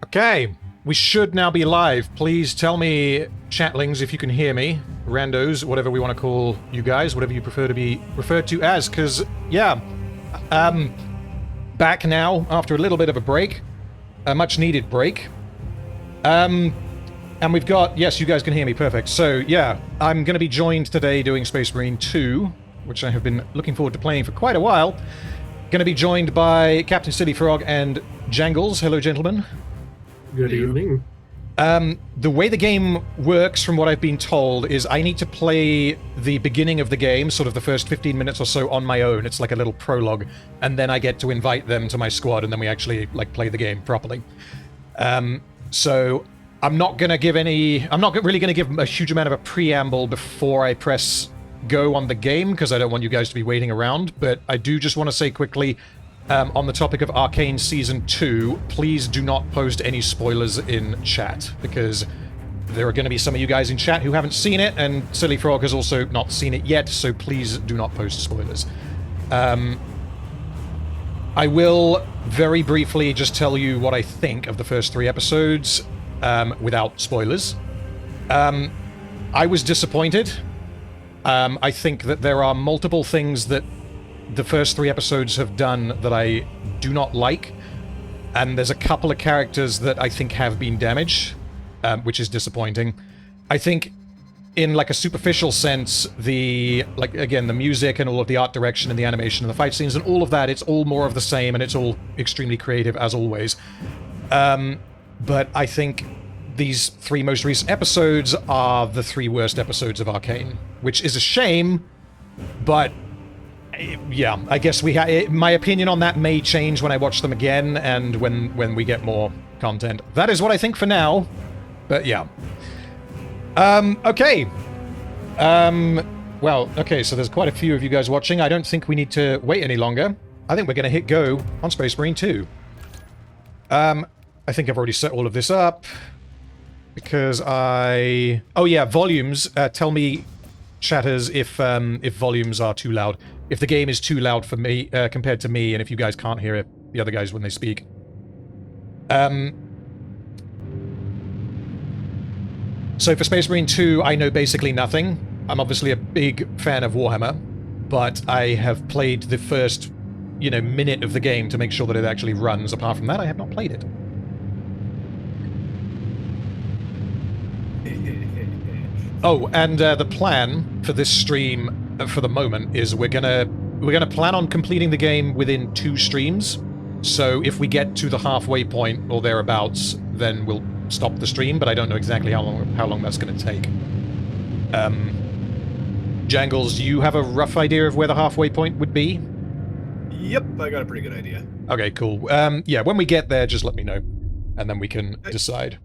Okay, we should now be live. Please tell me, chatlings, if you can hear me. Randos, whatever we want to call you guys, whatever you prefer to be referred to as, because, yeah, back now after a little bit of a break, a much-needed break. And we've got, yes, you guys can hear me, perfect. So, yeah, I'm going to be joined today doing Space Marine 2, which I have been looking forward to playing for quite a while. Going to be joined by CptSillyFrog and Jangles. Hello, gentlemen. Good evening. The way the game works, from what I've been told, is I need to play the beginning of the game, sort of the first 15 minutes or so, on my own. It's like a little prologue, and then I get to invite them to my squad, and then we actually like play the game properly. So I'm not gonna give any. I'm not really gonna give a huge amount of a preamble before I press go on the game, because I don't want you guys to be waiting around. But I do just want to say quickly. On the topic of Arcane Season 2, please do not post any spoilers in chat, because there are going to be some of you guys in chat who haven't seen it, and Silly Frog has also not seen it yet, so please do not post spoilers. I will very briefly just tell you what I think of the first 3 episodes, without spoilers. I was disappointed. I think that there are multiple things that the first 3 episodes have done that I do not like, and there's a couple of characters that I think have been damaged, which is disappointing. I think in like a superficial sense, again, the music and all of the art direction and the animation and the fight scenes and all of that, it's all more of the same, and it's all extremely creative as always. But I think these 3 most recent episodes are the 3 worst episodes of Arcane, which is a shame, but yeah, I guess my opinion on that may change when I watch them again and when we get more content. That is what I think for now, but yeah. Okay. Well, okay, so there's quite a few of you guys watching. I don't think we need to wait any longer. I think we're going to hit go on Space Marine 2. I think I've already set all of this up because oh yeah, volumes. Tell me, chatters, if volumes are too loud. If the game is too loud for me, compared to me, and if you guys can't hear the other guys when they speak. So for Space Marine 2, I know basically nothing. I'm obviously a big fan of Warhammer, but I have played the first, minute of the game to make sure that it actually runs. Apart from that, I have not played it. Oh, and the plan for this stream, for the moment, is we're gonna plan on completing the game within 2 streams. So if we get to the halfway point or thereabouts, then we'll stop the stream. But I don't know exactly how long that's going to take. Jangles, do you have a rough idea of where the halfway point would be? Yep, I got a pretty good idea. Okay, cool. Yeah, when we get there, just let me know, and then we can decide.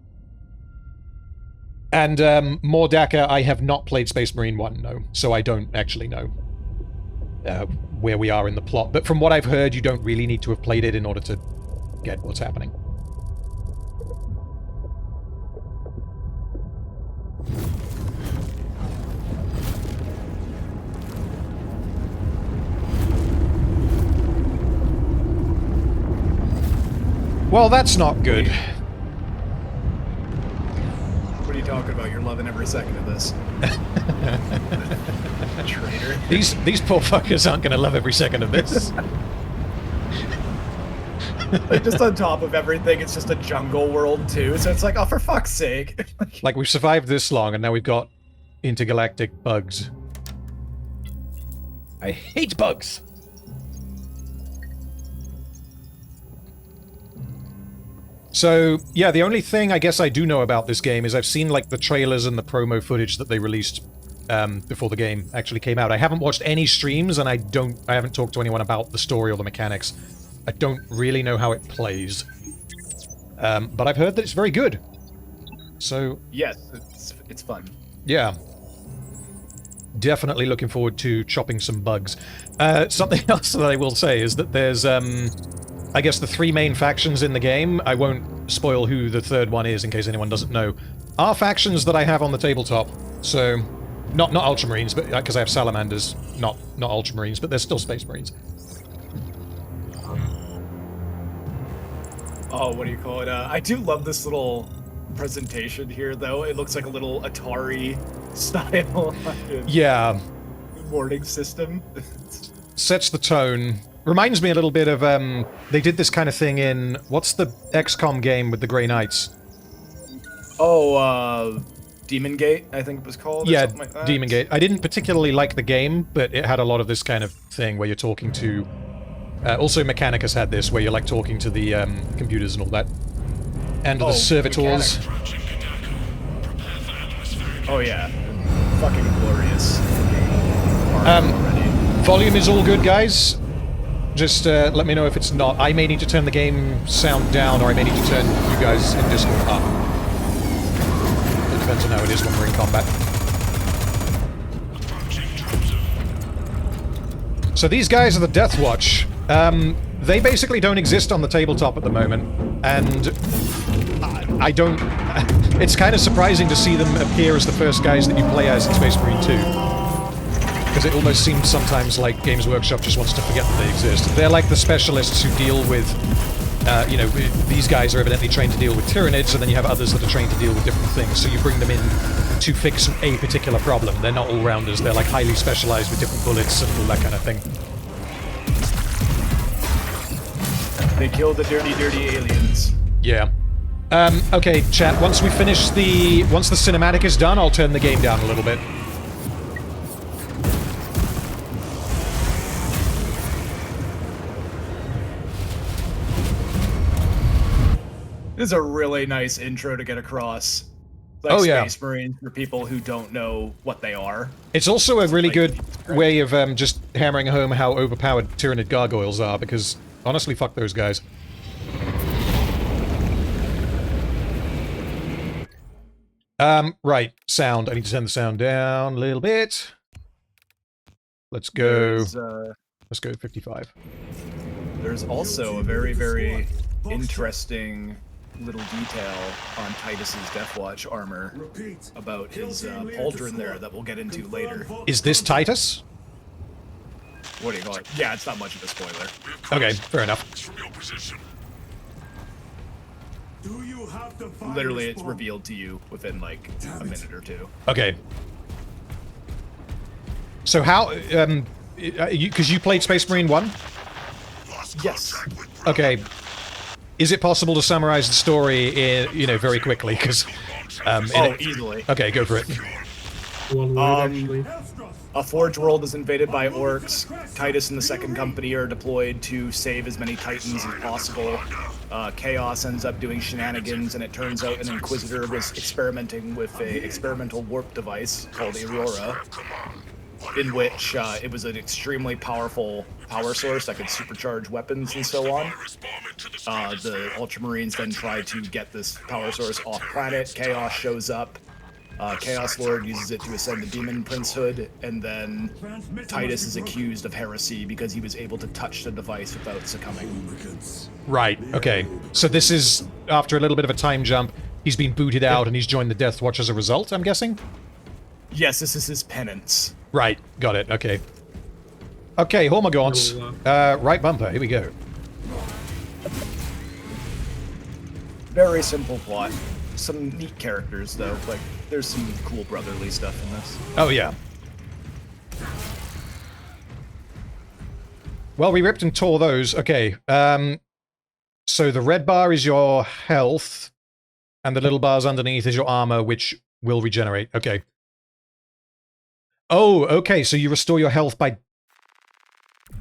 And Mordaka, I have not played Space Marine 1, no, so I don't actually know where we are in the plot. But from what I've heard, you don't really need to have played it in order to get what's happening. Well, that's not good. What are you talking about? You're loving every second of this. Traitor. These poor fuckers aren't going to love every second of this. Like, just on top of everything, it's just a jungle world too. So it's like, oh, for fuck's sake! Like, we've survived this long, and now we've got intergalactic bugs. I hate bugs. So, yeah, the only thing I guess I do know about this game is I've seen, like, the trailers and the promo footage that they released before the game actually came out. I haven't watched any streams, and I haven't talked to anyone about the story or the mechanics. I don't really know how it plays. But I've heard that it's very good. So... yes, it's fun. Yeah. Definitely looking forward to chopping some bugs. Something else that I will say is that there's, I guess the 3 main factions in the game, I won't spoil who the 3rd one is in case anyone doesn't know, are factions that I have on the tabletop. So, not Ultramarines, but because I have Salamanders, not Ultramarines, but they're still Space Marines. Oh, what do you call it? I do love this little presentation here, though. It looks like a little Atari style Yeah. warning system. Sets the tone. Reminds me a little bit of, they did this kind of thing in, what's the XCOM game with the Grey Knights? Oh, Demon Gate, I think it was called. Yeah, or something like that. Demon Gate. I didn't particularly like the game, but it had a lot of this kind of thing where you're talking to... also, Mechanicus had this, where you're, like, talking to the computers and all that. And the servitors. Oh, yeah. Fucking glorious. Volume is all good, guys. Just let me know if it's not. I may need to turn the game sound down, or I may need to turn you guys in Discord up. It depends on how it is when we're in combat. So these guys are the Death Watch. They basically don't exist on the tabletop at the moment, and I don't... It's kind of surprising to see them appear as the first guys that you play as in Space Marine 2. Because it almost seems sometimes like Games Workshop just wants to forget that they exist. They're like the specialists who deal with, you know, these guys are evidently trained to deal with Tyranids, and then you have others that are trained to deal with different things. So you bring them in to fix a particular problem. They're not all-rounders, they're like highly specialized with different bullets and all that kind of thing. They kill the dirty, dirty aliens. Yeah. Okay, chat, once we finish the... Once the cinematic is done, I'll turn the game down a little bit. This is a really nice intro to get across. Like Space Marines for people who don't know what they are. It's also a really good way of just hammering home how overpowered Tyranid gargoyles are, because honestly, fuck those guys. Right, sound. I need to turn the sound down a little bit. Let's go. Let's go 55. There's also a very, very interesting little detail on Titus's Deathwatch armor about his pauldron there that we'll get into later. Is this Titus? What do you call it? Yeah, it's not much of a spoiler. Okay, fair enough. Literally, it's revealed to you within like a minute or two. Okay. So how, because you played Space Marine 1? Yes. Okay. Is it possible to summarize the story in, you know, very quickly? Because, easily. Okay, go for it. One word, actually. A Forge world is invaded by orcs. Titus and the Second Company are deployed to save as many Titans as possible. Chaos ends up doing shenanigans, and it turns out an Inquisitor was experimenting with a experimental warp device called Aurora, in which it was an extremely powerful power source that could supercharge weapons and so on. The Ultramarines then try to get this power source off planet. Chaos shows up. Chaos Lord uses it to ascend the Demon Princehood, and then Titus is accused of heresy because he was able to touch the device without succumbing. Right, okay. So this is, after a little bit of a time jump, he's been booted out and he's joined the Death Watch as a result, I'm guessing? Yes, this is his penance. Right, got it, okay. Okay, Hormagaunts. Right bumper, here we go. Very simple plot. Some neat characters, though. Like, there's some cool brotherly stuff in this. Oh, yeah. Well, we ripped and tore those. Okay, so the red bar is your health, and the little bars underneath is your armor, which will regenerate. Okay. Oh, okay, so you restore your health by...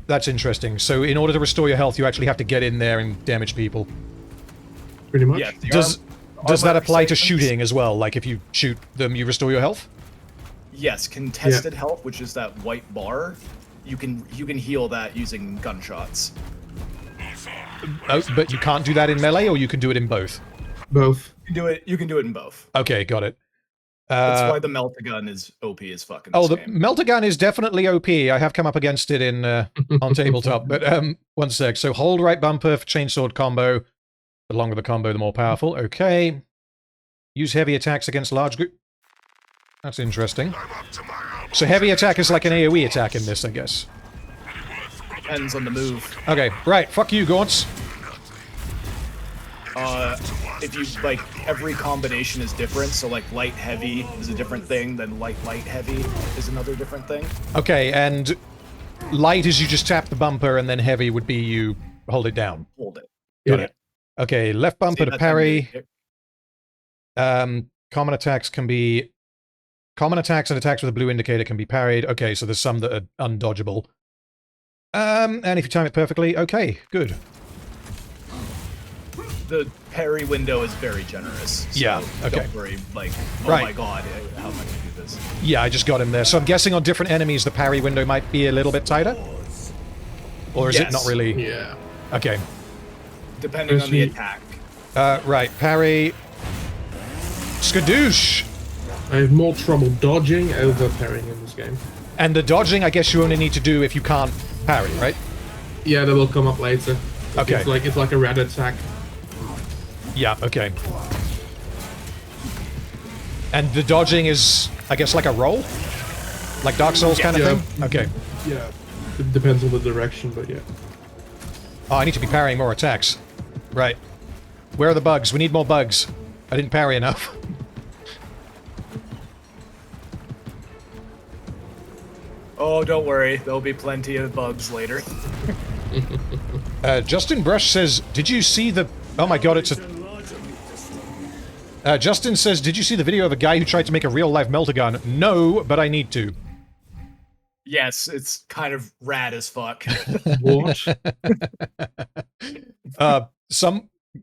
That's interesting. So in order to restore your health, you actually have to get in there and damage people. Pretty much. Yeah, Does that apply to shooting as well? Like, if you shoot them, you restore your health? Yes, contested health, which is that white bar, you can heal that using gunshots. Oh, but you can't do that in melee, or you can do it in both? Both. You can do it in both. Okay, got it. That's why the Meltagun is OP as fuck in Oh, this the game. Meltagun is definitely OP. I have come up against it in on tabletop, but one sec. So hold right bumper for chainsword combo. The longer the combo, the more powerful. Okay. Use heavy attacks against large group. That's interesting. So heavy attack is like an AoE attack in this, I guess. Depends on the move. Okay, right. Fuck you, Gaunts. If you like, every combination is different. So like light heavy is a different thing than light heavy is another different thing. Okay, and light is you just tap the bumper, and then heavy would be you hold it down. Hold it. Got it. Okay, left bumper to parry. Common attacks and attacks with a blue indicator can be parried. Okay, so there's some that are undodgeable. And if you time it perfectly, okay, good. The parry window is very generous. So yeah, okay. Don't worry, like, oh right. my god, how am I gonna do this? Yeah, I just got him there. So I'm guessing on different enemies the parry window might be a little bit tighter? Or is it not really? Yeah. Okay. Depending on the attack. Right, parry. Skadoosh! I have more trouble dodging over parrying in this game. And the dodging, I guess you only need to do if you can't parry, right? Yeah, that will come up later. Okay. It's like a red attack. Yeah, okay. And the dodging is, I guess, like a roll? Like Dark Souls kind of thing? Okay. Yeah. It depends on the direction, but yeah. Oh, I need to be parrying more attacks. Right. Where are the bugs? We need more bugs. I didn't parry enough. Oh, don't worry. There'll be plenty of bugs later. Justin Brush says, did you see the... Oh my god, it's a... Justin says, did you see the video of a guy who tried to make a real-life meltagun? No, but I need to. Yes, it's kind of rad as fuck. What?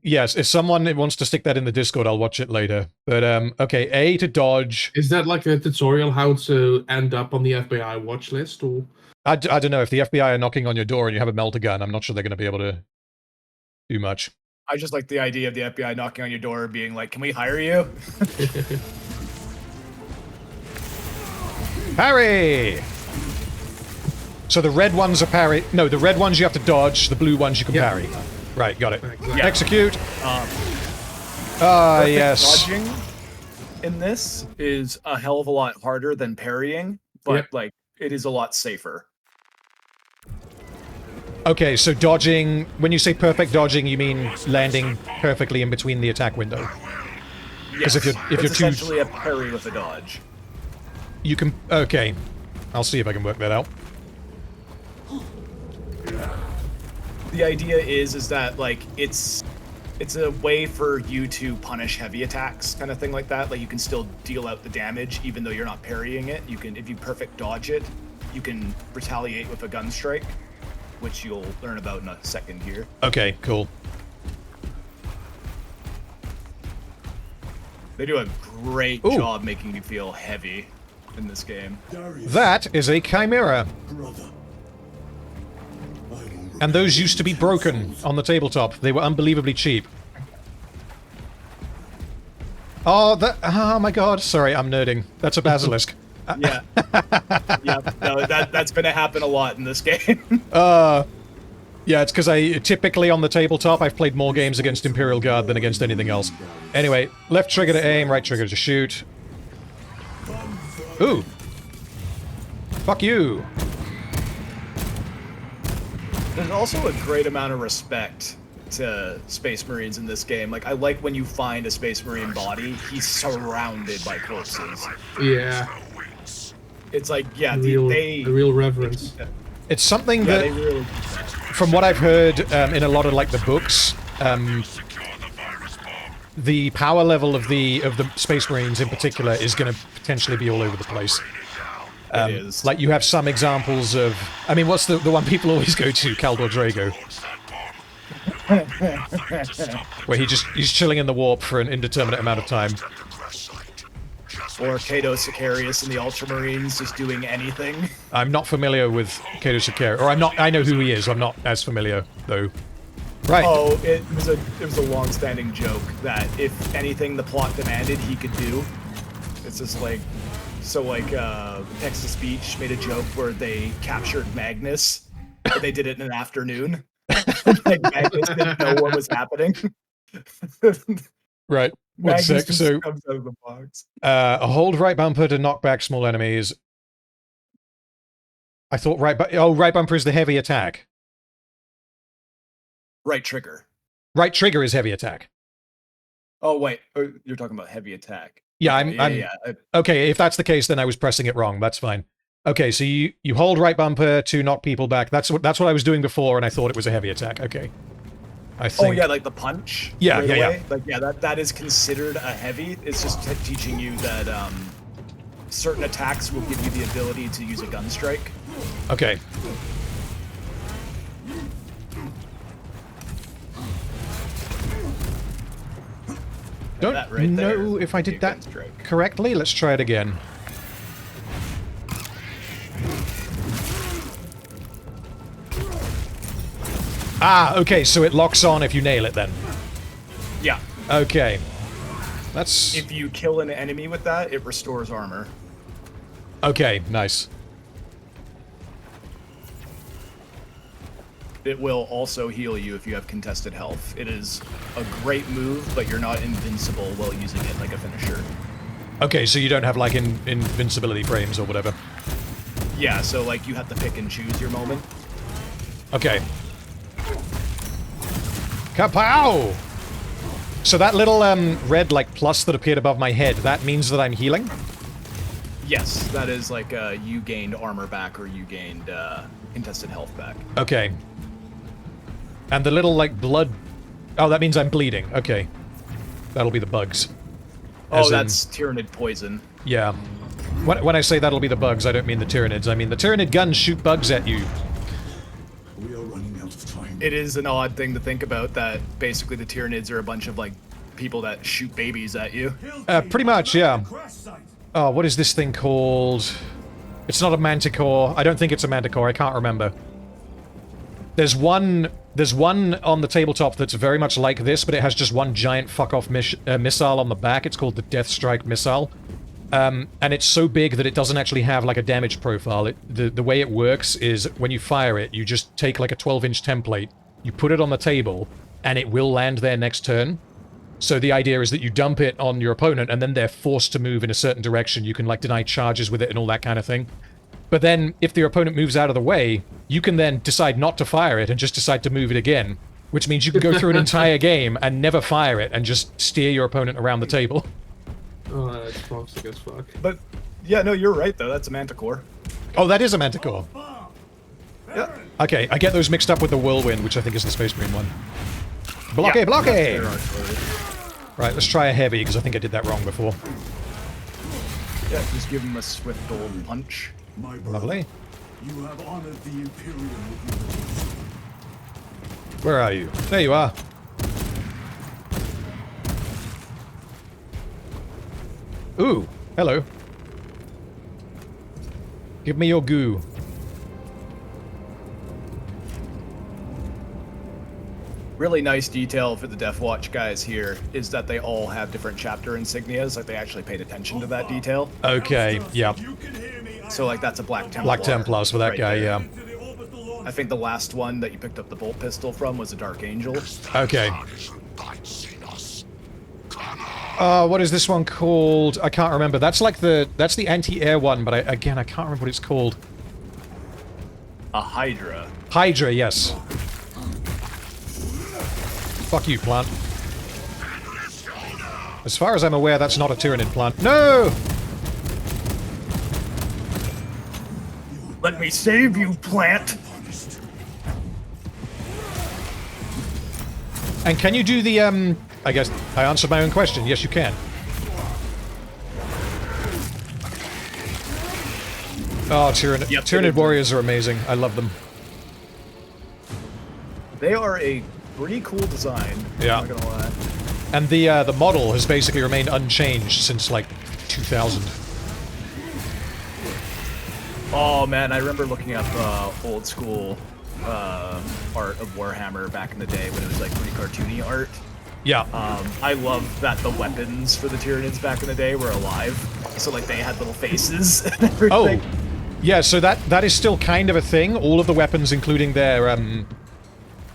Yes, if someone wants to stick that in the Discord, I'll watch it later. But, okay, A to dodge. Is that like a tutorial how to end up on the FBI watch list, or...? I don't know, if the FBI are knocking on your door and you have a meltagun, I'm not sure they're going to be able to do much. I just like the idea of the FBI knocking on your door being like, can we hire you? Parry! So the red ones are parry... No, the red ones you have to dodge, the blue ones you can parry. Right, got it. Exactly. Execute! Yes. Dodging in this is a hell of a lot harder than parrying, but like, it is a lot safer. Okay, so dodging... When you say perfect dodging, you mean landing perfectly in between the attack window? Because if you're essentially a parry with a dodge. You can... Okay. I'll see if I can work that out. The idea is that, like, it's a way for you to punish heavy attacks, kind of thing like that. Like, you can still deal out the damage, even though you're not parrying it. You can, if you perfect dodge it, you can retaliate with a gun strike, which you'll learn about in a second here. Okay, cool. They do a great job making you feel heavy in this game. That is a chimera. And those used to be broken on the tabletop. They were unbelievably cheap. Oh, my god. Sorry, I'm nerding. That's a basilisk. Yeah. Yeah, no, that's gonna happen a lot in this game. Yeah, it's because typically on the tabletop, I've played more games against Imperial Guard than against anything else. Anyway, left trigger to aim, right trigger to shoot. Ooh. Fuck you. There's also a great amount of respect to Space Marines in this game. Like, I like when you find a Space Marine body, he's surrounded by corpses. Yeah. It's like, yeah, the real reverence. It's something that, from what I've heard in a lot of, like, the books, the power level of the Space Marines in particular is going to potentially be all over the place. It is. Like, you have some examples of... I mean, what's the one people always go to? Kaldor Drago. Where he's chilling in the warp for an indeterminate amount of time. Or Cato Sicarius and the Ultramarines just doing anything. I'm not familiar with Cato Sicarius. Or I know who he is. I'm not as familiar, though. Right. Oh, it was a long-standing joke that if anything the plot demanded, he could do. It's just like... So, like, Text-to-Speech made a joke where they captured Magnus, but they did it in an afternoon. Like, Magnus didn't know what was happening. Right. One sec. So, comes out of the box. Hold right bumper to knock back small enemies. I thought right bumper is the heavy attack. Right trigger. Right trigger is heavy attack. Oh wait, you're talking about heavy attack. Yeah, Okay, okay, if that's the case, then I was pressing it wrong. That's fine. Okay, so you hold right bumper to knock people back. That's what I was doing before, and I thought it was a heavy attack. Okay. I think. Oh yeah, like the punch. Yeah, right yeah, away. Like that is considered a heavy. It's just teaching you that certain attacks will give you the ability to use a gun strike. Okay. Don't right know there if I did is a that gun strike. correctly. Let's try it again. Ah, okay, so it locks on if you nail it then. Yeah. Okay. That's... If you kill an enemy with that, it restores armor. Okay, nice. It will also heal you if you have contested health. It is a great move, but you're not invincible while using it like a finisher. Okay, so you don't have, like, invincibility frames or whatever. Yeah, so, like, you have to pick and choose your moment. Okay. Kapow! So that little, red, like, plus that appeared above my head, that means that I'm healing? Yes, that is like you gained armor back or you gained contested health back. Okay. And the little, like, blood... Oh, that means I'm bleeding. Okay. That'll be the bugs. Oh, that's Tyrannid poison. Yeah. When I say that'll be the bugs, I don't mean the Tyrannids. I mean the Tyrannid guns shoot bugs at you. We are running out of time. It is an odd thing to think about that basically the Tyranids are a bunch of, like, people that shoot babies at you. Pretty much, yeah. Oh, what is this thing called? It's not a manticore. I don't think it's a manticore. I can't remember. There's one on the tabletop that's very much like this, but it has just one giant fuck-off missile on the back. It's called the Death Strike missile. And it's so big that it doesn't actually have, like, a damage profile. The way it works is when you fire it, you just take, like, a 12-inch template, you put it on the table, and it will land there next turn. So the idea is that you dump it on your opponent, and then they're forced to move in a certain direction. You can, like, deny charges with it and all that kind of thing. But then, if your opponent moves out of the way, you can then decide not to fire it and just decide to move it again. Which means you can go through an entire game and never fire it and just steer your opponent around the table. Oh, that's toxic as fuck. But, yeah, no, you're right, though. That's a Manticore. Oh, that is a Manticore. Yeah. Okay, I get those mixed up with the Whirlwind, which I think is the Space Marine one. Blocky, Yeah, blocky! that's their artillery. Right, let's try a heavy, because I think I did that wrong before. Yeah, just give him a swift old punch. My brother, Lovely. you have honored the Imperium with your... Where are you? There you are. Ooh, hello. Give me your goo. Really nice detail for the Death Watch guys here is that they all have different chapter insignias. Like, they actually paid attention to that detail. Okay, yeah. So, like, that's a Black Templar. Black Templars for that right guy, there. yeah. I think the last one that you picked up the bolt pistol from was a Dark Angel. Okay. What is this one called? I can't remember. That's like that's the anti-air one, but I can't remember what it's called. A Hydra. Hydra, yes. Fuck you, plant. As far as I'm aware, that's not a Tyrannid plant. No! Let me save you, plant! And can you do the, I guess I answered my own question. Yes, you can. Oh, Tyrannid warriors are amazing. I love them. They are a pretty cool design. Yeah. I'm not gonna lie. And the model has basically remained unchanged since, like, 2000. Oh man, I remember looking up old school art of Warhammer back in the day when it was like pretty cartoony art. Yeah. I love that the weapons for the Tyranids back in the day were alive. So like they had little faces and everything. Oh. Yeah, so that is still kind of a thing. All of the weapons, including their,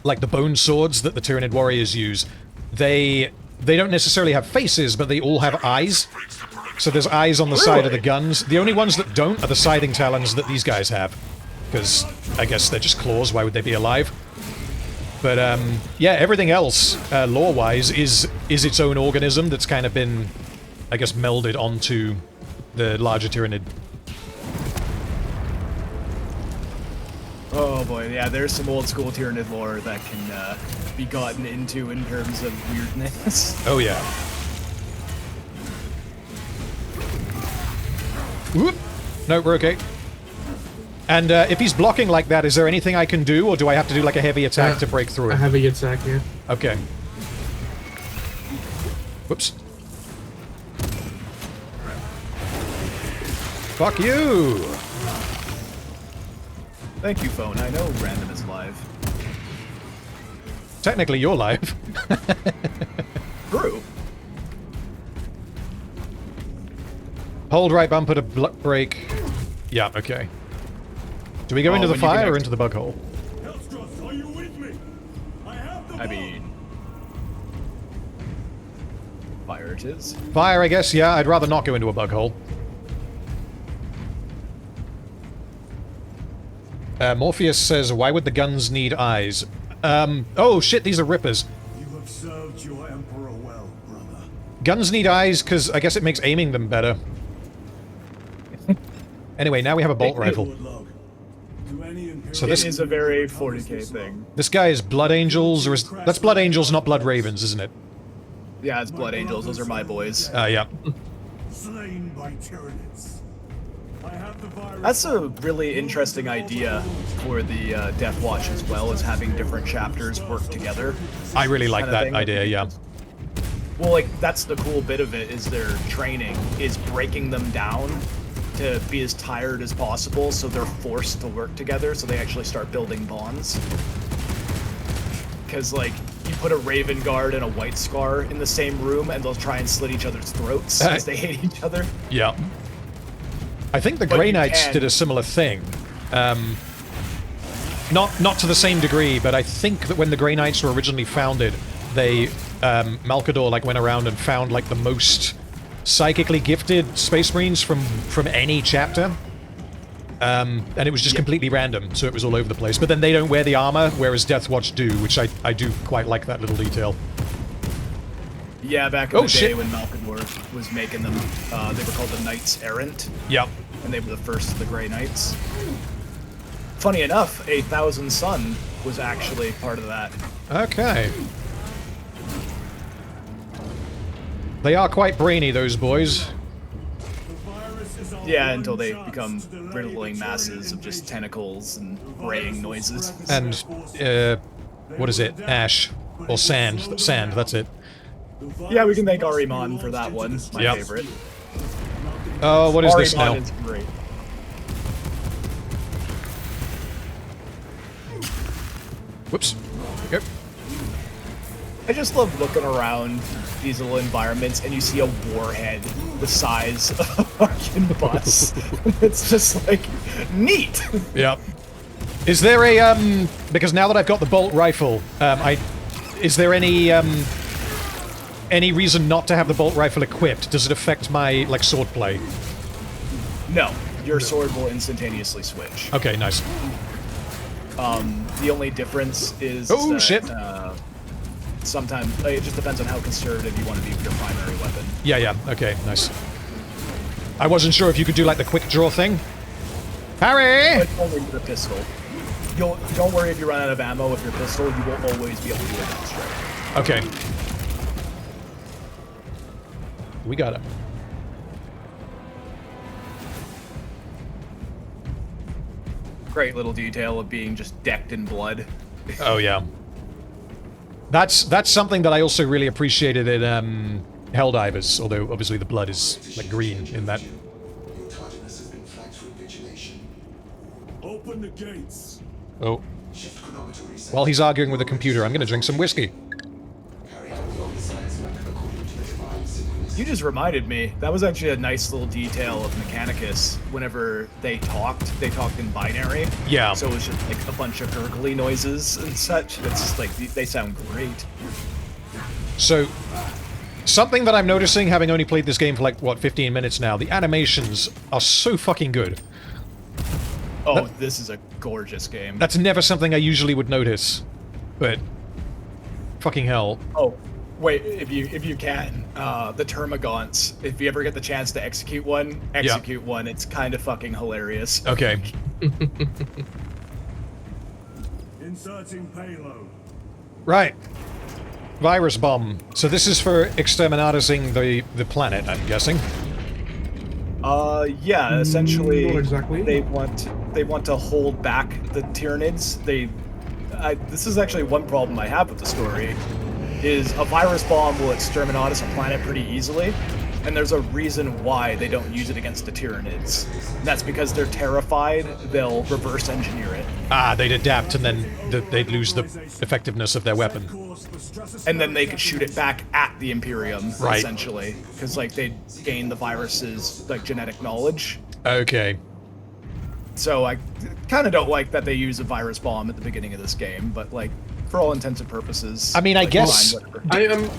like the bone swords that the Tyrannid warriors use, they don't necessarily have faces, but they all have eyes. So there's eyes on the side of the guns. The only ones that don't are the siding talons that these guys have. Because I guess they're just claws, why would they be alive? But yeah, everything else, lore-wise, is its own organism that's kind of been, I guess, melded onto the larger Tyranid. Oh boy, yeah, there's some old school Tyranid lore that can be gotten into in terms of weirdness. Oh yeah. Whoop! No, we're okay. And if he's blocking like that, is there anything I can do, or do I have to do like a heavy attack to break through A it? heavy attack, yeah. Okay. Whoops. Fuck you! Thank you, phone. I know random is live. Technically, you're live. True. Hold right bumper to break. Yeah, okay. Do we go into the when you fire or connect- into the bug hole? Hellstrauss, are you with me? I have the I mean... Fire it is. Fire, I guess, yeah. I'd rather not go into a bug hole. Morpheus says, why would the guns need eyes? Oh shit, these are rippers. You have served your emperor well, brother. Guns need eyes because I guess it makes aiming them better. Anyway, now we have a bolt rifle. Prologue. To any imperial So this It is a very 40k thing. this guy is Blood Angels, or is that's Blood Angels, not Blood Ravens, isn't it? Yeah, it's Blood Angels. Those are my boys. Yeah. slain by Tyranids. I have the virus. That's a really interesting idea for the Death Watch as well, as having different chapters work together. I really like Kinda that thing. idea. Yeah. Well, like, that's the cool bit of it, is their training, is breaking them down to be as tired as possible, so they're forced to work together, so they actually start building bonds. Because, like, you put a Raven Guard and a White Scar in the same room, and they'll try and slit each other's throats as they hate each other. Yeah. I think the But Grey you Knights can- did a similar thing. Not to the same degree, but I think that when the Grey Knights were originally founded, they Malkador like went around and found like the most psychically gifted Space Marines from any chapter. And it was just completely random, so it was all over the place. But then they don't wear the armor, whereas Death Watch do, which I do quite like that little detail. Yeah, back in Oh, the day shit. when Malkador was making them, they were called the Knights Errant, Yep. and they were the first of the Grey Knights. Funny enough, a Thousand Sun was actually part of that. Okay. They are quite brainy, those boys. The virus is on Yeah, one until they chance become to delay riddling the masses of Tyranids. just tentacles and braying noises. And, what is it? Ash. Or sand. Sand, that's it. Yeah, we can thank Ariman for that one, my Yep. favorite. Oh, what is this now? Ariman is great. Whoops. There we go. I just love looking around these little environments and you see a warhead the size of a fucking bus. It's just like, neat! Yep. Is there a, because now that I've got the bolt rifle, is there any reason not to have the bolt rifle equipped? Does it affect my, like, sword play? No, your sword will instantaneously switch. Okay, nice. The only difference is Oh, that, shit. Sometimes, it just depends on how conservative you want to be with your primary weapon. Yeah, okay, nice. I wasn't sure if you could do, like, the quick draw thing. Harry! But only with a pistol. Don't worry if you run out of ammo with your pistol, you won't always be able to do a gun strike. Okay. We got it. Great little detail of being just decked in blood. Oh, yeah. That's something that I also really appreciated in Helldivers, although obviously the blood is like green in that. Your tardiness has been flagged for invigilation. Open the gates. Oh. Shift chronometer reset. While he's arguing with the computer, I'm gonna drink some whiskey. Carry out the only science method according to the divine synchronicity. You just reminded me, that was actually a nice little detail of Mechanicus. Whenever they talked in binary. Yeah. So it was just like a bunch of gurgly noises and such. It's just like, they sound great. So, something that I'm noticing, having only played this game for like, what, 15 minutes now, the animations are so fucking good. Oh, this is a gorgeous game. That's never something I usually would notice. but fucking hell. Oh, wait, if you can, the Termagants, if you ever get the chance to execute one, one. It's kind of fucking hilarious. Okay. Inserting payload. Right. Virus bomb. So this is for exterminating the planet, I'm guessing. Yeah, essentially, not exactly. they want to hold back the Tyranids. This is actually one problem I have with the story, is a virus bomb will exterminate a planet pretty easily, and there's a reason why they don't use it against the Tyranids. And that's because they're terrified they'll reverse engineer it. Ah, they'd adapt and then they'd lose the effectiveness of their weapon. And then they could shoot it back at the Imperium, Right. essentially. Because, like, they'd gain the virus's, like, genetic knowledge. Okay. So I kind of don't like that they use a virus bomb at the beginning of this game, but, like, for all intents and purposes... I mean, I like, guess- fine, whatever. I am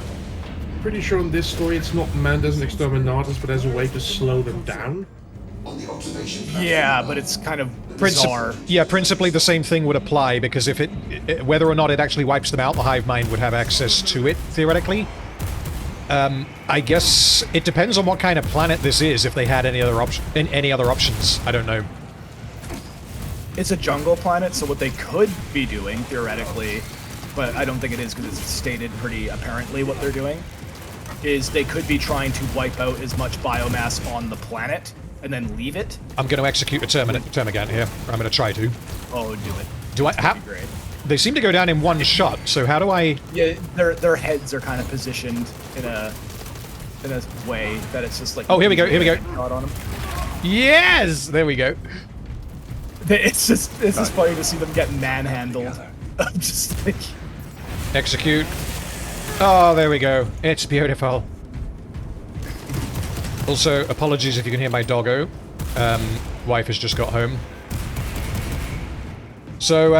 pretty sure in this story it's not meant as an exterminatus, but as a way to slow them down. On the observation platform. Yeah, but it's kind of bizarre. Yeah, principally the same thing would apply, because if whether or not it actually wipes them out, the hive mind would have access to it, theoretically. I guess it depends on what kind of planet this is, if they had any other options. I don't know. It's a jungle planet, so what they could be doing, theoretically, but I don't think it is because it's stated pretty apparently what they're doing, is they could be trying to wipe out as much biomass on the planet and then leave it. I'm going to execute a Termagant here. I'm going to try to. Oh, do it. Do I? That'd be great. They seem to go down in one shot, so how do I... Yeah, their heads are kind of positioned in a way that it's just like... Oh, here we go, here we go. Shot on them. Yes! There we go. It's just funny to see them get manhandled. Just like... Execute. Oh, there we go. It's beautiful. Also, apologies if you can hear my doggo. Wife has just got home. So,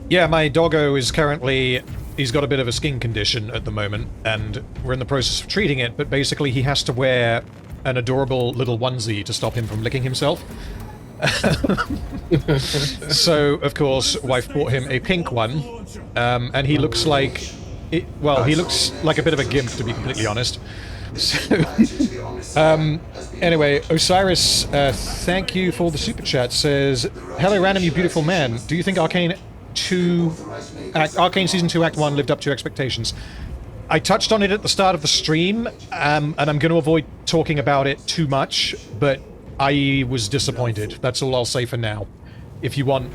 yeah, my doggo is currently... He's got a bit of a skin condition at the moment, and we're in the process of treating it, but basically he has to wear an adorable little onesie to stop him from licking himself. So, of course, wife bought him a pink one, and he looks like... well, he looks like a bit of a gimp, to be completely honest. So, anyway, Osiris, thank you for the super chat, says, hello random, you beautiful man. Do you think Arcane Season 2 Act 1 lived up to your expectations? I touched on it at the start of the stream, and I'm going to avoid talking about it too much, but I was disappointed. That's all I'll say for now. If you want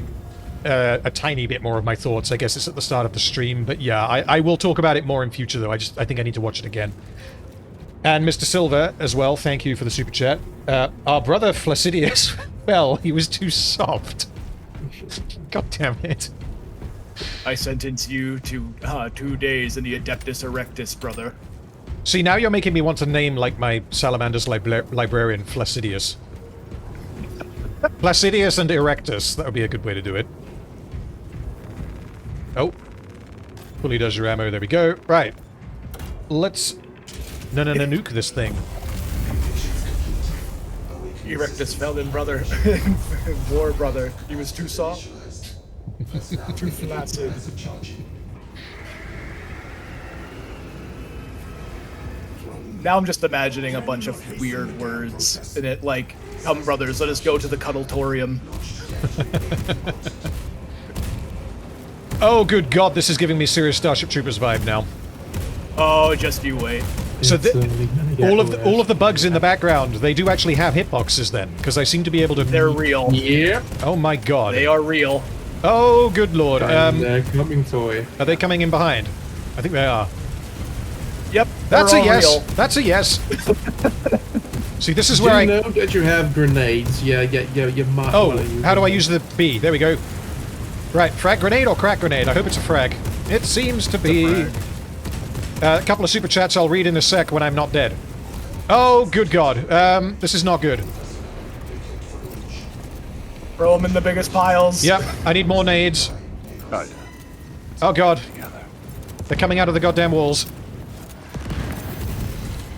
a tiny bit more of my thoughts, I guess it's at the start of the stream, but yeah, I will talk about it more in future, though. I think I need to watch it again. And Mr. Silver, as well, thank you for the super chat. Our brother Flaccidius, well, he was too soft. God damn it. I sentence you to 2 days in the Adeptus Erectus, brother. See, now you're making me want to name, like, my Salamander's librarian, Flaccidius. Placidius and Erectus, that would be a good way to do it. Oh. Fully does your ammo, there we go. Right. Let's... No, nuke this thing. Erectus fell in, brother. War, brother. He was too soft. Too flaccid. Now I'm just imagining a bunch of weird words in it, like, come brothers, let us go to the cuddletorium. Oh, good God, this is giving me serious Starship Troopers vibe now. Oh, just you wait. So all of the bugs in the background, they do actually have hitboxes then, because I seem to be able to... They're real. Yeah. Oh my God. They are real. Oh, good Lord. They're coming toy. Are they coming in behind? I think they are. Yep. That's a they're all yes. real. That's a yes. See, this is Do where you know that you have grenades? Yeah, you might. Oh, how do I use the B? There we go. Right, frag grenade or crack grenade? I hope it's a frag. It seems to be. A couple of super chats I'll read in a sec when I'm not dead. Oh, good God. This is not good. Throw them in the biggest piles. Yep, I need more nades. Oh, God. They're coming out of the goddamn walls.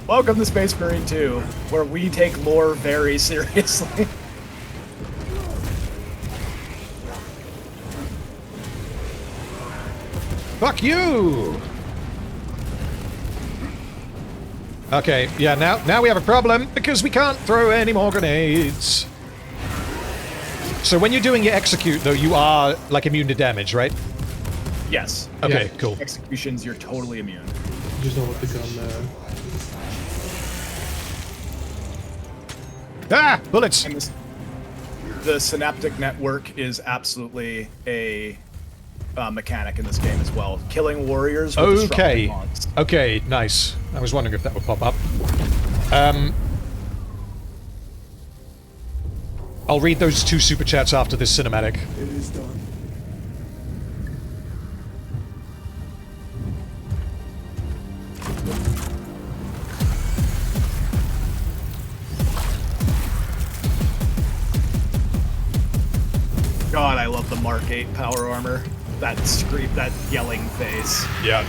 Welcome to Space Marine 2, where we take lore very seriously. Fuck you! Okay, yeah, now we have a problem because we can't throw any more grenades. So when you're doing your execute, though, you are, like, immune to damage, right? Yes. Okay, Yeah. cool. Executions, you're totally immune. Just don't let the gun Ah! Bullets! And the synaptic network is absolutely a mechanic in this game as well. Killing warriors with Okay. disrupting mods. Okay, nice. I was wondering if that would pop up. I'll read those 2 super chats after this cinematic. It is done. God, I love the Mark 8 power armor. That scream, that yelling face. Yeah.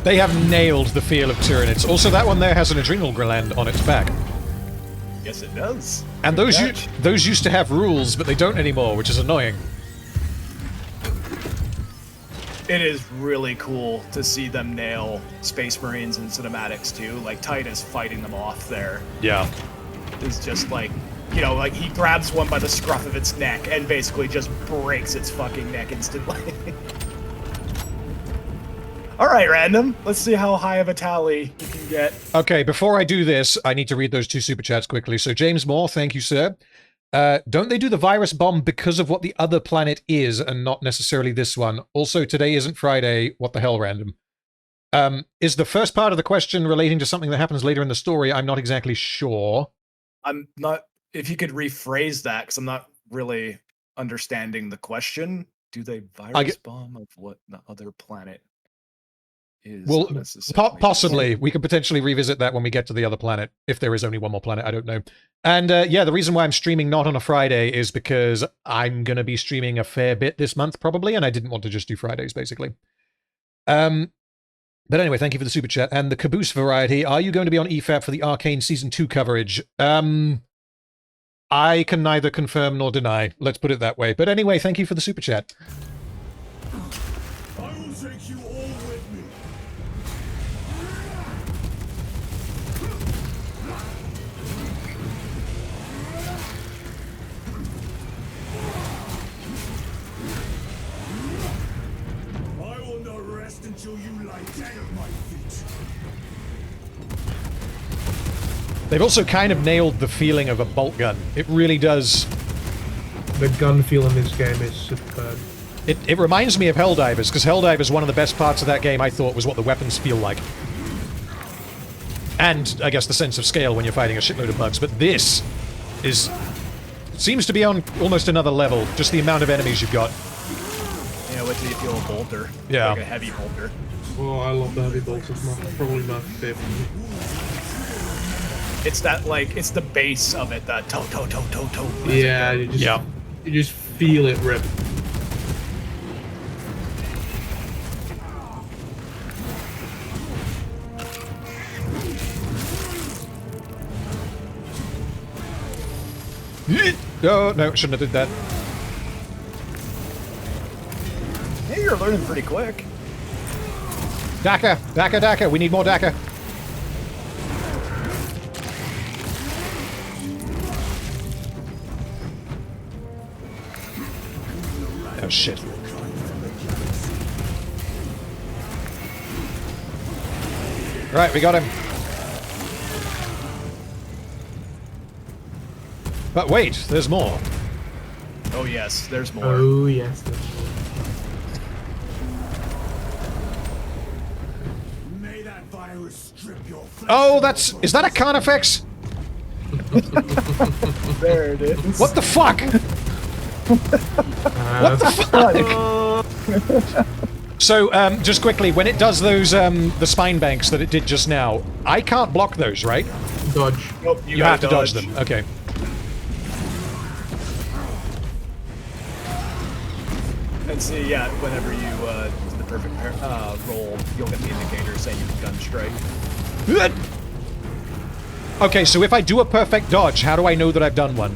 They have nailed the feel of Tyranids. Also, that one there has an adrenal gland on its back. Yes, it does. And Good those catch. used to have rules, but they don't anymore, which is annoying. It is really cool to see them nail Space Marines and cinematics too. Like Titus fighting them off there Yeah. is just like, you know, like he grabs one by the scruff of its neck and basically just breaks its fucking neck instantly. All right, random. Let's see how high of a tally you can get. Okay, before I do this, I need to read those 2 super chats quickly. So James Moore, thank you, sir. Don't they do the virus bomb because of what the other planet is and not necessarily this one? Also, today isn't Friday. What the hell, random? Is the first part of the question relating to something that happens later in the story? I'm not exactly sure. I'm not. If you could rephrase that, because I'm not really understanding the question. Do they virus bomb of what the other planet is? Well, necessarily? possibly. We could potentially revisit that when we get to the other planet. If there is only one more planet, I don't know. And yeah, the reason why I'm streaming not on a Friday is because I'm going to be streaming a fair bit this month, probably, and I didn't want to just do Fridays, basically. But anyway, thank you for the super chat. And the Caboose variety, are you going to be on EFAP for the Arcane Season 2 coverage? I can neither confirm nor deny. Let's put it that way. But anyway, thank you for the super chat. I will take you all with me. I will not rest until you lie dead at my feet. They've also kind of nailed the feeling of a bolt gun. It really does. The gun feel in this game is superb. It reminds me of Helldivers, because Helldivers, one of the best parts of that game, I thought, was what the weapons feel like. And, I guess, the sense of scale when you're fighting a shitload of bugs. But this is... seems to be on almost another level, just the amount of enemies you've got. You know, wait till you feel a bolter. Yeah. Like a heavy bolter. Oh, I love the heavy bolts. It's probably my favorite. It's that, like, it's the base of it, that toe. Yeah, you just feel it rip. Oh, no, shouldn't have did that. Hey, you're learning pretty quick. Daka, we need more Daka. Oh, shit. Right, we got him. But wait, there's more. Oh yes, there's more. Oh, yes. May that virus strip your flesh. Oh, is that a Carnifex? There it is. What the fuck? What the fuck? So, just quickly, when it does those, the spine banks that it did just now, I can't block those, right? Dodge. Nope, You have to dodge them. Okay. And see, yeah, whenever you do the perfect roll, you'll get the indicator saying you've gun strike. Okay, so if I do a perfect dodge, how do I know that I've done one?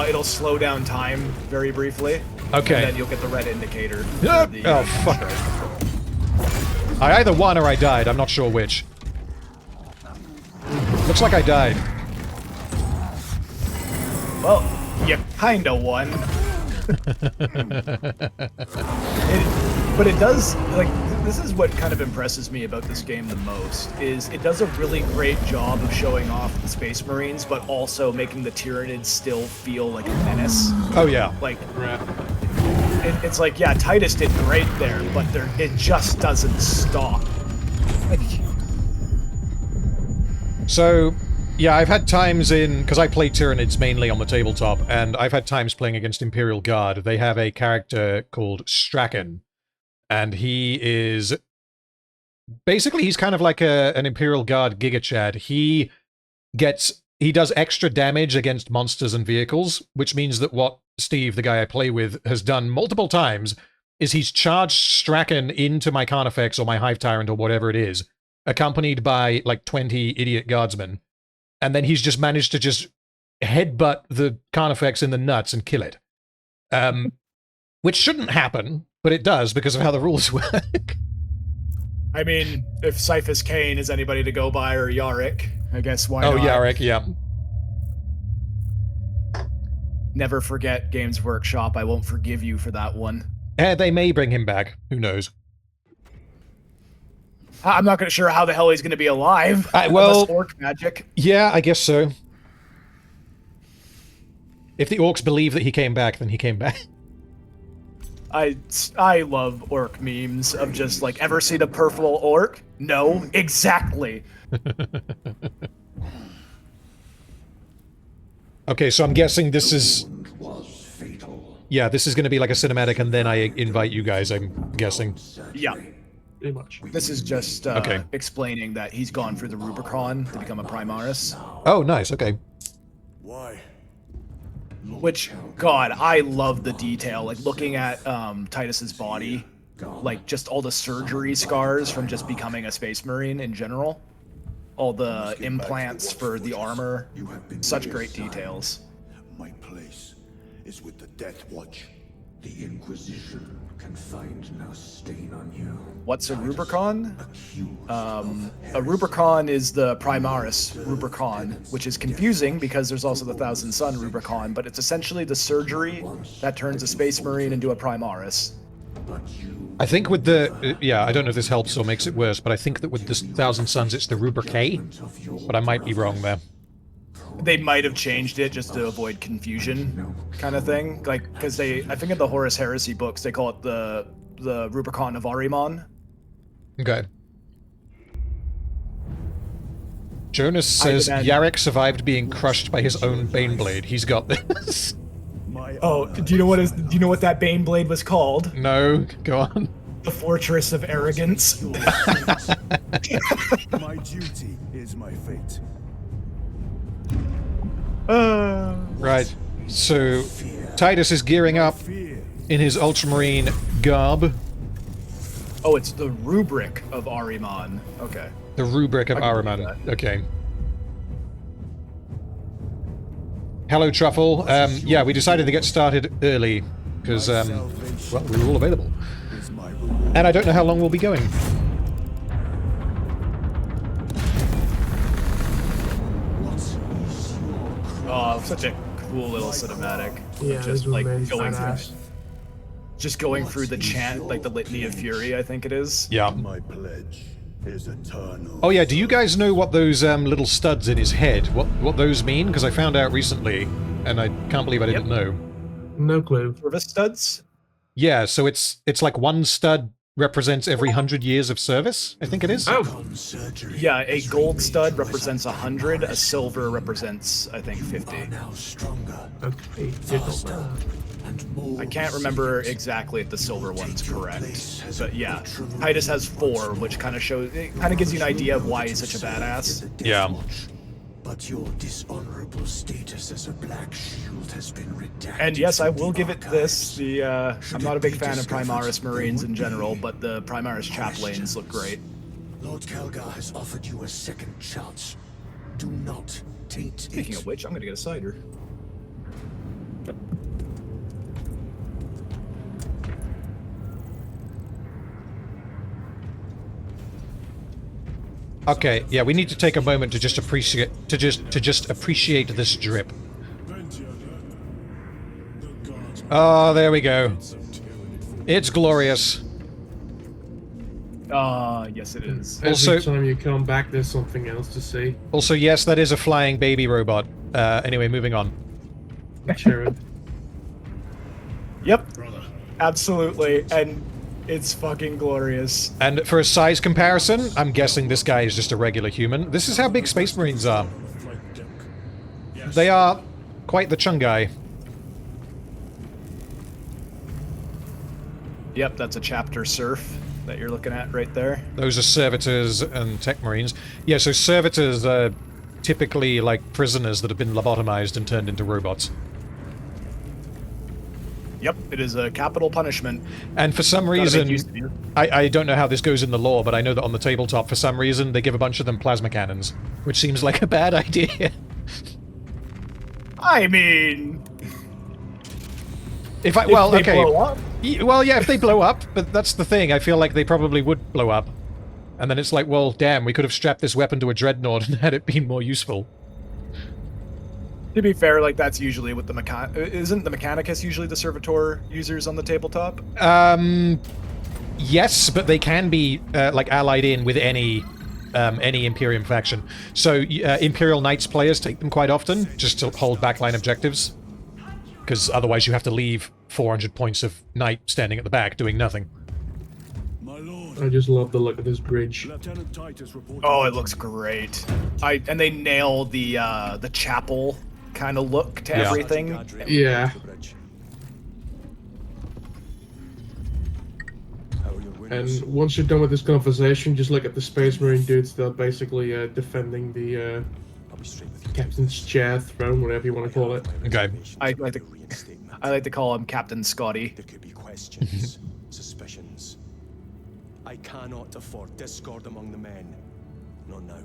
It'll slow down time very briefly. Okay. And then you'll get the red indicator. Oh, fuck. I either won or I died. I'm not sure which. Looks like I died. Well, you kinda won. But it does, like, this is what kind of impresses me about this game the most, is it does a really great job of showing off the Space Marines, but also making the Tyranids still feel like a menace. Oh, yeah. Like, it's like, yeah, Titus did great there, but it just doesn't stop. So, yeah, I've had times because I play Tyranids mainly on the tabletop, and I've had times playing against Imperial Guard. They have a character called Strachan, and he is... Basically, he's kind of like an Imperial Guard Giga Chad. He does extra damage against monsters and vehicles, which means that what Steve, the guy I play with, has done multiple times is he's charged Strachan into my Carnifex or my Hive Tyrant or whatever it is, accompanied by like 20 idiot guardsmen, and then he's just managed to just headbutt the Carnifex in the nuts and kill it. Which shouldn't happen, but it does because of how the rules work. I mean, if Cyphus Kane is anybody to go by, or Yarick, I guess why not? Oh, Yarick, yeah. Never forget Games Workshop. I won't forgive you for that one. They may bring him back. Who knows? I'm not sure how the hell he's going to be alive. Well, unless orc magic. Yeah, I guess so. If the orcs believe that he came back, then he came back. I love orc memes of just like, ever seen a purple orc? No, exactly. Okay, so I'm guessing this is... Yeah, this is going to be like a cinematic, and then I invite you guys, I'm guessing. Yeah. Pretty much. This is just explaining that he's gone through the Rubicon to become a Primaris. Oh, nice, okay. Why? Which, God, I love the detail. Like, looking at Titus's body, like, just all the surgery scars from just becoming a Space Marine in general. All the implants for the armor. Such great details. My place is with the Death Watch. The Inquisition can find no stain on you. What's a Rubicon? A Rubicon is the Primaris Rubicon, which is confusing because there's also the Thousand Sun Rubicon, but it's essentially the surgery that turns a Space Marine into a Primaris. I think with the... yeah, I don't know if this helps or makes it worse, but I think that with the Thousand Suns it's the Rubrique, but I might be wrong there. They might have changed it just to avoid confusion, kind of thing. Like, because I think in the Horus Heresy books, they call it the Rubicon of Ahriman. Okay. Jonas says Yarick survived being crushed by his own Baneblade. He's got this. Oh, do you know what that Baneblade was called? No, go on. The Fortress of Arrogance. My duty is my fate. Right. So Titus is gearing up in his Ultramarine garb. Oh, it's the Rubric of Ahriman. Okay. The Rubric of Ahriman. Okay. Hello, Truffle. Yeah, we decided to get started early because, well, we were all available. And I don't know how long we'll be going. Oh, such a cool little cinematic. Yeah, Just like going through the chant, like the Litany of Fury, I think it is. Yeah. My pledge is eternal. Oh yeah, do you guys know what those little studs in his head, what those mean? Because I found out recently, and I can't believe I didn't know. No clue. Service studs? Yeah, so it's like one stud represents every 100 years of service, I think it is. Oh. Yeah, a gold stud represents 100, a silver represents, I think, 50. Okay. Didn't know. I can't remember exactly if the silver one's correct, but yeah, Titus has 4, which kind of shows, it kind of gives you an idea of why he's such a badass. Yeah. But your dishonorable status as a Black Shield has been redacted. And yes, I from will the give it this. archives. I'm not a big fan of Primaris Marines in general, but the Primaris Chaplains look great. Lord Calgar has offered you a second chance. Do not taint Speaking it. of which, I'm gonna get a cider. Okay, yeah, we need to take a moment to just appreciate appreciate this drip. Oh, there we go. It's glorious. Yes it is. Also- Every time you come back, there's something else to see. Also, yes, that is a flying baby robot. Anyway, moving on. Sharon. Yep. Absolutely. And it's fucking glorious. And for a size comparison, I'm guessing this guy is just a regular human. This is how big Space Marines are. They are quite the chungai. Yep, that's a chapter surf that you're looking at right there. Those are servitors and tech marines. Yeah, so servitors are typically like prisoners that have been lobotomized and turned into robots. Yep, it is a capital punishment. And for some Gotta make reason, use of you. I don't know how this goes in the lore, but I know that on the tabletop, for some reason, they give a bunch of them plasma cannons, which seems like a bad idea. I mean, If I, if well, they okay. blow up. Well, yeah, if they blow up, but that's the thing. I feel like they probably would blow up. And then it's like, well, damn, we could have strapped this weapon to a dreadnought and had it been more useful. To be fair, like that's usually what the isn't the Mechanicus usually the servitor users on the tabletop? Yes, but they can be, like, allied in with any Imperium faction. So, Imperial Knights players take them quite often, just to hold backline objectives. Because otherwise you have to leave 400 points of Knight standing at the back doing nothing. My lord, I just love the look of this bridge. Lieutenant Titus reported. Oh, it looks great. And they nail the chapel kind of look to Yeah. everything. Yeah. And once you're done with this conversation, just look at the Space Marine dudes. They're basically defending the captain's chair, throne, whatever you want to call it. Okay. I like to call him Captain Scotty. There could be questions, suspicions. I cannot afford discord among the men. Not now.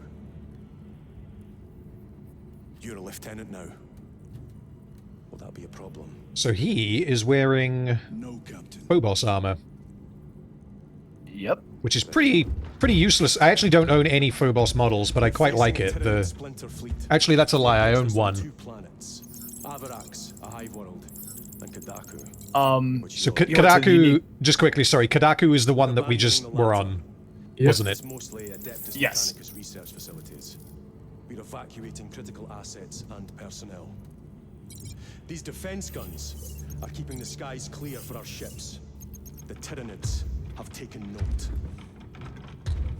You're a lieutenant now. Will that be a problem? So he is wearing No, Captain. Phobos armor, Yep. which is pretty useless. I actually don't own any Phobos models, but I quite like it. Facing a splinter fleet. Actually, that's a lie. I own Two one. planets. Avarax, a hive world, and Kadaku. Which So you know, You know, it's a Kadaku, unique- just quickly, sorry, Kadaku is the one that we just were on, Yep. wasn't it? it's mostly Adeptus Yes. Mechanicus research facilities. We're evacuating critical assets and personnel. These defense guns are keeping the skies clear for our ships. The Tyranids have taken note.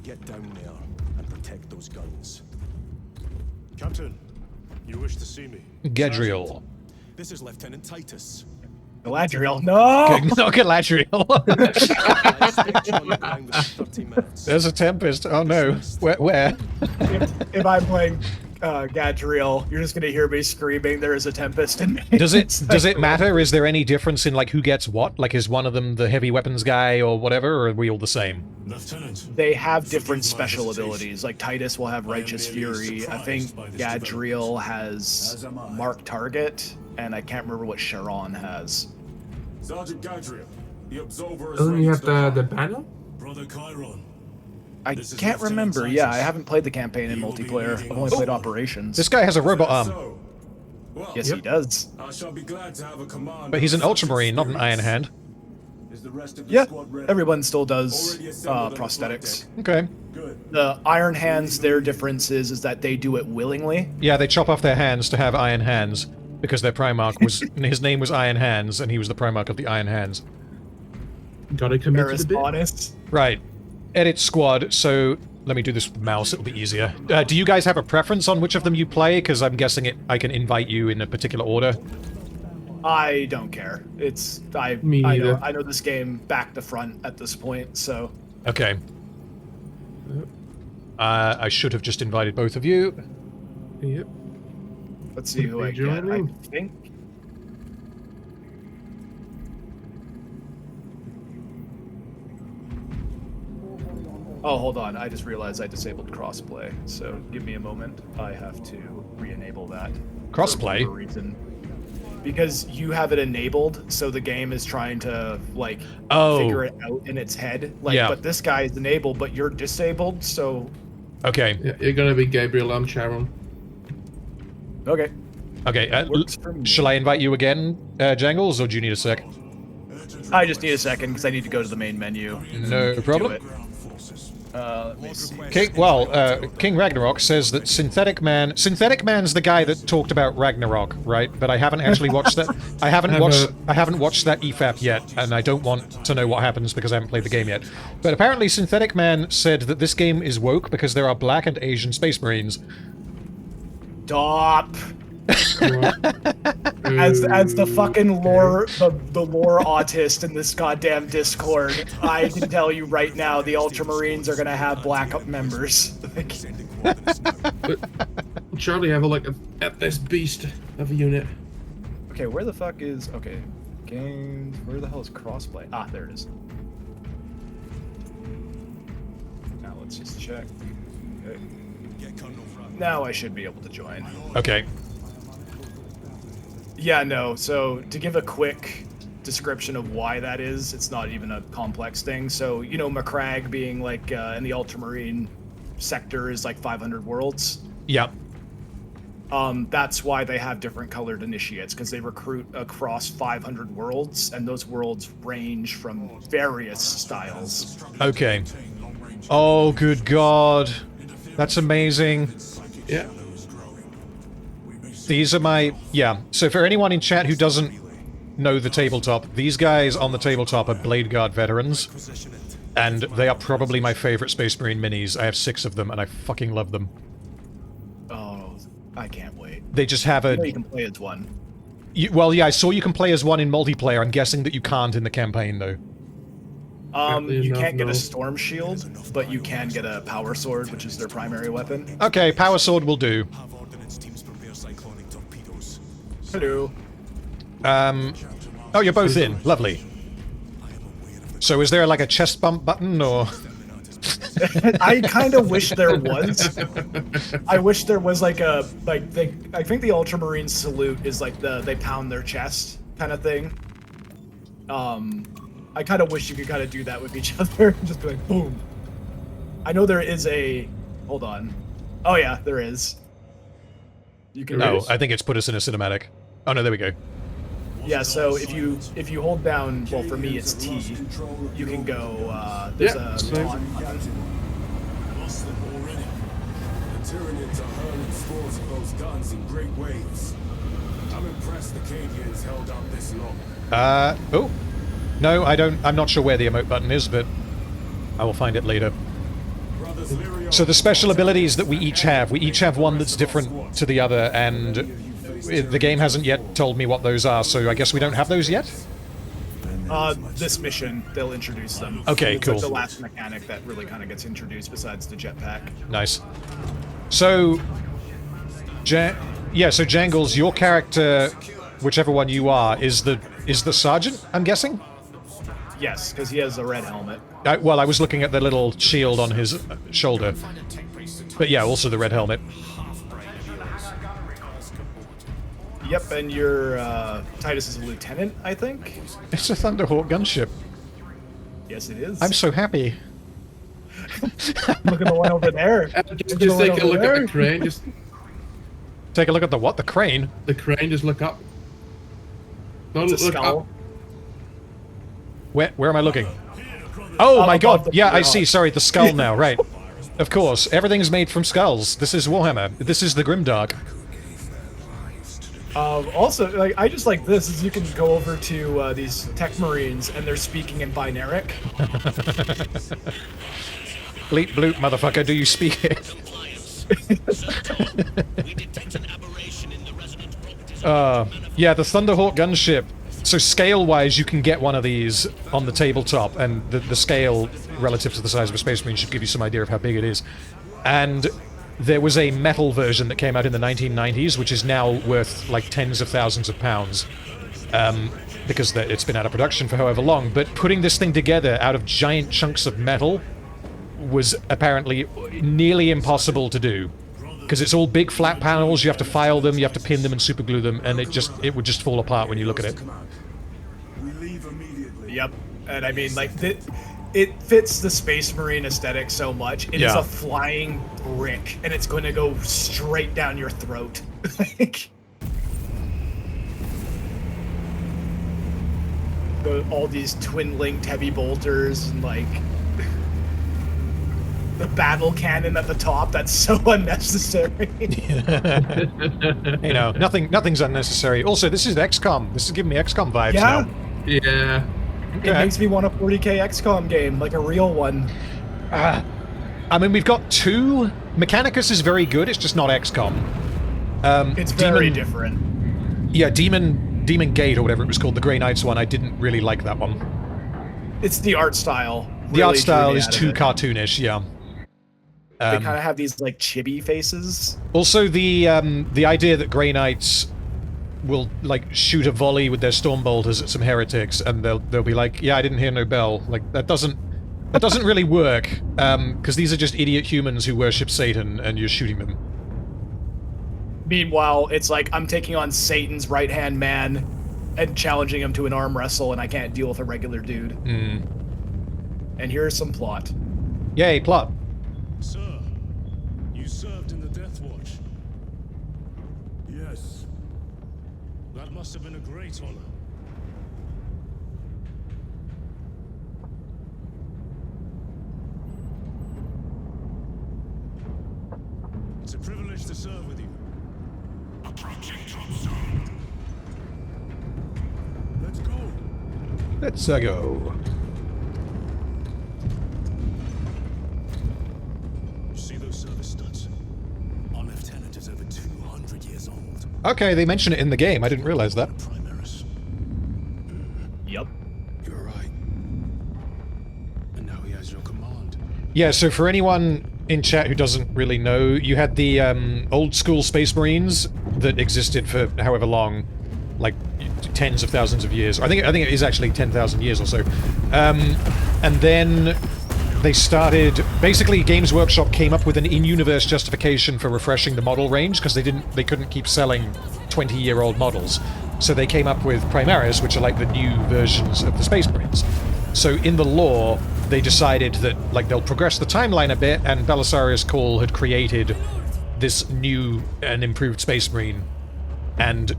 Get down there and protect those guns. Captain, you wish to see me? Gadriel. This is Lieutenant Titus. Galadriel. No! No, Galadriel. I expect you on the ground within 30 minutes. There's a tempest. Oh no. Where? If I'm playing Gadriel, you're just gonna hear me screaming, "There is a tempest in me." Does it matter? Is there any difference in like who gets what? Like is one of them the heavy weapons guy or whatever, or are we all the same? Lieutenant. They have different Forgive my special hesitation. abilities. Like Titus will have I am Righteous merely Fury. I surprised think by this Gadriel development. has As am I. Mark Target, and I can't remember what Sharon has. Sergeant Gadriel, the Absolver is Doesn't ready he have to the depart. banner? Brother Chiron. I This is can't Lieutenant remember. Yeah, I Titus. haven't played the campaign in He will be multiplayer. leading I've only us. played operations. This guy has a robot arm, So, well, Yes, he does. I shall be glad to have a command. but he's an of such Ultramarine, not an experience. Iron Hand. Is the rest of the Yeah, squad ready? everyone still does Already assembled on the flight prosthetics. deck. Okay. Good. The Iron Hands, their difference is that they do it willingly. Yeah, they chop off their hands to have Iron Hands because their Primarch was his name was Iron Hands, and he was the Primarch of the Iron Hands. Gotta commit to They're the bit. honest. Right. Edit squad. So let me do this with mouse. It'll be easier. Do you guys have a preference on which of them you play? Because I'm guessing I can invite you in a particular order. I don't care. It's Me I neither. know this game back to front at this point, so Okay. I should have just invited both of you. Yep. Let's see who I get. I Joining. think. Oh, hold on. I just realized I disabled crossplay. So give me a moment. I have to re-enable that. Crossplay? For whatever reason. Because you have it enabled, so the game is trying to like figure it out in its head. Like, Yeah. but this guy is enabled, but you're disabled, so Okay. Yeah, you're gonna be Gabriel. I'm Sharon. okay. Okay. Works for me. Shall I invite you again, Jangles, or do you need a sec? I just need a second because I need to go to the main menu. No Do problem. it. Let me see. King Ragnarok says that Synthetic Man's the guy that talked about Ragnarok, right? But I haven't actually watched that. I haven't watched that EFAP yet, and I don't want to know what happens because I haven't played the game yet. But apparently Synthetic Man said that this game is woke because there are Black and Asian Space Marines. Stop. As the fucking lore the lore autist in this goddamn Discord, I can tell you right now the Ultramarines are gonna have black members. Charlie, have a look at this beast of a unit. Okay, where the fuck is games? Where the hell is crossplay? Ah, there it is. Now let's just check. Okay. Now I should be able to join. Okay. Yeah, no. So to give a quick description of why that is, it's not even a complex thing. So, you know, Macragge being like in the Ultramarine sector is like 500 worlds. Yeah. That's why they have different colored initiates, because they recruit across 500 worlds, and those worlds range from various styles. Okay. Oh, good God. That's amazing. Yeah. These are my... Yeah. So for anyone in chat who doesn't know the tabletop, these guys on the tabletop are Blade Guard veterans. And they are probably my favorite Space Marine minis. I have 6 of them, and I fucking love them. Oh, I can't wait. They just have a... You know you can play as one. Well, yeah, I saw you can play as one in multiplayer. I'm guessing that you can't in the campaign, though. You can't get a storm shield, but you can get a power sword, which is their primary weapon. Okay, power sword will do. Hello. Oh, you're both in. Lovely. So is there like a chest bump button, or... I kind of wish there was. I wish there was like a I think the Ultramarine salute is like they pound their chest kind of thing. I kind of wish you could kind of do that with each other, just be like boom. I know there is a. Hold on. Oh yeah, there is. You can. No, I think it's put us in a cinematic. Oh no, there we go. Yeah, so if you hold down, well for me it's T, you can go. There's a. Lost them already. The Tyranids are hurling scores of those guns in great waves. I'm impressed the Cadians held up this long. Oh. No, I don't. I'm not sure where the emote button is, but I will find it later. So the special abilities that we each have one that's different to the other, and the game hasn't yet told me what those are, so I guess we don't have those yet? This mission, they'll introduce them. Okay, it's cool. Like the last mechanic that really kind of gets introduced besides the jetpack. Nice. So, so Jangles, your character, whichever one you are, is the sergeant, I'm guessing? Yes, because he has a red helmet. Well, I was looking at the little shield on his shoulder. But yeah, also the red helmet. Yep, and your Titus is a lieutenant, I think? It's a Thunderhawk gunship. Yes, it is. I'm so happy. Look at the one over there. Just take a look at the crane. Just take a look at the what? The crane? The crane, just look up. No, It's a look skull. up. Where am I looking? Oh my god, above the yeah, I ground. see, sorry, the skull now, right. Of course, everything's made from skulls. This is Warhammer. This is the Grimdark. Also, like I just like this is you can go over to these tech marines and they're speaking in binaric. Bleep bloop, motherfucker, do you speak it? Yeah, the Thunderhawk gunship. So scale-wise, you can get one of these on the tabletop, and the scale relative to the size of a Space Marine should give you some idea of how big it is. And there was a metal version that came out in the 1990s, which is now worth like tens of thousands of pounds. Because it's been out of production for however long. But putting this thing together out of giant chunks of metal was apparently nearly impossible to do. Because it's all big flat panels, you have to file them, you have to pin them and superglue them, and it would just fall apart when you look at it. We leave immediately. Yep. And I mean, like, it fits the Space Marine aesthetic so much. It is a flying brick, and it's going to go straight down your throat. Like, all these twin-linked heavy bolters, and, like, the battle cannon at the top, that's so unnecessary. You know, nothing's unnecessary. Also, this is XCOM. This is giving me XCOM vibes now. Yeah. It makes me want a 40k XCOM game, like a real one. I mean, we've got two. Mechanicus is very good, it's just not XCOM. It's very different. Yeah, Demon Gate, or whatever it was called, the Grey Knights one, I didn't really like that one. It's the art style. The art style is too cartoonish, yeah. They kind of have these, like, chibi faces. Also, the idea that Grey Knights will, like, shoot a volley with their storm bolters at some heretics, and they'll be like, yeah, I didn't hear no bell. Like, that doesn't really work, because these are just idiot humans who worship Satan, and you're shooting them. Meanwhile, it's like, I'm taking on Satan's right-hand man and challenging him to an arm wrestle, and I can't deal with a regular dude. And here's some plot. Yay, plot. Sir, you served in the Death Watch. Yes. That must have been a great honor. It's a privilege to serve with you. Approaching Tombstone. Let's go. Let's go. You see those service studs? Our lieutenant is over 200 years old. Okay, they mention it in the game. I didn't realize that. Primaris. Yep. You're right. And now he has your command. Yeah, so for anyone in chat who doesn't really know, you had the old school Space Marines that existed for however long, like tens of thousands of years. I think it is actually 10,000 years or so. And then they started, basically Games Workshop came up with an in-universe justification for refreshing the model range because they couldn't keep selling 20-year-old models. So they came up with Primaris, which are like the new versions of the Space Marines. So in the lore, they decided that, like, they'll progress the timeline a bit, and Belisarius Cawl had created this new and improved Space Marine. And,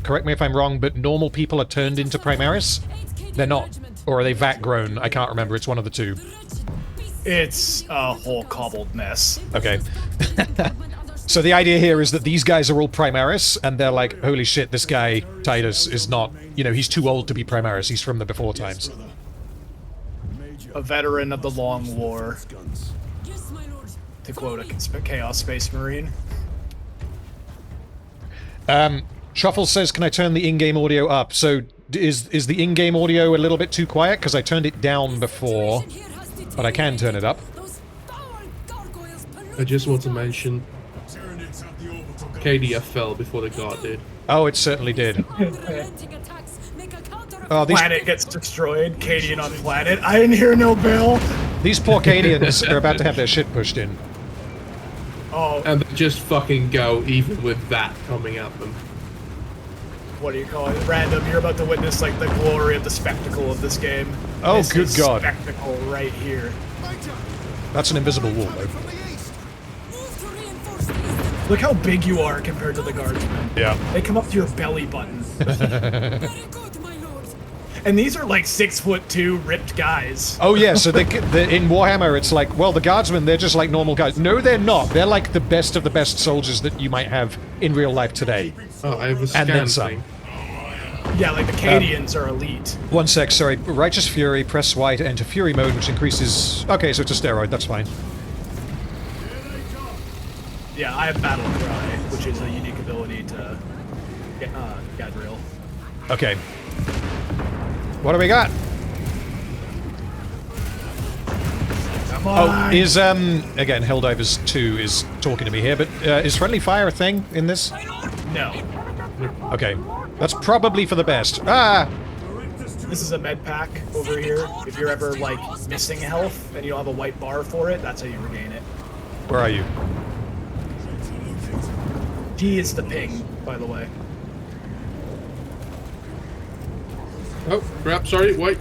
correct me if I'm wrong, but normal people are turned into Primaris? They're not. Or are they vat-grown? I can't remember. It's one of the two. It's a whole cobbled mess. Okay. So the idea here is that these guys are all Primaris, and they're like, holy shit, this guy, Titus, is not... You know, he's too old to be Primaris. He's from the before times. A veteran of the Long War, to quote a Chaos Space Marine. Shuffle says, can I turn the in-game audio up? So, is the in-game audio a little bit too quiet? Because I turned it down before, but I can turn it up. I just want to mention, KDF fell before the guard did. Oh, it certainly did. Oh, Planet gets destroyed, Cadian on planet. I didn't hear no bell. These poor Cadians are about to have their shit pushed in. Oh. And they just fucking go, even with that coming at them. What do you call it? Random, you're about to witness, like, the glory of the spectacle of this game. Oh, this good God. Spectacle right here. That's an invisible wall, though. Look how big you are compared to the guardsmen. Yeah. They come up to your belly button. And these are like 6'2" ripped guys. Oh yeah, so in Warhammer it's like, well, the guardsmen, they're just like normal guys. No, they're not. They're like the best of the best soldiers that you might have in real life today. Oh, I have a And then scan some. thing. Yeah, like the Cadians are elite. One sec, sorry. Righteous Fury, press Y to enter Fury mode, which increases... Okay, so it's a steroid, that's fine. Yeah, I have Battle Cry, which is a unique ability to get real. Okay. What do we got? Come Oh, on. is, again, Helldivers 2 is talking to me here, but is friendly fire a thing in this? No. Okay. That's probably for the best. Ah! This is a med pack over here. If you're ever, like, missing health and you don't have a white bar for it, that's how you regain it. Where are you? G is the ping, by the way. Oh, crap, sorry, wait.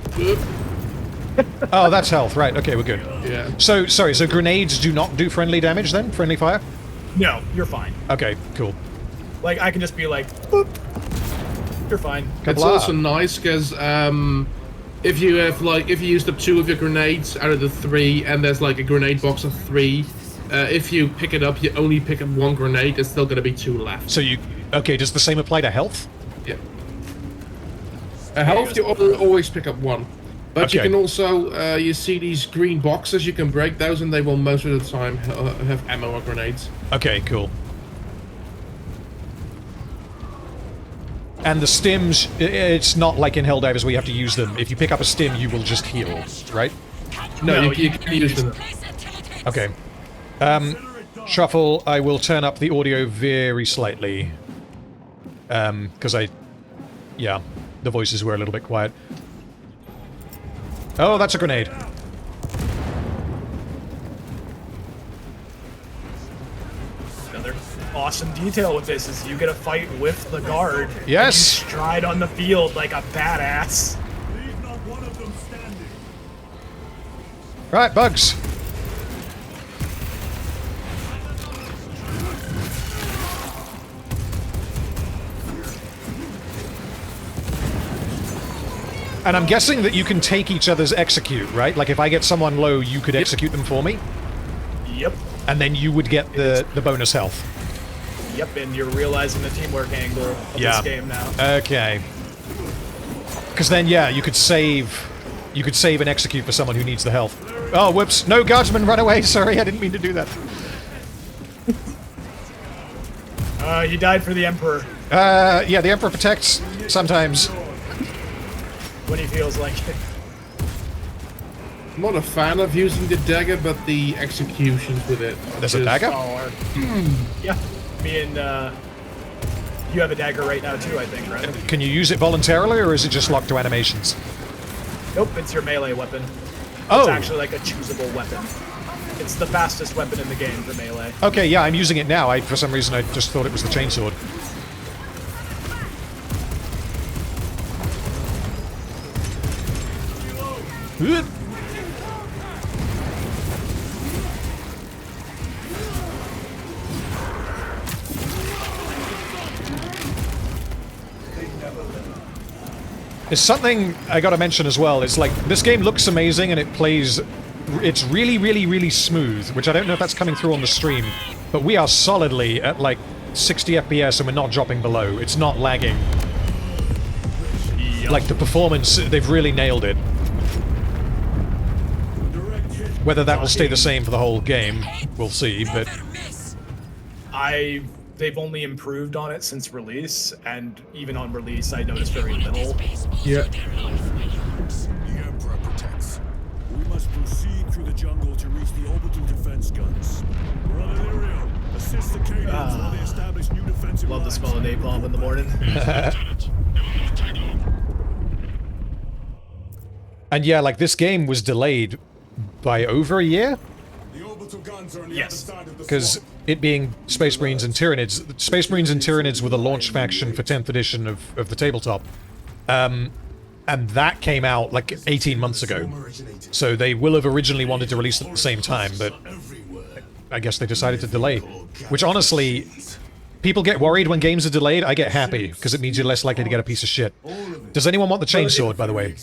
Oh, that's health. Right, okay, we're good. Yeah. So, sorry, so grenades do not do friendly damage then? Friendly fire? No, you're fine. Okay, cool. Like, I can just be like, boop. You're fine. It's Kabla. also nice because if you have if you used up 2 of your grenades out of the 3, and there's like a grenade box of 3, if you pick it up, you only pick up 1 grenade. There's still gonna be 2 left. So you... Okay, does the same apply to health? Yeah. Health, you always pick up 1. But you Okay. can also, you see these green boxes, you can break those and they will most of the time have ammo or grenades. Okay, cool. And the stims, it's not like in Helldivers where you have to use them. If you pick up a stim, you will just heal, right? No, No, you can use them. Okay. Shuffle, I will turn up the audio very slightly. Because yeah, the voices were a little bit quiet. Oh, that's a grenade. Another awesome detail with this is you get a fight with the guard. Yes! And you stride on the field like a badass. Right, bugs. And I'm guessing that you can take each other's execute, right? Like if I get someone low, you could execute them for me, Yep. and then you would get the bonus health. Yep, and you're realizing the teamwork angle of Yeah. this game now. Okay. Because then, yeah, you could save and execute for someone who needs the health. Oh, whoops! No, guardsman, run away! Sorry, I didn't mean to do that. You died for the Emperor Yeah, the Emperor protects sometimes. when he feels like it. I'm not a fan of using the dagger, but the executions with it. There's a just- dagger? Yeah, me and you have a dagger right now too, I think, right? Can you use it voluntarily, or is it just locked to animations? Nope, it's your melee weapon. Oh! It's actually like a choosable weapon. It's the fastest weapon in the game for melee. Okay, yeah, I'm using it now. For some reason, I just thought it was the chainsword. There's something I gotta mention as well. It's like, this game looks amazing and it plays... It's really, really, really smooth, which I don't know if that's coming through on the stream, but we are solidly at like 60 FPS and we're not dropping below. It's not lagging. Yup. Like, the performance, they've really nailed it. Whether that will stay the same for the whole game, we'll see, but... They've only improved on it since release, and even on release, I noticed very little. Yeah. The Emperor protects. We must proceed through the jungle to reach the orbital defense guns. Brother Lirio, assist the Cadians while they establish new defensive Love the lines. smell of napalm in the morning. And yeah, like, this game was delayed by over a year? The orbital guns are on the Yes. other side of the Because swamp. it being Space Marines and Tyranids, Space Marines and Tyranids were the launch faction for 10th edition of the tabletop. And that came out like 18 months ago. So they will have originally wanted to release it at the same time, but I guess they decided to delay. Which honestly, people get worried when games are delayed. I get happy, because it means you're less likely to get a piece of shit. Does anyone want the chainsword, by the way?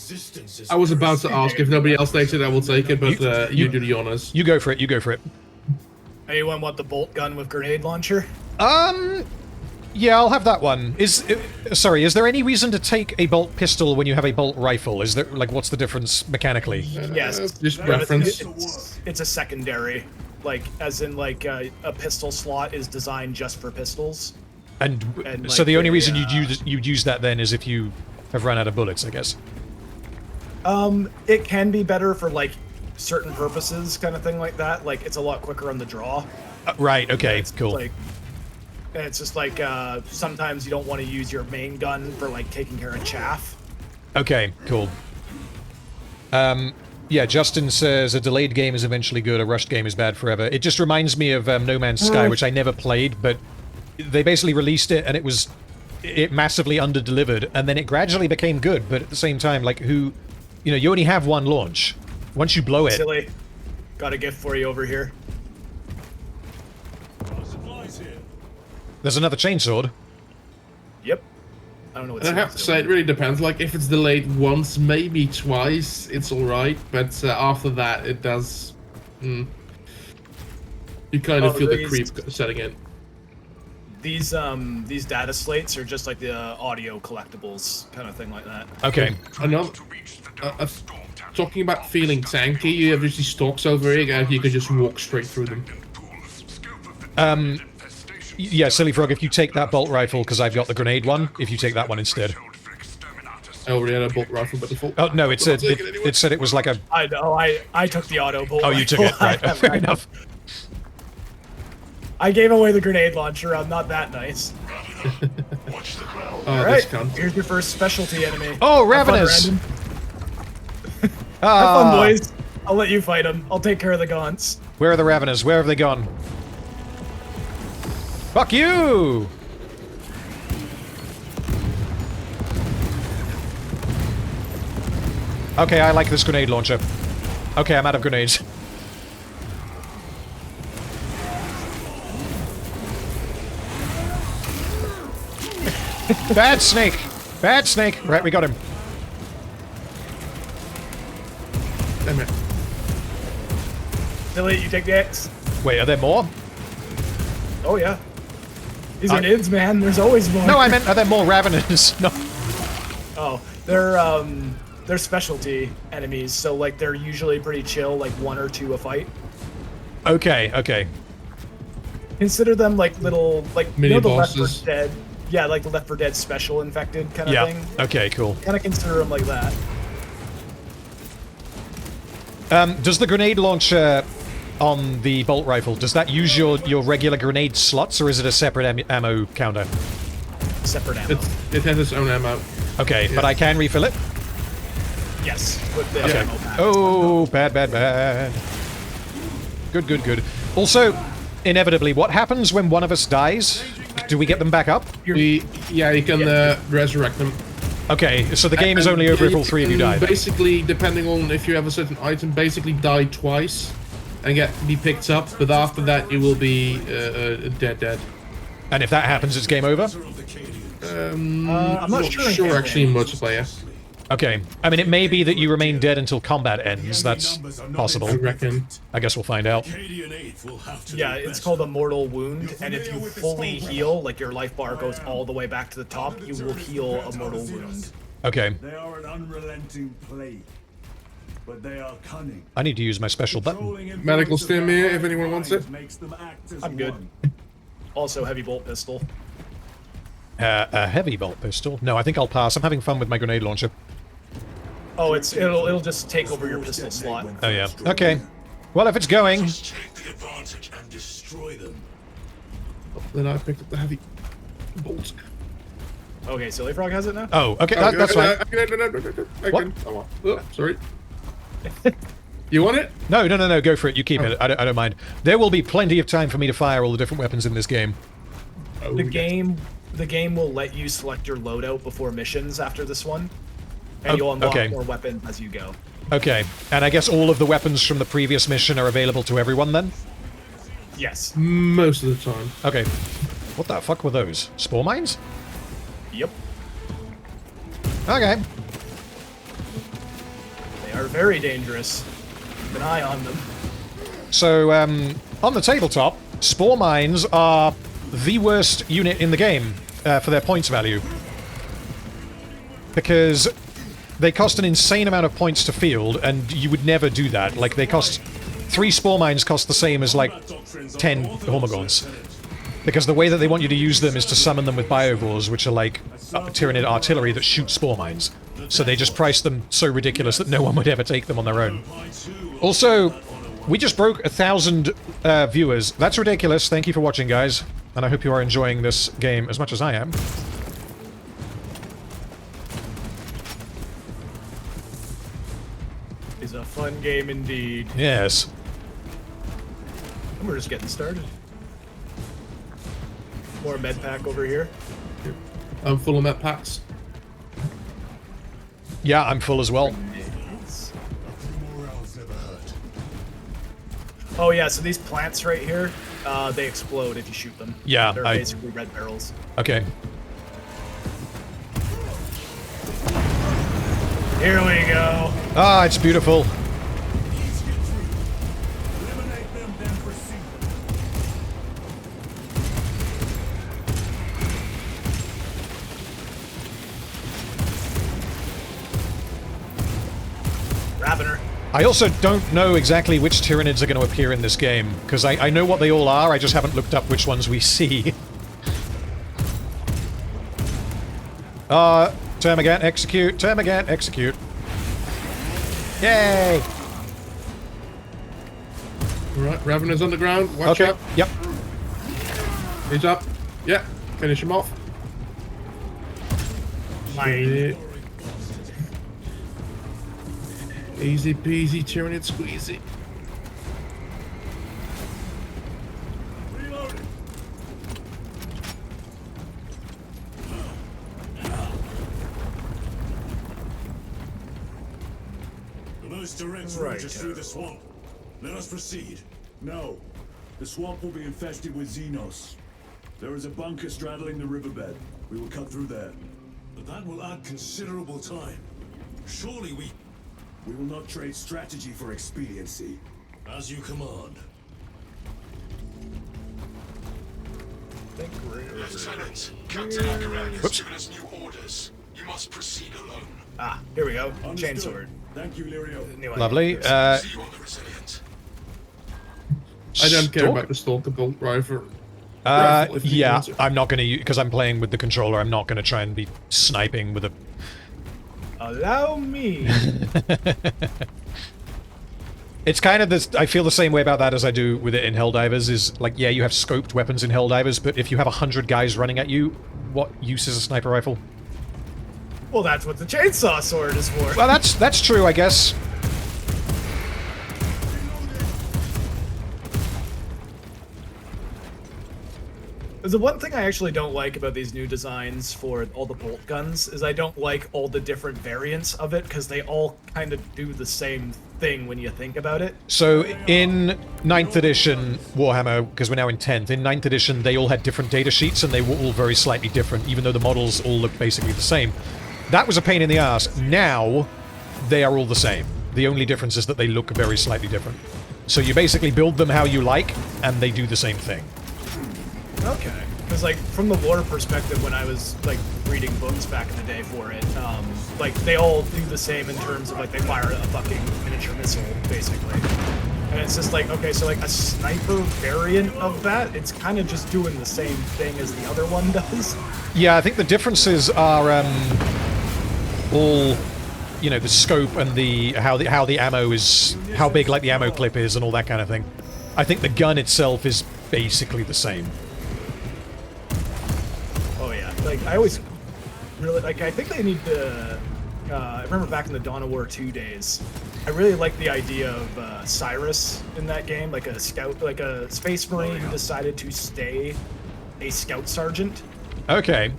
I was about to ask, if nobody else takes it, I will take it, but you do the honors. You go for it, you go for it. Anyone want the bolt gun with grenade launcher? Yeah, I'll have that one. Sorry, is there any reason to take a bolt pistol when you have a bolt rifle? Is there, like, what's the difference mechanically? Yes. Just Yeah, reference. It's a secondary. Like, as in, like, a pistol slot is designed just for pistols. And And, so like, the only the, reason you'd use that then is if you have run out of bullets, I guess. It can be better for, like, certain purposes kind of thing like that. Like, it's a lot quicker on the draw. Right, okay, It's cool. Like, and it's just like, sometimes you don't want to use your main gun for, like, taking care of chaff. Okay, cool. Yeah, Justin says a delayed game is eventually good, a rushed game is bad forever. It just reminds me of No Man's Sky, which I never played, but they basically released it and it massively under-delivered, and then it gradually became good, but at the same time, like, you know, you only have one launch. Once you blow it... Silly. Got a gift for you over here. Supplies here. There's another chainsword. Yep. I don't know what I have to say, it really depends. Like, if it's delayed once, maybe twice, it's alright. But after that, it does... You kind of feel the creep setting in. These data slates are just like the audio collectibles, kind of thing like that. Okay. Another... talking about feeling tanky, you have these stalks over here, and you can just walk straight through them. Yeah, Silly Frog, if you take that bolt rifle, because I've got the grenade one, if you take that one instead. I already had a bolt rifle by default. Oh, no, it said it was like a... I know, I took the auto bolt. Oh, you took it, right. Fair enough. I gave away the grenade launcher, I'm not that nice. Alright, here's your first specialty enemy. Oh, Ravenous! Have fun, boys. I'll let you fight them. I'll take care of the gaunts. Where are the Ravenous? Where have they gone? Fuck you! Okay, I like this grenade launcher. Okay, I'm out of grenades. Bad snake! Bad snake! Right, we got him. Damn it. Billy, you take the X. Wait, are there more? Oh, yeah. These are nids, man. There's always more. No, I meant, are there more Ravenous? No. Oh, they're specialty enemies, so, like, they're usually pretty chill, like, 1 or 2 a fight. Okay, okay. Consider them, like, little, like, mini the Left 4 bosses. Dead. Yeah, like the Left 4 Dead special infected kind of thing. Okay, cool. Kind of consider them like that. Does the grenade launcher on the bolt rifle, does that use your regular grenade slots, or is it a separate ammo counter? Separate ammo. It has its own ammo. Okay, but I can refill it? Yes, with the Okay. ammo pack. Oh, bad, bad, bad. Good, good, good. Also, inevitably, what happens when one of us dies? Do we get them back up? You can resurrect them. Okay, so the game is only over if all 3 of you die. Basically, depending on if you have a certain item, basically die twice and be picked up, but after that you will be dead. And if that happens, it's game over? I'm not sure actually in multiplayer. Okay. I mean, it may be that you remain dead until combat ends. That's possible. I reckon. I guess we'll find out. Yeah, it's called a mortal wound, and if you fully heal, like your life bar goes all the way back to the top, you will heal a mortal wound. Okay. They are an unrelenting plague, but they are cunning. I need to use my special button. Medical stim here if anyone wants it. I'm good. Also, heavy bolt pistol. A heavy bolt pistol? No, I think I'll pass. I'm having fun with my grenade launcher. Oh, it'll just take over your pistol slot. Oh, yeah. Okay. Well, if it's going... Then I picked up the heavy bolt. Okay, SillyFrog has it now? Oh, okay, that's fine. Sorry. You want it? No, go for it. You keep it. I don't mind. There will be plenty of time for me to fire all the different weapons in this game. The game will let you select your loadout before missions after this one. And you'll unlock more weapons as you go. Okay, and I guess all of the weapons from the previous mission are available to everyone then? Yes. Most of the time. Okay. What the fuck were those? Spore mines? Yep. Okay. They are very dangerous. Keep an eye on them. So, on the tabletop, spore mines are the worst unit in the game for their points value. Because they cost an insane amount of points to field, and you would never do that. Like, they cost... 3 spore mines cost the same as, like, 10 Hormagaunts. Because the way that they want you to use them is to summon them with biovores, which are like Tyranid artillery that shoot spore mines. So they just price them so ridiculous that no one would ever take them on their own. Also, we just broke 1,000 viewers. That's ridiculous. Thank you for watching, guys. And I hope you are enjoying this game as much as I am. It's a fun game indeed. Yes. And we're just getting started. More med pack over here. I'm full of med packs. Yeah, I'm full as well. Oh yeah, so these plants right here, they explode if you shoot them. Yeah, They're basically red barrels. Okay. Here we go. Ah, it's beautiful. Ravener. I also don't know exactly which Tyranids are going to appear in this game, because I know what they all are, I just haven't looked up which ones we see. Termagant, execute, Termagant, execute. Yay! Alright, Ravener's on the ground, watch out. Yep. He's up. Yeah, finish him off. Mine. Easy peasy, Tyranid squeezy. The most direct route is through the swamp. Let us proceed. No. The swamp will be infested with Xenos. There is a bunker straddling the riverbed. We will cut through there. But that will add considerable time. Surely we... We will not trade strategy for expediency. As you command. Lieutenant, Captain Akaran has given us new orders. You must proceed alone. Ah, here we go. Understood. Chainsword. Thank you, Lirio. New Lovely. idea. See you on the Resilient. I don't care Stalk? about the Stalker bolt rifle. If you Yeah, want to. I'm not going to use, because I'm playing with the controller, I'm not going to try and be sniping with a... Allow me. It's kind of this, I feel the same way about that as I do with it in Helldivers, is like, yeah, you have scoped weapons in Helldivers, but if you have 100 guys running at you, what use is a sniper rifle? Well, that's what the chainsaw sword is for. Well, that's true, I guess. The one thing I actually don't like about these new designs for all the bolt guns is I don't like all the different variants of it, because they all kind of do the same thing when you think about it. So in 9th edition Warhammer, because we're now in 10th, in 9th edition they all had different data sheets and they were all very slightly different, even though the models all looked basically the same. That was a pain in the ass. Now, they are all the same. The only difference is that they look very slightly different. So you basically build them how you like, and they do the same thing. Okay. Because, like, from the lore perspective, when I was, like, reading books back in the day for it, like, they all do the same in terms of, like, they fire a fucking miniature missile, basically. And it's just like, okay, so, like, a sniper variant of that, it's kind of just doing the same thing as the other one does. Yeah, I think the differences are, all, you know, the scope and the how the ammo is, how big, like, the ammo clip is and all that kind of thing. I think the gun itself is basically the same. Oh yeah, like I always really like. I think they need to. I remember back in the Dawn of War 2 days, I really liked the idea of Cyrus in that game, like a scout, like a space marine who decided to stay a scout sergeant. Okay.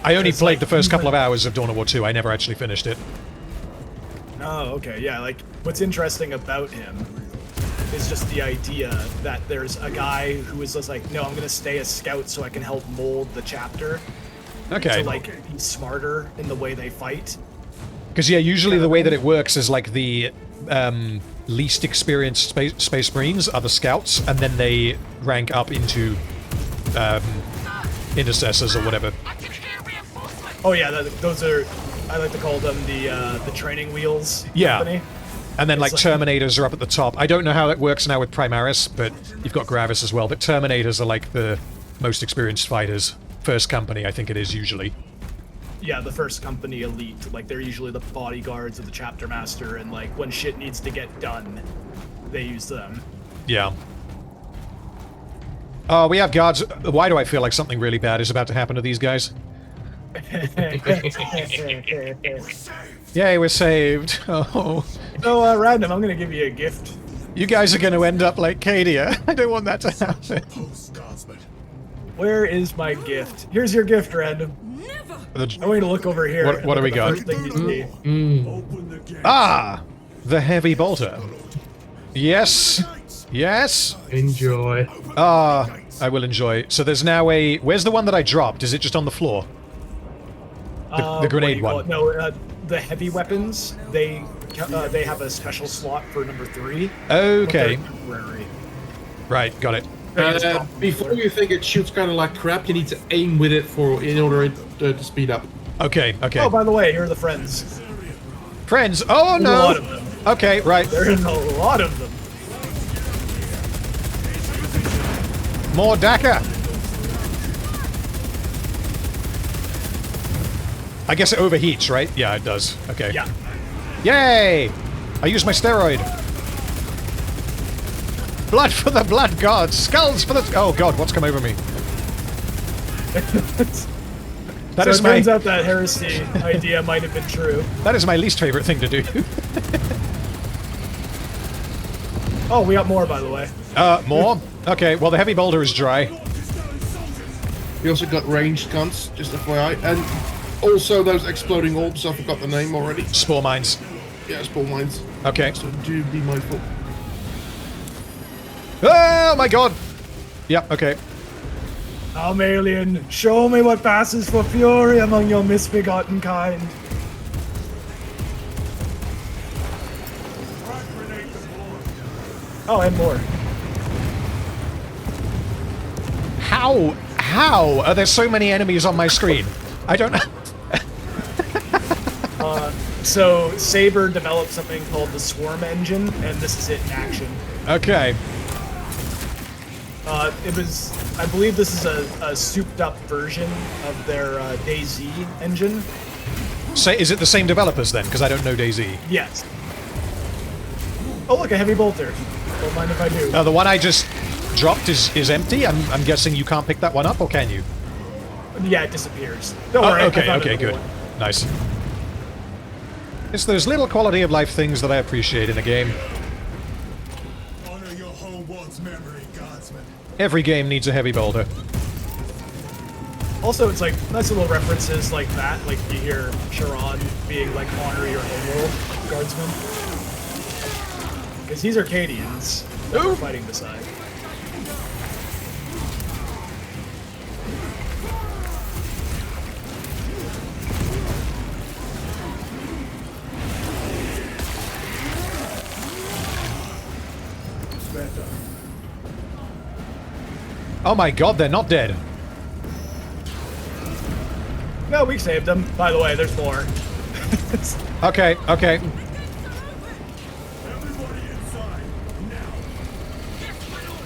I only It's played like the first he couple of went- hours of Dawn of War 2. I never actually finished it. Oh, okay, yeah. Like what's interesting about him is just the idea that there's a guy who is just like, no, I'm gonna stay a scout so I can help mold the chapter. Okay. To like be smarter in the way they fight. Because, yeah, usually the way that it works is like the least experienced space marines are the scouts, and then they rank up into intercessors or whatever. Oh yeah, those are. I like to call them the training wheels Yeah. company. And then, like, It's Terminators are up at the top. I don't know how that works now with Primaris, but you've got Gravis as well. But Terminators are, like, the most experienced fighters. First company, I think it is, usually. Yeah, the first company elite. Like, they're usually the bodyguards of the chapter master, and, like, when shit needs to get done, they use them. Yeah. Oh, we have guards. Why do I feel like something really bad is about to happen to these guys? Yay, we're saved. Oh. So, Random, I'm gonna give you a gift. You guys are going to end up like Cadia. I don't want that to happen. Where is my gift? Here's your gift, Random. I want you to look over here. What do we got? First thing you see. Ah! The heavy bolter. Yes. Yes. Enjoy. Ah, I will enjoy. So there's now a... Where's the one that I dropped? Is it just on the floor? The grenade one. No, the heavy weapons, they have a special slot for number 3. Okay. Temporary. Right, got it. Before you think it shoots kind of like crap, you need to aim with it in order to speed up. Okay, okay. Oh, by the way, here are the friends. Friends! Oh, There's no! a lot of them. Okay, right. There's a lot of them. More Daka! I guess it overheats, right? Yeah, it does. Okay. Yeah. Yay! I used my steroid. Blood for the blood gods! Skulls for the... Oh god, what's come over me? That So is it my... turns out that heresy idea might have been true. That is my least favorite thing to do. Oh, we got more, by the way. More? Okay, well the heavy boulder is dry. We also got ranged guns, just FYI, and also those exploding orbs. I forgot the name already. Spore mines. Yeah, spawn mines. Okay. So do be mindful. Oh my god! Yep, okay. Alien, show me what passes for fury among your misbegotten kind. Oh, and more. How are there so many enemies on my screen? I don't know. So Saber developed something called the Swarm Engine, and this is it in action. Okay. I believe this is a souped-up version of their DayZ engine. Is it the same developers then? Because I don't know DayZ. Yes. Oh, look, a heavy bolter. Don't mind if I do. The one I just dropped is empty. I'm guessing you can't pick that one up, or can you? Yeah, it disappears. Don't worry. Okay, I found okay, another good. one. Nice. It's those little quality of life things that I appreciate in a game. Honor your homeworld's memory, Guardsman. Every game needs a heavy boulder. Also, it's like nice little references like that. Like you hear Sharon being like, honor your homeworld, Guardsman. Because these are Arcadians that we're fighting beside. Oh my god, they're not dead. No, we saved them. By the way, there's more. Okay, okay. Everybody inside, now.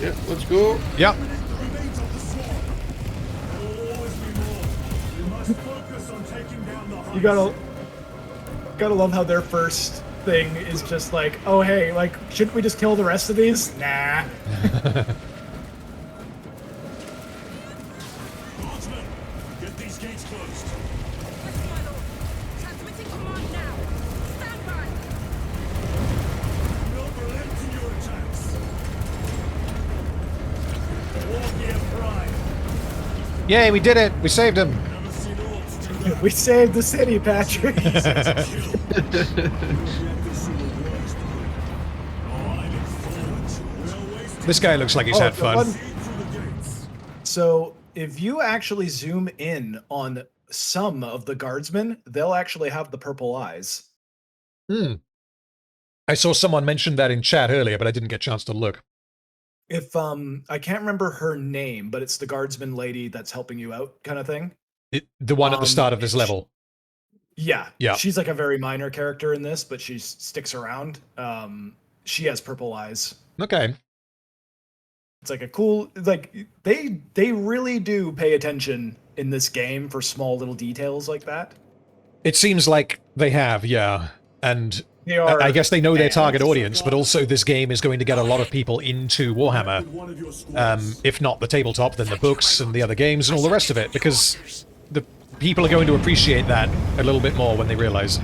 Yeah, let's go. Yep. Remains of the swarm. There will always be more. We must focus on taking down the You gotta love how their first thing is just like, oh hey, like, shouldn't we just kill the rest of these? Nah. Guardsmen, get these gates closed. Yes, my lord. Transmitting command now. Stand by. We'll relent to your attacks. War gear prime. Yay, we did it! We saved him! Never seen orcs do that. We saved the city, Patrick. This guy looks like he's had the fun. one- So, if you actually zoom in on some of the guardsmen, they'll actually have the purple eyes. Hmm. I saw someone mention that in chat earlier, but I didn't get a chance to look. If I can't remember her name, but it's the guardsman lady that's helping you out, kind of thing. The one at the start of this it- level. Yeah. Yeah. She's like a very minor character in this, but she sticks around. She has purple eyes. Okay. It's like a cool, like they really do pay attention in this game for small little details like that. It seems like they have, yeah. And They are I guess they know their fans. target audience, but also this game is going to get a lot of people into Warhammer. If not the tabletop, then the books and the other games and all the rest of it, because the people are going to appreciate that a little bit more when they realize.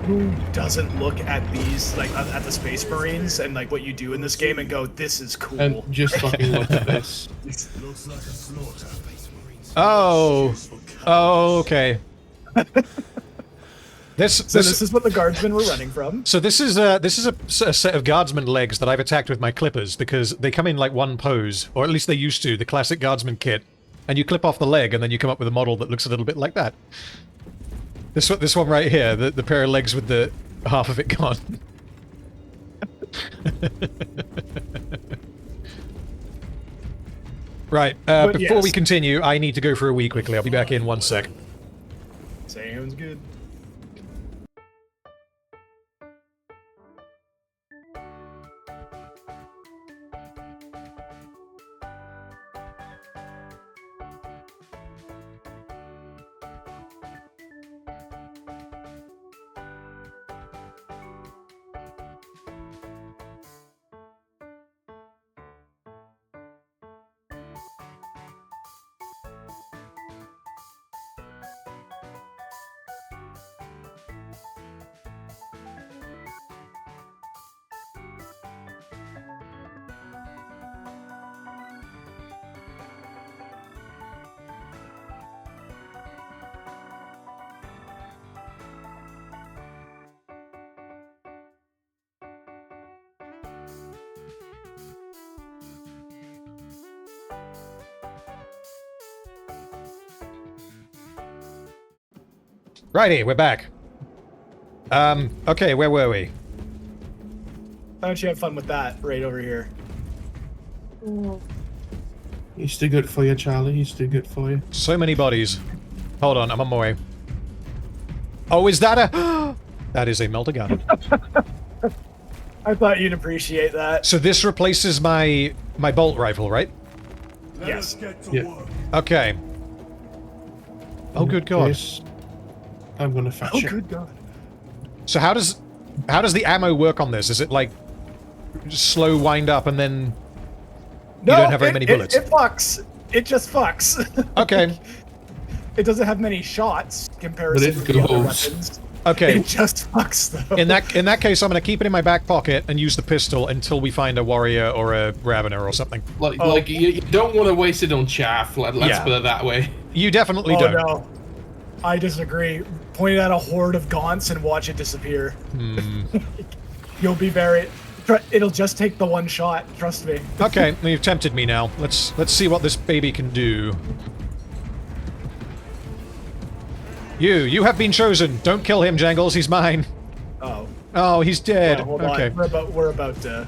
Who doesn't look at these, like, at the Space Marines and, like, what you do in this game and go, this is cool. And just fucking look at this. Oh. Oh, okay. This is what the guardsmen were running from. So this is a set of guardsman legs that I've attacked with my clippers, because they come in like one pose, or at least they used to, the classic guardsman kit, and you clip off the leg and then you come up with a model that looks a little bit like that. This one right here, the pair of legs with the half of it gone. Right, before we continue, I need to go for a wee quickly. I'll be back in 1 sec. Sounds good. Righty, we're back. Okay, where were we? Why don't you have fun with that right over here? He's too good for you, Charlie. He's too good for you. So many bodies. Hold on, I'm on my way. Oh, is that a... That is a melter gun. I thought you'd appreciate that. So this replaces my bolt rifle, right? Yes. Okay. Oh, good God. Yes. I'm gonna fetch Oh, it. good God. So how does the ammo work on this? Is it like just slow wind up and then you don't have very many bullets? It fucks. It just fucks. Okay. It doesn't have many shots in comparison But it to the other goes. weapons. Okay. It just fucks though. In that case, I'm going to keep it in my back pocket and use the pistol until we find a warrior or a ravener or something. Like you don't want to waste it on chaff. Let's Yeah. put it that way. You definitely Oh don't. no. I disagree. Point at a horde of gaunts and watch it disappear. You'll be very... It'll just take the one shot, trust me. Okay, well, you've tempted me now. Let's see what this baby can do. You have been chosen. Don't kill him, Jangles. He's mine. Oh. Oh, he's dead. Yeah, hold Okay. on. We're about to...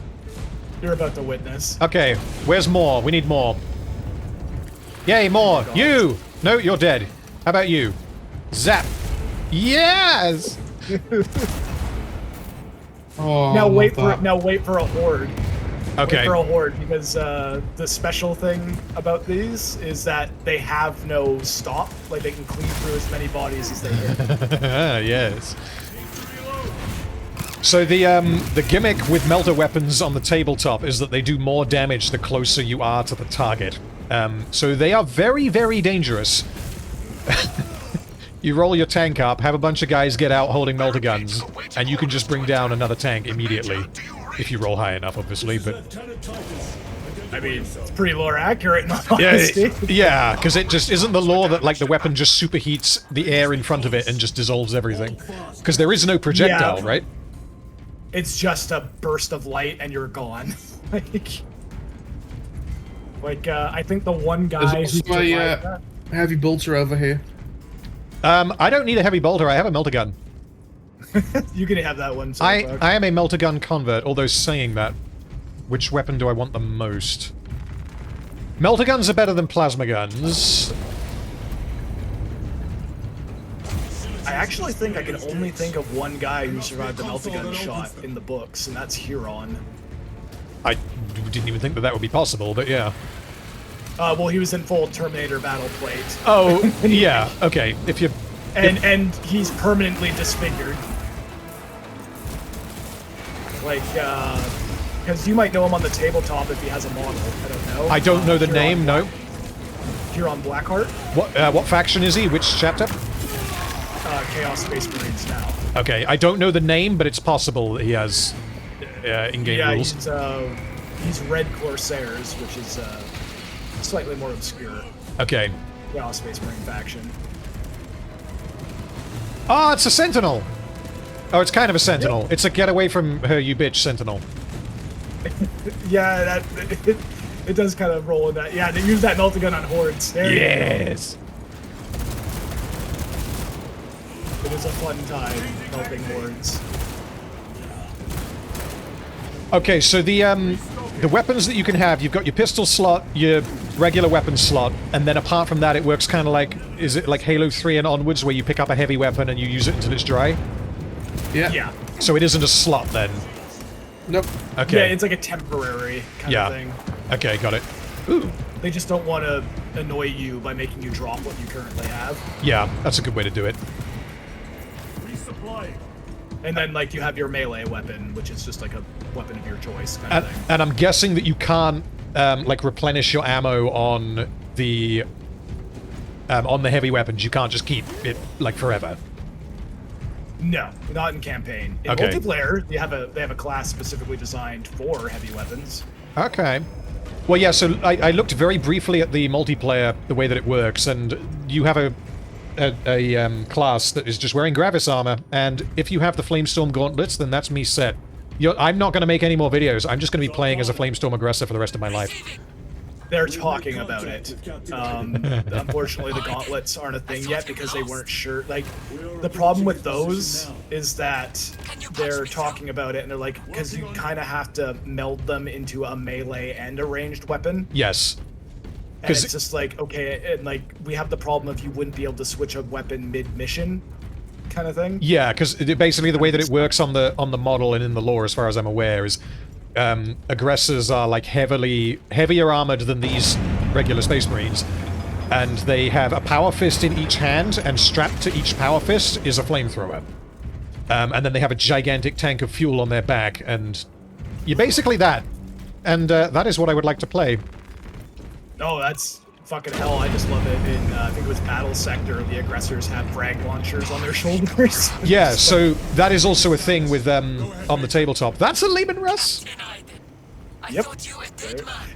You're about to witness. Okay, where's more? We need more. Yay, more! God. You! No, you're dead. How about you? Zap! Yes! Oh, Now I wait love for that. wait for a horde. Okay. Wait for a horde, because the special thing about these is that they have no stop. Like, they can cleave through as many bodies as they hit. Yes. So the gimmick with melter weapons on the tabletop is that they do more damage the closer you are to the target. So they are very, very dangerous. You roll your tank up, have a bunch of guys get out holding melter guns, and you can just bring down another tank immediately. If you roll high enough, obviously, but... I mean, it's pretty lore accurate in all honesty. Yeah, because it just isn't the law that, like, the weapon just superheats the air in front of it and just dissolves everything. Because there is no projectile, Yeah. right? It's just a burst of light and you're gone. I think the one guy There's who also a survived that- heavy bolter over here. I don't need a heavy bolter, I have a melter gun. You can have that one. I am a melter gun convert, although saying that, which weapon do I want the most? Melter guns are better than plasma guns. I actually think I can only think of one guy who survived the meltagun shot in the books, and that's Huron. I didn't even think that that would be possible, but yeah. Well, he was in full Terminator battle plate. Oh, yeah, okay. If you... And he's permanently disfigured. Like, because you might know him on the tabletop if he has a model. I don't know. I don't know the name, no. Huron Blackheart. What faction is he? Which chapter? Chaos Space Marines now. Okay, I don't know the name, but it's possible that he has in-game rules. Yeah, he's Red Corsairs, which is slightly more obscure. Okay. Chaos Space Marine faction. Oh, it's a Sentinel! Oh, it's kind of a Sentinel. Yep. It's a get away from her, you bitch, Sentinel. Yeah, it does kind of roll in that. Yeah, they use that meltagun on hordes. There yes! It is a fun time helping hordes. Okay, so the weapons that you can have, you've got your pistol slot, your regular weapon slot, and then apart from that, it works kind of like, is it like Halo 3 and onwards, where you pick up a heavy weapon and you use it until it's dry? Yeah. Yeah. So it isn't a slot then? Nope. Okay. Yeah, it's like a temporary kind of thing. Okay, got it. Ooh. They just don't want to annoy you by making you drop what you currently have. Yeah, that's a good way to do it. Resupplying. And then, like, you have your melee weapon, which is just like a weapon of your choice kind of thing. And I'm guessing that you can't, like, replenish your ammo on the heavy weapons. You can't just keep it, like, forever. No, not in campaign. In multiplayer, they have a class specifically designed for heavy weapons. Okay. Well, yeah, so I looked very briefly at the multiplayer, the way that it works, and you have a class that is just wearing Gravis armor, and if you have the Flamestorm gauntlets, then that's me set. I'm not going to make any more videos. I'm just going to be playing as a Flamestorm aggressor for the rest of my life. They're talking about it. Unfortunately, the gauntlets aren't a thing yet because they weren't sure. Like, the problem with those is that they're talking about it and they're like, because you kind of have to meld them into a melee and a ranged weapon. Yes. And it's just like, okay, and like, we have the problem of you wouldn't be able to switch a weapon mid-mission kind of thing. Yeah, because basically the way that it works on the model and in the lore, as far as I'm aware, is aggressors are like heavier armored than these regular Space Marines, and they have a power fist in each hand, and strapped to each power fist is a flamethrower. And then they have a gigantic tank of fuel on their back, and you're basically that. And that is what I would like to play. Oh, that's fucking hell. I just love it. In, I think it was Battle Sector, the aggressors have frag launchers on their shoulders. Yeah, so that is also a thing with on the tabletop. That's a Lehman Russ? Yep.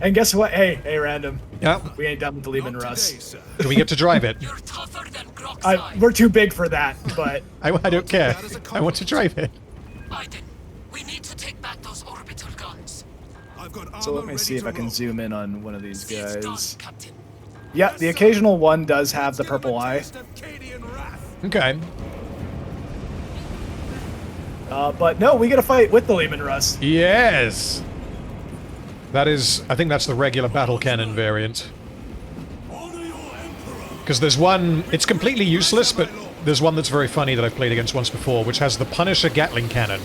And guess what? Hey, random. Yeah. We ain't done with the Lehman Russ. Do we get to drive it? We're too big for that, but... I don't care. I want to drive it. We need to take back those orbital guns. So let me see if I can zoom in on one of these guys. Yeah, the occasional one does have the purple eye. Okay. But no, we get a fight with the Lehman Russ. Yes! That is... I think that's the regular battle cannon variant. Because there's one... It's completely useless, but there's one that's very funny that I've played against once before, which has the Punisher Gatling Cannon.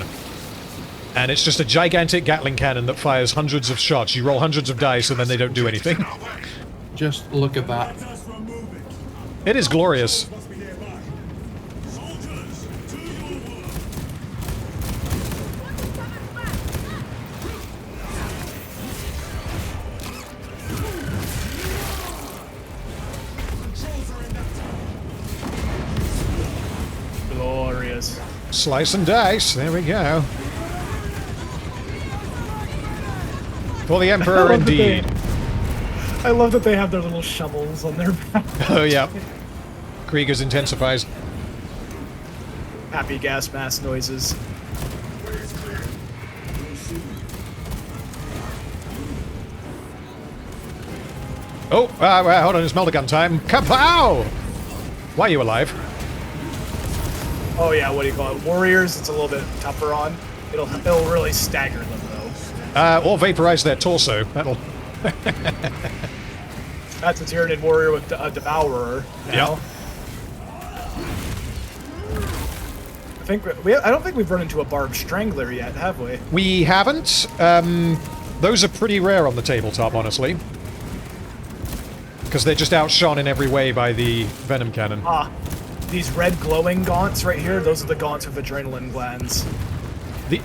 And it's just a gigantic Gatling cannon that fires hundreds of shots. You roll hundreds of dice and then they don't do anything. Just look at that. It is glorious. Glorious. Slice and dice. There we go. For the Emperor, indeed. I love that they have their little shovels on their back. Oh, yeah. Krieger's intensifies. Happy gas mask noises. Oh, hold on, it's meltagun time. Kapow! Why are you alive? Oh yeah, what do you call it? Warriors, it's a little bit tougher on. It'll really stagger them, though. Or vaporize their torso. That'll... That's a Tyranid warrior with a Devourer now. Yep. think I don't think we've run into a barbed strangler yet, have we? We haven't. Those are pretty rare on the tabletop, honestly. Because they're just outshone in every way by the venom cannon. Ah, these red glowing gaunts right here, those are the gaunts with adrenaline glands.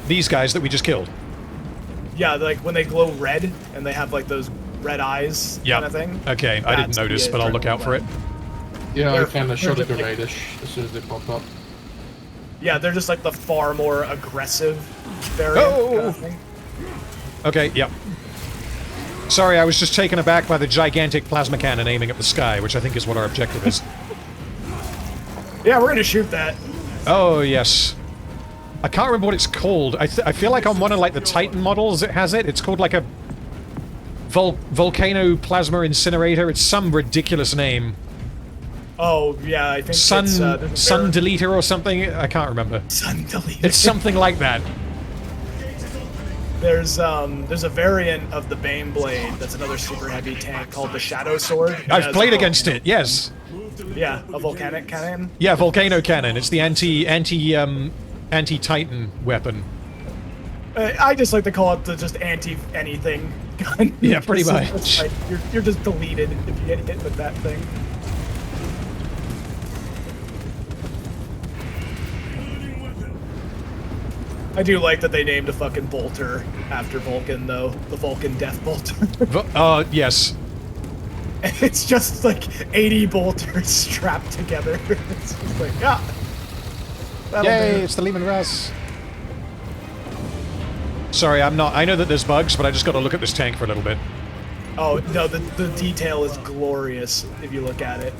These guys that we just killed? Yeah, like when they glow red, and they have like those red eyes kind of thing. Okay, I didn't notice, but I'll look out for it. Yeah, I kind of shot a grenade-ish as soon as they pop up. Yeah, they're just like the far more aggressive variant kind of thing. Okay, yep. Sorry, I was just taken aback by the gigantic plasma cannon aiming at the sky, which I think is what our objective is. Yeah, we're gonna shoot that. Oh, yes. I can't remember what it's called. I feel like on one of, like, the Titan models it has it. It's called, like, a volcano plasma incinerator. It's some ridiculous name. Oh, yeah, I think Sun Deleter or something? I can't remember. Sun Deleter. It's something like that. There's a variant of the Baneblade that's another super heavy tank called the Shadow Sword. I've played against it, yes. Yeah, a volcanic cannon. Yeah, volcano cannon. It's the anti-Titan weapon. I just like to call it the just anti-anything gun. Yeah, pretty much. Like, you're just deleted if you get hit with that thing. I do like that they named a fucking bolter after Vulcan, though. The Vulcan Death Bolter. Yes. It's just like 80 bolters strapped together. It's just like, Yay, it's the Lehman Russ. Sorry, I know that there's bugs, but I just got to look at this tank for a little bit. Oh, no, the detail is glorious if you look at it.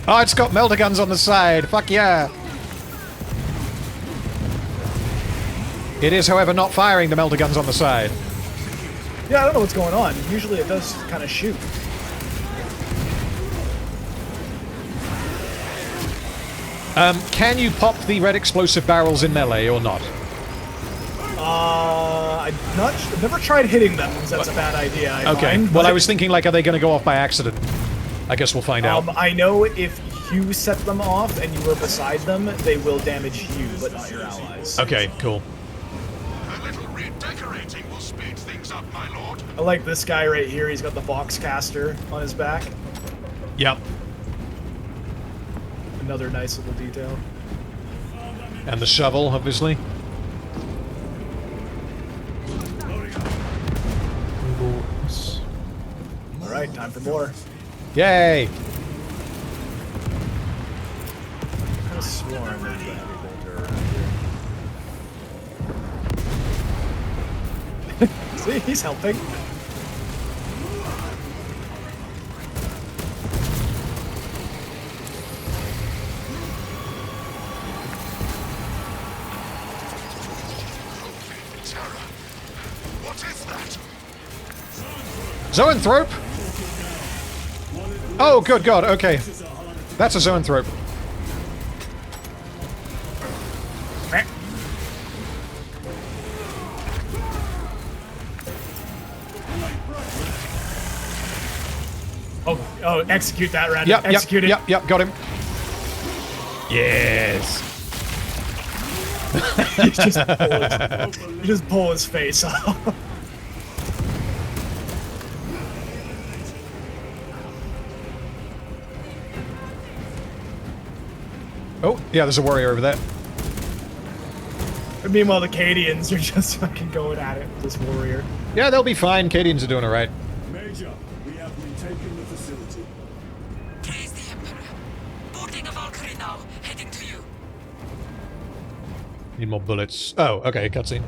Oh, it's got melter guns on the side. Fuck yeah. It is, however, not firing the melter guns on the side. Yeah, I don't know what's going on. Usually it does kind of shoot. Can you pop the red explosive barrels in melee or not? I've never tried hitting them because that's a bad idea. Well, I was thinking, like, are they going to go off by accident? I guess we'll find out. I know if you set them off and you were beside them, they will damage you, but not your allies. Okay, cool. A little redecorating will speed things up, my lord. I like this guy right here. He's got the box caster on his back. Yep. Another nice little detail. And the shovel, obviously. Alright, time for more. Yay! I could have sworn there's a heavy bolter around here. See, he's helping. What is that? Zoanthrope? Oh, good God, okay. That's a Zoanthrope. Oh, execute that, Red. Yep, execute it. Yep, got him. Yes. you just pull his face off. Oh, yeah, there's a warrior over there. And meanwhile, the Cadians are just fucking going at it with this warrior. Yeah, they'll be fine. Cadians are doing alright. Major, we have retaken the facility. Praise the Emperor. Boarding a Valkyrie now, heading to you. Need more bullets. Oh, okay, cutscene.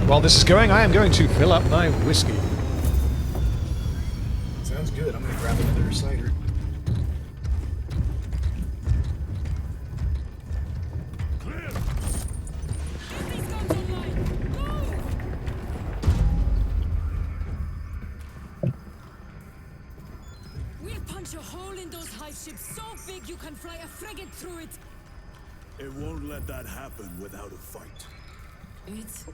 While this is going, I am going to fill up my whiskey. Sounds good. I'm gonna grab another cider. A hole in those hive ships so big you can fly a frigate through it. It won't let that happen without a fight. It's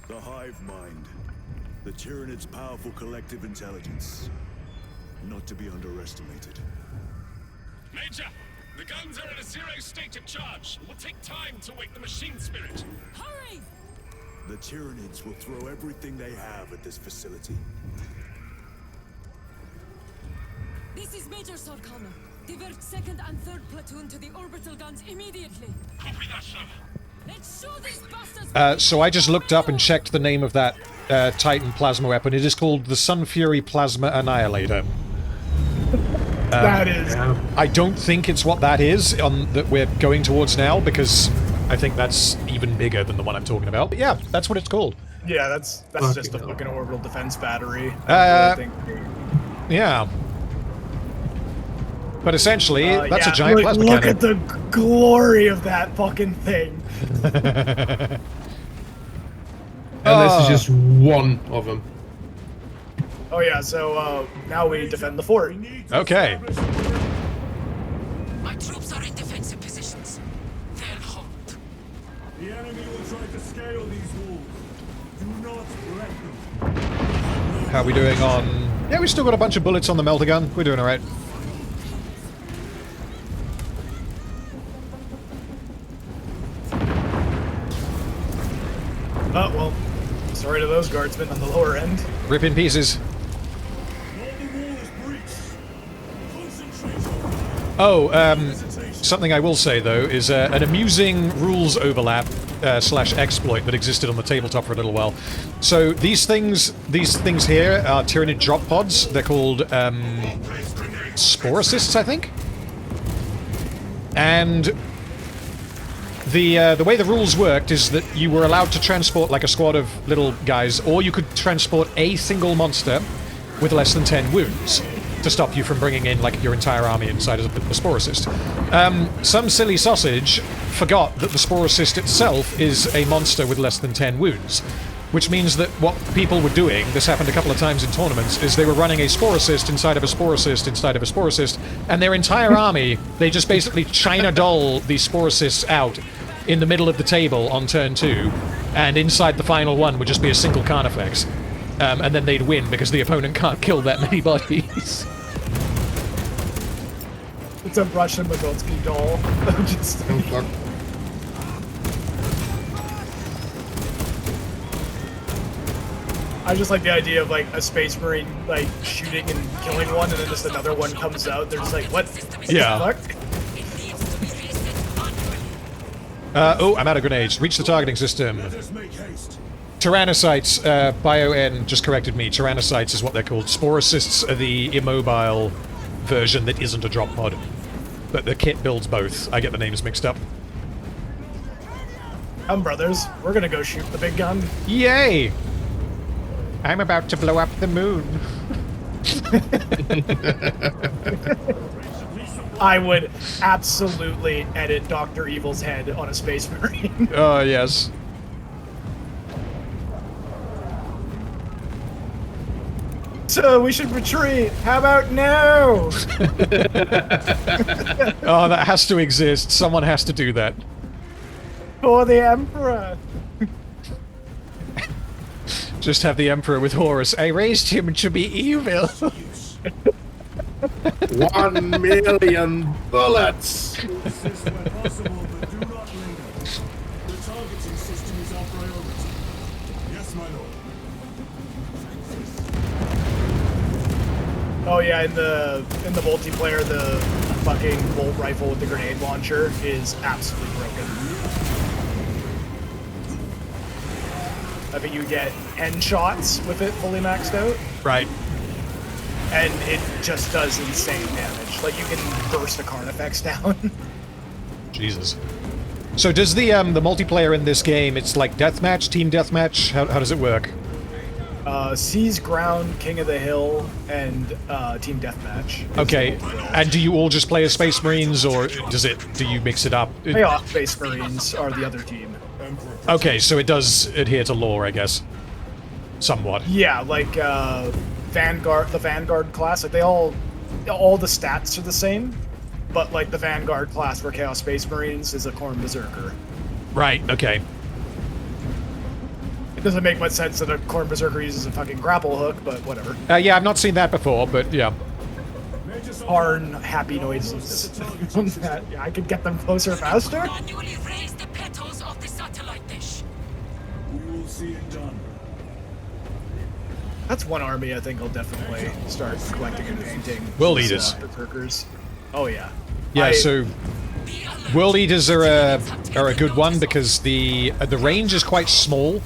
The hive mind. The Tyranids' powerful collective intelligence. Not to be underestimated. Major, The guns are in a zero state of charge. It will take time to wake the machine spirit. Hurry! The Tyranids will throw everything they have at this facility. This is Major Sarkana. Divert 2nd and 3rd platoon to the orbital guns immediately. Copy that, sir. Let's show these bastards. So I just looked up and checked the name of that Titan plasma weapon. It is called the Sun Fury Plasma Annihilator. That is. I don't think it's what that is that we're going towards now, because I think that's even bigger than the one I'm talking about. But yeah, that's what it's called. Yeah, that's just a fucking orbital defense battery. Yeah. But essentially, that's a giant plasma cannon. Look at the glory of that fucking thing. And this is just one of them. Oh yeah, so now we defend the fort. Okay. My troops are in defensive positions. They'll hold. The enemy will try to scale these walls. Do not let them. How are we doing on... Yeah, we still got a bunch of bullets on the melter gun. We're doing alright. Oh, well, sorry to those guardsmen on the lower end. Rip in pieces. Oh, something I will say, though, is an amusing rules overlap slash exploit that existed on the tabletop for a little while. So these things here are Tyranid drop pods. They're called Sporocysts, I think? And the way the rules worked is that you were allowed to transport like a squad of little guys, or you could transport a single monster with less than 10 wounds to stop you from bringing in like your entire army inside of the Sporocyst. Some silly sausage forgot that the Sporocyst itself is a monster with less than 10 wounds, which means that what people were doing, this happened a couple of times in tournaments, is they were running a Sporocyst inside of a Sporocyst inside of a Sporocyst, and their entire army, they just basically China doll these Sporocysts out in the middle of the table on turn 2, and inside the final one would just be a single Carnifex. And then they'd win because the opponent can't kill that many bodies. It's a Russian Magotsky doll. Just... Oh, fuck. I just like the idea of like a space marine like shooting and killing one, and then just another one comes out. They're just like, what? Yeah. What the fuck? Oh, I'm out of grenades. Reach the targeting system. Tyrannocytes, BioN just corrected me. Tyrannocytes is what they're called. Sporocysts are the immobile version that isn't a drop pod. But the kit builds both. I get the names mixed up. Come, brothers. We're gonna go shoot the big gun. Yay! I'm about to blow up the moon. I would absolutely edit Dr. Evil's head on a space marine. Oh, yes. So we should retreat. How about now? Oh, that has to exist. Someone has to do that. For the Emperor. Just have the Emperor with Horus. I raised him to be evil. 1 million bullets! Assist where possible, but do not linger. The targeting system is our priority. Yes, my lord. Oh yeah, in the multiplayer, the fucking bolt rifle with the grenade launcher is absolutely broken. I think you get 10 shots with it fully maxed out. Right. And it just does insane damage. Like, you can burst a Carnifex down. Jesus. So does the multiplayer in this game, it's like deathmatch, team deathmatch? How does it work? Seas, Ground, King of the Hill, and Team Deathmatch. Okay, and do you all just play as Space Marines, or do you mix it up? Playoff Space Marines are the other team. Okay, so it does adhere to lore, I guess. Somewhat. Yeah, like, Vanguard, the Vanguard class, like, all the stats are the same, but, like, the Vanguard class for Chaos Space Marines is a Khorne Berserker. Right, okay. It doesn't make much sense that a Khorne Berserker uses a fucking grapple hook, but whatever. Yeah, I've not seen that before, but yeah. Major Tarn happy noises. I could get them closer faster. Manually raise the petals of the satellite dish. We will see it done. That's one army I think I'll definitely start collecting and painting. World These, Eaters. Berserkers. Oh yeah. Yeah, so World Eaters are a good one because the range is quite small,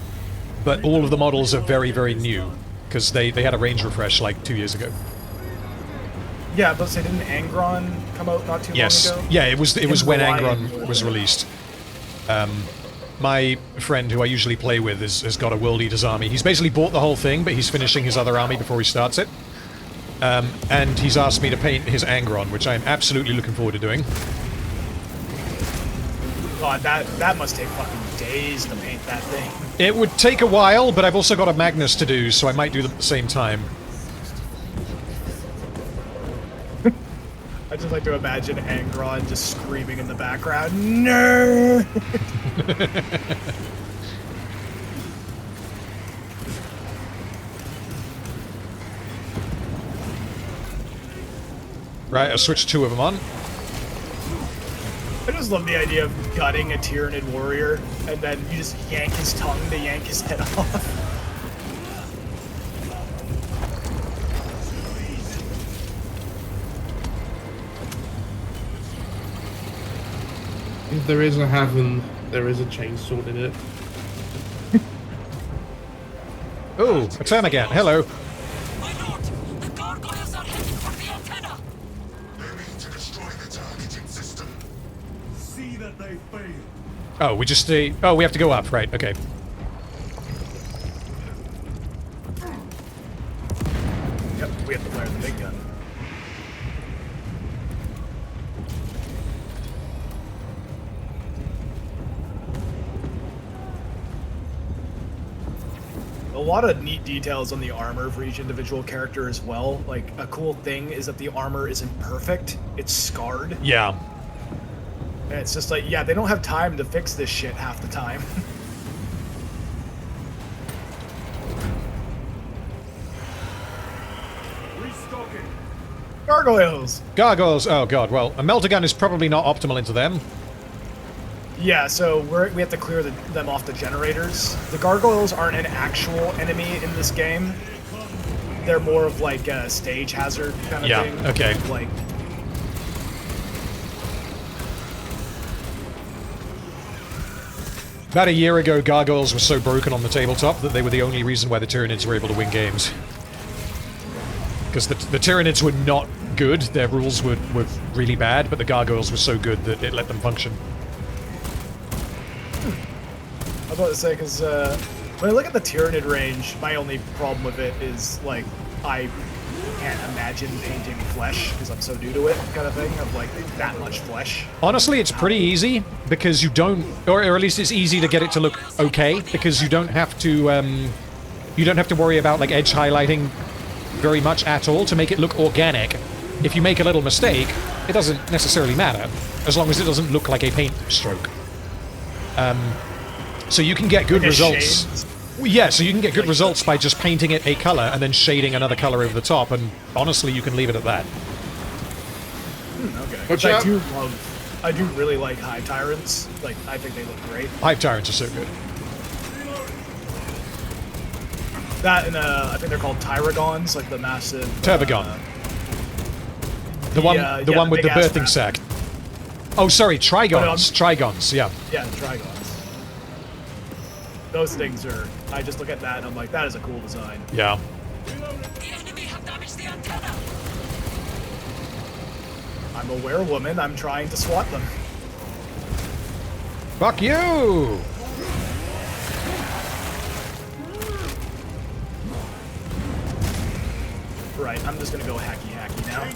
but all of the models are very, very new because they had a range refresh like 2 years ago. Yeah, but say didn't Angron come out not too Yes. long ago? Yeah, it was when July. Angron was released. My friend who I usually play with has got a World Eaters army. He's basically bought the whole thing, but he's finishing his other army before he starts it. And he's asked me to paint his Angron, which I'm absolutely looking forward to doing. God, that must take fucking days to paint that thing. It would take a while, but I've also got a Magnus to do, so I might do them at the same time. I just like to imagine Angron just screaming in the background. No! Right, I switched 2 of them on. I just love the idea of gutting a Tyranid warrior, and then you just yank his tongue to yank his head off. If there is a heaven, there is a chainsaw in it. Oh, a termagant. Hello. My lord, the gargoyles are heading for the antenna. They mean to destroy the targeting system. See that they fail. Oh, we just stay... Oh, we have to go up. Right, okay. Yep, we have to fire the big gun. A lot of neat details on the armor for each individual character as well. Like, a cool thing is that the armor isn't perfect, it's scarred. Yeah. And it's just like, yeah, they don't have time to fix this shit half the time. Restocking. Gargoyles! Gargoyles. Oh, God. Well, a melter gun is probably not optimal into them. Yeah, so we have to clear them off the generators. The gargoyles aren't an actual enemy in this game. They're more of like a stage hazard kind of thing. Yeah, okay. Like, About a year ago, gargoyles were so broken on the tabletop that they were the only reason why the Tyranids were able to win games. Because the Tyranids were not good, their rules were really bad, but the gargoyles were so good that it let them function. I was about to say, because when I look at the Tyranid range, my only problem with it is, like, I can't imagine painting flesh, because I'm so new to it, kind of thing, of, like, that much flesh. Honestly, it's pretty easy, because you don't... Or at least it's easy to get it to look okay, because you don't have to, you don't have to worry about, like, edge highlighting very much at all to make it look organic. If you make a little mistake, it doesn't necessarily matter, as long as it doesn't look like a paint stroke. So you can get good results. Well, yeah, so you can get good results by just painting it a color and then shading another color over the top, and honestly, you can leave it at that. Okay. What's Which up? I do really like High Tyrants. Like, I think they look great. Hive Tyrants are so good. That and, I think they're called Tyragons, like the massive... Turbogon. The one with the big-ass birthing map. sac. Oh, sorry, Trigons. Trigons, yeah. Yeah, Trigons. Those things are... I just look at that and I'm like, that is a cool design. Yeah. The enemy have damaged the antenna. I'm a werewoman, I'm trying to swat them. Fuck you! Right, I'm just gonna go hacky now.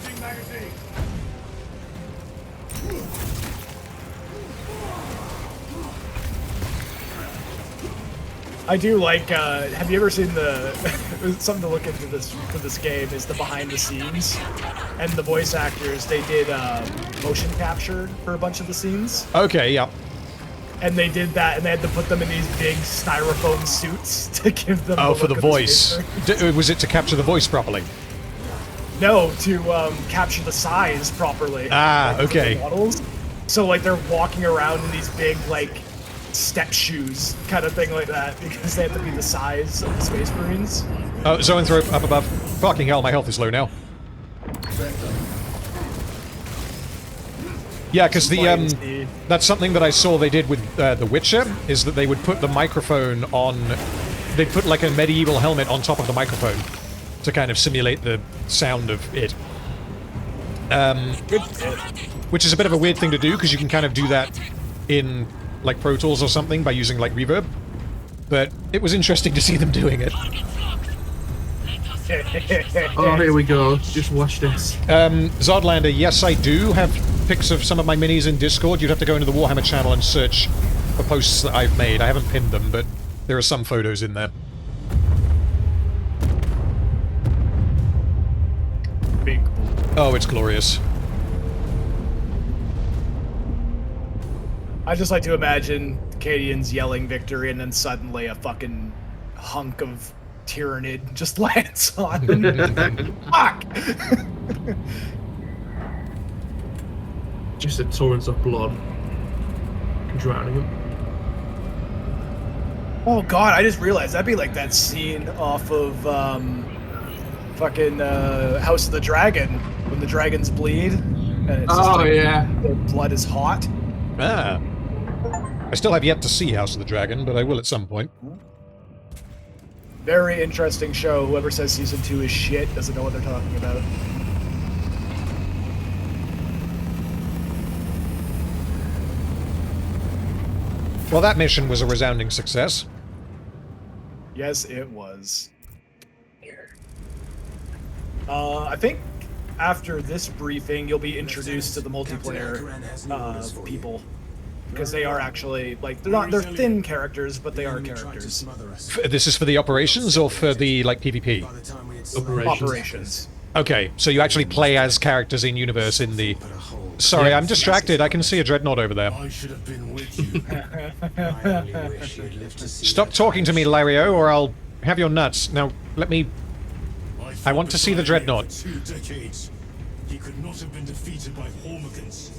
I do like, have you ever seen the, something to look into for this game is the behind the scenes, and the voice actors, they did motion capture for a bunch of the scenes, Okay, yeah. and they did that, and they had to put them in these big styrofoam suits to give them Oh, the for the look of voice. speaker. Was it to capture the voice properly? No, to capture the size properly. Ah, like, okay. the models. So like they're walking around in these big like step shoes kind of thing like that because they have to be the size of the Space Marines. Oh, Zoanthrope up above. Fucking hell, my health is low now. Yeah, because the that's something that I saw they did with The Witcher, is that they would put the microphone on... They'd put like a medieval helmet on top of the microphone to kind of simulate the sound of it. Which is a bit of a weird thing to do, because you can kind of do that in like Pro Tools or something by using like reverb. But it was interesting to see them doing it. Oh, here we go. Just watch this. Zodlander, yes I do have pics of some of my minis in Discord. You'd have to go into the Warhammer channel and search for posts that I've made. I haven't pinned them, but there are some photos in there. Big. Oh, it's glorious. I just like to imagine Cadians yelling victory and then suddenly a fucking hunk of Tyrannid just lands on them. Fuck! Just a torrent of blood. Drowning him. Oh god, I just realized that'd be like that scene off of fucking House of the Dragon when the dragons bleed and it's just like, their blood is hot. Ah. I still have yet to see House of the Dragon, but I will at some point. Very interesting show. Whoever says season 2 is shit doesn't know what they're talking about. Well, that mission was a resounding success. Yes, it was. I think after this briefing, you'll be introduced to the multiplayer people. Because they are actually, like, they're thin characters, but they are characters. This is for the operations or for the, like, PvP? Operations. Okay, so you actually play as characters in universe in the... Sorry, I'm distracted. I can see a dreadnought over there. I should have been with you. Stop talking to me, Lario, or I'll have your nuts. Now, let me... I want to see the dreadnought. 2 decades. He could not have been defeated by Hormigans.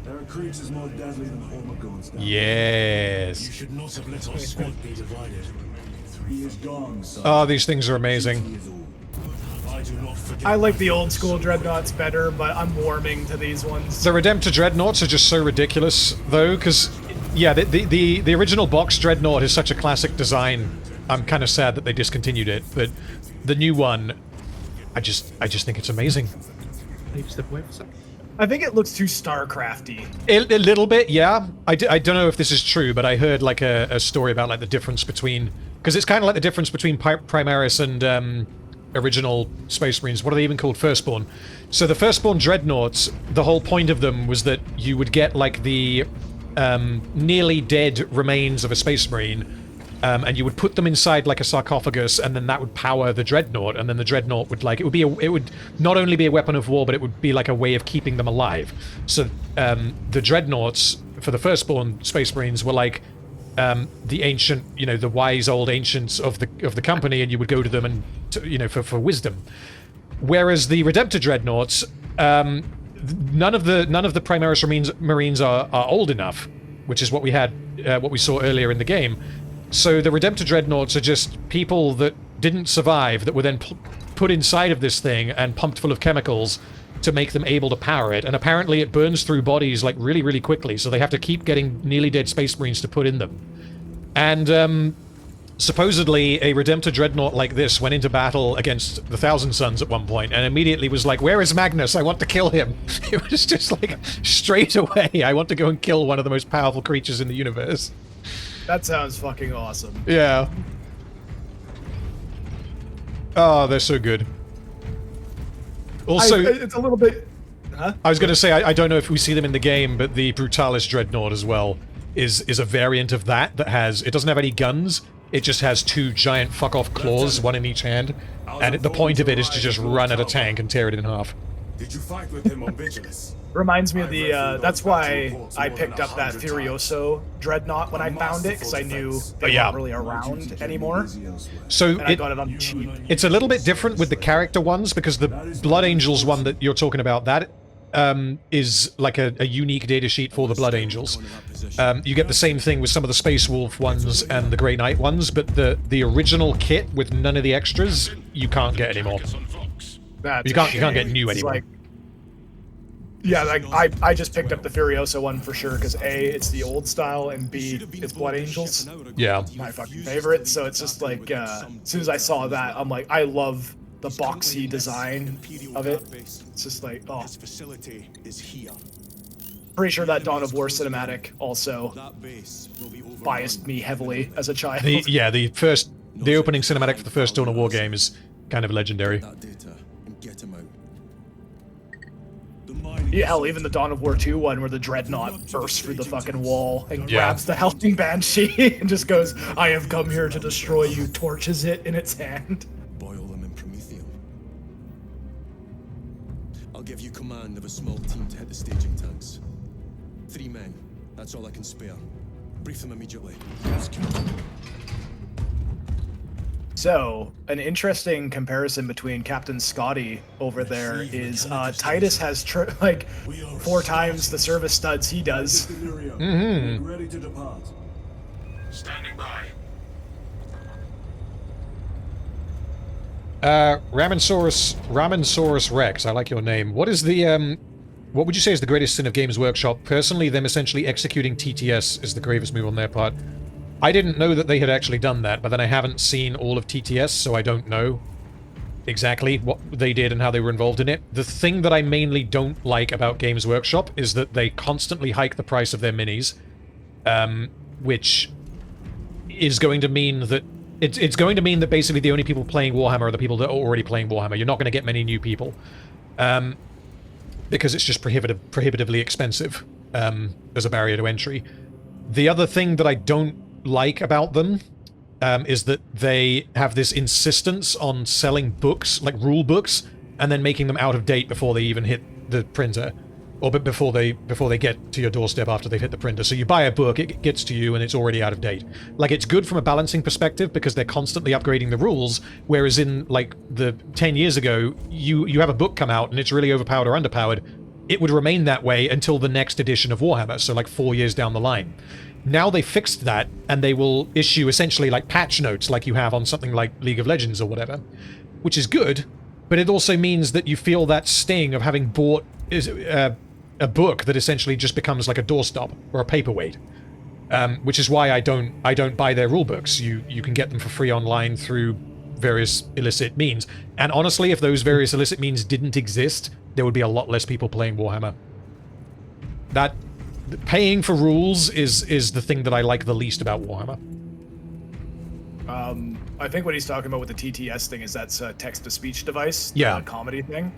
There are creatures more deadly than Hormigans. Yes. You should not have let our squad be divided. He is gone, son. Oh, these things are amazing. I do not forget. I like the old school dreadnoughts better, but I'm warming to these ones. The Redemptor dreadnoughts are just so ridiculous, though, because, yeah, the original box dreadnought is such a classic design. I'm kind of sad that they discontinued it, but the new one, I just think it's amazing. Step away for a second. I think it looks too StarCrafty. A little bit, yeah. I don't know if this is true, but I heard like a story about like the difference between... Because it's kind of like the difference between Primaris and original Space Marines. What are they even called? Firstborn. So the Firstborn Dreadnoughts, the whole point of them was that you would get like the nearly dead remains of a Space Marine, and you would put them inside like a sarcophagus, and then that would power the Dreadnought, and then the Dreadnought would like... It would not only be a weapon of war, but it would be like a way of keeping them alive. So the Dreadnoughts for the Firstborn Space Marines were like the ancient, you know, the wise old ancients of the company, and you would go to them and, you know, for wisdom. Whereas the Redemptor Dreadnoughts, none of the Primaris Marines are old enough, which is what we had, what we saw earlier in the game. So the Redemptor Dreadnoughts are just people that didn't survive, that were then put inside of this thing and pumped full of chemicals to make them able to power it. And apparently it burns through bodies like really, really quickly, so they have to keep getting nearly dead Space Marines to put in them. And supposedly a Redemptor Dreadnought like this went into battle against the Thousand Sons at one point and immediately was like, "Where is Magnus? I want to kill him." It was just like, straight away, I want to go and kill one of the most powerful creatures in the universe. That sounds fucking awesome. Yeah. Oh, they're so good. Also, it's a little bit... Huh? I was going to say, I don't know if we see them in the game, but the Brutalis Dreadnought as well is a variant of that has... It doesn't have any guns, it just has 2 giant fuck-off claws, one in each hand, and the point of it is to just run at a tank and tear it in half. Did you fight with him on Vigilus? Reminds me of the, that's why I picked up that Furioso Dreadnought when I found it, because I knew they weren't really around anymore. So And I got it on cheap. it's a little bit different with the character ones, because the Blood Angels one that you're talking about, that is like a unique datasheet for the Blood Angels. You get the same thing with some of the Space Wolf ones and the Grey Knight ones, but the original kit with none of the extras, you can't get anymore. You can't get new anymore. Like, yeah, like I just picked up the Furioso one for sure because A, it's the old style, and B, it's Blood Angels. Yeah. My fucking favorite. So it's just like as soon as I saw that, I'm like, I love the boxy design of it. It's just like, oh. Facility is here. Pretty sure that Dawn of War cinematic also biased me heavily as a child. The opening cinematic for the first Dawn of War game is kind of legendary. That data and get him out. Yeah, hell, even the Dawn of War 2 one where the Dreadnought bursts through the fucking wall and grabs the Helping Banshee and just goes, I have come here to destroy you, torches it in its hand. Boil them in promethium. I'll give you command of a small team to hit the staging tanks. 3 men. That's all I can spare. Brief them immediately. So, an interesting comparison between Captain Scotty over there is Titus has like 4 times the service studs he does. Mm-hmm. Ready to depart. Standing by. Ramonsaurus Rex, I like your name. What is the what would you say is the greatest sin of Games Workshop? Personally, them essentially executing TTS is the gravest move on their part. I didn't know that they had actually done that, but then I haven't seen all of TTS, so I don't know exactly what they did and how they were involved in it. The thing that I mainly don't like about Games Workshop is that they constantly hike the price of their minis, which is going to mean that it's going to mean that basically the only people playing Warhammer are the people that are already playing Warhammer. You're not going to get many new people, because it's just prohibitively expensive as a barrier to entry. The other thing that I don't like about them is that they have this insistence on selling books, like rule books, and then making them out of date before they even hit the printer, or before they get to your doorstep after they've hit the printer. So you buy a book, it gets to you, and it's already out of date. Like, it's good from a balancing perspective because they're constantly upgrading the rules, whereas in, like, the 10 years ago, you have a book come out and it's really overpowered or underpowered. It would remain that way until the next edition of Warhammer, so like 4 years down the line. Now they fixed that, and they will issue essentially like patch notes like you have on something like League of Legends or whatever, which is good, but it also means that you feel that sting of having bought a book that essentially just becomes like a doorstop or a paperweight, which is why I don't buy their rulebooks. You can get them for free online through various illicit means, and honestly, if those various illicit means didn't exist, there would be a lot less people playing Warhammer. That paying for rules is the thing that I like the least about Warhammer. I think what he's talking about with the TTS thing is that's a text-to-speech device, yeah, comedy thing.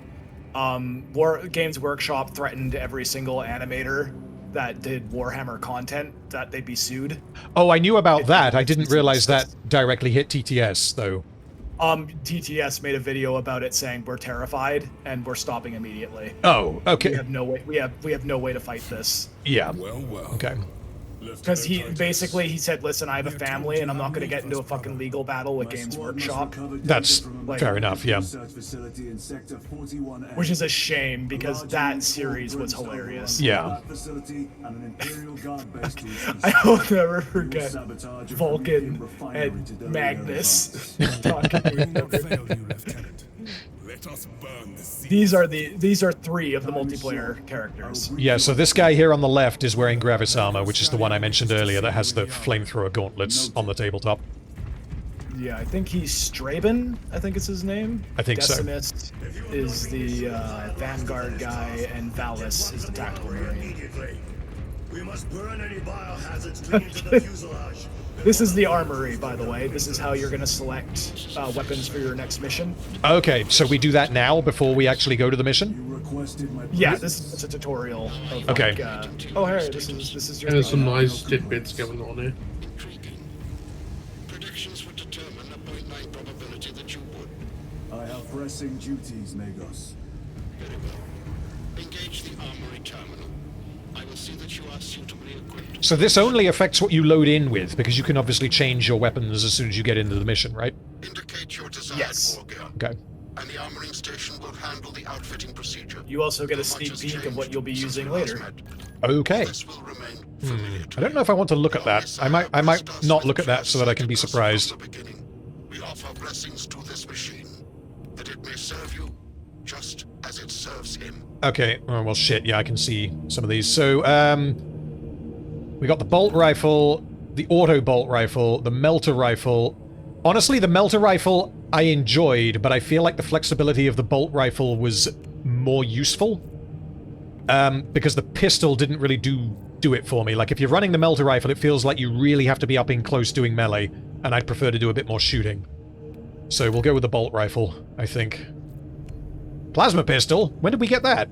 Games Workshop threatened every single animator that did Warhammer content that they'd be sued. Oh, I knew about that. I didn't realize that directly hit TTS though. TTS made a video about it saying we're terrified and we're stopping immediately. Oh, okay. We have no way. We have no way to fight this. Yeah. Well. Okay. Because he said, listen, I have a family and I'm not going to get into a fucking legal battle with Games Workshop. That's fair enough, yeah. Which is a shame because that series was hilarious. Yeah. I will never forget Vulcan and Magnus talking. These are 3 of the multiplayer characters. Yeah, so this guy here on the left is wearing Gravis armor, which is the one I mentioned earlier that has the flamethrower gauntlets on the tabletop. Yeah, I think he's Straben, I think it's his name. I think Decimus is the Vanguard guy, and Valis is the tactical variant. We must burn any biohazards clinging to the fuselage. This is the armory, by the way. This is how you're going to select weapons for your next mission. Okay, so we do that now before we actually go to the mission? Yeah, this is a tutorial. Of, okay. Like, oh, hey, this is your... And there's some nice tidbits going on here. Predictions would determine a 0.9 probability that you would. I have pressing duties, Magos. Very well. Engage the armory terminal. I will see that you are suitably equipped. So this only affects what you load in with, because you can obviously change your weapons as soon as you get into the mission, right? Indicate your desired war gear. Okay. And the armoring station will handle the outfitting procedure. You also get a sneak peek of what you'll be using later. Okay. This will remain familiar to I don't know if I want to look at that. I might not look at that so that I can be surprised. We offer blessings to this machine, that it may serve you just as it serves him. Okay, oh, well shit, yeah, I can see some of these. So, we got the bolt rifle, the auto bolt rifle, the melter rifle. Honestly, the melter rifle I enjoyed, but I feel like the flexibility of the bolt rifle was more useful. Because the pistol didn't really do it for me. Like, if you're running the melter rifle, it feels like you really have to be up in close doing melee, and I'd prefer to do a bit more shooting. So we'll go with the bolt rifle, I think. Plasma pistol? When did we get that?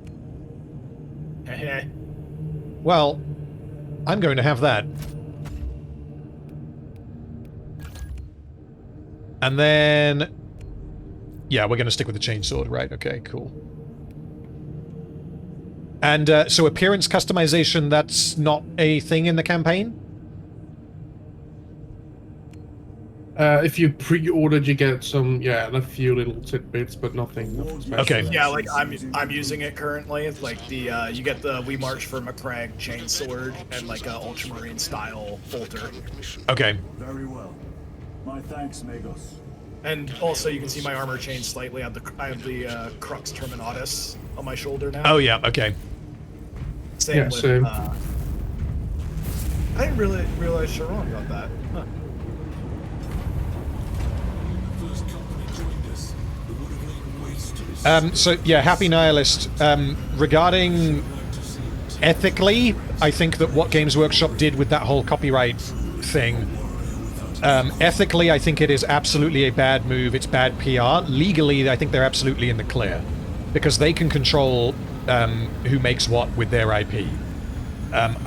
Well, I'm going to have that. And then... yeah, we're going to stick with the chainsword, right? Okay, cool. And, so appearance customization, that's not a thing in the campaign? If you pre-ordered, you get some, a few little tidbits, but nothing special. Okay. Yeah, like I'm using it currently. It's like the you get the We March for McCrag chainsword and like a ultramarine style bolter. Okay. Very well. My thanks, Magos. And also you can see my armor change slightly. I have the Crux Terminatus on my shoulder now. Oh yeah, okay. Same with, same. I didn't really realize Sharon got that. Huh. So, yeah, Happy Nihilist. Regarding ethically, I think that what Games Workshop did with that whole copyright thing, ethically, I think it is absolutely a bad move. It's bad PR. Legally, I think they're absolutely in the clear. Because they can control who makes what with their IP.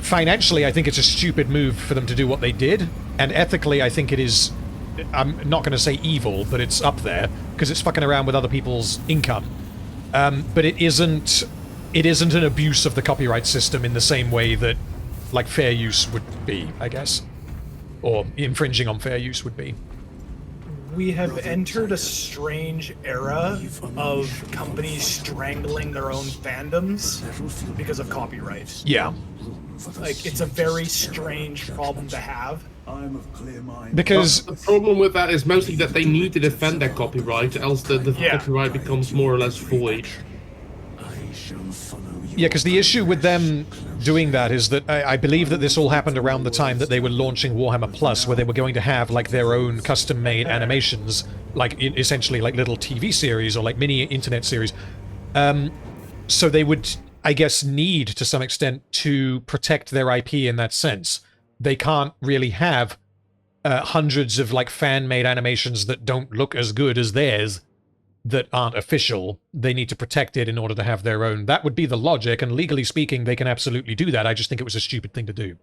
Financially, I think it's a stupid move for them to do what they did. And ethically, I think it is... I'm not going to say evil, but it's up there, because it's fucking around with other people's income. But it isn't an abuse of the copyright system in the same way that, like, fair use would be, I guess. Or infringing on fair use would be. We have entered a strange era of companies strangling their own fandoms because of copyright. Yeah. Like, it's a very strange problem to have. I'm of clear mind. Because... the problem with that is mostly that they need to defend their copyright, else the copyright becomes more or less void. Yeah, because the issue with them doing that is that I believe that this all happened around the time that they were launching Warhammer Plus, where they were going to have, like, their own custom-made animations, like, essentially, like, little TV series or, like, mini internet series. So they would, I guess, need, to some extent, to protect their IP in that sense. They can't really have hundreds of, like, fan-made animations that don't look as good as theirs that aren't official. They need to protect it in order to have their own. That would be the logic, and legally speaking, they can absolutely do that. I just think it was a stupid thing to do.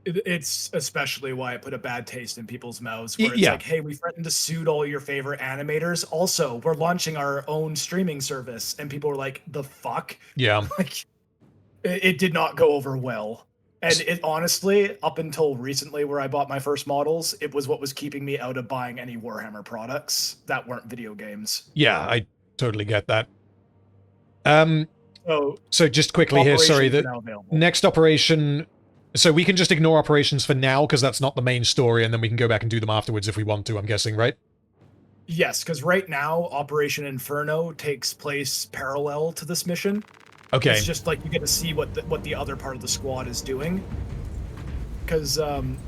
It's especially why it put a bad taste in people's mouths, where it's like, hey, we threatened to sue all your favorite animators. Also, we're launching our own streaming service. And people were like, the fuck? Yeah. Like, it did not go over well. And it honestly, up until recently where I bought my first models, it was what was keeping me out of buying any Warhammer products that weren't video games. Yeah, I totally get that. So just quickly here, sorry, the next operation... So we can just ignore operations for now, because that's not the main story, and then we can go back and do them afterwards if we want to, I'm guessing, right? Yes, because right now, Operation Inferno takes place parallel to this mission. Okay. It's just like you get to see what the other part of the squad is doing. Because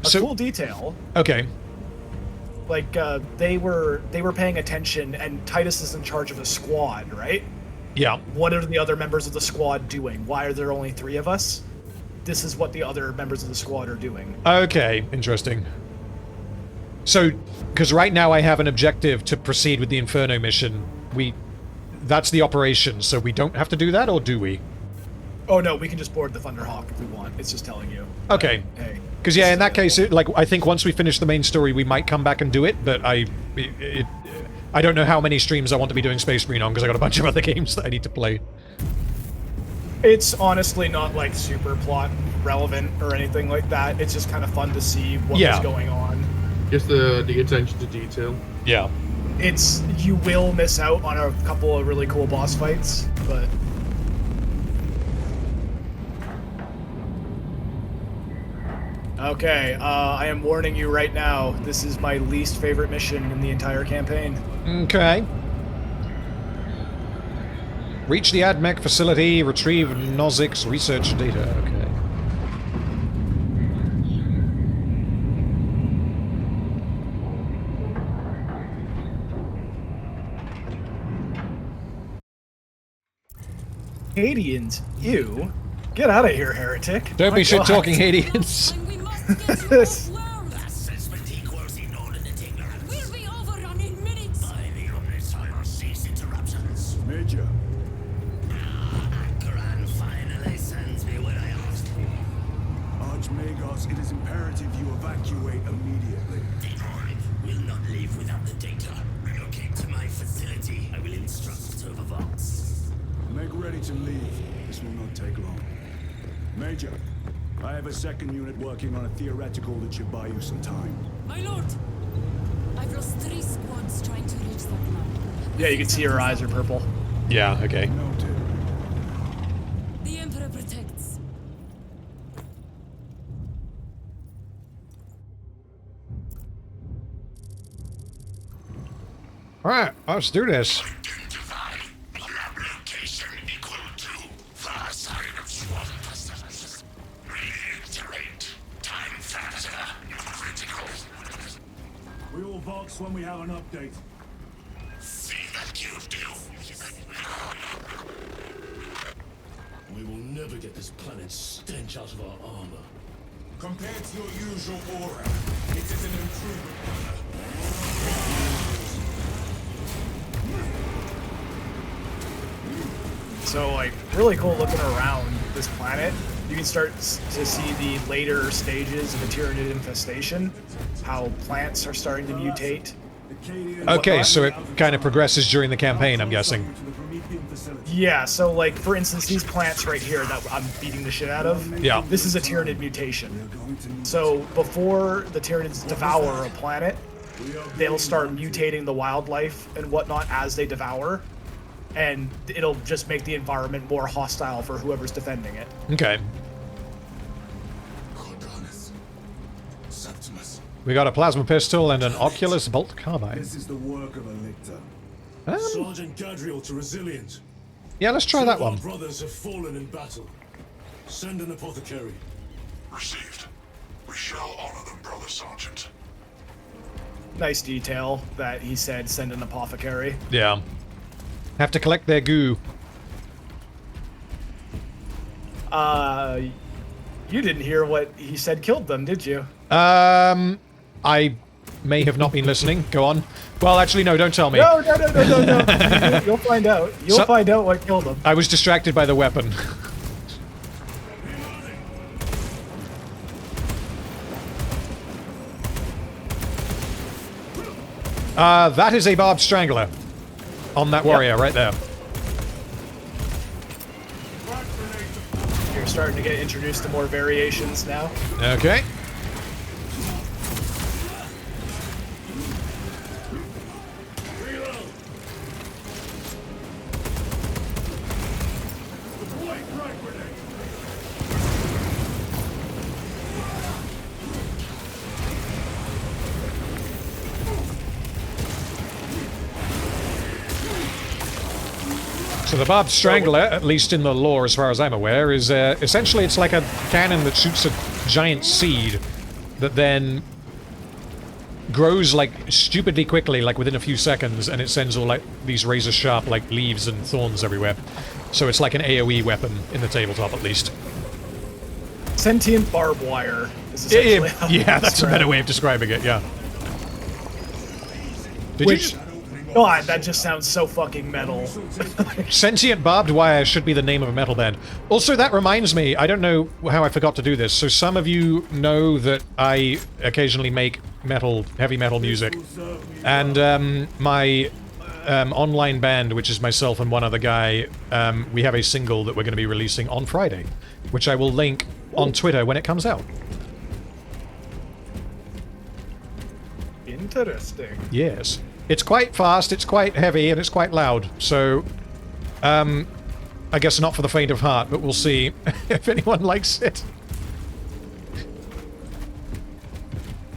cool detail. Okay. Like they were paying attention, and Titus is in charge of a squad, right? Yeah. What are the other members of the squad doing? Why are there only 3 of us? This is what the other members of the squad are doing. Okay, interesting. So, because right now I have an objective to proceed with the Inferno mission. That's the operation, so we don't have to do that, or do we? Oh no, we can just board the Thunderhawk if we want. It's just telling you. Okay. Hey. Because yeah, in that case, I think once we finish the main story, we might come back and do it. But I don't know how many streams I want to be doing Space Marine on, because I got a bunch of other games that I need to play. It's honestly not like super plot relevant or anything like that. It's just kind of fun to see what was going on. Just the attention to detail. Yeah. You will miss out on a couple of really cool boss fights, but okay, I am warning you right now, this is my least favorite mission in the entire campaign. Okay. Reach the AdMech facility, retrieve Nozik's research data. Okay. Hadians, you? Get out of here, heretic. Don't be shit-talking Hadians. Major. Gran finally sends me what I asked for. Archmagos, it is imperative you evacuate immediately. Detroit will not leave without the data. Relocate to my facility. I will instruct Servervox. Make ready to leave. This will not take long. Major, I have a second unit working on a theoretical that should buy you some time. My lord, I've lost 3 squads trying to reach that land. Yeah, you can see her eyes are purple. Yeah, okay. Noted. The Emperor protects. Alright, let's do this. Identify lab location equal to far side of swamp facilities. Reiterate time factor critical. We will Vox when we have an update. See that you do. We will never get this planet's stench out of our armor. Compared to your usual aura, it is an improvement. So, like, really cool looking around this planet. You can start to see the later stages of the Tyranid infestation, how plants are starting to mutate. Okay, so it kind of progresses during the campaign, I'm guessing. Yeah, so, like, for instance, these plants right here that I'm beating the shit out of, Yeah. this is a Tyranid mutation. So, before the Tyranids devour a planet, they'll start mutating the wildlife and whatnot as they devour, and it'll just make the environment more hostile for whoever's defending it. Okay. Cordalis. Septimus. We got a plasma pistol and an Oculus bolt carbine. This is the work of a lictor. Sergeant Gadriel to Resilient. Yeah, let's try that one. Our brothers have fallen in battle. Send an apothecary. Received. We shall honor them, Brother Sergeant. Nice detail that he said send an apothecary. Yeah. Have to collect their goo. You didn't hear what he said killed them, did you? I may have not been listening. Go on. Well, actually, no, don't tell me. No. You'll find out. You'll find out what killed them. I was distracted by the weapon. That is a barbed strangler. On that warrior, right there. You're starting to get introduced to more variations now. Okay. So the barbed strangler, at least in the lore as far as I'm aware, is essentially it's like a cannon that shoots a giant seed that then grows like stupidly quickly, like within a few seconds, and it sends all like these razor sharp like leaves and thorns everywhere. So it's like an AoE weapon in the tabletop at least. Sentient barbed wire is essentially how yeah, it's that's a better way of describing it, yeah. Did you just... God, that just sounds so fucking metal. Sentient barbed wire should be the name of a metal band. Also, that reminds me, I don't know how I forgot to do this, so some of you know that I occasionally make metal, heavy metal music. And my online band, which is myself and one other guy, we have a single that we're going to be releasing on Friday, which I will link on Twitter when it comes out. Interesting. Yes. It's quite fast, it's quite heavy, and it's quite loud, so... I guess not for the faint of heart, but we'll see if anyone likes it.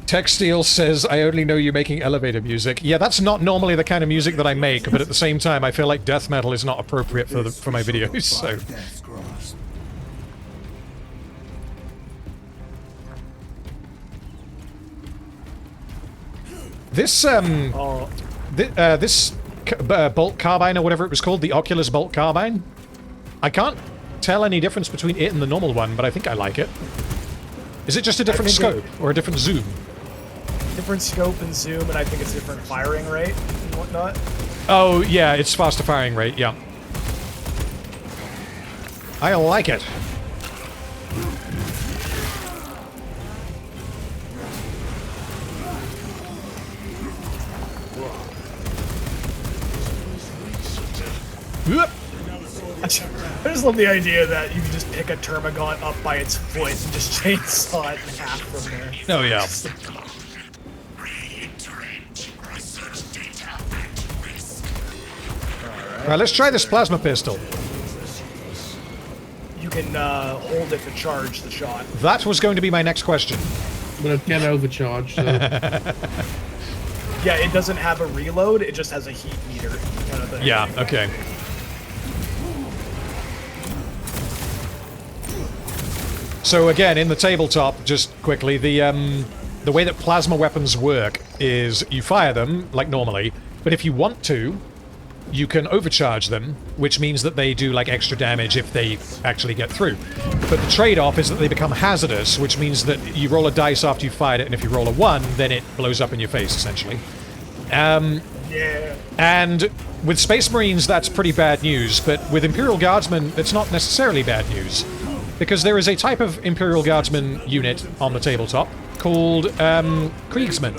Textile says, I only know you making elevator music. Yeah, that's not normally the kind of music that I make, but at the same time, I feel like death metal is not appropriate for my videos, so... This, this bolt carbine, or whatever it was called, the Oculus bolt carbine, I can't tell any difference between it and the normal one, but I think I like it. Is it just a different scope, or a different zoom? Different scope and zoom, and I think it's different firing rate and whatnot. Oh, yeah, it's faster firing rate, yeah. I like it. I just love the idea that you can just pick a Termagant up by its foot and just chainsaw it in half from there. Oh, yeah. Alright, let's try this plasma pistol. You can hold it to charge the shot. That was going to be my next question. But it can overcharge, so... Yeah, it doesn't have a reload, it just has a heat meter kind of thing. Yeah, okay. So again, in the tabletop, just quickly, the way that plasma weapons work is you fire them, like normally, but if you want to, you can overcharge them, which means that they do, like, extra damage if they actually get through. But the trade-off is that they become hazardous, which means that you roll a dice after you fired it, and if you roll a 1, then it blows up in your face, essentially. Yeah. And with Space Marines, that's pretty bad news, but with Imperial Guardsmen, it's not necessarily bad news. Because there is a type of Imperial Guardsman unit on the tabletop called Kriegsmen.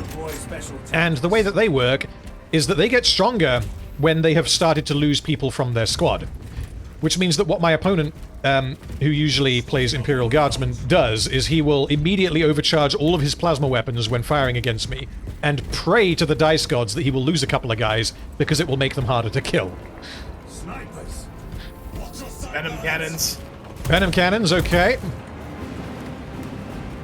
And the way that they work is that they get stronger when they have started to lose people from their squad. Which means that what my opponent, who usually plays Imperial Guardsman, does is he will immediately overcharge all of his plasma weapons when firing against me, and pray to the dice gods that he will lose a couple of guys, because it will make them harder to kill. Snipers. Venom cannons. Venom cannons, okay.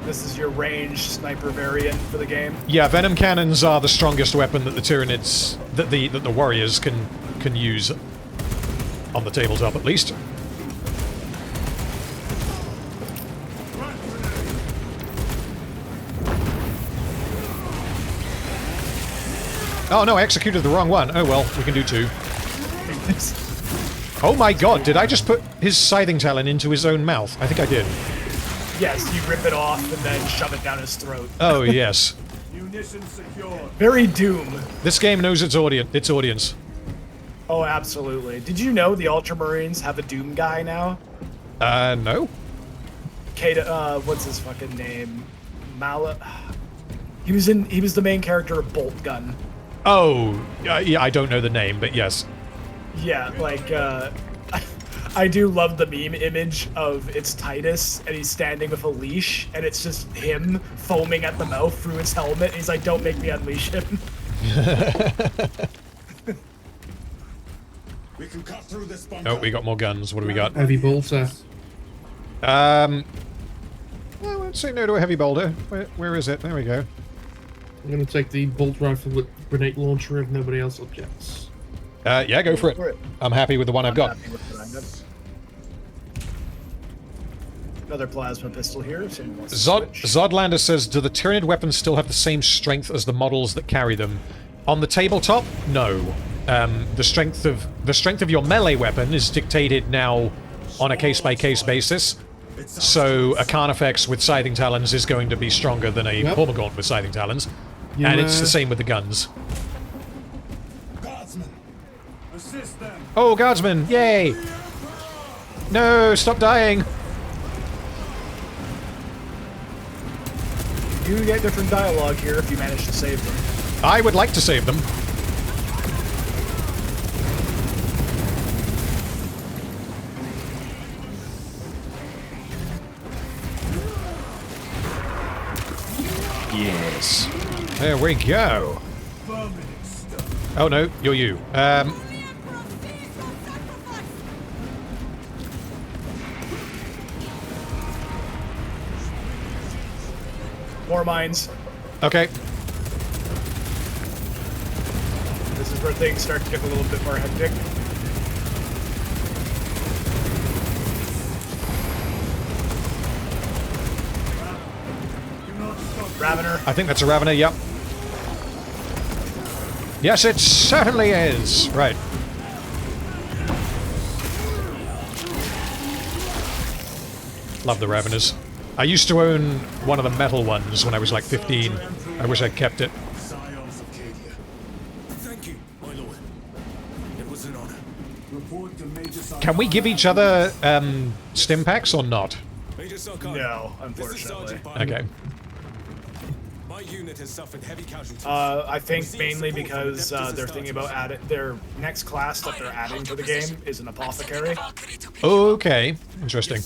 This is your ranged sniper variant for the game. Yeah, venom cannons are the strongest weapon that the Tyranids, that the warriors can use on the tabletop, at least. Oh no, I executed the wrong one. Oh well, we can do 2. Oh my god, did I just put his scything talon into his own mouth? I think I did. Yes, you rip it off and then shove it down his throat. Oh, yes. Munitions secured. Very Doom. This game knows its audience. Oh, absolutely. Did you know the Ultramarines have a Doom guy now? No. What's his fucking name? He was the main character of Bolt Gun. Oh, yeah, I don't know the name, but yes. Yeah, like, I do love the meme image of it's Titus, and he's standing with a leash, and it's just him foaming at the mouth through his helmet, and he's like, don't make me unleash him. We can cut through this bunker. Oh, we got more guns. What do we got? Heavy bolter. Well, let's say no to a heavy bolter. Where is it? There we go. I'm gonna take the bolt rifle with grenade launcher if nobody else objects. Yeah, go for it. I'm happy with the one I've got. Another plasma pistol here. Zodlander says, do the Tyranid weapons still have the same strength as the models that carry them? On the tabletop, no. The strength of your melee weapon is dictated now on a case-by-case basis. So a Carnifex with Scything Talons is going to be stronger than a Hormagaunt with Scything Talons. And it's the same with the guns. Assist them. Oh, Guardsmen! Yay! No, stop dying! You get different dialogue here if you manage to save them. I would like to save them. Yes. There we go. Oh no, you're you. More mines. Okay. This is where things start to get a little bit more hectic. Ravener. I think that's a Ravener, yep. Yes, it certainly is. Right. Love the Raveners. I used to own one of the metal ones when I was like 15. I wish I'd kept it. Thank you, my lord. It was an honor. Can we give each other stim packs or not? No, unfortunately. Okay. My unit has suffered heavy casualties. I think mainly because they're thinking about their next class that they're adding to the game is an apothecary. Okay, interesting.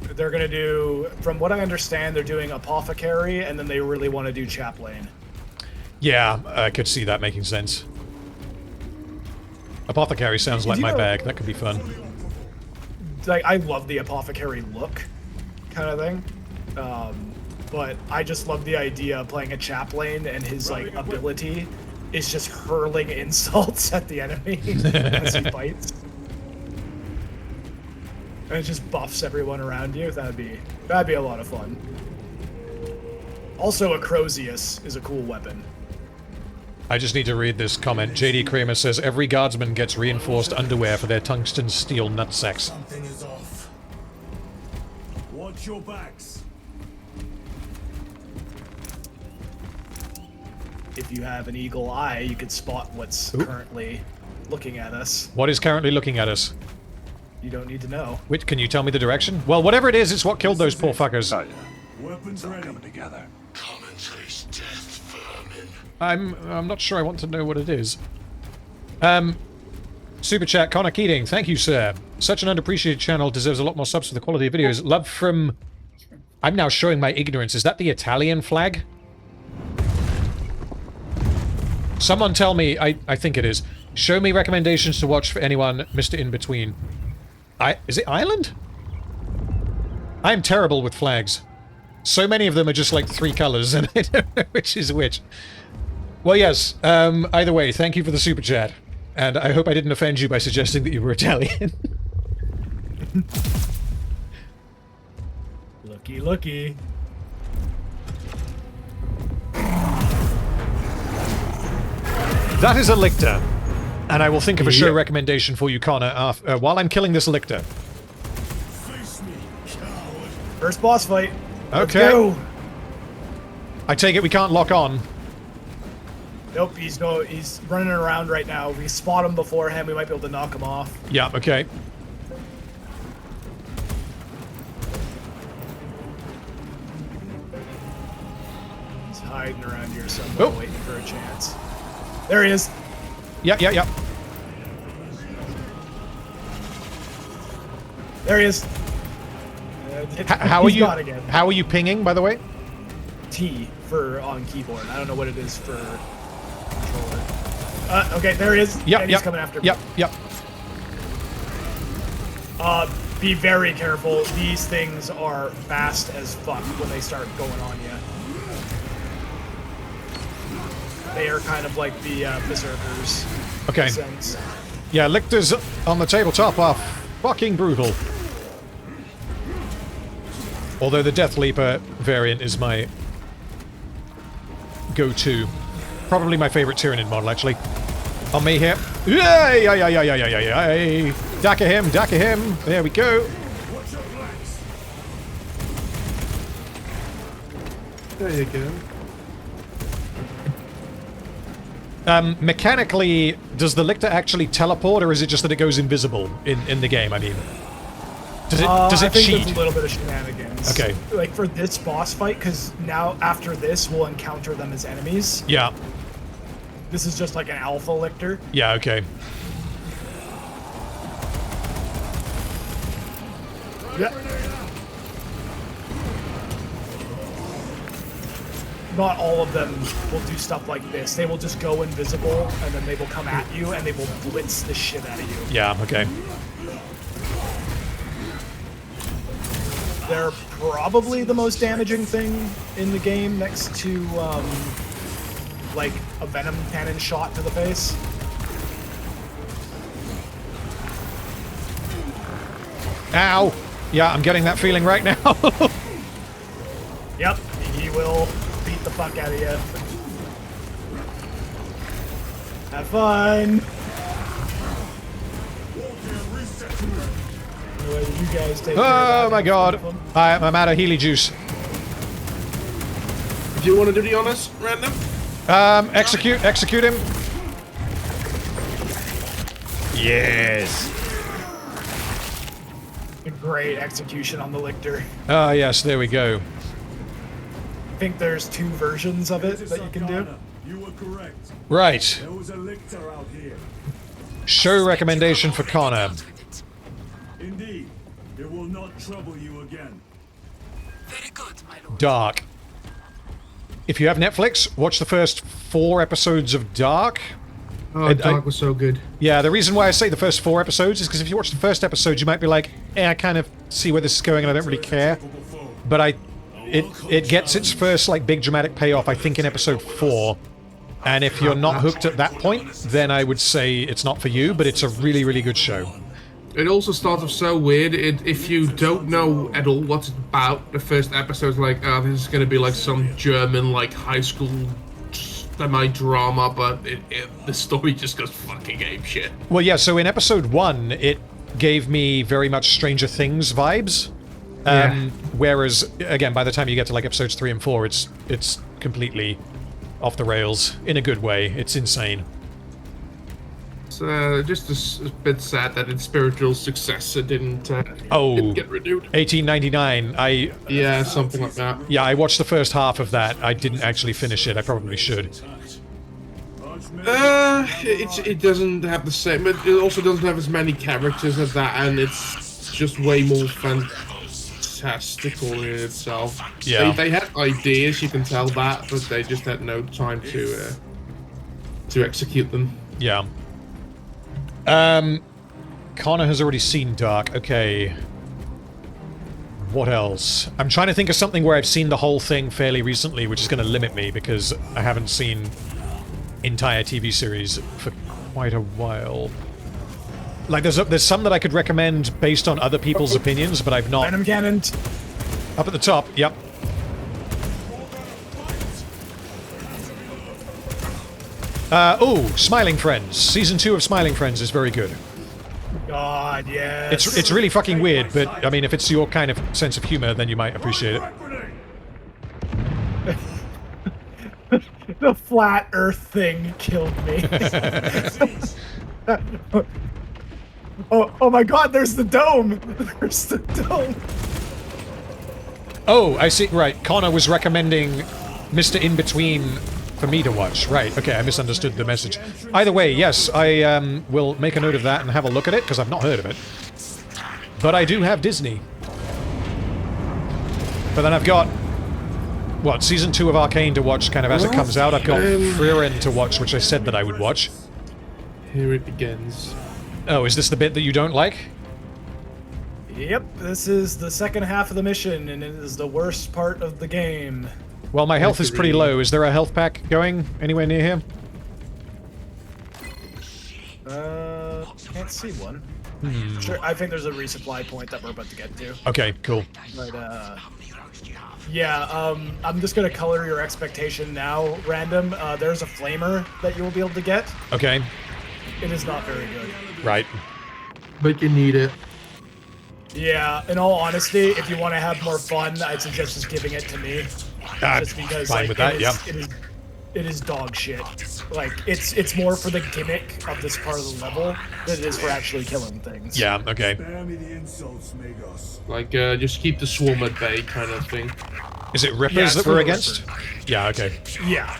They're gonna do, from what I understand, they're doing apothecary, and then they really want to do chaplain. Yeah, I could see that making sense. Apothecary sounds like my bag. That could be fun. Like, I love the apothecary look, kind of thing. But I just love the idea of playing a chaplain, and his like ability is just hurling insults at the enemy as he fights. And it just buffs everyone around you. That'd be a lot of fun. Also, a Crozius is a cool weapon. I just need to read this comment. JD Kramer says every guardsman gets reinforced underwear for their tungsten steel nutsacks. Something is off. Watch your backs. If you have an eagle eye, you could spot what's currently looking at us. What is currently looking at us? You don't need to know. Which, can you tell me the direction? Well, whatever it is, it's what killed those poor fuckers. Weapons ready. Coming together. Come and taste death, vermin. I'm not sure I want to know what it is. Super chat, Connor Keating. Thank you, sir. Such an underappreciated channel deserves a lot more subs for the quality of videos. Love from... I'm now showing my ignorance. Is that the Italian flag? Someone tell me. I think it is. Show me recommendations to watch for anyone, Mr. In-Between. Is it Ireland? I'm terrible with flags. So many of them are just like 3 colors, and I don't know which is which. Well, yes. Either way, thank you for the super chat. And I hope I didn't offend you by suggesting that you were Italian. Looky, looky. That is a Lictor. And I will think of a show recommendation for you, Connor, while I'm killing this Lictor. First boss fight. Let's Okay. go. I take it we can't lock on. Nope, he's running around right now. If we spot him beforehand, we might be able to knock him off. Yeah, okay. He's hiding around here somewhere, Oh. waiting for a chance. There he is. Yep. There he is. How are He's you? gone again. How are you pinging, by the way? T for on keyboard. I don't know what it is for controller. Okay, there he is. Yep. And he's coming after me. Yep. Be very careful. These things are fast as fuck when they start going on you. They are kind of like the berserkers. Okay. In a sense. Yeah, Lictors on the tabletop are fucking brutal. Although the Death Leaper variant is my go-to. Probably my favorite Tyranid model, actually. On me here. Yay! Daka him! There we go. There you go. Mechanically, does the Lictor actually teleport, or is it just that it goes invisible in the game? I mean, does it I think cheat? there's a little bit of shenanigans. Okay. Like for this boss fight, because now after this we'll encounter them as enemies. Yeah. This is just like an alpha lictor. Yeah. Okay. Yeah. not all of them will do stuff like this. They will just go invisible, and then they will come at you, and they will blitz the shit out of you. Yeah, okay. They're probably the most damaging thing in the game, next to, like, a venom cannon shot to the face. Ow! Yeah, I'm getting that feeling right now. Yep, he will beat the fuck out of you. Have fun! Anyway, you guys take care Oh of that. my god! I'm out of Healy juice. Do you want to do the honors, random? Execute him. Yes. A great execution on the Lictor. Ah, yes, there we go. I think there's 2 versions of it that you can do. You were correct. Right. There was a lictor out here. Show recommendation for Connor. Indeed. It will not trouble you again. Very good, my lord. Dark. If you have Netflix, watch the first 4 episodes of Dark. Oh, Dark was so good. Yeah, the reason why I say the first 4 episodes is because if you watch the first episode, you might be like, I kind of see where this is going and I don't really care. But it gets its first, like, big dramatic payoff, I think, in episode 4. And if you're not hooked at that point, then I would say it's not for you, but it's a really, really good show. It also starts off so weird. If you don't know at all what it's about, the first episode's like, oh, this is going to be like some German, like, high school semi-drama, but the story just goes fucking apeshit. Well, yeah, so in episode 1, it gave me very much Stranger Things vibes. Whereas, again, by the time you get to, like, episodes 3 and 4, it's completely off the rails, in a good way. It's insane. It's just a bit sad that its spiritual successor didn't get renewed. 1899, Yeah, something like that. Yeah, I watched the first half of that. I didn't actually finish it. I probably should. It doesn't have the same, but it also doesn't have as many characters as that, and it's just way more fantastical in itself. Yeah. They had ideas, you can tell that, but they just had no time to execute them. Yeah. Connor has already seen Dark. Okay. What else? I'm trying to think of something where I've seen the whole thing fairly recently, which is going to limit me because I haven't seen entire TV series for quite a while. Like, there's some that I could recommend based on other people's opinions, but I've not... Venom cannon. Up at the top, yep. Smiling Friends. Season 2 of Smiling Friends is very good. God, yes. It's really fucking weird, but, I mean, if it's your kind of sense of humor, then you might appreciate it. The flat Earth thing killed me. oh my god, there's the dome! There's the dome! Oh, I see. Right, Connor was recommending Mr. In-Between for me to watch. Right, okay, I misunderstood the message. Either way, yes, I will make a note of that and have a look at it, because I've not heard of it. But I do have Disney. But then I've got... what, Season 2 of Arcane to watch kind of as it comes out. I've got Preroll to watch, which I said that I would watch. Here it begins. Oh, is this the bit that you don't like? Yep, this is the second half of the mission, and it is the worst part of the game. Well, my health is pretty low. Is there a health pack going anywhere near here? Can't see one. Sure, I think there's a resupply point that we're about to get to. Okay, cool. But, yeah, I'm just gonna color your expectation now, random. There's a flamer that you will be able to get. Okay. It is not very good. Right. But you need it. Yeah, in all honesty, if you want to have more fun, I'd suggest just giving it to me. Just because, fine like, with that, it is dog shit. Like, it's more for the gimmick of this part of the level than it is for actually killing things. Yeah, okay. Spare me the insults, Magos. Like, just keep the swarm at bay kind of thing. Is it Rippers that we're against? Yeah, okay. Yeah.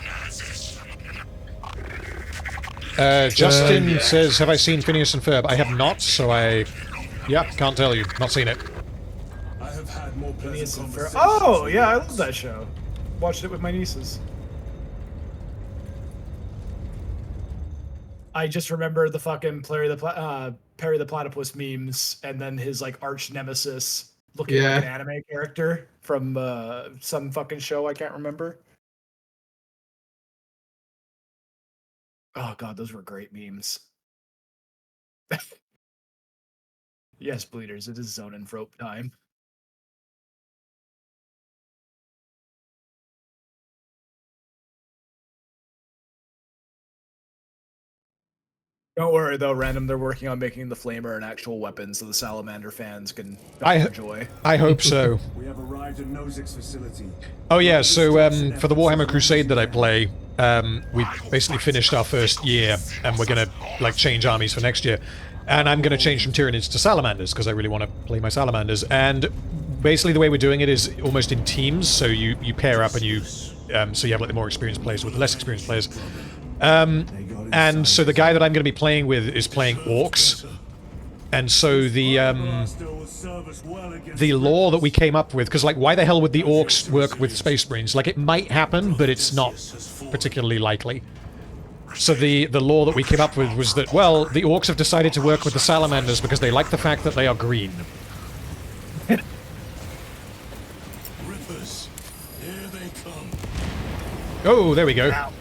Justin says, have I seen Phineas and Ferb? I have not, so yeah, can't tell you. Not seen it. I have had more pleasant conversations. Oh, yeah, I love that show. Watched it with my nieces. I just remember the fucking Perry the Platypus memes, and then his like arch nemesis looking like an anime character from some fucking show I can't remember. Oh god, those were great memes. Yes, bleeders, it is zone and rope time. Don't worry though, Random. They're working on making the Flamer an actual weapon, so the Salamander fans can enjoy. I hope so. We have arrived at Nozick's facility. Oh yeah, so for the Warhammer Crusade that I play, we basically finished our first year, and we're gonna like change armies for next year. And I'm gonna change from Tyranids to Salamanders because I really want to play my Salamanders. And basically the way we're doing it is almost in teams, so you pair up and you so you have like the more experienced players with the less experienced players. And so the guy that I'm going to be playing with is playing orcs, and so the lore that we came up with, because like why the hell would the orcs work with Space Marines? Like it might happen, but it's not particularly likely. So the lore that we came up with was that, well, the orcs have decided to work with the Salamanders because they like the fact that they are green. Rippers, here they come. Oh, there we go. Wow.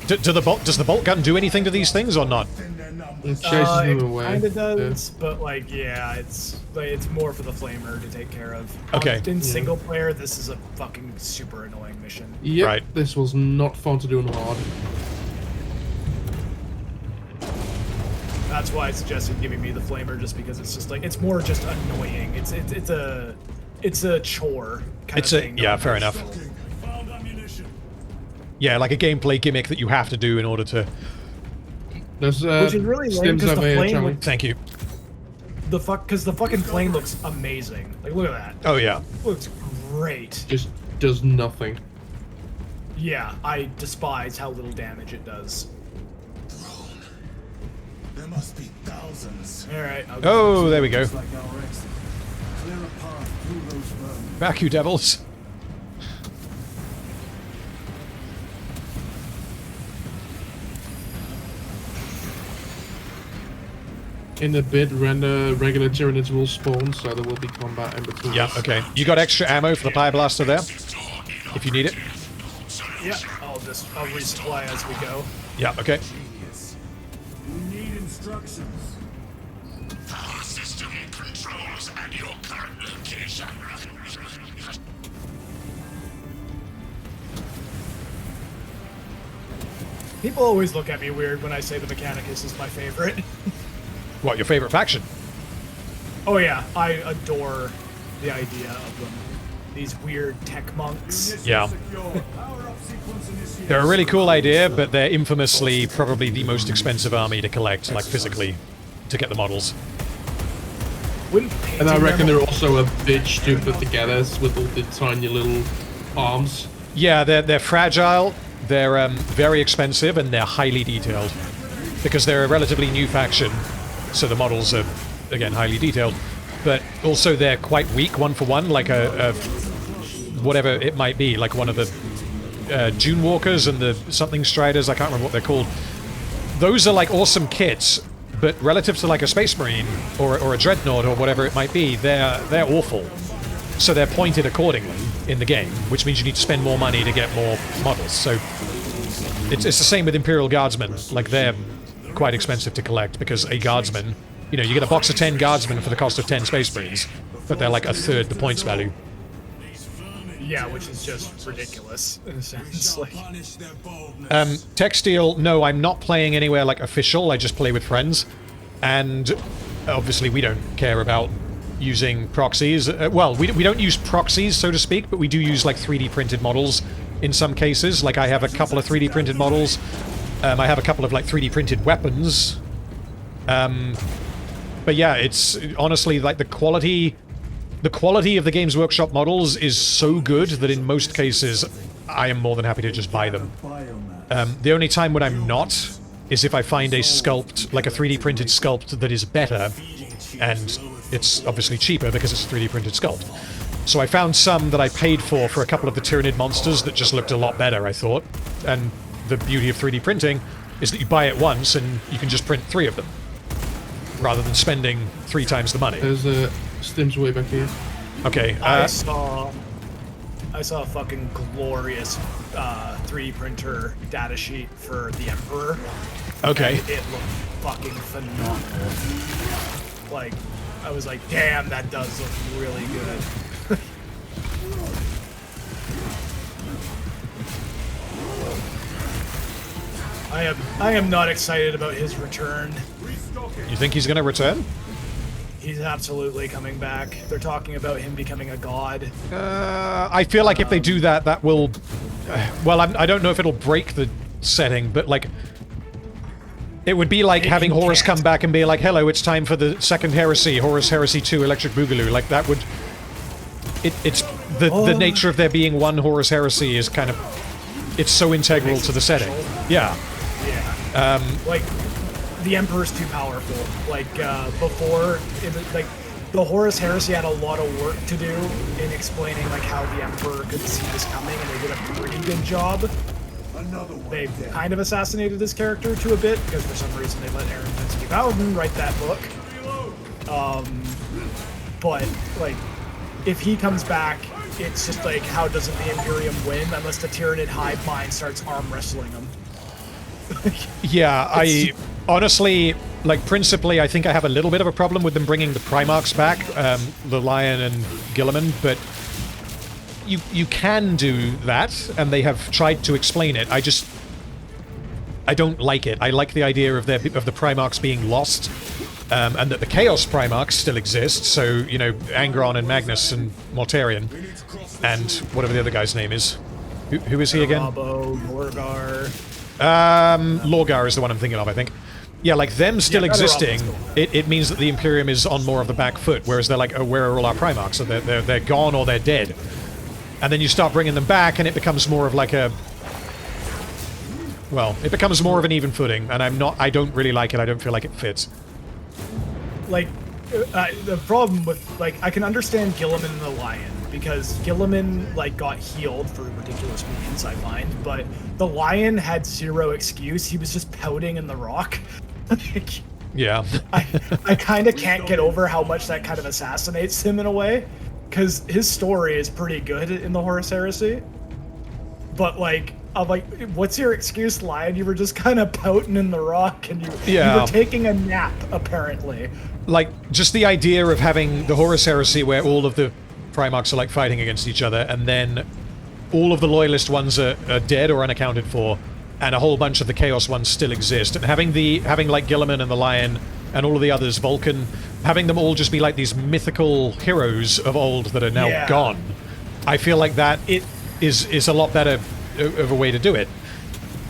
Does the bolt gun do anything to these things or not? It chases them It away. kind of does, but like, yeah, it's more for the Flamer to take care of. Okay. In single player, this is a fucking super annoying mission. Yep, Right. this was not fun to do on hard. That's why I suggested giving me the Flamer, just because it's just like it's more just annoying. It's a chore kind of thing. Yeah, fair enough. Yeah, like a gameplay gimmick that you have to do in order to... There's, which is really lame because the flame Thank you. because the fucking flame looks amazing. Like, look at that. Oh, yeah. Looks great. Just does nothing. Yeah, I despise how little damage it does. There must be thousands. Alright. Oh, there we go. Back, you devils. In a bit, regular Tyranids will spawn, so there will be combat in between. Yeah, okay. You got extra ammo for the Pyre Blaster there? If you need it? Yeah, I'll resupply as we go. Yeah, okay. We need instructions. Power system controls at your current location. People always look at me weird when I say the Mechanicus is my favorite. What, your favorite faction? Oh yeah, I adore the idea of them. These weird tech monks. Yeah. They're a really cool idea, but they're infamously probably the most expensive army to collect, like physically, to get the models. And I reckon they're also a bitch to put together with all the tiny little arms. Yeah, they're fragile, they're very expensive, and they're highly detailed. Because they're a relatively new faction, so the models are, again, highly detailed. But also they're quite weak, one for one, like a whatever it might be, like one of the Dune Walkers and the something Striders, I can't remember what they're called. Those are like awesome kits, but relative to like a Space Marine or a Dreadnought or whatever it might be, they're awful. So they're pointed accordingly in the game, which means you need to spend more money to get more models. So it's the same with Imperial Guardsmen. Like they're quite expensive to collect because a Guardsman, you know, you get a box of 10 Guardsmen for the cost of 10 Space Marines, but they're like a third the points value. Yeah, which is just ridiculous in a sense. Like, Textile, no, I'm not playing anywhere like official, I just play with friends. And obviously we don't care about using proxies. Well, we don't use proxies, so to speak, but we do use like 3D printed models in some cases. Like I have a couple of 3D printed models. I have a couple of like 3D printed weapons. But yeah, it's honestly like the quality of the Games Workshop models is so good that in most cases I am more than happy to just buy them. The only time when I'm not is if I find a sculpt, like a 3D printed sculpt that is better, and it's obviously cheaper because it's a 3D printed sculpt. So I found some that I paid for a couple of the Tyranid monsters that just looked a lot better, I thought. And the beauty of 3D printing is that you buy it once and you can just print 3 of them, rather than spending 3 times the money. There's a Stim's way back here. Okay. I saw a fucking glorious 3D printer data sheet for the Emperor. Okay. And it looked fucking phenomenal. Like, I was like, damn, that does look really good. I am not excited about his return. You think he's going to return? He's absolutely coming back. They're talking about him becoming a god. I feel like if they do that, that will... well, I don't know if it'll break the setting, but, like... It would be like having Horus come back and be like, hello, it's time for the second heresy, Horus Heresy 2 Electric Boogaloo. Like, that would... It's... The nature of there being one Horus Heresy is kind of... It's so integral to the setting. Yeah. Yeah. Like... The Emperor's too powerful. Like, before, like, the Horus Heresy had a lot of work to do in explaining, like, how the Emperor could see this coming, and they did a pretty good job. They kind of assassinated his character to a bit, because for some reason they let Aaron Pensky Bowden write that book. But, like, if he comes back, it's just like, how doesn't the Imperium win unless the Tyranid hive mind starts arm wrestling him? Yeah, I... Honestly, like, principally, I think I have a little bit of a problem with them bringing the Primarchs back, the Lion and Gilliman, but you can do that, and they have tried to explain it. I don't like it. I like the idea of the Primarchs being lost, and that the Chaos Primarchs still exist, so, you know, Angron and Magnus and Mortarion, and whatever the other guy's name is. Who is he again? Labo, Lorgar. Lorgar is the one I'm thinking of, I think. Yeah, like, them still existing, it means that the Imperium is on more of the back foot, whereas they're like, oh, where are all our Primarchs? So they're gone or they're dead. And then you start bringing them back, and it becomes more of like a... Well, it becomes more of an even footing, and I don't really like it. I don't feel like it fits. Like, the problem with, like, I can understand Gilliman and the Lion, because Gilliman, like, got healed for ridiculous reasons, I find, but the Lion had zero excuse. He was just pouting in the rock. Yeah. I kind of can't get over how much that kind of assassinates him in a way, because his story is pretty good in the Horus Heresy. But, like, I'm like, what's your excuse, Lion? You were just kind of pouting in the rock, and you were taking a nap, apparently. Like, just the idea of having the Horus Heresy where all of the Primarchs are, like, fighting against each other, and then all of the Loyalist ones are dead or unaccounted for, and a whole bunch of the Chaos ones still exist, and having like Gilliman and the Lion and all of the others, Vulcan, having them all just be like these mythical heroes of old that are now gone. I feel like that is a lot better of a way to do it.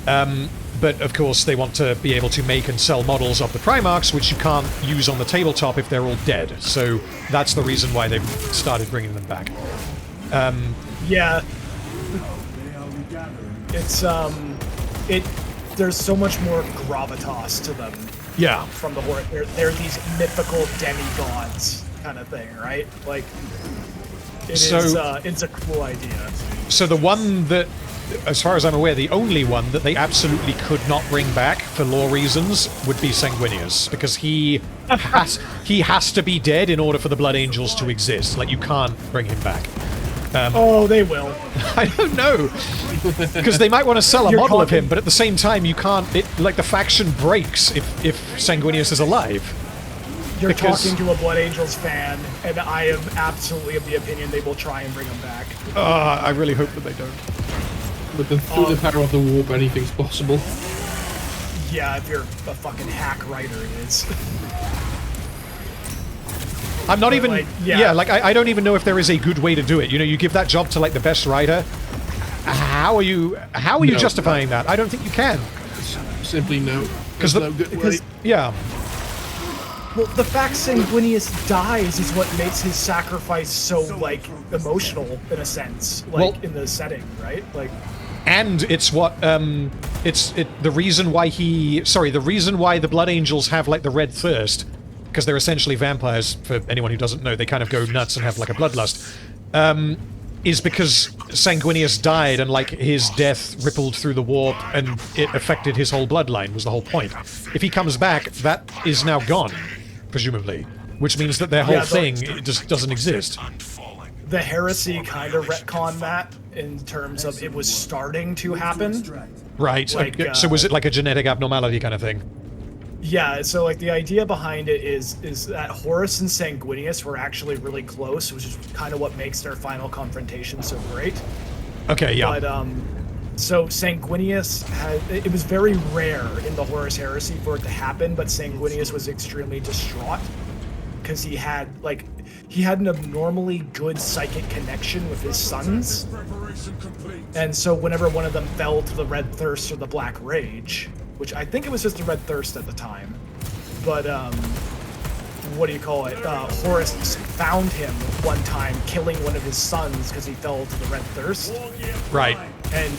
But of course they want to be able to make and sell models of the Primarchs, which you can't use on the tabletop if they're all dead. So that's the reason why they've started bringing them back. Yeah. It's, there's so much more gravitas to them. Yeah. From the Horus. They're these mythical demigods kind of thing, right? Like, it's a cool idea. So the one that, as far as I'm aware, the only one that they absolutely could not bring back for lore reasons would be Sanguinius, because he has to be dead in order for the Blood Angels to exist. Like, you can't bring him back. Oh, they will. I don't know, because they might want to sell a model of him, but at the same time, you can't. Like, the faction breaks if Sanguinius is alive. You're talking to a Blood Angels fan, and I am absolutely of the opinion they will try and bring him back. I really hope that they don't. But through the power of the warp, anything's possible. Yeah, if you're a fucking hack writer, it is. I'm not even... Like, like, I don't even know if there is a good way to do it. You know, you give that job to, like, the best writer. How are you justifying that? I don't think you can. Simply no. Because no good way. Yeah. Well, the fact Sanguinius dies is what makes his sacrifice so, like, emotional, in a sense. Like, in the setting, right? Like... And it's what, the reason why the reason why the Blood Angels have, like, the red thirst, because they're essentially vampires, for anyone who doesn't know, they kind of go nuts and have, like, a bloodlust, is because Sanguinius died and, like, his death rippled through the warp and it affected his whole bloodline, was the whole point. If he comes back, that is now gone, presumably. Which means that their whole thing just doesn't exist. The heresy kind of retconned that in terms of it was starting to happen. Right, Like, so was it like a genetic abnormality kind of thing? Yeah, so like the idea behind it is that Horus and Sanguinius were actually really close, which is kind of what makes their final confrontation so great. Okay, yeah. But so Sanguinius it was very rare in the Horus heresy for it to happen, but Sanguinius was extremely distraught because he had an abnormally good psychic connection with his sons. And so whenever one of them fell to the Red Thirst or the Black Rage, which I think it was just the Red Thirst at the time, but what do you call it? Horus found him one time killing one of his sons because he fell to the Red Thirst. Right. And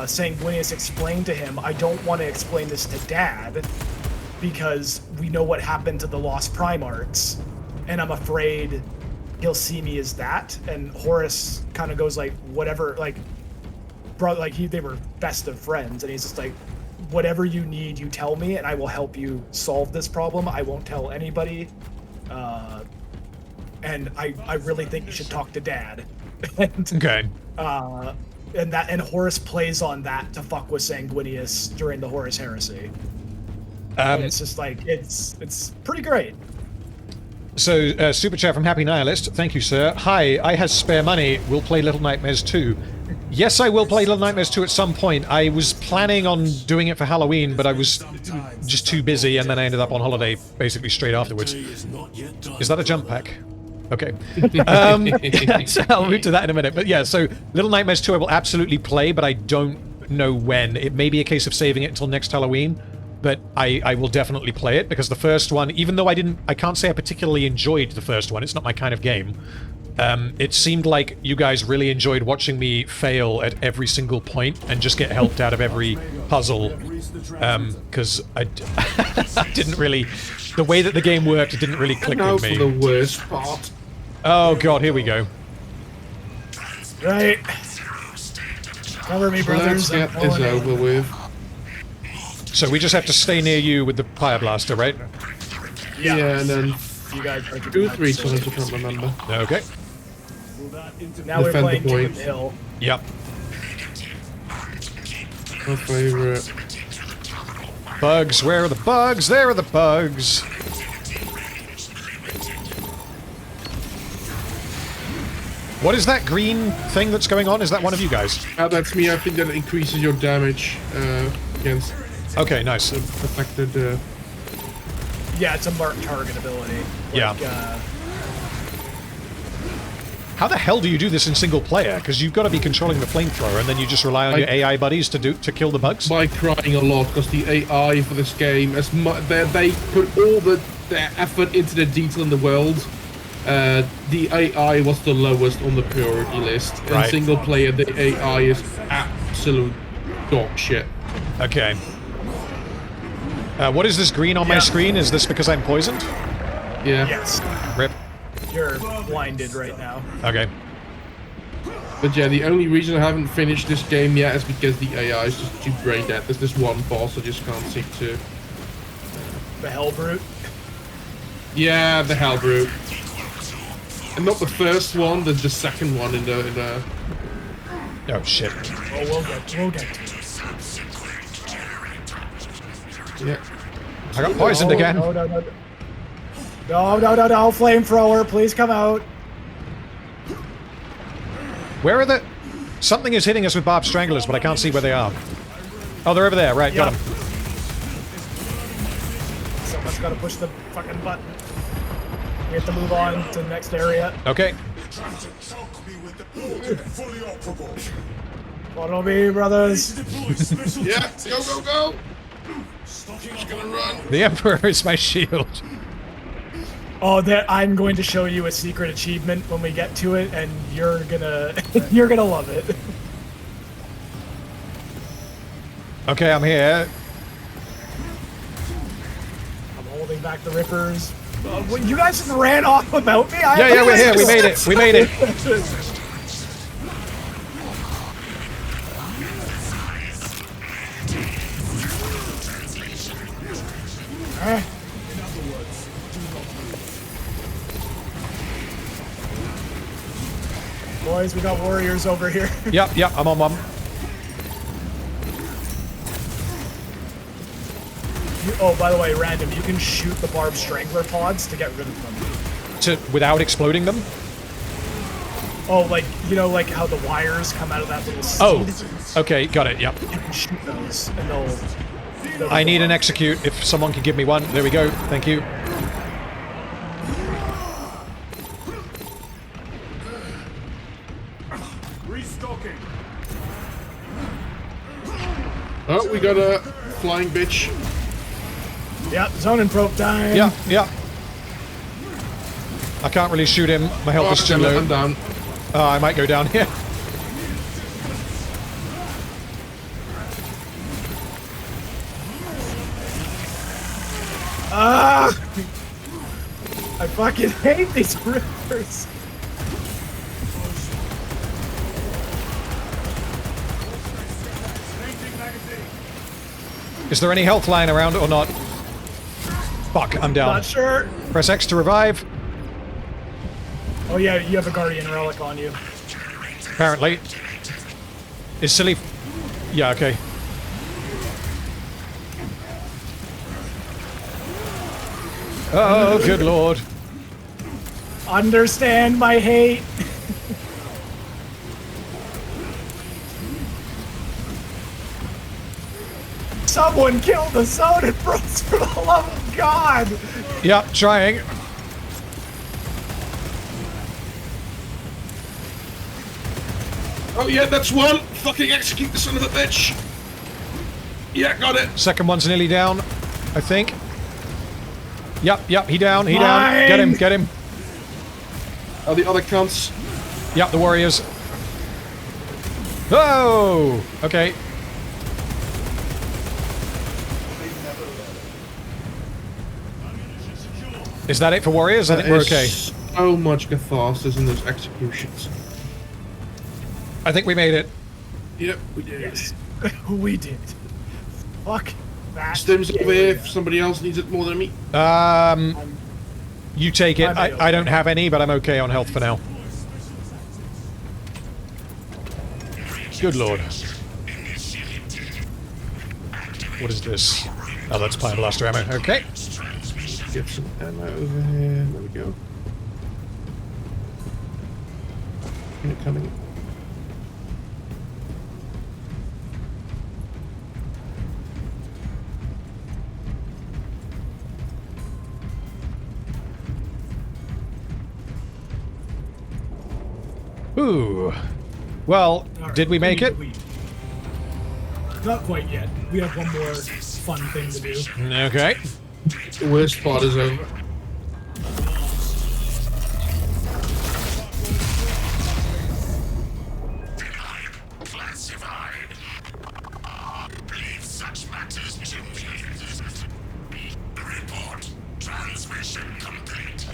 Sanguinius explained to him, I don't want to explain this to Dad because we know what happened to the Lost Primarchs, and I'm afraid he'll see me as that. And Horus kind of goes like, whatever, like, bro, like they were best of friends, and he's just like, whatever you need, you tell me, and I will help you solve this problem. I won't tell anybody. And I really think you should talk to Dad. And, okay. And Horus plays on that to fuck with Sanguinius during the Horus Heresy. And it's just like it's pretty great. So, super chat from Happy Nihilist. Thank you, sir. Hi, I has spare money. We'll play Little Nightmares 2. Yes, I will play Little Nightmares 2 at some point. I was planning on doing it for Halloween, but I was just too busy, and then I ended up on holiday basically straight afterwards. Is that a jump pack? Okay. So I'll move to that in a minute. But yeah, so Little Nightmares 2 I will absolutely play, but I don't know when. It may be a case of saving it until next Halloween, but I will definitely play it, because the first one, even though I can't say I particularly enjoyed the first one, it's not my kind of game. It seemed like you guys really enjoyed watching me fail at every single point and just get helped out of every puzzle, because I didn't really... The way that the game worked, it didn't really click with me. For the worst part. Oh god, here we go. Right. Cover me, brothers. Let's get this over with. So we just have to stay near you with the Fire Blaster, right? Yeah, and then you guys do 3 times, I can't remember. Okay. Now we're playing King of the Hill. Yep. My favorite. Bugs, where are the bugs? There are the bugs. What is that green thing that's going on? Is that one of you guys? That's me. I think that increases your damage against... Okay, nice. Affected... Yeah, it's a marked target ability. Like, yeah. How the hell do you do this in single player? Because you've got to be controlling the flamethrower, and then you just rely on your AI buddies to kill the bugs? By crying a lot, because the AI for this game, they put all their effort into the detail in the world. The AI was the lowest on the priority list. In single player, the AI is absolute dog shit. Okay. What is this green on my screen? Is this because I'm poisoned? Yeah. Yes. Rip. You're blinded right now. Okay. But yeah, the only reason I haven't finished this game yet is because the AI is just too brain dead. There's this one boss I just can't seem to... The Hellbrute? Yeah, the Hellbrute. And not the first one, the second one in the... Oh, shit. Oh, we'll get Yeah. I got poisoned again. No, flamethrower, please come out. Where are the... Something is hitting us with barbed stranglers, but I can't see where they are. Oh, they're over there. Right, got them. Someone's got to push the fucking button. We have to move on to the next area. Okay. Follow me, brothers. Yeah, go! She's gonna run. The Emperor is my shield. Oh, I'm going to show you a secret achievement when we get to it, and you're gonna love it. Okay, I'm here. I'm holding back the rippers. You guys ran off without me? Yeah, we're here. We made it. We made it. Boys, we got warriors over here. Yep, I'm on one. Oh, by the way, random, you can shoot the barbed strangler pods to get rid of them. Without exploding them? Oh, like, you know, like how the wires come out of that little seed? Oh, okay, got it, yep. You can shoot those, and they'll I need an execute, if someone can give me one. There we go, thank you. Restocking. Oh, we got a flying bitch. Yep, zone and probe time. Yeah. I can't really shoot him. My health is too low. I'm down. I might go down here. I fucking hate these rivers. Is there any health lying around or not? Fuck, I'm down. Not sure. Press X to revive. Oh yeah, you have a guardian relic on you. Apparently. Is silly... Yeah, okay. Oh, good lord. Understand my hate. Someone killed the zone and bros, for the love of God! Yep, trying. Oh yeah, that's one! Fucking execute the son of a bitch! Yeah, got it! Second one's nearly down, I think. Yep, he down, Mine. down. Get him. Oh, the other cunts. Yep, the warriors. Oh! Okay. Is that it for warriors? I think we're okay. So much catharsis in those executions. I think we made it. Yep, we did. Yes. We did. Fuck that. Stim's over here if somebody else needs it more than me. You take it. I don't have any, but I'm okay on health for now. Good lord. What is this? Oh, that's Pyre Blaster ammo. Okay. Get some ammo over here. There we go. Unit coming. Ooh. Well, Right, did we make it? Not quite yet. We have one more fun thing to do. Okay. The worst part is over. Classified. Leave such matters to me. Report. Transmission complete.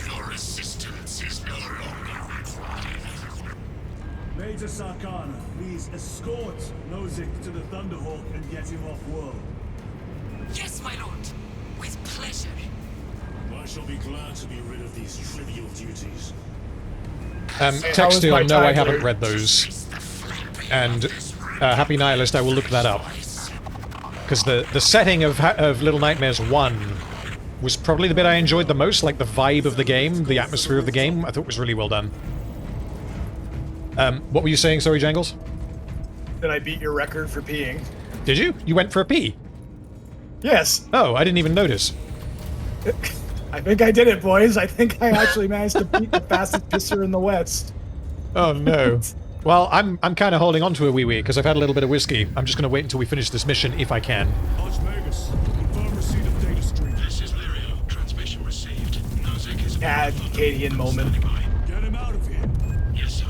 Your assistance is no longer required. Major Sarkana, please escort Nozick to the Thunderhawk and get him off world. Yes, my lord. With pleasure. I shall be glad to be rid of these trivial duties. Textile, no, I haven't read those. And Happy Nihilist, I will look that up. Because the setting of Little Nightmares 1 was probably the bit I enjoyed the most, like the vibe of the game, the atmosphere of the game, I thought was really well done. What were you saying, sorry, Jangles? That I beat your record for peeing. Did you? You went for a pee? Yes. Oh, I didn't even notice. I think I did it, boys. I think I actually managed to beat the fastest pisser in the West. Oh no. Well, I'm kind of holding on to a wee because I've had a little bit of whiskey. I'm just going to wait until we finish this mission if I can. Archmagus, confirm receipt of data stream. This is Lyrio. Transmission received. Nozick is... Acadian moment. Get him out of here. Yes, sir.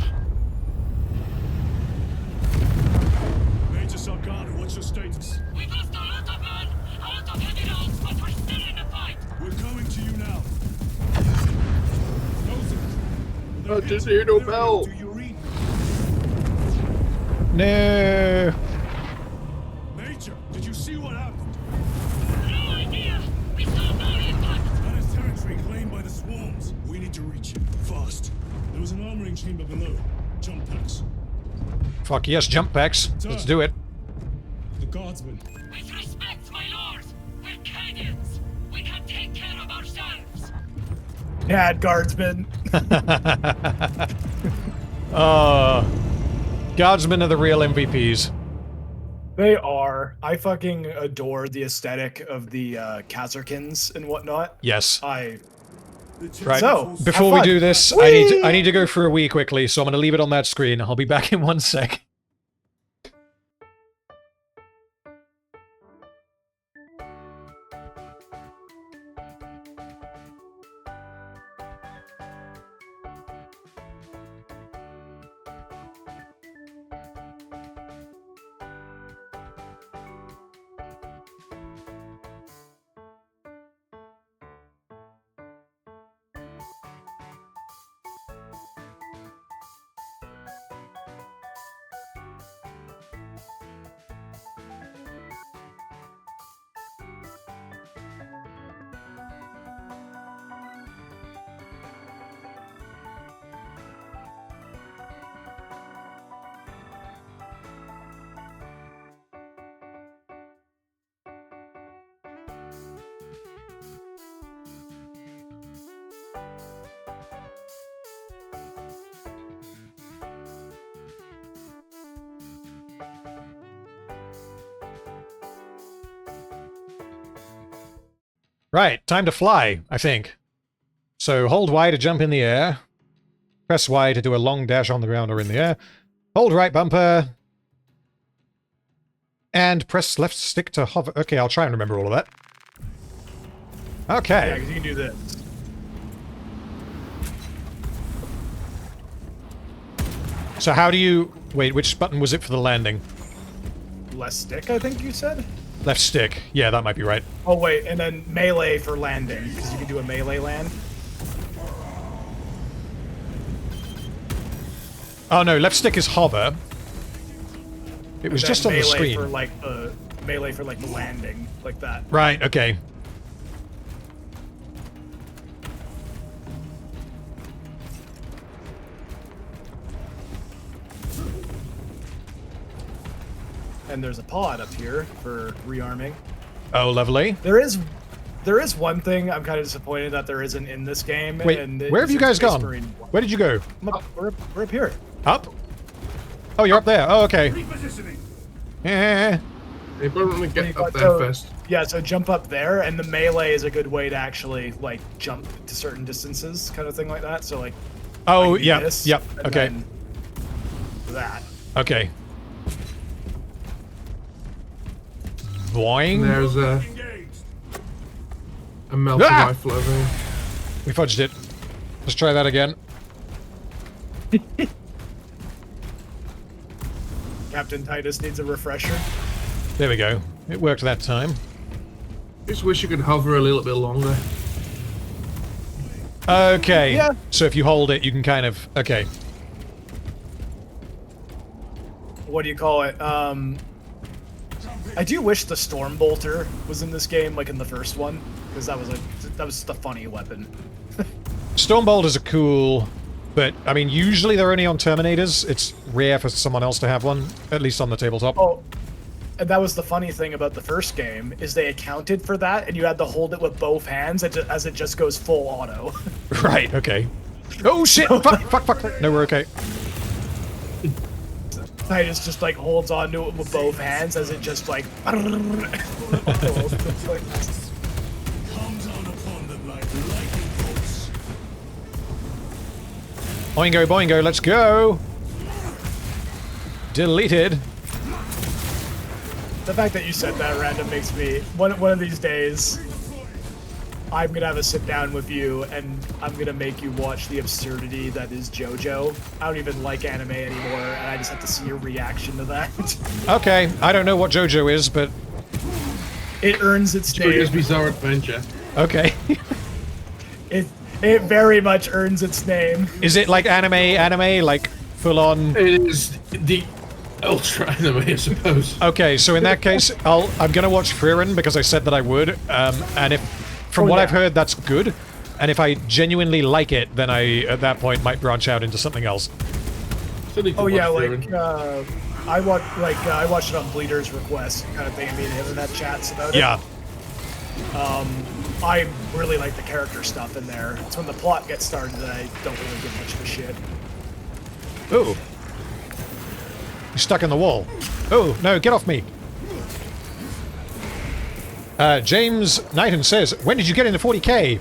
Major Sarkana, what's your status? We've lost a lot of men, a lot of heavy rounds, but we're I just hear no bell. No. Major, did you see what happened? No idea! We saw no impact! That is territory claimed by the swarms. We need to reach it. Fast. There was an armoring chamber below. Jump packs. Fuck yes, jump packs. Let's do it. The guardsmen. With respect, my lord! We're Cadians! We can take care of ourselves! Dad, guardsmen. Guardsmen are the real MVPs. They are. I fucking adore the aesthetic of the Kazarkins and whatnot. Yes. Right. So, have before we fun. do this, I need to go for a wee quickly, so I'm going to leave it on that screen. I'll be back in 1 sec. Right, time to fly, I think. So hold Y to jump in the air. Press Y to do a long dash on the ground or in the air. Hold right bumper. And press left stick to hover. Okay, I'll try and remember all of that. Okay. Yeah, 'cause you can do this. So how do you... Wait, which button was it for the landing? Left stick, I think you said? Left stick. Yeah, that might be right. Oh, wait, and then melee for landing, because you can do a melee land. Oh no, left stick is hover. It was just on the screen. For like melee for like the landing, like that. Right, okay. And there's a pod up here for rearming. Oh, lovely. There is one thing I'm kind of disappointed that there isn't in this game. Wait, and where have you guys gone? Marine. Where did you go? We're up here. Up? Oh, you're up there. Oh, okay. Repositioning. Eh. They probably get up there So- first. Yeah, so jump up there, and the melee is a good way to actually like jump to certain distances, kind of thing like that. So like. Oh, I can do yeah, this, yep, and okay. then Okay. Boing. There's a melted rifle over here. We fudged it. Let's try that again. Captain Titus needs a refresher. There we go. It worked that time. Just wish you could hover a little bit longer. Okay. Yeah. So if you hold it, you can kind of... Okay. What do you call it? I do wish the Storm Bolter was in this game, like in the first one, because that was the funny weapon. Storm bolters are cool, but, I mean, usually they're only on Terminators. It's rare for someone else to have one, at least on the tabletop. Oh, and that was the funny thing about the first game, is they accounted for that, and you had to hold it with both hands as it just goes full auto. Right, okay. Oh, shit! Fuck. No, we're okay. Titus just like holds on to it with both hands as it just like. Come down upon them like lightning bolts. Boingo, let's go! Deleted. The fact that you said that random makes me one of these days. I'm gonna have a sit down with you, and I'm gonna make you watch the absurdity that is JoJo. I don't even like anime anymore, and I just have to see your reaction to that. Okay, I don't know what JoJo is, but... It earns its JoJo's name. Bizarre Adventure. Okay. It very much earns its name. Is it like anime, like full on? It is the ultra anime, I suppose. Okay, so in that case, I'm gonna watch Preroll because I said that I would, and if from what I've heard, that's good, and if I genuinely like it, then I at that point might branch out into something else. Oh yeah, like I watched it on Bleeder's request, kind of thing. Me and him in that chats about it. Yeah. I really like the character stuff in there. It's when the plot gets started that I don't really give much of a shit. Ooh. You're stuck in the wall. Oh, no, get off me. James Knighton says, when did you get into 40k?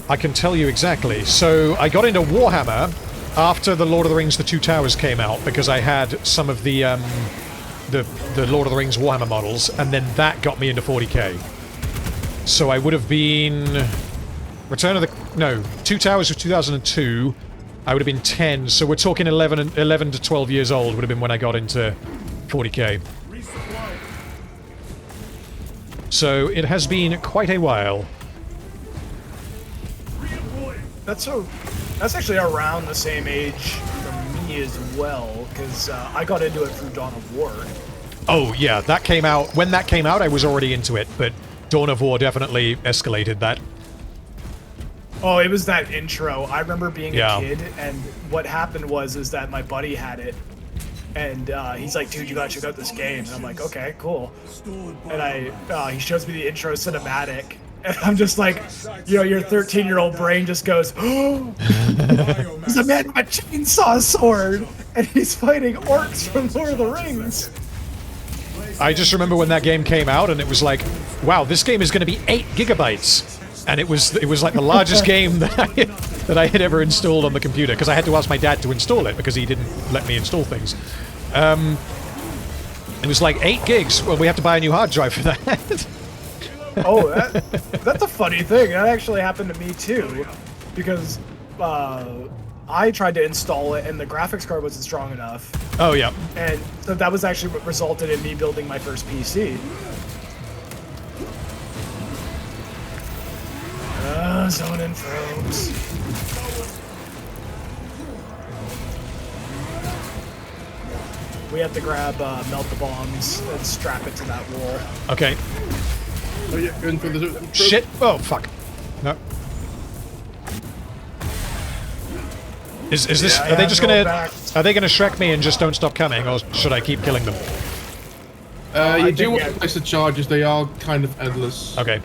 I can tell you exactly. So, I got into Warhammer after the Lord of the Rings The Two Towers came out, because I had some of the Lord of the Rings Warhammer models, and then that got me into 40k. So I would have been... Two Towers was 2002. I would have been 10, so we're talking 11 to 12 years old would have been when I got into 40k. So it has been quite a while. That's actually around the same age for me as well, because I got into it through Dawn of War. Oh yeah, that came out... When that came out, I was already into it, but Dawn of War definitely escalated that. Oh, it was that intro. I remember being a kid, and what happened was that my buddy had it, and he's like, dude, you gotta check out this game. And I'm like, okay, cool. And he shows me the intro cinematic, and I'm just like, you know, your 13-year-old brain just goes, oh, there's a man with a chainsaw sword, and he's fighting orcs from Lord of the Rings. I just remember when that game came out, and it was like, wow, this game is going to be 8 gigabytes. And it was like the largest game that I had ever installed on the computer, because I had to ask my dad to install it because he didn't let me install things. It was like 8 gigs. Well, we have to buy a new hard drive for that. Oh, that's a funny thing. That actually happened to me too, because I tried to install it and the graphics card wasn't strong enough. Oh yeah. And so that was actually what resulted in me building my first PC. Zone and probes. We have to grab melt the bombs and strap it to that wall. Okay. Oh yeah, going for the shit! Oh fuck! No. Is this? Yeah, are they just gonna? back. Are they gonna Shrek me and just don't stop coming, or should I keep killing them? You do want to place the charges. They are kind of endless. Okay.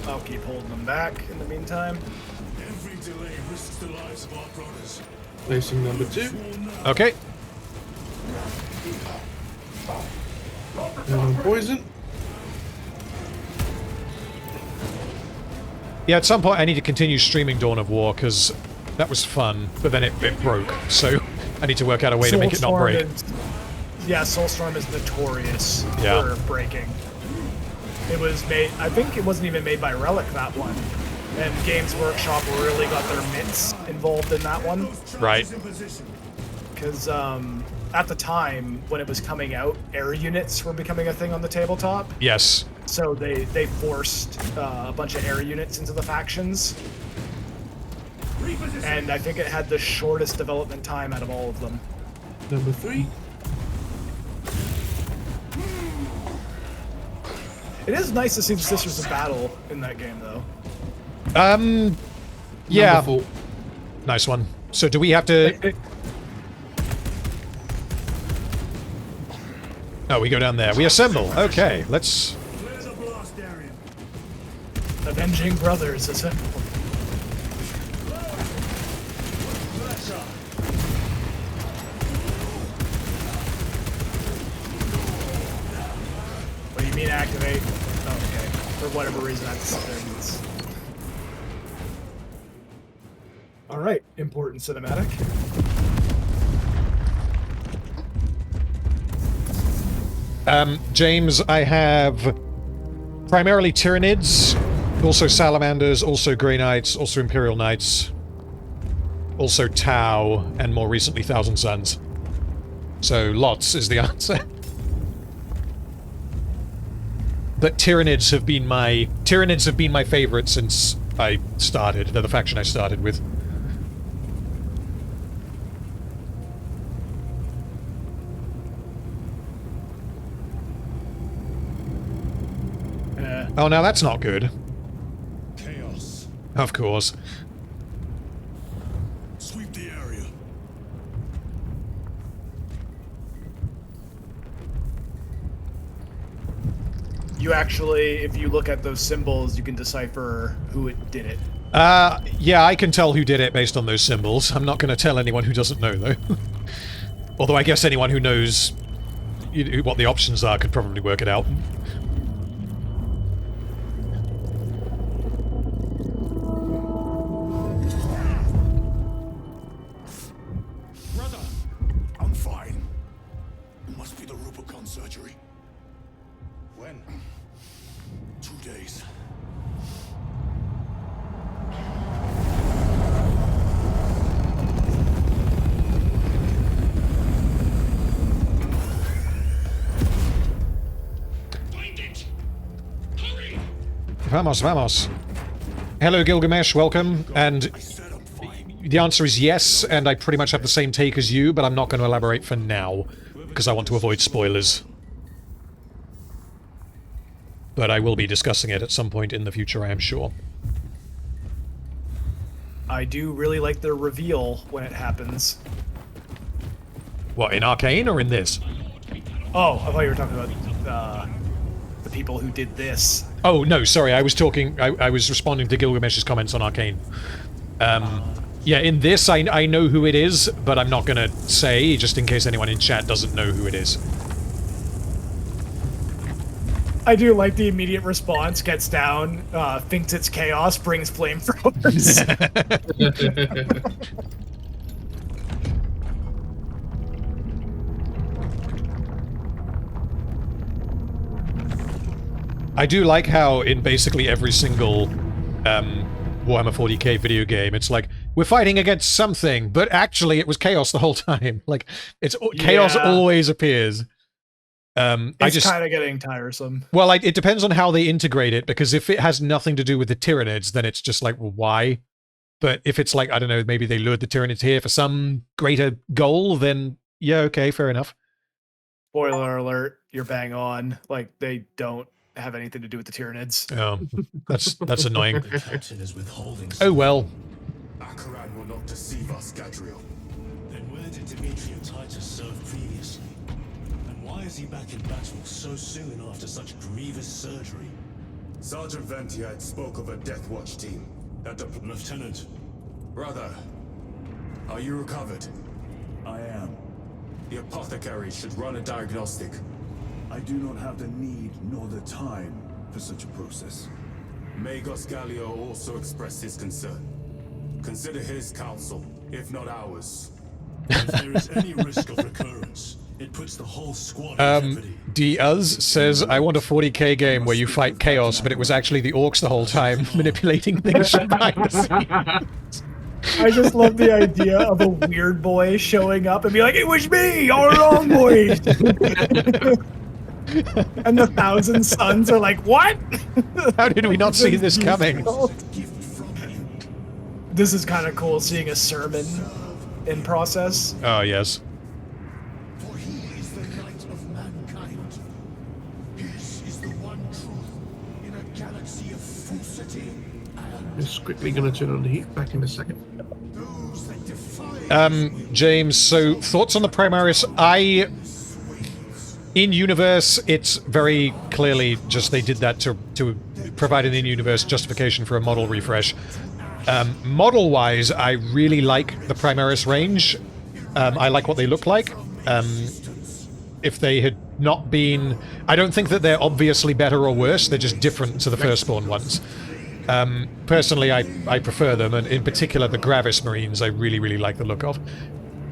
I'll keep holding them back in the meantime. Every delay risks the lives of our brothers. Placing number 2. Okay. Poison. Yeah, at some point I need to continue streaming Dawn of War, because that was fun, but then it broke, so I need to work out a way to make it not break. Soulstorm is notorious for breaking. It was made, I think it wasn't even made by Relic, that one. And Games Workshop really got their mitts involved in that one. Right. Because at the time, when it was coming out, air units were becoming a thing on the tabletop. Yes. So they forced a bunch of air units into the factions. And I think it had the shortest development time out of all of them. Number 3. It is nice to see the Sisters of Battle in that game, though. Yeah. Number 4. Nice one. So do we have to... Oh, we go down there. We assemble. Okay, let's... Avenging Brothers assemble. What do you mean activate? Oh, okay. For whatever reason, that's there needs. Alright, important cinematic. James, I have primarily Tyranids, also Salamanders, also Grey Knights, also Imperial Knights, also Tau, and more recently Thousand Suns. So lots is the answer. But Tyranids have been my favorite since I started. They're the faction I started with. Oh, now that's not good. Chaos. Of course. Sweep the area. You actually, if you look at those symbols, you can decipher who it did it. Yeah, I can tell who did it based on those symbols. I'm not going to tell anyone who doesn't know, though. Although I guess anyone who knows what the options are could probably work it out. Brother, I'm fine. It must be the Rubicon surgery. When? 2 days. Find it! Hurry! Vamos, vamos. Hello, Gilgamesh, welcome. And the answer is yes, and I pretty much have the same take as you, but I'm not going to elaborate for now, because I want to avoid spoilers. But I will be discussing it at some point in the future, I am sure. I do really like the reveal when it happens. What, in Arcane or in this? Oh, I thought you were talking about the people who did this. Oh, no, sorry, I was talking... I was responding to Gilgamesh's comments on Arcane. Yeah, in this, I know who it is, but I'm not gonna say, just in case anyone in chat doesn't know who it is. I do like the immediate response, gets down, thinks it's chaos, brings flamethrowers. I do like how in basically every single Warhammer 40k video game, it's like, we're fighting against something, but actually it was chaos the whole time. Like, it's chaos always appears. It's kind of getting tiresome. Well, it depends on how they integrate it, because if it has nothing to do with the Tyranids, then it's just like, well, why? But if it's like, I don't know, maybe they lured the Tyranids here for some greater goal, then yeah, okay, fair enough. Spoiler alert, you're bang on. Like, they don't have anything to do with the Tyranids. Oh, that's annoying. The captain is withholding. Oh well. Akaran will not deceive us, Gadriel. Then where did Dimitri and Titus serve previously? And why is he back in battle so soon after such grievous surgery? Sergeant Ventiad spoke of a Death Watch team. Lieutenant. Brother, are you recovered? I am. The apothecary should run a diagnostic. I do not have the need nor the time for such a process. Magos Gallio also expressed his concern. Consider his counsel, if not ours. If there is any risk of recurrence, it puts the whole squad in jeopardy. Diaz says, I want a 40k game where you fight chaos, but it was actually the orcs the whole time, manipulating things from behind the scenes. I just love the idea of a weird boy showing up and be like, it was me, all wrong, boys. And the Thousand Suns are like, what? How did we not see this coming? This is kind of cool, seeing a sermon in process. Oh, yes. For he is the light of mankind. His is the one truth in a galaxy of falsity. Just quickly gonna turn on the heat back in a second. Those that defy James, so thoughts on the Primaris? In universe, it's very clearly just they did that to provide an in-universe justification for a model refresh. Model-wise, I really like the Primaris range. I like what they look like. If they had not been... I don't think that they're obviously better or worse, they're just different to the Firstborn ones. Personally, I prefer them, and in particular the Gravis Marines I really, really like the look of.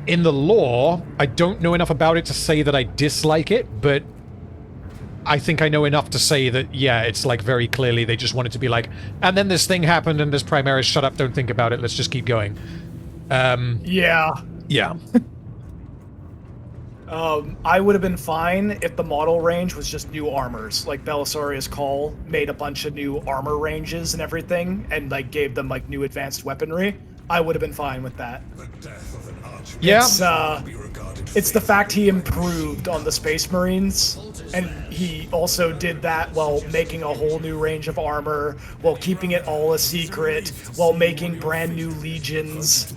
In the lore, I don't know enough about it to say that I dislike it, but I think I know enough to say that, yeah, it's like very clearly they just wanted to be like, and then this thing happened and this Primaris, shut up, don't think about it, let's just keep going. Yeah. Yeah. I would have been fine if the model range was just new armors. Like Belisarius Call made a bunch of new armor ranges and everything, and like gave them like new advanced weaponry. I would have been fine with that. Yeah. It's the fact he improved on the Space Marines, and he also did that while making a whole new range of armor, while keeping it all a secret, while making brand new legions.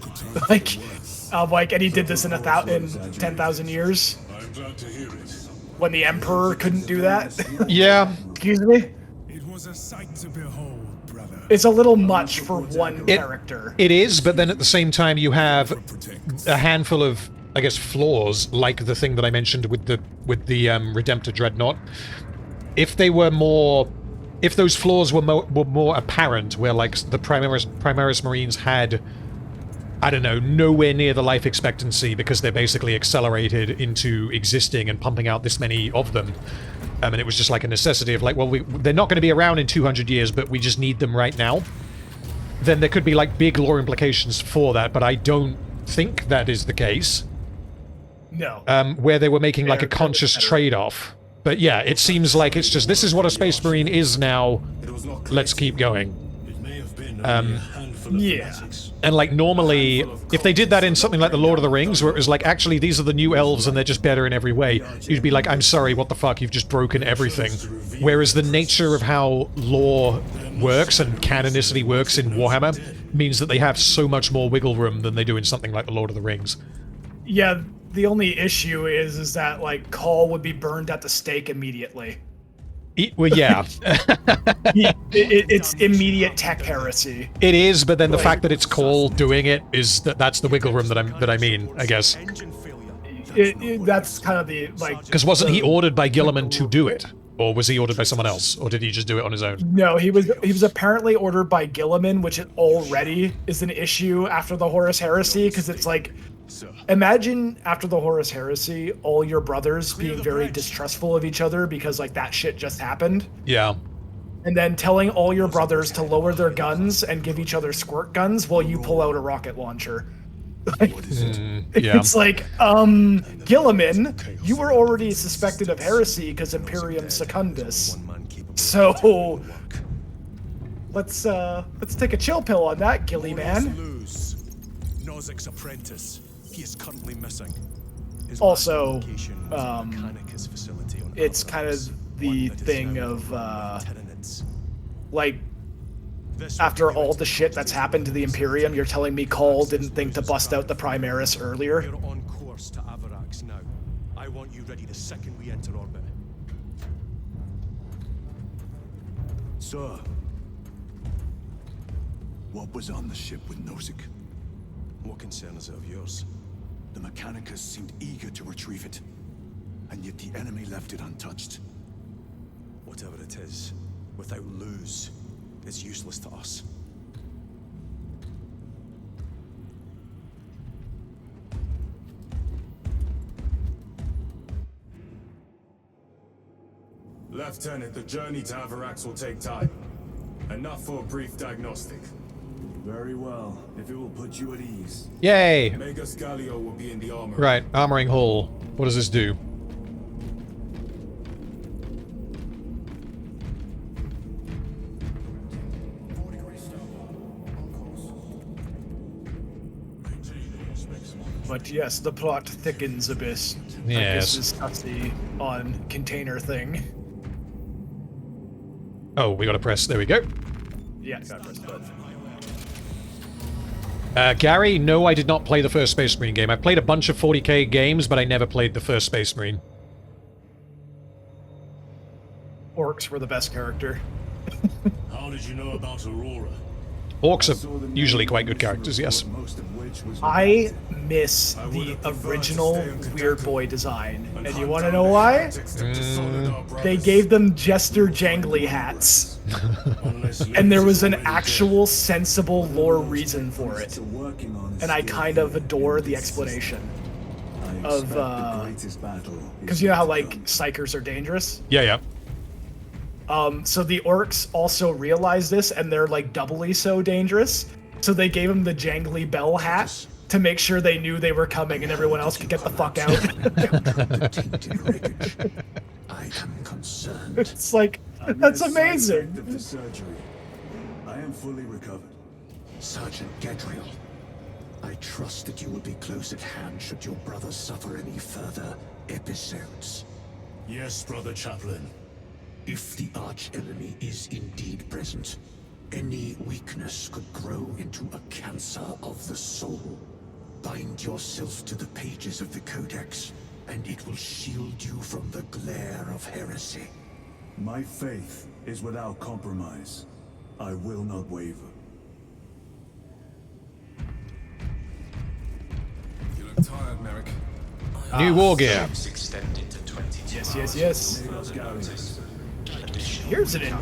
And he did this in 10,000 years. I'm glad to hear it. When the Emperor couldn't do that. Yeah. Excuse me? It was a sight to behold, brother. It's a little much for one character. It is, but then at the same time you have a handful of, I guess, flaws, like the thing that I mentioned with the Redemptor Dreadnought. If they were more... If those flaws were more apparent, where, like, the Primaris Marines had... I don't know, nowhere near the life expectancy because they're basically accelerated into existing and pumping out this many of them. And it was just like a necessity of like, well, they're not going to be around in 200 years, but we just need them right now. Then there could be like big lore implications for that, but I don't think that is the case. No. Where they were making like a conscious trade-off. But yeah, it seems like it's just, this is what a Space Marine is now, let's keep going. Yeah. And like normally, if they did that in something like The Lord of the Rings, where it was like, actually, these are the new elves and they're just better in every way, you'd be like, I'm sorry, what the fuck, you've just broken everything. Whereas the nature of how lore works and canonicity works in Warhammer means that they have so much more wiggle room than they do in something like The Lord of the Rings. Yeah, the only issue is that, like, Call would be burned at the stake immediately. Well, yeah. It's immediate tech heresy. It is, but then the fact that it's Call doing it is that's the wiggle room that I mean, I guess. That's kind of the, like... Because wasn't he ordered by Guilliman to do it? Or was he ordered by someone else? Or did he just do it on his own? No, he was apparently ordered by Guilliman, which already is an issue after the Horus Heresy, because it's like... Imagine after the Horus Heresy, all your brothers being very distrustful of each other because, like, that shit just happened. Yeah. And then telling all your brothers to lower their guns and give each other squirt guns while you pull out a rocket launcher. Yeah. It's like, Guilliman, you were already suspected of heresy because Imperium Secundus. So, let's take a chill pill on that, Gilly man. Nozik's apprentice. He is currently missing. Also, it's kind of the thing of, like, after all the shit that's happened to the Imperium, you're telling me Call didn't think to bust out the Primaris earlier? We're on course to Avarax now. I want you ready the second we enter orbit. Sir, what was on the ship with Nozick? What concern is it of yours? The Mechanicus seemed eager to retrieve it, and yet the enemy left it untouched. Whatever it is, without Luz, it's useless to us. Lieutenant, the journey to Avarax will take time. Enough for a brief diagnostic. Very well, if it will put you at ease. Yay! Magus Gallio will be in the armor. Right, armoring hull. What does this do? But yes, the plot thickens a bit. Yes. This is Tussy on container thing. Oh, we gotta press. There we go. Yeah, gotta press the button. Gary, no, I did not play the first Space Marine game. I played a bunch of 40k games, but I never played the first Space Marine. Orcs were the best character. How did you know about Aurora? Orcs are usually quite good characters, yes. I miss the original Weird Boy design. And you want to know why? They gave them Jester Jangly hats. And there was an actual sensible lore reason for it. And I kind of adore the explanation of, because you know how, like, Psykers are dangerous? Yeah, yeah. So the orcs also realize this, and they're like doubly so dangerous. So they gave him the jangly bell hat to make sure they knew they were coming, and everyone else could get the fuck out. I am concerned. It's like, that's amazing. Of the surgery. I am fully recovered. Sergeant Gadriel, I trust that you will be close at hand should your brother suffer any further episodes. Yes, Brother Chaplain. If the arch-enemy is indeed present, any weakness could grow into a cancer of the soul. Bind yourself to the pages of the Codex, and it will shield you from the glare of heresy. My faith is without compromise. I will not waver. You look tired, Merrick. New war gear. Extended to 22 Yes. Here's it in. I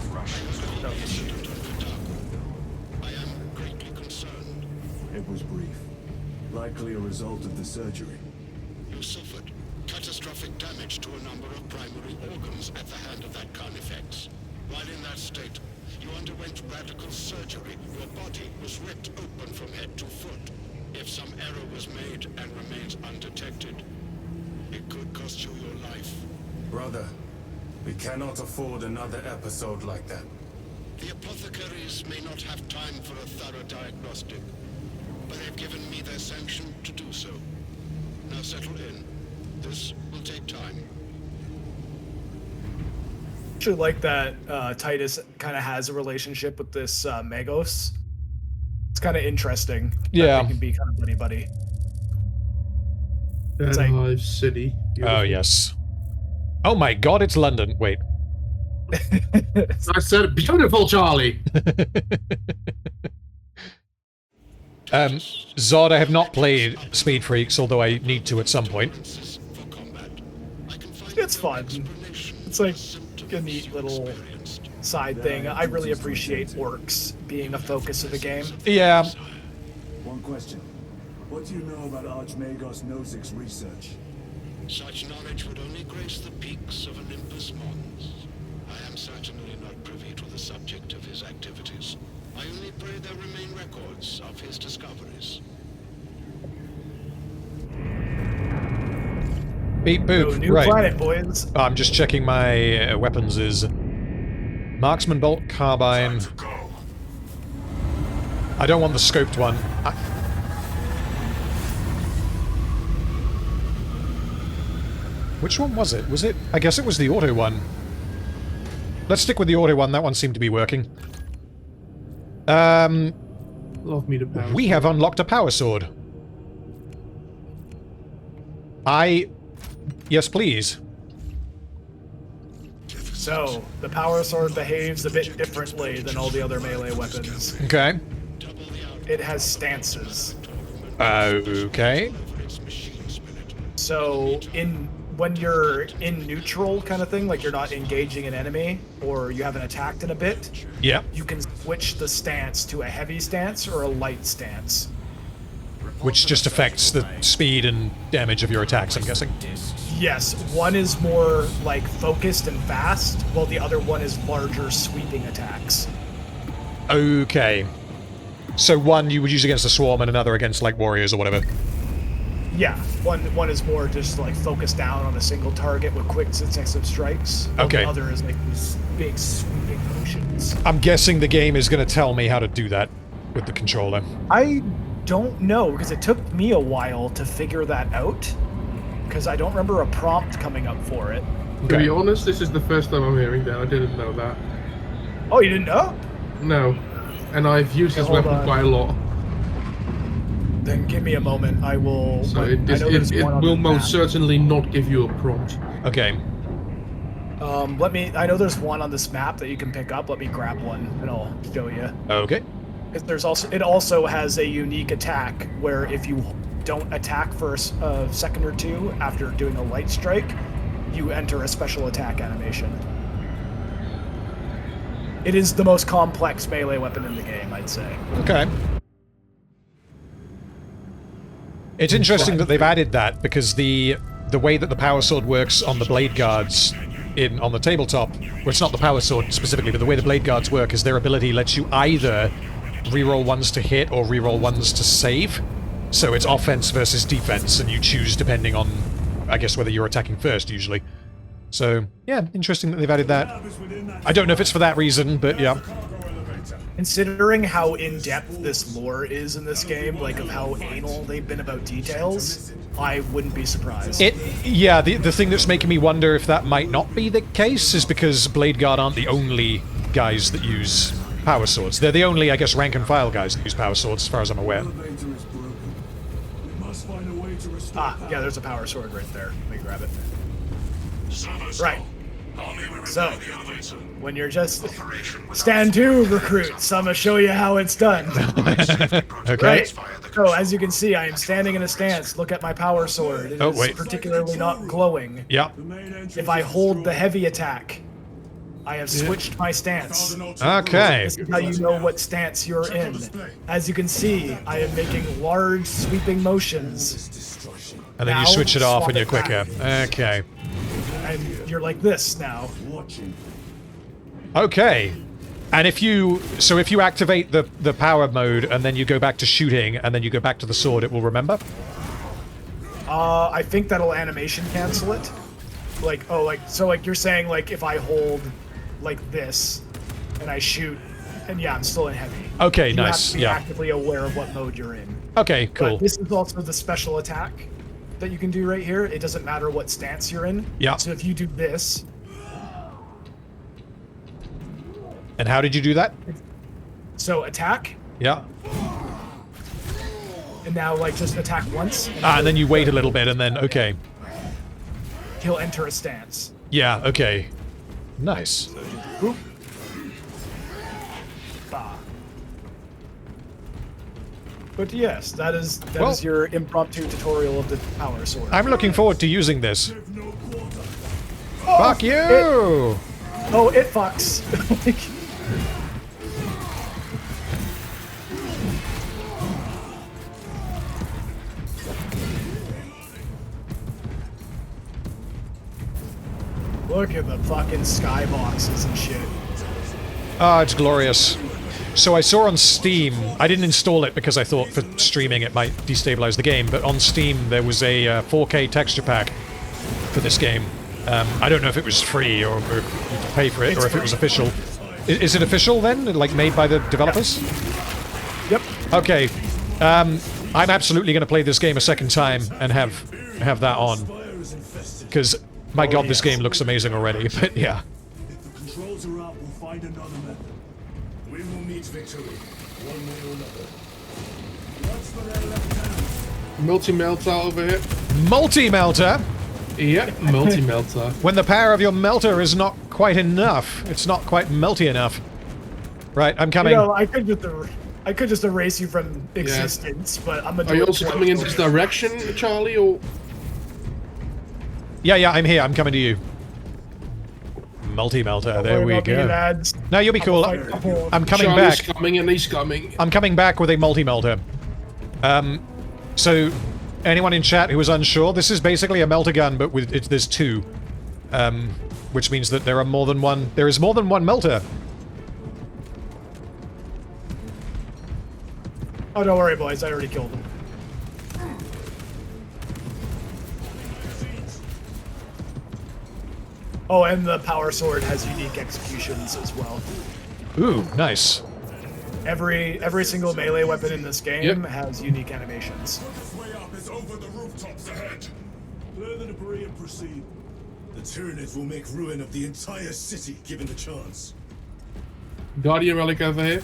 am greatly concerned. It was brief. Likely a result of the surgery. You suffered catastrophic damage to a number of primary organs at the hand of that carnifex. While in that state, you underwent radical surgery. Your body was ripped open from head to foot. If some error was made and remains undetected, it could cost you your life. Brother, we cannot afford another episode like that. The apothecaries may not have time for a thorough diagnostic, but they've given me their sanction to do so. Now settle in. This will take time. I actually like that Titus kind of has a relationship with this Magos. It's kind of interesting. Yeah. They can be kind of buddy-buddy. Dead like- Hive City. Oh, yes. Oh my god, it's London. Wait. I said beautiful, Charlie. Zod, I have not played Speed Freaks, although I need to at some point. It's fun. It's like a neat little side thing. I really appreciate orcs being a focus of the game. Yeah. One question. What do you know about Archmagos Nozick's research? Such knowledge would only grace the peaks of Olympus Mons. I am certainly not privy to the subject of his activities. I only pray there remain records of his discoveries. Beep boop. New Right. planet, boys. I'm just checking my weapons is marksman bolt, carbine. I don't want the scoped one. Which one was it? Was it? I guess it was the auto one. Let's stick with the auto one. That one seemed to be working. Love me to power. We have unlocked a power sword. Yes, please. So, the power sword behaves a bit differently than all the other melee weapons. Okay. It has stances. Okay. So, when you're in neutral kind of thing, like you're not engaging an enemy, or you haven't attacked in a bit, Yeah. you can switch the stance to a heavy stance or a light stance. Which just affects the speed and damage of your attacks, I'm guessing. Yes, one is more like focused and fast, while the other one is larger sweeping attacks. Okay. So one you would use against a swarm and another against like warriors or whatever. Yeah, one is more just like focused down on a single target with quick successive strikes. While Okay. The other is like these big sweeping motions. I'm guessing the game is going to tell me how to do that with the controller. I don't know, because it took me a while to figure that out, because I don't remember a prompt coming up for it. To be honest, this is the first time I'm hearing that. I didn't know that. Oh, you didn't know? No. And I've used this hold weapon on. quite a lot. Then give me a moment. I will. So I it know there's one on will the most map. certainly not give you a prompt. Okay. I know there's one on this map that you can pick up. Let me grab one and I'll show you. Okay. It also has a unique attack where if you don't attack for a second or two after doing a light strike, you enter a special attack animation. It is the most complex melee weapon in the game, I'd say. Okay. It's interesting that they've added that, because the way that the power sword works on the blade guards on the tabletop, well, it's not the power sword specifically, but the way the blade guards work is their ability lets you either reroll ones to hit or reroll ones to save. So it's offense versus defense, and you choose depending on, I guess, whether you're attacking first, usually. So, yeah, interesting that they've added that. I don't know if it's for that reason, but yeah. Considering how in-depth this lore is in this game, like of how anal they've been about details, I wouldn't be surprised. Yeah, the thing that's making me wonder if that might not be the case is because Blade Guard aren't the only guys that use power swords. They're the only, I guess, rank-and-file guys that use power swords, as far as I'm aware. Ah, yeah, there's a power sword right there. Let me grab it. Right. So, when you're just stand to, recruits, I'm gonna show you how it's done. Okay. Right. So, as you can see, I am standing in a stance. Look at my power sword. It is particularly not glowing. Yeah. If I hold the heavy attack, I have switched my stance. Okay. This is how you know what stance you're in. As you can see, I am making large, sweeping motions. And then now, you switch it off when you're swap quicker. Okay. And you're like this now. Okay. And if you activate the power mode and then you go back to shooting and then you go back to the sword, it will remember? I think that'll animation cancel it. So you're saying like if I hold like this and I shoot, and yeah, I'm still in heavy. Okay, you nice. have to be actively aware of what mode you're in. Okay, cool. But this is also the special attack that you can do right here. It doesn't matter what stance you're in. Yeah. So if you do this. And how did you do that? So attack. Yeah. And now like just attack once. And then you wait a little bit and then, okay. He'll enter a stance. Yeah, okay. Nice. Boop. Bah. But yes, that is your impromptu tutorial of the power sword. I'm looking forward to using this. Oh, fuck you! It fucks. Look at the fucking skyboxes and shit. Ah, it's glorious. So I saw on Steam, I didn't install it because I thought for streaming it might destabilize the game, but on Steam there was a 4K texture pack for this game. I don't know if it was free or you could pay for it, or if it was official. Is it official then? Like made by the developers? Yep. Okay. I'm absolutely going to play this game a second time and have that on. Because, my god, this game looks amazing already, but yeah. If the controls are up, we'll find another method. We will meet victory, one way or another. What's for their left hand? Multi-melter over here. Multi-melter? Yep, multi-melter. When the power of your melter is not quite enough. It's not quite melty enough. Right, I'm coming. You know, I could just erase you from existence, but I'm gonna do Are you also coming in this direction, Charlie, or...? Yeah, I'm here. I'm coming to you. Multi-melter. There we go. No, you'll be cool. I'm coming back. Charlie's coming and he's coming. I'm coming back with a multi-melter. So, anyone in chat who is unsure, this is basically a melter gun, but with there's two. Which means that there are more than one. There is more than one melter. Oh, don't worry, boys. I already killed him. Oh, and the power sword has unique executions as well. Ooh, nice. Every single melee weapon in this game has unique animations. Way up is over the rooftops ahead. Clear the debris and proceed. The Tyranids will make ruin of the entire city given the chance. Guardian relic over here.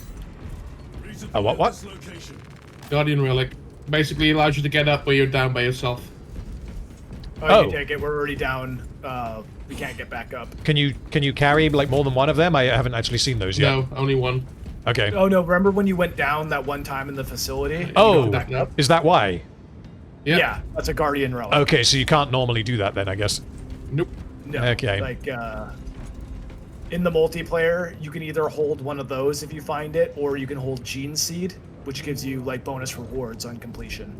What? Guardian relic. Basically allows you to get up where you're down by yourself. Oh, you take it. We're already down. We can't get back up. Can you carry like more than one of them? I haven't actually seen those yet. No, only one. Okay. Oh no! Remember when you went down that one time in the facility? Oh, is that why? Yeah, that's a Guardian relic. Okay, so you can't normally do that then, I guess. Nope. No. Okay. Like in the multiplayer, you can either hold one of those if you find it, or you can hold Gene Seed, which gives you like bonus rewards on completion.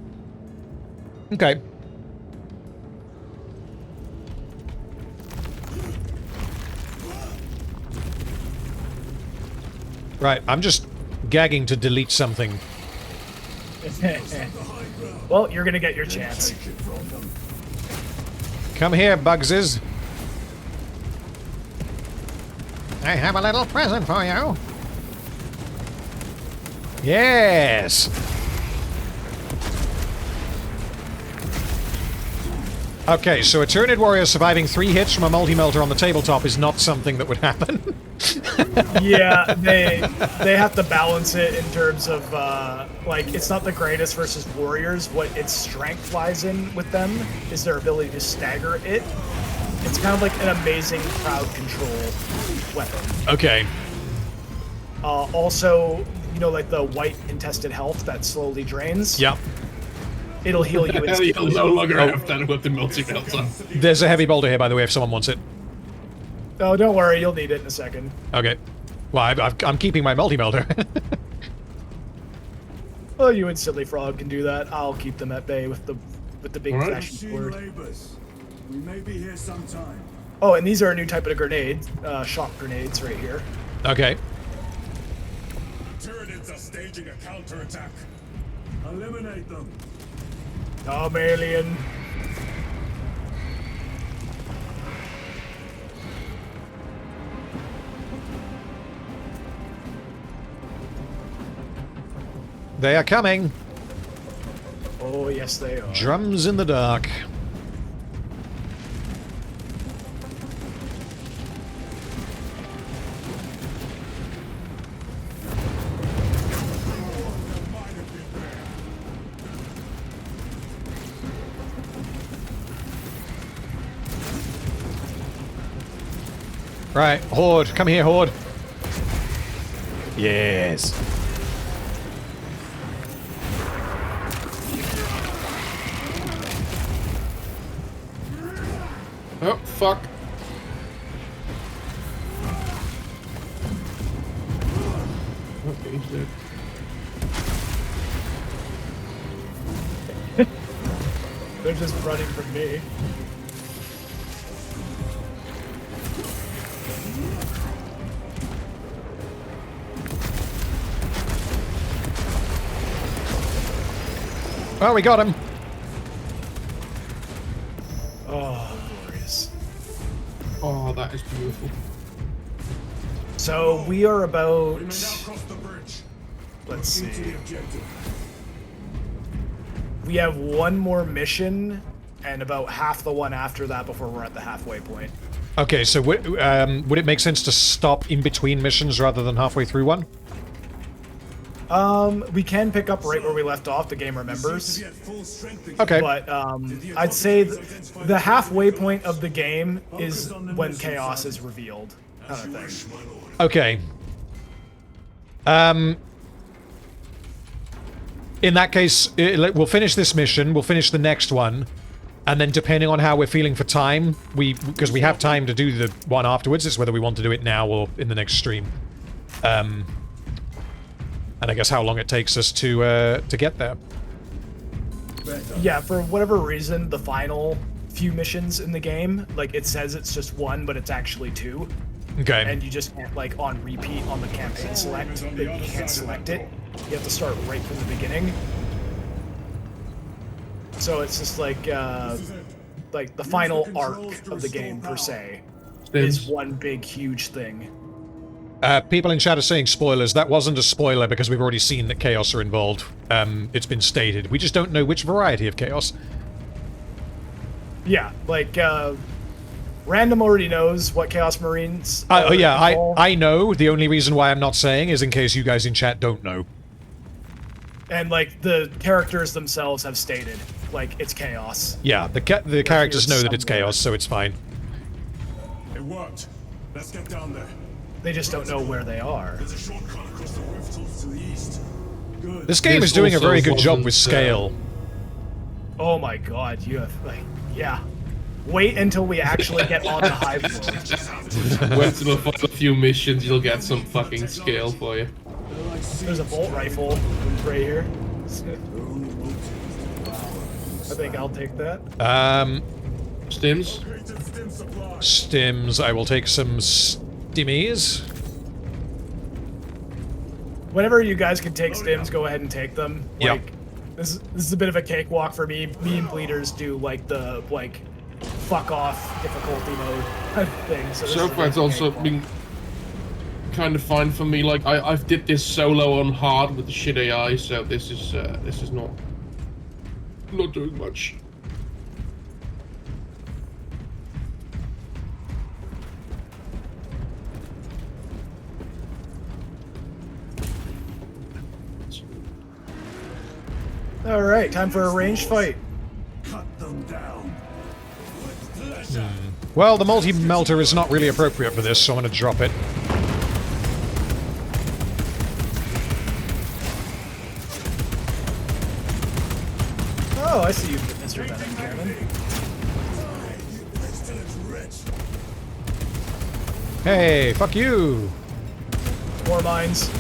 Okay. Right, I'm just gagging to delete something. Well, you're gonna get your chance. Come here, Bugses. I have a little present for you. Yes! Okay, so a Tyranid warrior surviving 3 hits from a multi-melter on the tabletop is not something that would happen. Yeah, they have to balance it in terms of, like, it's not the greatest versus warriors. What its strength lies in with them is their ability to stagger it. It's kind of like an amazing crowd control weapon. Okay. Also, you know, like the white intested health that slowly drains? Yep. It'll heal you instantly. You'll no longer have that with the multi-melter. There's a heavy boulder here, by the way, if someone wants it. Oh, don't worry, you'll need it in a second. Okay. Well, I'm keeping my multi-melter. Well, you and SillyFrog can do that. I'll keep them at bay with the big flashing sword. We may be here sometime. Oh, and these are a new type of grenade, shock grenades right here. Okay. Tyranids are staging a counterattack. Eliminate them. Tom alien. They are coming. Oh, yes, they are. Drums in the dark. Right, Horde. Come here, Horde. Yes. Oh, fuck. Okay, he's dead. They're just running from me. Oh, we got him. Oh, glorious. Oh, that is beautiful. So we are about... Let's see. We have one more mission and about half the one after that before we're at the halfway point. Okay, so would it make sense to stop in between missions rather than halfway through one? We can pick up right where we left off, the game remembers. Okay. But, I'd say the halfway point of the game is when Chaos is revealed, kind of thing. Okay. In that case, we'll finish this mission, we'll finish the next one, and then depending on how we're feeling for time, because we have time to do the one afterwards, it's whether we want to do it now or in the next stream. And I guess how long it takes us to get there. Yeah, for whatever reason, the final few missions in the game, like, it says it's just one, but it's actually 2. Okay. And you just can't, like, on repeat on the campaign select, you can't select it. You have to start right from the beginning. So it's just like the final arc of the game, per se, is one big, huge thing. People in chat are saying spoilers. That wasn't a spoiler because we've already seen that Chaos are involved. It's been stated. We just don't know which variety of Chaos. Yeah, like, Random already knows what Chaos Marines are. Oh yeah, I know. The only reason why I'm not saying is in case you guys in chat don't know. And, like, the characters themselves have stated, like, it's Chaos. Yeah, the characters know that it's Chaos, so it's fine. It worked. Let's get down there. They just don't know where they are. There's a shortcut across the rooftops to the east. Good. This game is doing a very good job with scale. Oh my god, you have, like, yeah. Wait until we actually get on the hive world. Wait till the final few missions, you'll get some fucking scale for you. There's a bolt rifle right here. I think I'll take that. Stims? Stims. I will take some stimmies. Whenever you guys can take stims, go ahead and take them. Yep. Like, this is a bit of a cakewalk for me. Me and Bleeders do like the fuck off difficulty mode type of thing. So far, it's also been kind of fine for me. Like I've did this solo on hard with the shit AI, so this is not doing much. All right, time for a ranged fight. Cut them down. Well, the multi-melter is not really appropriate for this, so I'm going to drop it. Oh, I see you, Mr. Venom Cannon. Hey, fuck you! More mines.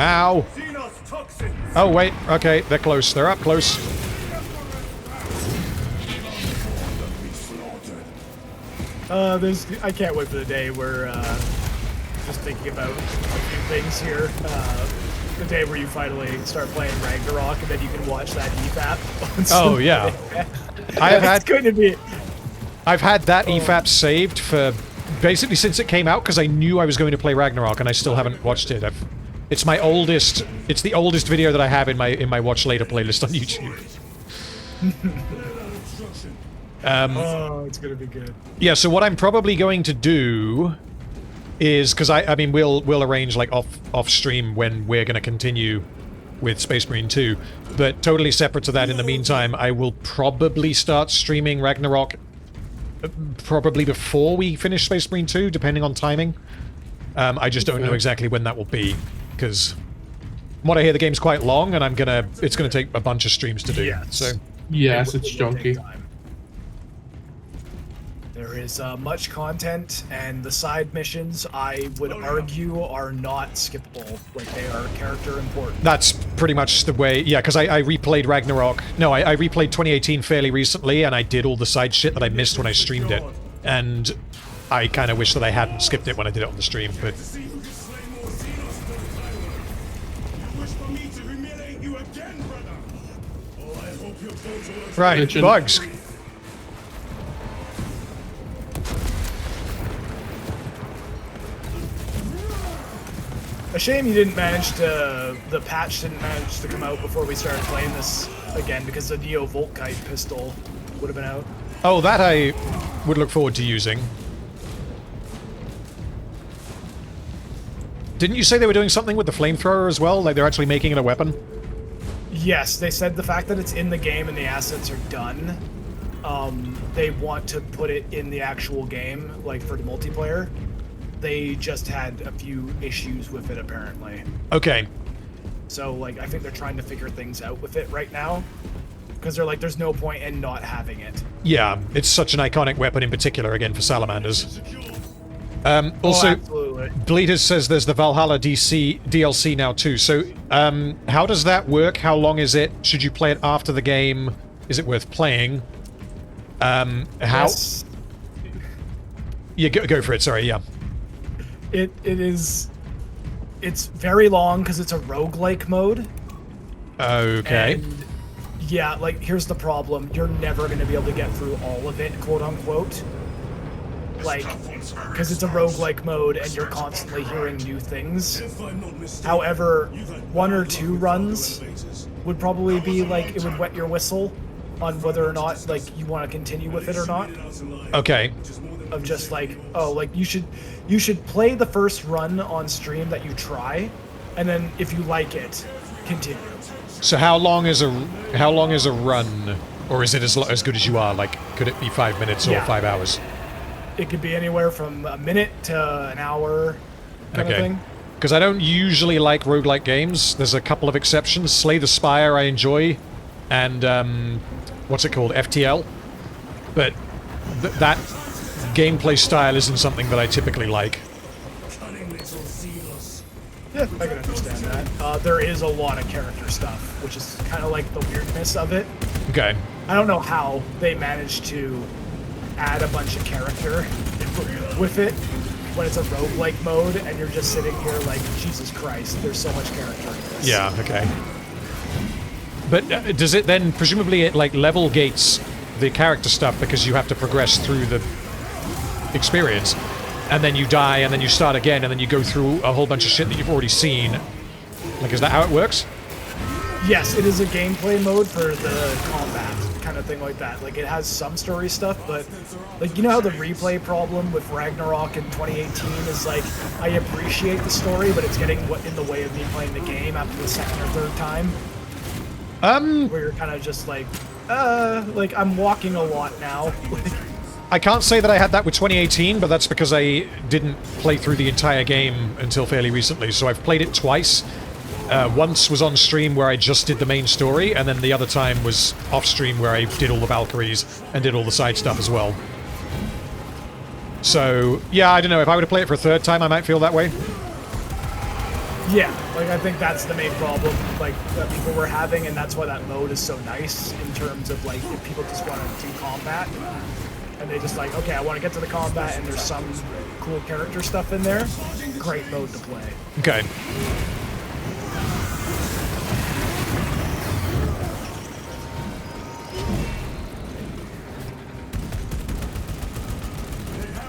Ow! Oh, wait. Okay, they're close. They're up close. I can't wait for the day where, just thinking about a few things here. The day where you finally start playing Ragnarok and then you can watch that EFAP. Oh, yeah. It's going to be... I've had that EFAP saved for basically since it came out because I knew I was going to play Ragnarok and I still haven't watched it. It's my oldest. It's the oldest video that I have in my watch later playlist on YouTube. Oh, it's gonna be good. Yeah. So what I'm probably going to do is because I mean we'll arrange like off stream when we're going to continue with Space Marine 2, but totally separate to that. In the meantime, I will probably start streaming Ragnarok probably before we finish Space Marine 2, depending on timing. I just don't know exactly when that will be. Because from what I hear, the game's quite long, and it's gonna take a bunch of streams to do. Yes. So yes, it's chunky. There is much content, and the side missions, I would argue, are not skippable. Like, they are character important. that's pretty much the way. Yeah, because I replayed Ragnarok. No, I replayed 2018 fairly recently, and I did all the side shit that I missed when I streamed it, and I kind of wish that I hadn't skipped it when I did it on the stream, but. Right, bugs. A shame you didn't manage to... The patch didn't manage to come out before we started playing this again, because the Neo Volkite pistol would have been out. Oh, that I would look forward to using. Didn't you say they were doing something with the flamethrower as well? Like they're actually making it a weapon? Yes, they said the fact that it's in the game and the assets are done, they want to put it in the actual game, like for the multiplayer. They just had a few issues with it, apparently. Okay. So, like, I think they're trying to figure things out with it right now. Because they're like, there's no point in not having it. Yeah, it's such an iconic weapon in particular, again, for salamanders. Also, Bleeders says there's the Valhalla DLC now too. So, how does that work? How long is it? Should you play it after the game? Is it worth playing? How? Yes. Yeah, go for it. Sorry, yeah. It is... It's very long because it's a roguelike mode. Okay. And yeah, like, here's the problem. You're never going to be able to get through all of it, quote-unquote. Like, because it's a roguelike mode and you're constantly hearing new things. However, 1 or 2 runs would probably be like, it would wet your whistle on whether or not, like, you want to continue with it or not. Okay. Of just like, oh, like, you should play the first run on stream that you try, and then if you like it, continue. So how long is a run, or is it as good as you are? Like, could it be 5 minutes or 5 hours? It could be anywhere from a minute to an hour, kind of thing. Because I don't usually like roguelike games. There's a couple of exceptions. Slay the Spire I enjoy, and what's it called? FTL. But that gameplay style isn't something that I typically like. Yeah, I can understand that. There is a lot of character stuff, which is kind of like the weirdness of it. Okay. I don't know how they managed to add a bunch of character with it when it's a roguelike mode, and you're just sitting here like, Jesus Christ, there's so much character in this. Yeah, okay. But does it then, presumably it like level gates the character stuff because you have to progress through the experience, and then you die, and then you start again, and then you go through a whole bunch of shit that you've already seen? Like, is that how it works? Yes, it is a gameplay mode for the combat, kind of thing like that. Like, it has some story stuff, but, like, you know how the replay problem with Ragnarok in 2018 is, like, I appreciate the story, but it's getting in the way of me playing the game after the second or third time? Where you're kind of just like, I'm walking a lot now. I can't say that I had that with 2018, but that's because I didn't play through the entire game until fairly recently, so I've played it twice. Once was on stream where I just did the main story, and then the other time was off stream where I did all the Valkyries and did all the side stuff as well. So, yeah, I don't know. If I were to play it for a third time, I might feel that way. Yeah, like, I think that's the main problem, like, that people were having, and that's why that mode is so nice in terms of, like, if people just want to do combat, and they just like, okay, I want to get to the combat, and there's some cool character stuff in there, great mode to play. Okay.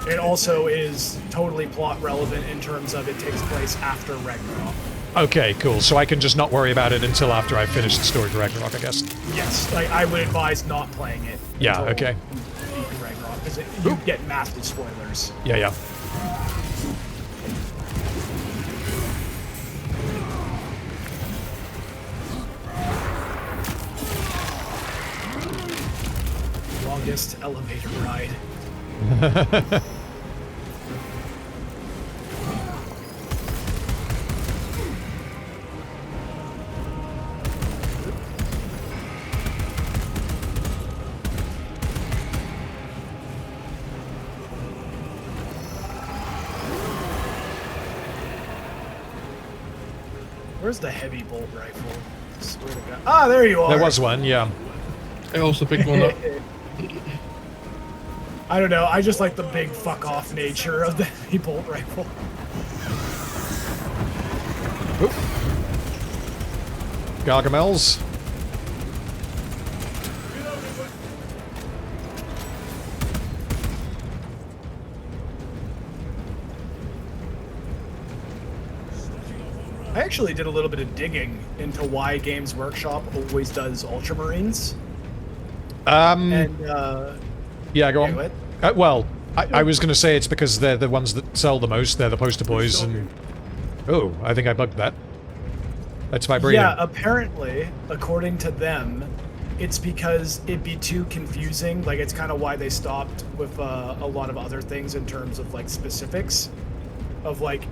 It also is totally plot relevant in terms of it takes place after Ragnarok. Okay, cool. So I can just not worry about it until after I finish the story for Ragnarok, I guess. Yes, like, I would advise not playing it. Yeah, okay. Ragnarok, because you get massive spoilers. Yeah, yeah. Longest elevator ride. Where's the heavy bolt rifle? I swear to God. Ah, there you are. There was one, yeah. I also picked one up. I don't know, I just like the big fuck-off nature of the heavy bolt rifle. Oop. Gargamels. I actually did a little bit of digging into why Games Workshop always does Ultramarines. Yeah, go on. Well, I was going to say it's because they're the ones that sell the most. They're the poster boys, and... Oh, I think I bugged that. That's vibrating. Yeah, apparently, according to them, it's because it'd be too confusing. Like, it's kind of why they stopped with a lot of other things in terms of, like, specifics. Of, like,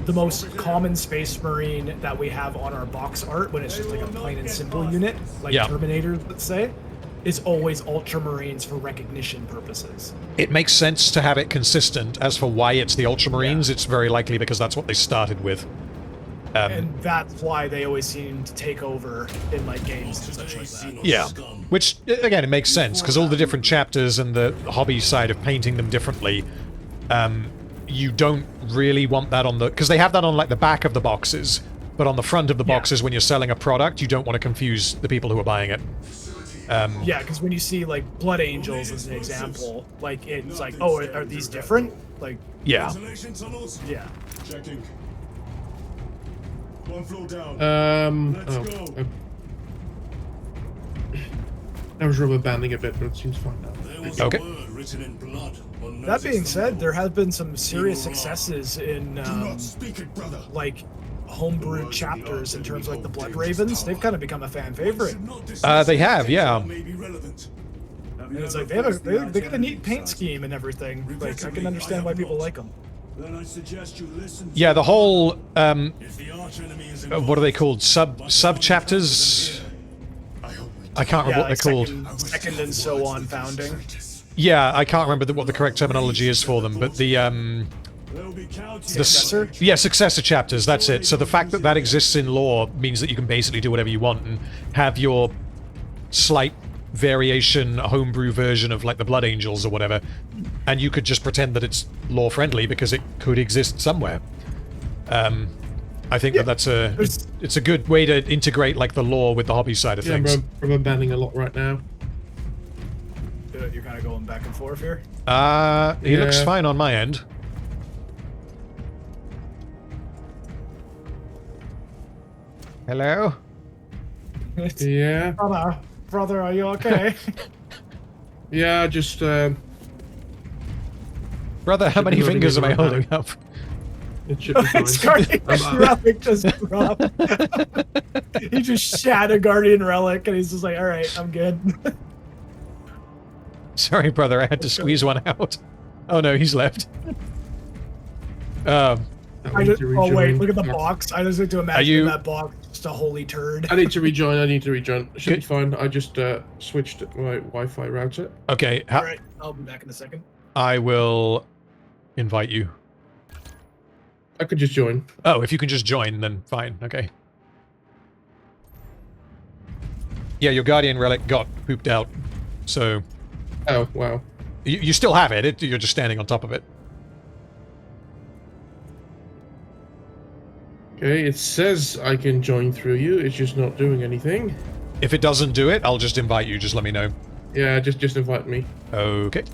the most common Space Marine that we have on our box art, when it's just, like, a plain and simple unit, like Terminator, let's say, is always Ultramarines for recognition purposes. It makes sense to have it consistent. As for why it's the Ultramarines, it's very likely because that's what they started with. And that's why they always seem to take over in, like, games and such like that. Yeah. Which, again, it makes sense, because all the different chapters and the hobby side of painting them differently, you don't really want that on the... Because they have that on, like, the back of the boxes, but on the front of the boxes, when you're selling a product, you don't want to confuse the people who are buying it. Yeah, because when you see, like, Blood Angels as an example, like, it's like, oh, are these different? Like, yeah. Yeah. Checking. One floor down. Let's go. I was rubber banding a bit, but it seems fine now. Okay. That being said, there have been some serious successes in, like, homebrewed chapters in terms of, like, the Blood Ravens. They've kind of become a fan favorite. They have, yeah. And it's like, they got a neat paint scheme and everything. Like, I can understand why people like them. Then I suggest you listen. Yeah, the whole If the arch enemy is what are they called? Sub chapters? I can't remember what they're called. Second and so on founding. Yeah, I can't remember what the correct terminology is for them, but the successor chapters, that's it. So the fact that that exists in lore means that you can basically do whatever you want and have your slight variation, homebrew version of like the Blood Angels or whatever, and you could just pretend that it's lore friendly because it could exist somewhere. I think that's it's a good way to integrate like the lore with the hobby side of things. I'm banning a lot right now. You're kind of going back and forth here. He looks fine on my end. Hello? Yeah. Brother, are you okay? Yeah, just Brother, how many fingers am I holding up? It should be fine. Guardian Relic just dropped. He just shat a Guardian Relic and he's just like, alright, I'm good. Sorry, brother, I had to squeeze one out. Oh no, he's left. Oh wait, look at the box. I just like to imagine that box just a holy turd. I need to rejoin. Should be fine. I just switched my Wi-Fi router. Okay. Alright, I'll be back in a second. I will invite you. I could just join. Oh, if you can just join, then fine. Okay. Yeah, your Guardian Relic got pooped out, so... Oh, wow. You still have it, you're just standing on top of it. Okay, it says I can join through you, it's just not doing anything. If it doesn't do it, I'll just invite you, just let me know. Yeah, just invite me. Okay.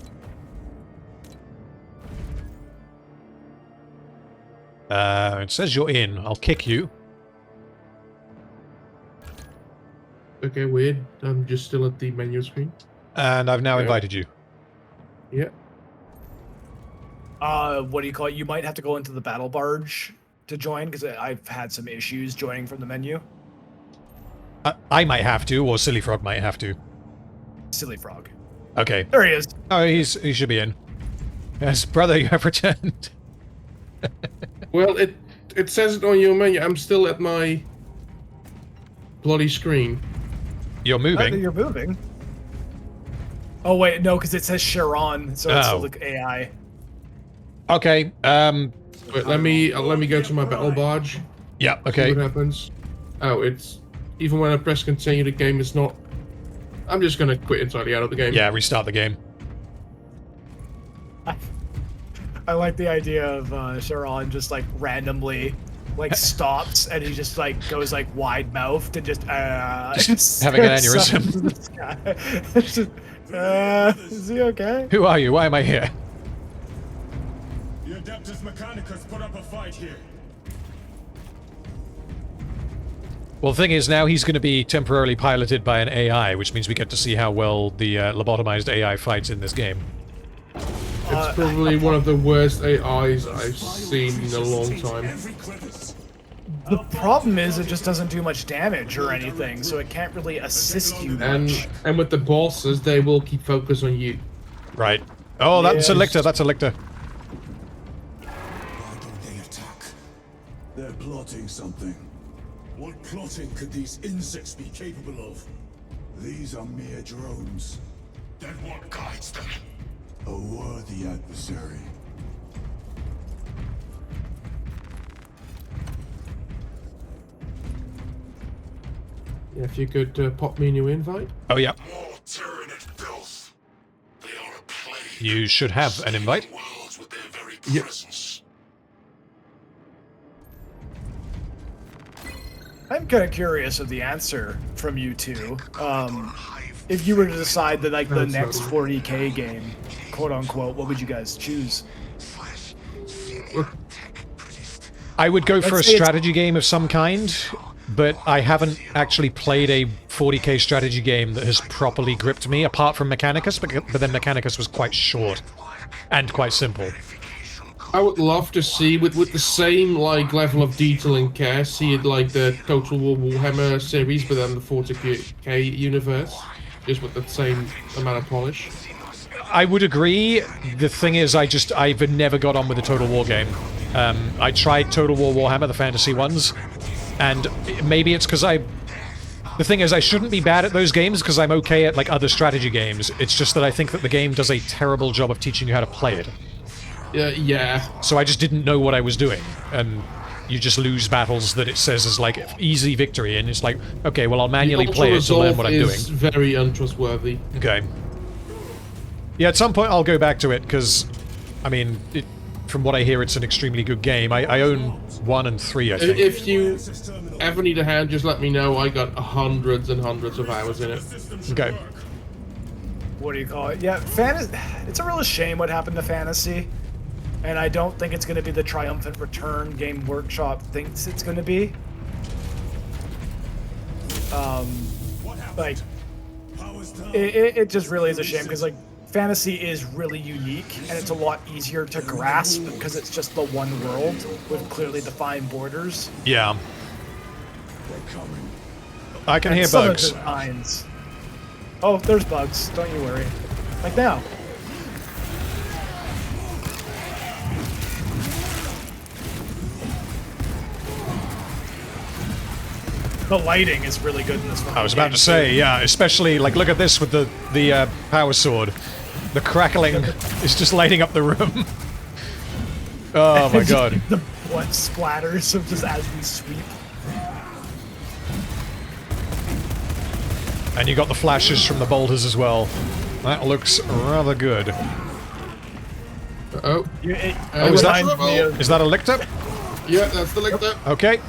It says you're in. I'll kick you. Okay, weird. I'm just still at the menu screen. And I've now invited you. Yeah. What do you call it? You might have to go into the battle barge to join, because I've had some issues joining from the menu. I might have to, or SillyFrog might have to. SillyFrog. Okay. There he is. Oh, he should be in. Yes, brother, you have returned. Well, it says it on your menu. I'm still at my bloody screen. You're moving. You're moving. Oh wait, no, because it says Sharon, so it's like AI. Okay. Wait, let me go to my battle barge. Yeah. Okay. See what happens? Oh, it's even when I press continue, the game is not. I'm just gonna quit entirely out of the game. Yeah, restart the game. I like the idea of Sharon just like randomly like stops and he just like goes like wide mouthed and just having an aneurysm. Is he okay? Who are you? Why am I here? The Adeptus Mechanicus put up a fight here. Well, the thing is, now he's going to be temporarily piloted by an AI, which means we get to see how well the lobotomized AI fights in this game. It's probably one of the worst AIs I've seen in a long time. The problem is it just doesn't do much damage or anything, so it can't really assist you much. And with the bosses, they will keep focus on you. Right. Oh, that's a lictor. That's a lictor. Why don't they attack? They're plotting something. What plotting could these insects be capable of? These are mere drones. Then what guides them? A worthy adversary. Yeah, if you could pop me a new invite. Oh, yeah. More tyranid filth. They are a plague. You should have an invite. Worlds with their very presence. I'm kind of curious of the answer from you two. If you were to decide that like the next 40k game, quote unquote, what would you guys choose? I would go for a strategy game of some kind, but I haven't actually played a 40k strategy game that has properly gripped me, apart from Mechanicus, but then Mechanicus was quite short and quite simple. I would love to see, with the same like level of detail and care, see it like the Total War Warhammer series, but then the 40k universe, just with the same amount of polish. I would agree. The thing is, I've never got on with the Total War game. I tried Total War Warhammer, the fantasy ones, and maybe it's because the thing is, I shouldn't be bad at those games because I'm okay at, like, other strategy games. It's just that I think that the game does a terrible job of teaching you how to play it. Yeah. So I just didn't know what I was doing, and you just lose battles that it says is, like, easy victory, and it's like, okay, well, I'll manually play it to learn what I'm doing. It's very untrustworthy. Okay. Yeah, at some point I'll go back to it, because, I mean, from what I hear, it's an extremely good game. I own 1 and 3, I think. If you ever need a hand, just let me know. I got hundreds and hundreds of hours in it. Okay. What do you call it? Yeah, it's a real shame what happened to Fantasy. And I don't think it's going to be the triumphant return Game Workshop thinks it's going to be. Like, it just really is a shame, because, like, Fantasy is really unique, and it's a lot easier to grasp because it's just the one world with clearly defined borders. Yeah. I can hear bugs. Oh, there's bugs. Don't you worry. Like now. The lighting is really good in this one. I was about to say, yeah, especially, like, look at this with the power sword. The crackling is just lighting up the room. Oh my god. The blood splatters of just as we sweep. And you got the flashes from the bolters as well. That looks rather good. Oh. Is that a lictor? Yeah, that's the lictor. Okay.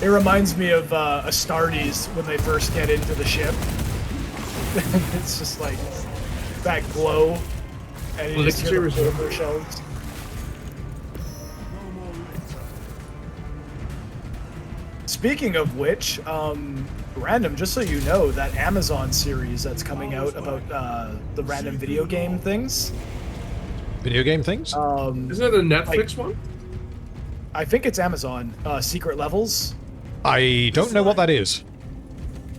It reminds me of Astartes when they first get into the ship. It's just like that glow, and you just hear the bolter shells. Speaking of which, random, just so you know, that Amazon series that's coming out about the random video game things. Video game things? Isn't it a Netflix one? I think it's Amazon. Secret Levels. I don't know what that is.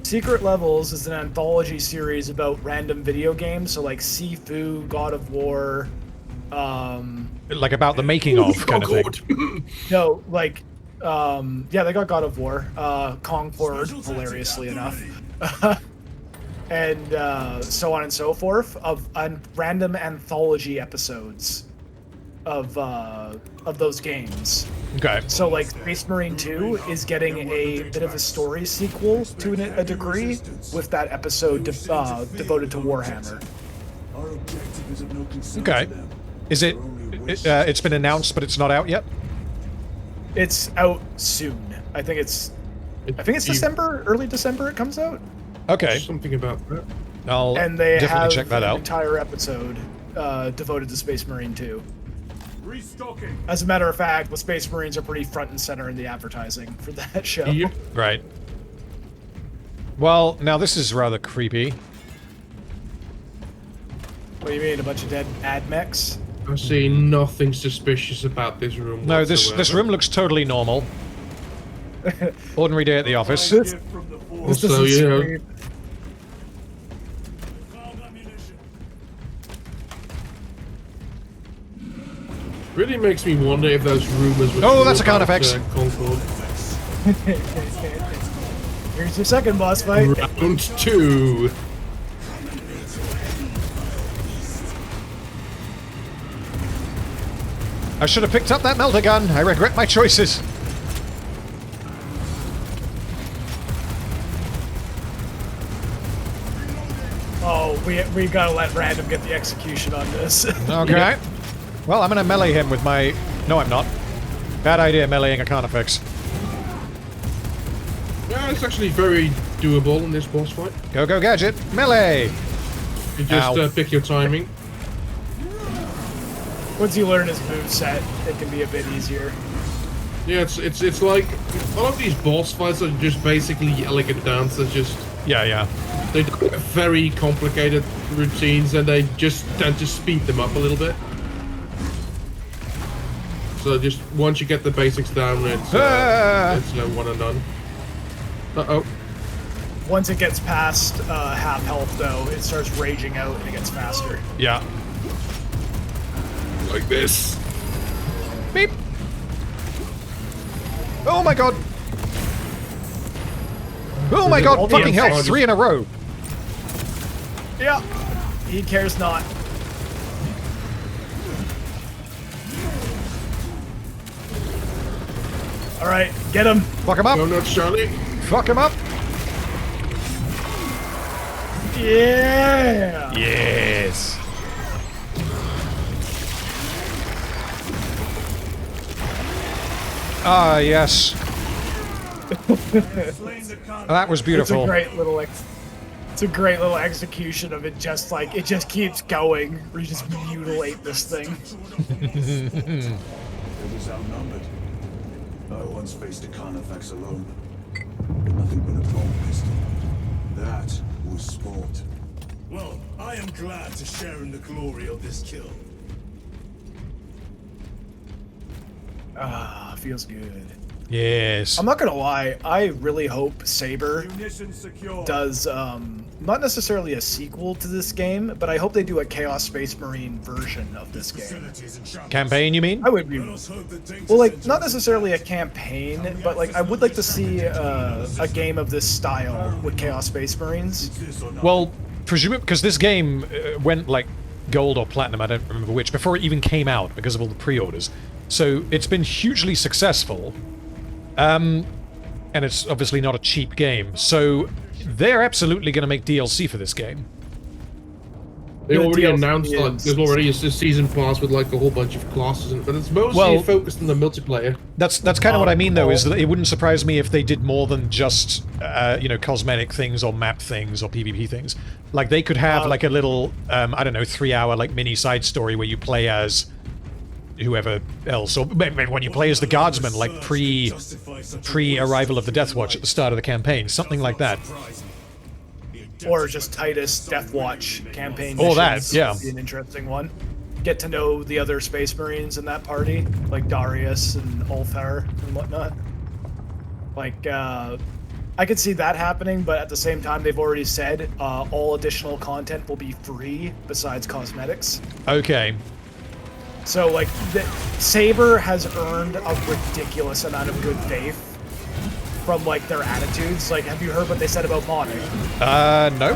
Secret Levels is an anthology series about random video games, so like Sifu, God of War, like about the making of kind of thing. No, like, yeah, they got God of War, Concord, hilariously enough, and so on and so forth, of random anthology episodes of those games. Okay. So, like, Space Marine 2 is getting a bit of a story sequel to a degree, with that episode devoted to Warhammer. Okay. Is it? It's been announced, but it's not out yet. It's out soon. I think it's December, early December. It comes out. Okay. Something about that. I'll and they definitely have check that an out. entire episode devoted to Space Marine 2. Restocking. As a matter of fact, the Space Marines are pretty front and center in the advertising for that show. Yep. Right. Well, now this is rather creepy. What do you mean, a bunch of dead ad-mechs? I see nothing suspicious about this room. No, this room looks totally normal. Ordinary day at the office. Also, yeah. Really makes me wonder if those rumors were Oh, that's a count effects. Concord. Here's your second boss fight. Round 2. I should have picked up that melter gun. I regret my choices. Oh, we gotta let random get the execution on this. Okay. Well, I'm gonna melee him with my... No, I'm not. Bad idea, meleeing a Carnifex. Yeah, it's actually very doable in this boss fight. Go, go, Gadget! Melee! You just pick your timing. Once you learn his moveset, it can be a bit easier. Yeah, it's like a lot of these boss fights are just basically elegant dances. Just yeah. They do very complicated routines, and they just tend to speed them up a little bit. So just once you get the basics down, it's one and done. Uh-oh. Once it gets past half health, though, it starts raging out and it gets faster. Yeah. Like this. Beep. Oh my god. Oh my god, fucking hell, 3 in a row. Yeah. He cares not. Alright, get him. Fuck him up. No, not Charlie. Fuck him up. Yeah. Yes. Ah, yes. That was beautiful. It's a great little execution of it. Just like it just keeps going. We just mutilate this thing. It was outnumbered. I once faced a Carnifex alone. Nothing but a bomb pistol. That was sport. Well, I am glad to share in the glory of this kill. Ah, feels good. Yes. I'm not gonna lie, I really hope Saber does, not necessarily a sequel to this game, but I hope they do a Chaos Space Marine version of this game. Campaign, you mean? I would be... Well, like, not necessarily a campaign, but, like, I would like to see a game of this style with Chaos Space Marines. Well, presumably, because this game went, like, gold or platinum, I don't remember which, before it even came out, because of all the pre-orders. So, it's been hugely successful. And it's obviously not a cheap game, so they're absolutely going to make DLC for this game. They already announced like there's already a season pass with like a whole bunch of classes, but it's mostly focused on the multiplayer. That's kind of what I mean, though, is that it wouldn't surprise me if they did more than just you know, cosmetic things or map things or PvP things. Like they could have like a little I don't know, 3-hour like mini side story where you play as whoever else, or when you play as the guardsman, like pre-arrival of the Death Watch at the start of the campaign, something like that. Or just Titus Death Watch campaign or missions. that, yeah. Would be an interesting one. Get to know the other Space Marines in that party, like Darius and Ulfar and whatnot. Like, I could see that happening, but at the same time, they've already said all additional content will be free besides cosmetics. Okay. So, like, Saber has earned a ridiculous amount of good faith from, like, their attitudes. Like, have you heard what they said about modding? No.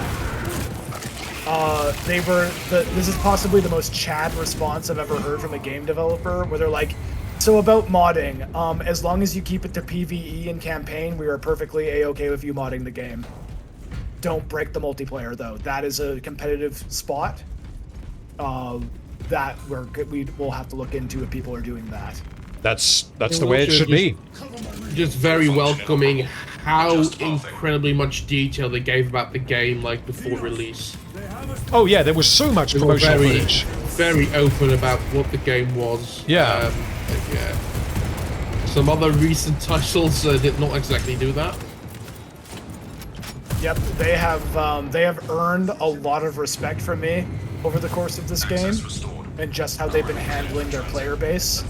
This is possibly the most Chad response I've ever heard from a game developer, where they're like, so about modding, as long as you keep it to PvE and campaign, we are perfectly A-okay with you modding the game. Don't break the multiplayer, though. That is a competitive spot. That we will have to look into if people are doing that. That's the way it should be. Just very welcoming how incredibly much detail they gave about the game, like before release. Oh yeah, there was so much promotional footage. Very open about what the game was. Yeah. Yeah. Some other recent titles did not exactly do that. Yep, they have earned a lot of respect from me over the course of this game, and just how they've been handling their player base.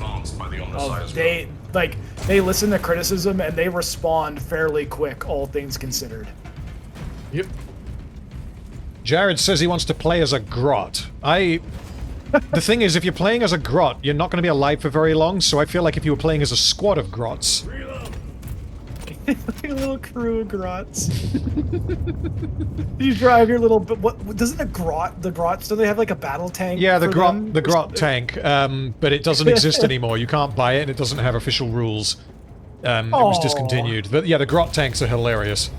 They listen to criticism and they respond fairly quick, all things considered. Yep. Jared says he wants to play as a grot. The thing is, if you're playing as a grot, you're not going to be alive for very long, so I feel like if you were playing as a squad of grots... Like a little crew of grots. You drive your little... What doesn't the grots, do they have like a battle tank? Yeah, the grot tank, but it doesn't exist anymore. You can't buy it, and it doesn't have official rules. It was discontinued. But yeah, the grot tanks are hilarious.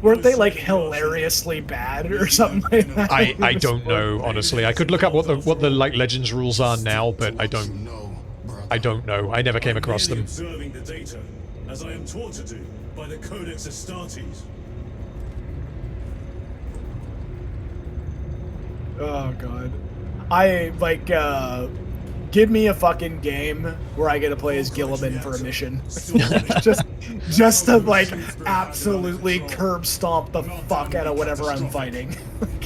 Weren't they like hilariously bad or something like that? I don't know, honestly. I could look up what the like Legends rules are now, but I don't know. I never came across them. Observing the data, as I am taught to do by the Codex Astartes. Oh god. I like give me a fucking game where I get to play as Gilliman for a mission. just to like absolutely curb stomp the fuck out of whatever I'm fighting.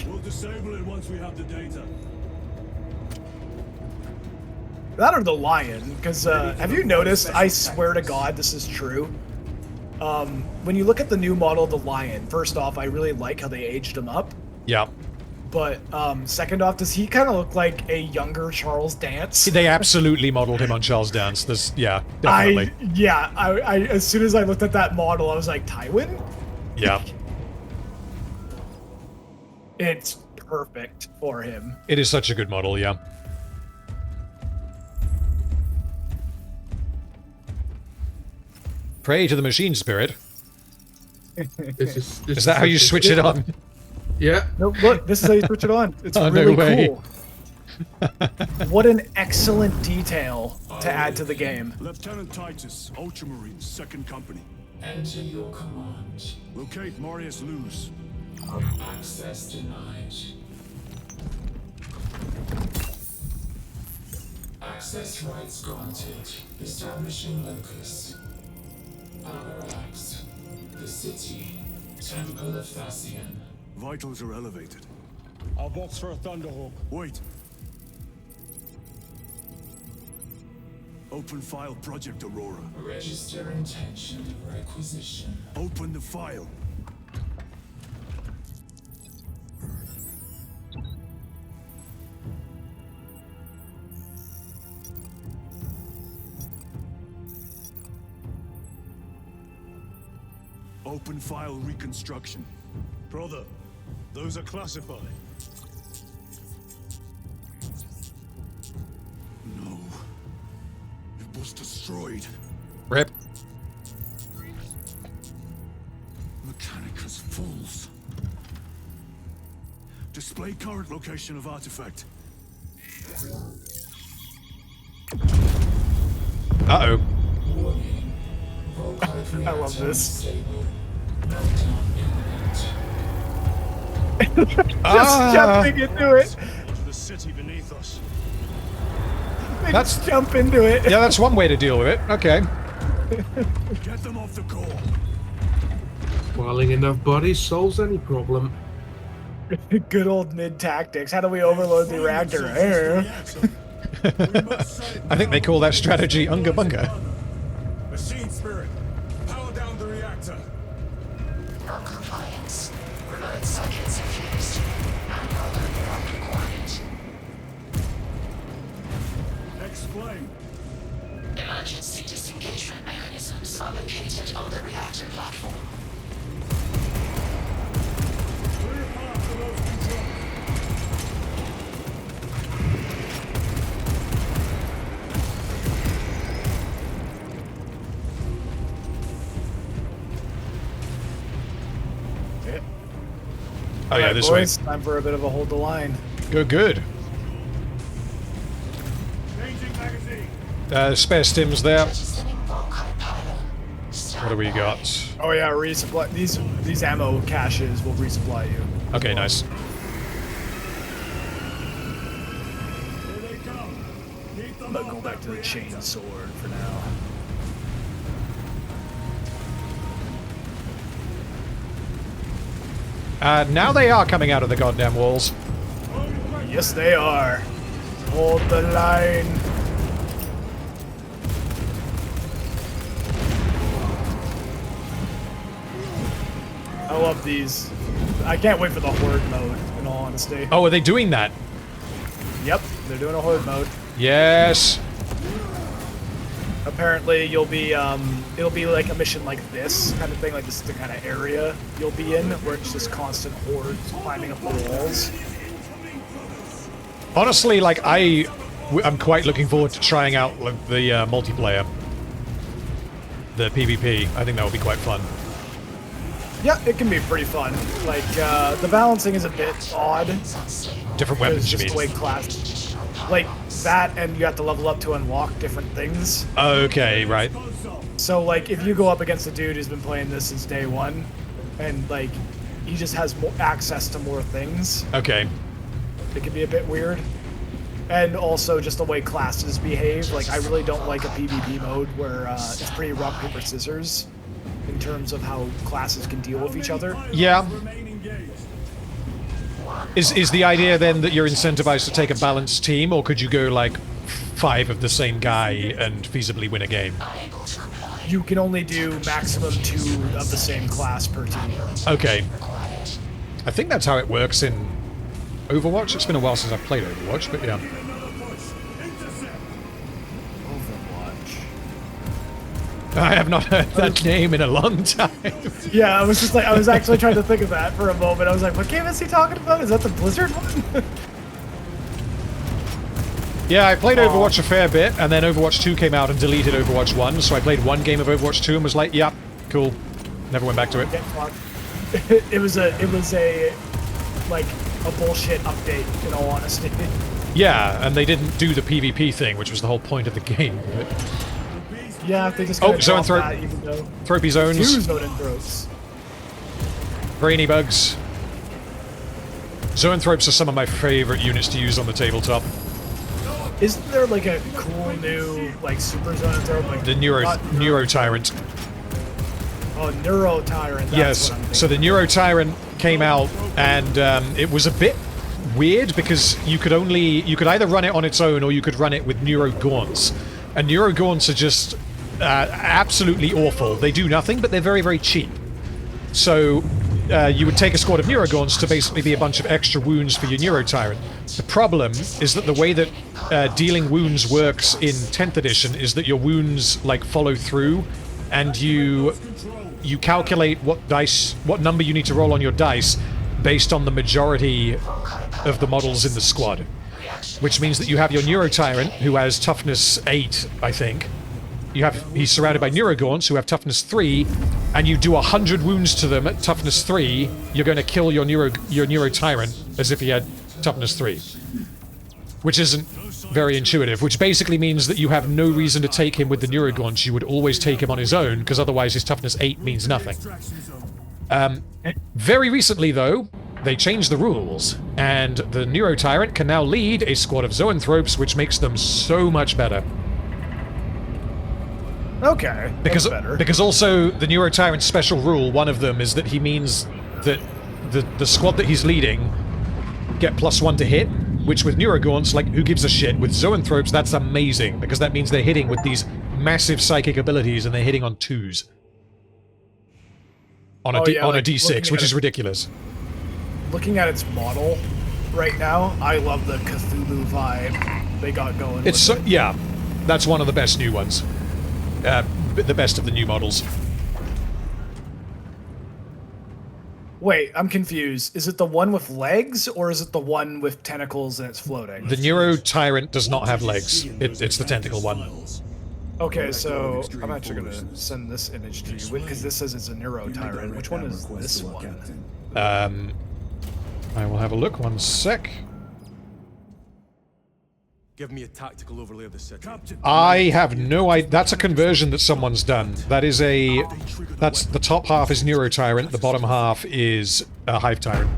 We'll disable it once we have the data. That or the lion, because have you noticed, I swear to god this is true, when you look at the new model of the Lion, first off, I really like how they aged him up. Yeah. But second off, does he kind of look like a younger Charles Dance? They absolutely modeled him on Charles Dance. Yeah, definitely. I as soon as I looked at that model, I was like, Tywin? Yeah. It's perfect for him. It is such a good model, yeah. Pray to the machine spirit. Is that how you switch it on? Yeah. No, look, this is how you switch it on. It's Oh, really no way. cool. What an excellent detail to add to the game. Lieutenant Titus, Ultramarines, 2nd Company. Enter your command. Locate Marius Luz. Access denied. Access rights granted. Establishing locus. Parallax. The city. Temple of Thasian. Vitals are elevated. I'll box for a Thunderhawk. Wait. Open file Project Aurora. Register intention of requisition. Open the file. Open file reconstruction. Brother, those are classified. No. It was destroyed. Rip. Mechanicus Falls. Display current location of artifact. Uh-oh. I love this. Just jumping into it. To the city beneath us. They just jump into it. Yeah, that's one way to deal with it. Okay. Get them off the core. Whiling enough bodies solves any problem. Good old mid tactics. How do we overload the reactor? I think they call that strategy Unga Bunga. Machine Spirit, power down the reactor. Non-compliance. Remote circuits are fused. Non-polar not required. Explain. Emergency disengagement mechanisms are located on the reactor platform. Clear path to those controls. Oh yeah, Alright, this boys, way. time for a bit of a hold the line. Good. Changing magazine. Spare stims there. Jettisoning Volkite pylon. What do we got? Oh yeah, resupply. These ammo caches will resupply you. Okay, nice. Here they come. Keep them I'm gonna off go back that to the reactor. chain sword for now. Now they are coming out of the goddamn walls. Yes, they are. Hold the line. I love these. I can't wait for the horde mode, in all honesty. Oh, are they doing that? Yep, they're doing a horde mode. Yes. Apparently, you'll be, it'll be like a mission like this kind of thing, like this is the kind of area you'll be in, where it's just constant hordes climbing up the walls. Honestly, like, I'm quite looking forward to trying out like, the multiplayer. The PvP. I think that would be quite fun. Yeah, it can be pretty fun. Like, the balancing is a bit odd. Different weapons, you just mean? the way class, like that, and you have to level up to unlock different things. Okay, right. So, like, if you go up against a dude who's been playing this since day one, and like, he just has more access to more things, Okay. it can be a bit weird. And also just the way classes behave. Like, I really don't like a PvP mode where it's pretty rock, paper, scissors in terms of how classes can deal with each other. Yeah. Is the idea then that you're incentivized to take a balanced team, or could you go like 5 of the same guy and feasibly win a game? you can only do maximum 2 of the same class per team. Okay. I think that's how it works in Overwatch. It's been a while since I've played Overwatch, but yeah. I have not heard that name in a long time. Yeah, I was just like, I was actually trying to think of that for a moment. I was like, what game is he talking about? Is that the Blizzard one? Yeah, I played Overwatch a fair bit, and then Overwatch 2 came out and deleted Overwatch 1, so I played one game of Overwatch 2 and was like, yep, cool. Never went back to it. It was a like a bullshit update, in all honesty. Yeah, and they didn't do the PvP thing, which was the whole point of the game. But... Yeah, they just Thropy zones. 2 zoanthropes. Brainy bugs. Zoanthropes are some of my favorite units to use on the tabletop. Isn't there like a cool new like super zoanthrope? Like The Neuro Tyrant. Oh, Neuro Tyrant. Yes, so the Neuro Tyrant came out, and it was a bit weird because you could either run it on its own or you could run it with Neuro Gaunts. And Neuro Gaunts are just absolutely awful. They do nothing, but they're very, very cheap. So you would take a squad of Neuro Gaunts to basically be a bunch of extra wounds for your Neuro Tyrant. The problem is that the way that dealing wounds works in 10th edition is that your wounds like follow through, and you calculate what number you need to roll on your dice based on the majority of the models in the squad. Which means that you have your Neuro Tyrant, who has toughness 8, I think. He's surrounded by Neuro Gaunts, who have toughness 3, and you do 100 wounds to them at toughness 3, you're going to kill your Neuro Tyrant as if he had toughness 3. Which isn't very intuitive, which basically means that you have no reason to take him with the Neuro Gaunts. You would always take him on his own, because otherwise his toughness 8 means nothing. Very recently, though, they changed the rules, and the Neuro Tyrant can now lead a squad of Zoanthropes, which makes them so much better. Okay, because also the Neuro Tyrant's special rule, one of them, is that he means that the squad that he's leading get +1 to hit, which with Neuro Gaunts, like, who gives a shit? With Zoanthropes, that's amazing, because that means they're hitting with these massive psychic abilities, and they're hitting on 2s. On a D6, which is ridiculous. Looking at its model right now, I love the Cthulhu vibe they got going. It's so, yeah, that's one of the best new ones. The best of the new models. Wait, I'm confused. Is it the one with legs, or is it the one with tentacles and it's floating? The Neuro Tyrant does not have legs. It's the tentacle one. Okay, so I'm actually going to send this image to you, because this says it's a Neuro Tyrant. Which one is this one? I will have a look. One sec. Give me a tactical overlay of the city. I have no idea. That's a conversion that someone's done. That's the top half is Neuro Tyrant, the bottom half is Hive Tyrant.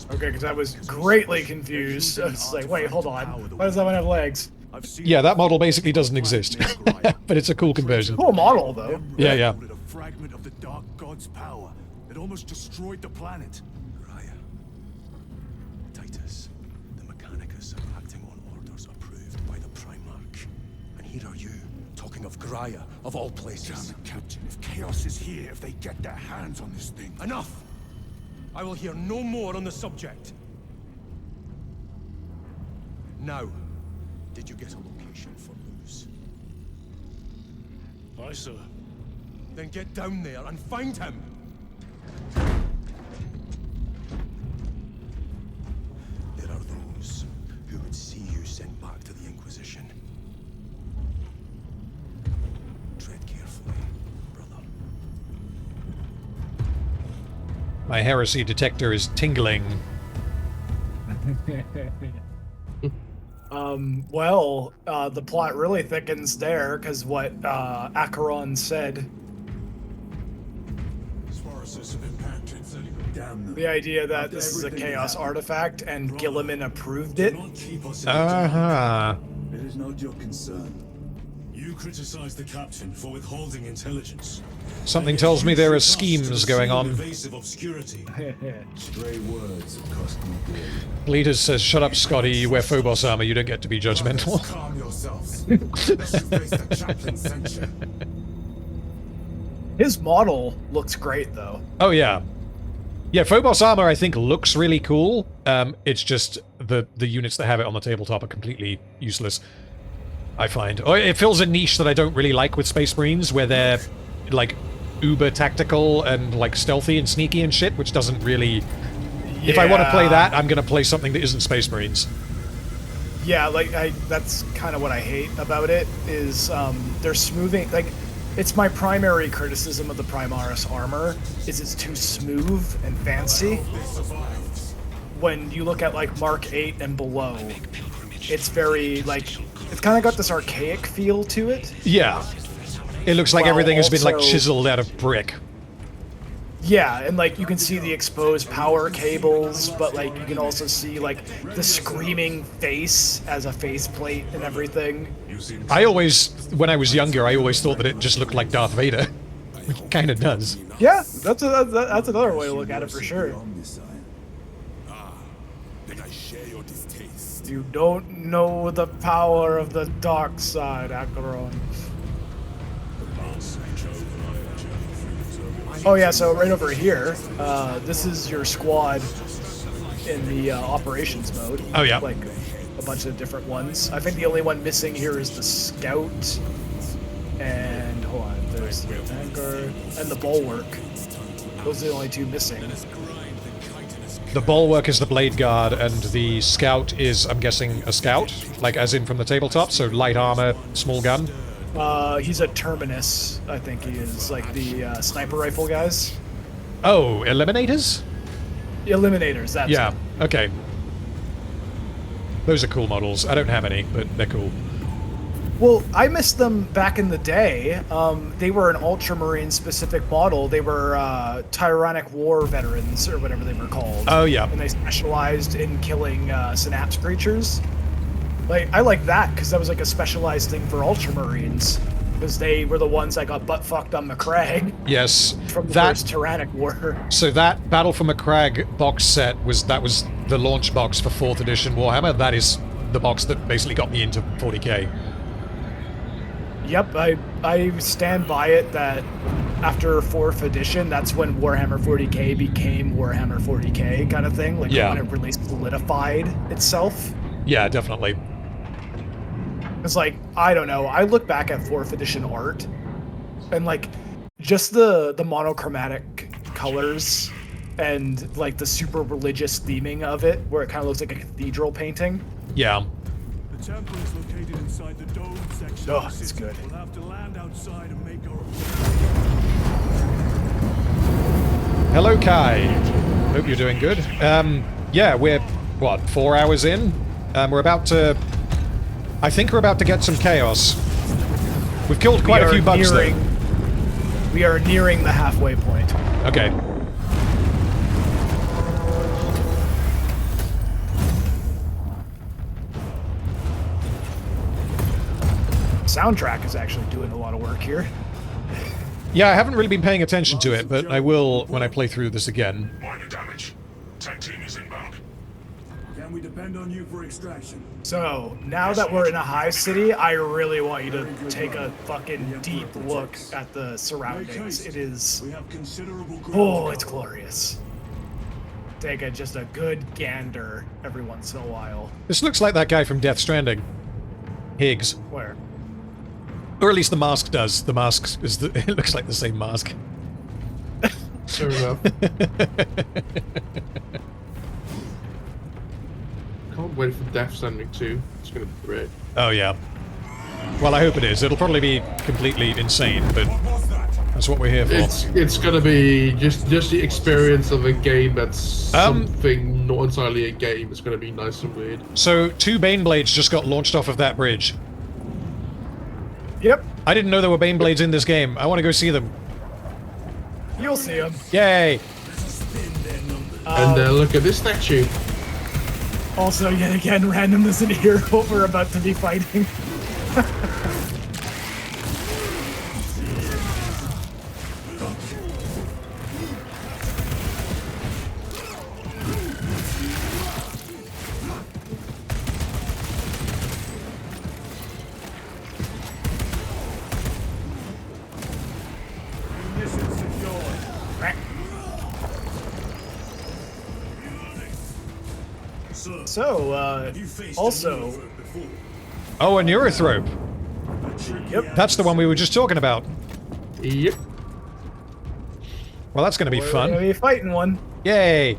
Okay, because I was greatly confused. I was like, wait, hold on. Why does that one have legs? Yeah, that model basically doesn't exist. But it's a cool conversion. Cool model, though. Yeah, yeah. A fragment of the Dark God's power that almost destroyed the planet. Titus, the Mechanicus are acting on orders approved by the Primarch. And here are you, talking of Graia, of all places. Damn it, Captain. If Chaos is here, if they get their hands on this thing... Enough! I will hear no more on the subject. Now, did you get a location for Luz? Aye, sir. Then get down there and find him! There are those who would see you sent back to the Inquisition. Tread carefully, brother. My heresy detector is tingling. Well, the plot really thickens there, because what Acheron said. As far as this impacted, damn them. The idea that this is a Chaos artifact, and Gilliman approved it. Uh-huh. It is not your concern. You criticize the captain for withholding intelligence. Something tells me there are schemes going on. Evasive obscurity. Stray words have cost me dear. Bleeders says, "Shut up, Scotty. You wear Phobos armor. You don't get to be judgmental." Calm yourselves. Unless you face the chaplain's censure. His model looks great, though. Oh yeah, yeah. Phobos armor, I think, looks really cool. It's just the units that have it on the tabletop are completely useless, I find. Or it fills a niche that I don't really like with Space Marines, where they're like uber tactical and like stealthy and sneaky and shit, which doesn't really. Yeah. If I want to play that, I'm gonna play something that isn't Space Marines. Yeah, like that's kind of what I hate about it is they're smoothing. Like, it's my primary criticism of the Primaris armor is it's too smooth and fancy. When you look at like Mark 8 and below, it's very like it's kind of got this archaic feel to it. Yeah, it looks like While everything has been like also- chiseled out of brick. Yeah, and like you can see the exposed power cables, but like you can also see like the screaming face as a faceplate and everything. I always, when I was younger, I always thought that it just looked like Darth Vader. It kind of does. Yeah, that's another way to look at it for sure. You don't know the power of the dark side, Acheron. Oh yeah, so right over here, this is your squad in the operations mode. Oh yeah. Like a bunch of different ones. I think the only one missing here is the scout. And hold on, there's the anchor and the bulwark. Those are the only two missing. The bulwark is the blade guard, and the scout is, I'm guessing, a scout, like as in from the tabletop, so light armor, small gun. He's a terminus, I think he is, like the sniper rifle guys. Oh, eliminators? Eliminators, that's Yeah, it. okay. Those are cool models. I don't have any, but they're cool. Well, I missed them back in the day. They were an Ultramarine specific model. They were Tyrannic War veterans, or whatever they were called. Oh, yeah. And they specialized in killing synapse creatures. Like, I like that, because that was like a specialized thing for Ultramarines. Because they were the ones that got butt-fucked on Macragge. Yes. From the first Tyrannic War. So that Battle for Macragge box set was the launch box for 4th edition Warhammer. That is the box that basically got me into 40k. Yep, I stand by it that after 4th edition, that's when Warhammer 40k became Warhammer 40k kind of thing. Like Yeah. when it really solidified itself. Yeah, definitely. It's like, I don't know, I look back at 4th edition art, and like, just the monochromatic colors, and like the super religious theming of it, where it kind of looks like a cathedral painting. Yeah. The temple is located inside the dome section. Oh, it's good. We'll have to land outside and make our... Hello, Kai. Hope you're doing good. Yeah, we're, what, 4 hours in? We're about to... I think we're about to get some chaos. We've killed quite a few bugs, though. We are nearing the halfway point. Okay. Soundtrack is actually doing a lot of work here. Yeah, I haven't really been paying attention to it, but I will when I play through this again. Minor damage. Tech team is inbound. Can we depend on you for extraction? So, now that we're in a high city, I really want you to take a fucking deep look at the surroundings. It is... Oh, it's glorious. Take just a good gander every once in a while. This looks like that guy from Death Stranding. Higgs. Where? Or at least the mask does. The mask is the... It looks like the same mask. Fair enough. Can't wait for Death Stranding 2. It's gonna be great. Oh, yeah. Well, I hope it is. It'll probably be completely insane, but that's what we're here for. It's gonna be just the experience of a game that's something not entirely a game. It's gonna be nice and weird. So, 2 Baneblades just got launched off of that bridge. Yep. I didn't know there were Baneblades in this game. I want to go see them. You'll see them. Yay! And look at this statue. Also, yet again, randomness in here what we're about to be fighting. So, also... Oh, a neurothrope. Yep. That's the one we were just talking about. Yep. Well, that's going to be We're fun. gonna be fighting one. Yay!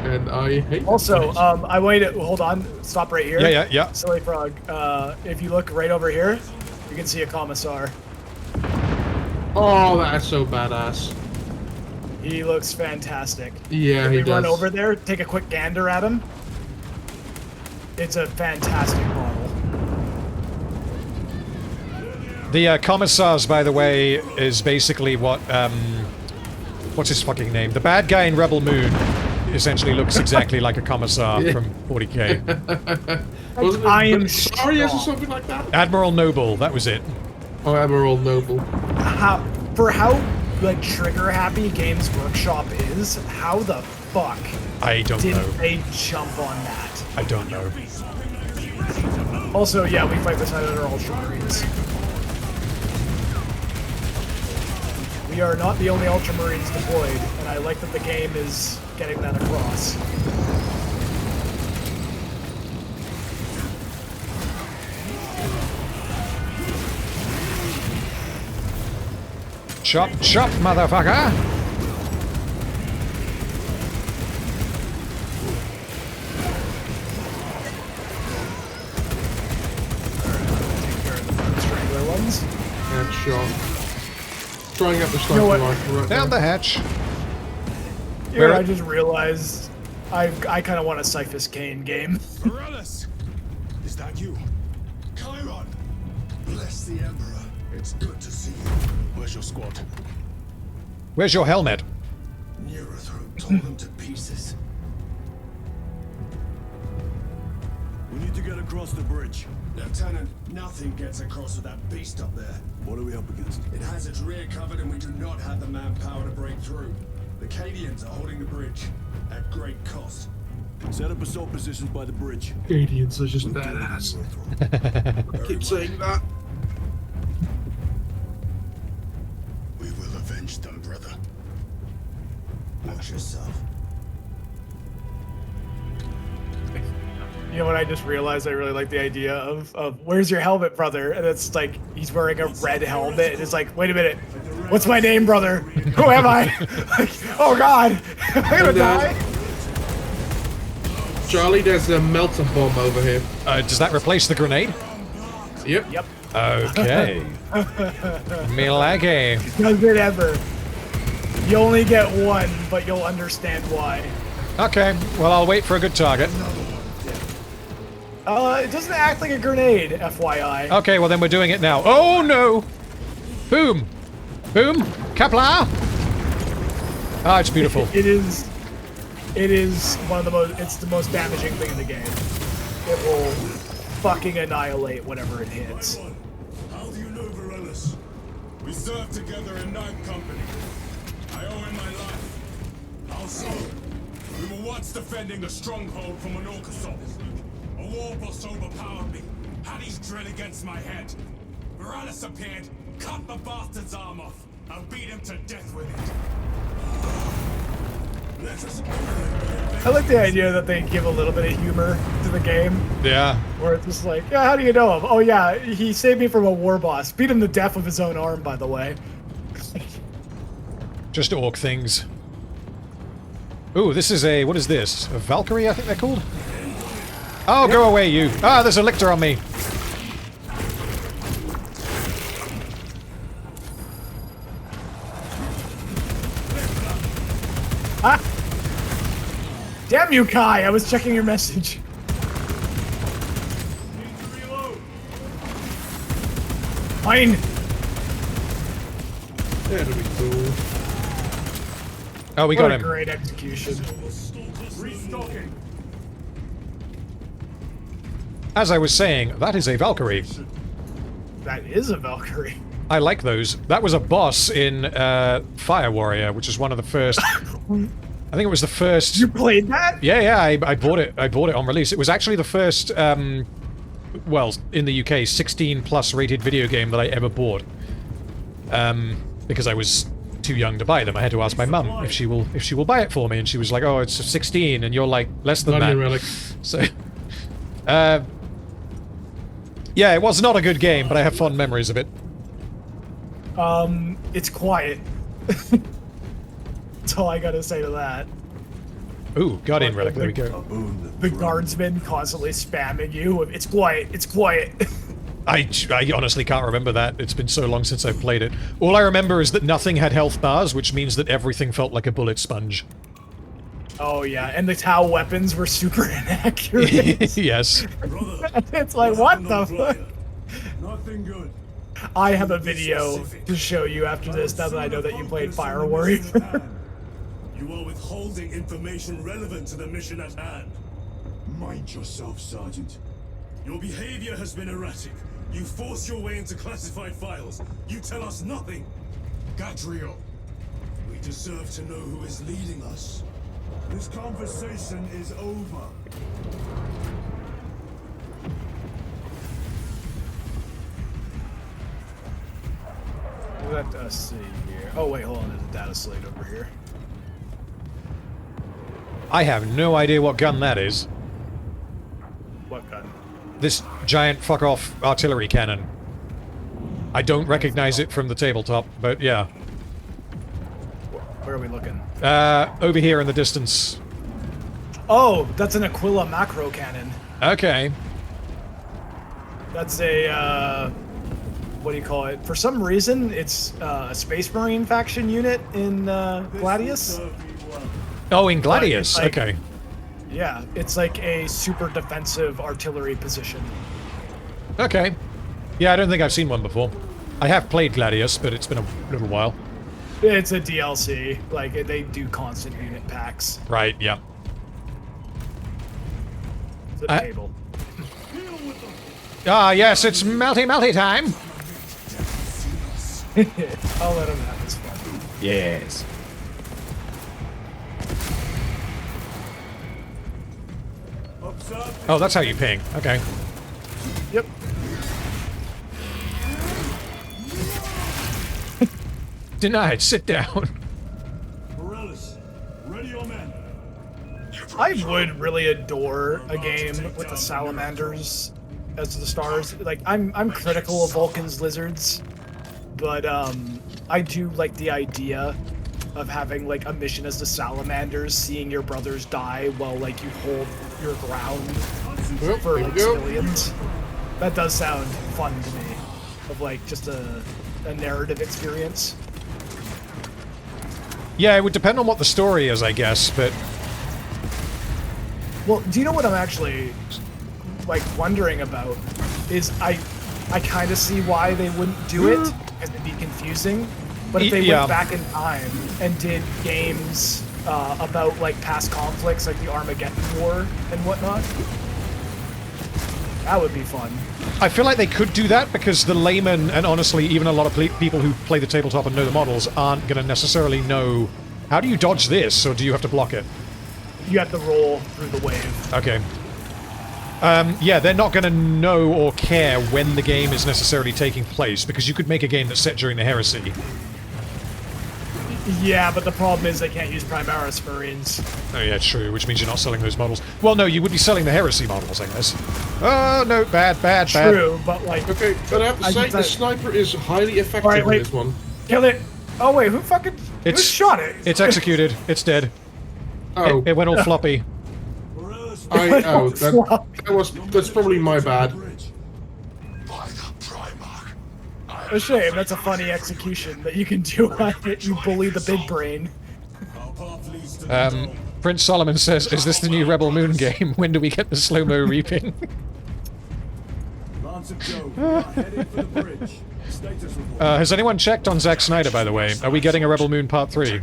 And I hate Also, I waited. Hold on. Stop right here. Yeah. Silly Frog. If you look right over here, you can see a commissar. Oh, that's so badass. He looks fantastic. Yeah, if he we does. run over there, take a quick gander at him. It's a fantastic model. The Commissars, by the way, is basically what, what's his fucking name? The bad guy in Rebel Moon essentially looks exactly like a Commissar from 40k. I am Arias or something like that? Admiral Noble, that was it. Oh, Admiral Noble. For how like trigger happy Games Workshop is, how the fuck I don't didn't know. they jump on that? I don't know. Also, yeah, we fight beside other Ultramarines. We are not the only Ultramarines deployed, and I like that the game is getting that across. Chop, chop, motherfucker! Strangler ones. Headshot. Throwing up the sniper know what? rifle right Down there. the hatch. Here, I just realized I kind of want a Cyphus Kane game. Morales! Is that you? Chiron! Bless the Emperor. It's good to see you. Where's your squad? Where's your helmet? Neurothrope tore them to pieces. We need to get across the bridge. Lieutenant, nothing gets across with that beast up there. What are we up against? It has its rear covered and we do not have the manpower to break through. The Cadians are holding the bridge at great cost. Set up assault positions by the bridge. Cadians are just badass. I keep saying that. We will avenge them, brother. Watch yourself. You know what I just realized? I really like the idea of where's your helmet, brother? And it's like he's wearing a red helmet, and it's like, wait a minute, what's my name, brother? Who am I? Like, oh God, am I gonna die? Charlie, there's a melter bomb over here. Does that replace the grenade? Yep. Yep. Okay. Me like it. Does it ever? You only get one, but you'll understand why. Okay, well, I'll wait for a good target. It doesn't act like a grenade, FYI. Okay, well then we're doing it now. Oh no! Boom! Boom! Kapla! Ah, it's beautiful. It is one of the most, it's the most damaging thing in the game. It will fucking annihilate whatever it hits. How do you know Morales? We served together in 9th Company. I owe him my life. How so? We were once defending a stronghold from an orc assault. A war boss overpowered me, had his drill against my head. Morales appeared, cut the bastard's arm off, and beat him to death with it. I like the idea that they give a little bit of humor to the game. Yeah. Where it's just like, yeah, how do you know him? Oh yeah, he saved me from a war boss. Beat him to death with his own arm, by the way. Just orc things. Ooh, this is a... what is this? A Valkyrie, I think they're called? Oh, go away, you. Ah, there's a lictor on me. Ah! Damn you, Kai! I was checking your message. Fine. That'll be cool. Oh, we What got a him. great execution. Restocking. As I was saying, that is a Valkyrie. That is a Valkyrie. I like those. That was a boss in Fire Warrior, which is one of the first... I think it was the first... You played that? Yeah, I bought it. I bought it on release. It was actually the first, well, in the UK, 16+ rated video game that I ever bought. Because I was too young to buy them. I had to ask my mum if she will buy it for me, and she was like, "Oh, it's 16," and you're like less than that. Relic. So, yeah, it was not a good game, but I have fond memories of it. It's quiet. That's all I gotta say to that. Ooh, Guardian Relic, there we go. The guardsmen constantly spamming you. It's quiet, it's quiet. I honestly can't remember that. It's been so long since I've played it. All I remember is that nothing had health bars, which means that everything felt like a bullet sponge. Oh yeah, and the Tau weapons were super inaccurate. Yes. It's like, what the fuck? Nothing good. I have a video to show you after this, now that I know that you played Fire Warrior. You are withholding information relevant to the mission at hand. Mind yourself, Sergeant. Your behavior has been erratic. You force your way into classified files. You tell us nothing. Gadriel, we deserve to know who is leading us. This conversation is over. Let us see here. Oh wait, hold on, there's a data slate over here. I have no idea what gun that is. What gun? This giant fuck-off artillery cannon. I don't recognize it from the tabletop, but yeah. Where are we looking? Over here in the distance. Oh, that's an Aquila macro cannon. Okay. That's a, what do you call it? For some reason, it's a Space Marine faction unit in Gladius. Oh, in Gladius, like, okay. Yeah, it's like a super defensive artillery position. Okay. Yeah, I don't think I've seen one before. I have played Gladius, but it's been a little while. It's a DLC. Like, they do constant unit packs. Right, yeah. It's a table. Ah, yes, it's melty time! I'll let him have his fun. Yes. Oh, that's how you ping. Okay. Yep. Denied. Sit down. Ready your men. I would really adore a game with the salamanders as the stars. Like, I'm critical of Vulcan's lizards, but I do like the idea of having like a mission as the salamanders, seeing your brothers die while like you hold your ground for like civilians. That does sound fun to me, of like just a narrative experience. Yeah, it would depend on what the story is, I guess, but... Well, do you know what I'm actually, like, wondering about? Is I kind of see why they wouldn't do it, because it'd be confusing. But if they went back in time and did games about, like, past conflicts, like the Armageddon War and whatnot, that would be fun. I feel like they could do that because the layman, and honestly, even a lot of people who play the tabletop and know the models, aren't going to necessarily know, how do you dodge this, or do you have to block it? You have to roll through the wave. Okay. Yeah, they're not going to know or care when the game is necessarily taking place, because you could make a game that's set during the Heresy. Yeah, but the problem is they can't use Primaris Marines. Oh yeah, true, which means you're not selling those models. Well, no, you would be selling the Heresy models, I guess. Oh, no, bad. True, but like... Okay, but I have to say, the sniper is highly effective in this one. Kill it! Oh wait, who shot it? It's executed. It's dead. Oh. It went all floppy. That's probably my bad. A shame, that's a funny execution that you can do on it, you bully the big brain. Prince Solomon says, is this the new Rebel Moon game? When do we get the slow-mo reaping? Has anyone checked on Zack Snyder, by the way? Are we getting a Rebel Moon Part 3?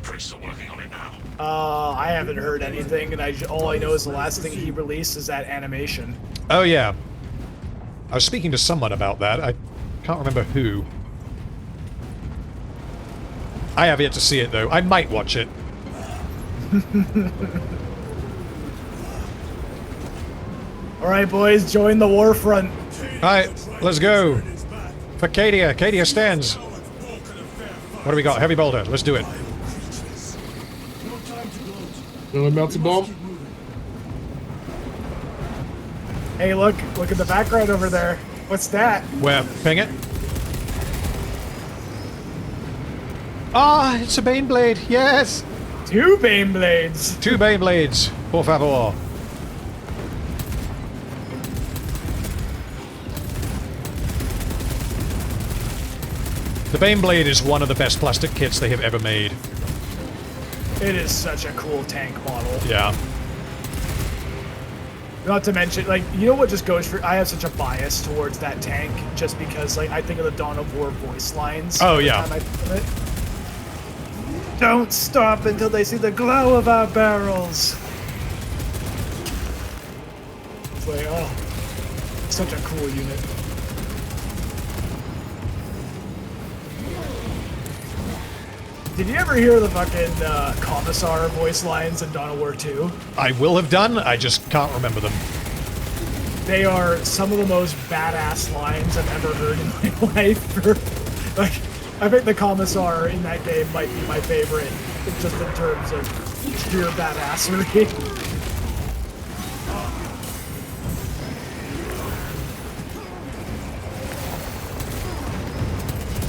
I haven't heard anything, and all I know is the last thing he released is that animation. Oh, yeah. I was speaking to someone about that. I can't remember who. I have yet to see it, though. I might watch it. Alright, boys, join the war front. Alright, let's go. For Cadia. Cadia stands. What do we got? Heavy bolter. Let's do it. Another melted bomb. Hey, look at the background over there. What's that? Where? Ping it. Ah, it's a Baneblade. Yes. 2 Baneblades. 2 Baneblades. Por favor. The Baneblade is one of the best plastic kits they have ever made. It is such a cool tank model. Yeah. Not to mention, like, you know what just goes for... I have such a bias towards that tank, just because, like, I think of the Dawn of War voice lines. Oh, yeah. Every time I think of it. Don't stop until they see the glow of our barrels. It's like, oh, such a cool unit. Did you ever hear the fucking Commissar voice lines in Dawn of War 2? I will have done, I just can't remember them. They are some of the most badass lines I've ever heard in my life. Like, I think the Commissar in that game might be my favorite, just in terms of pure badassery.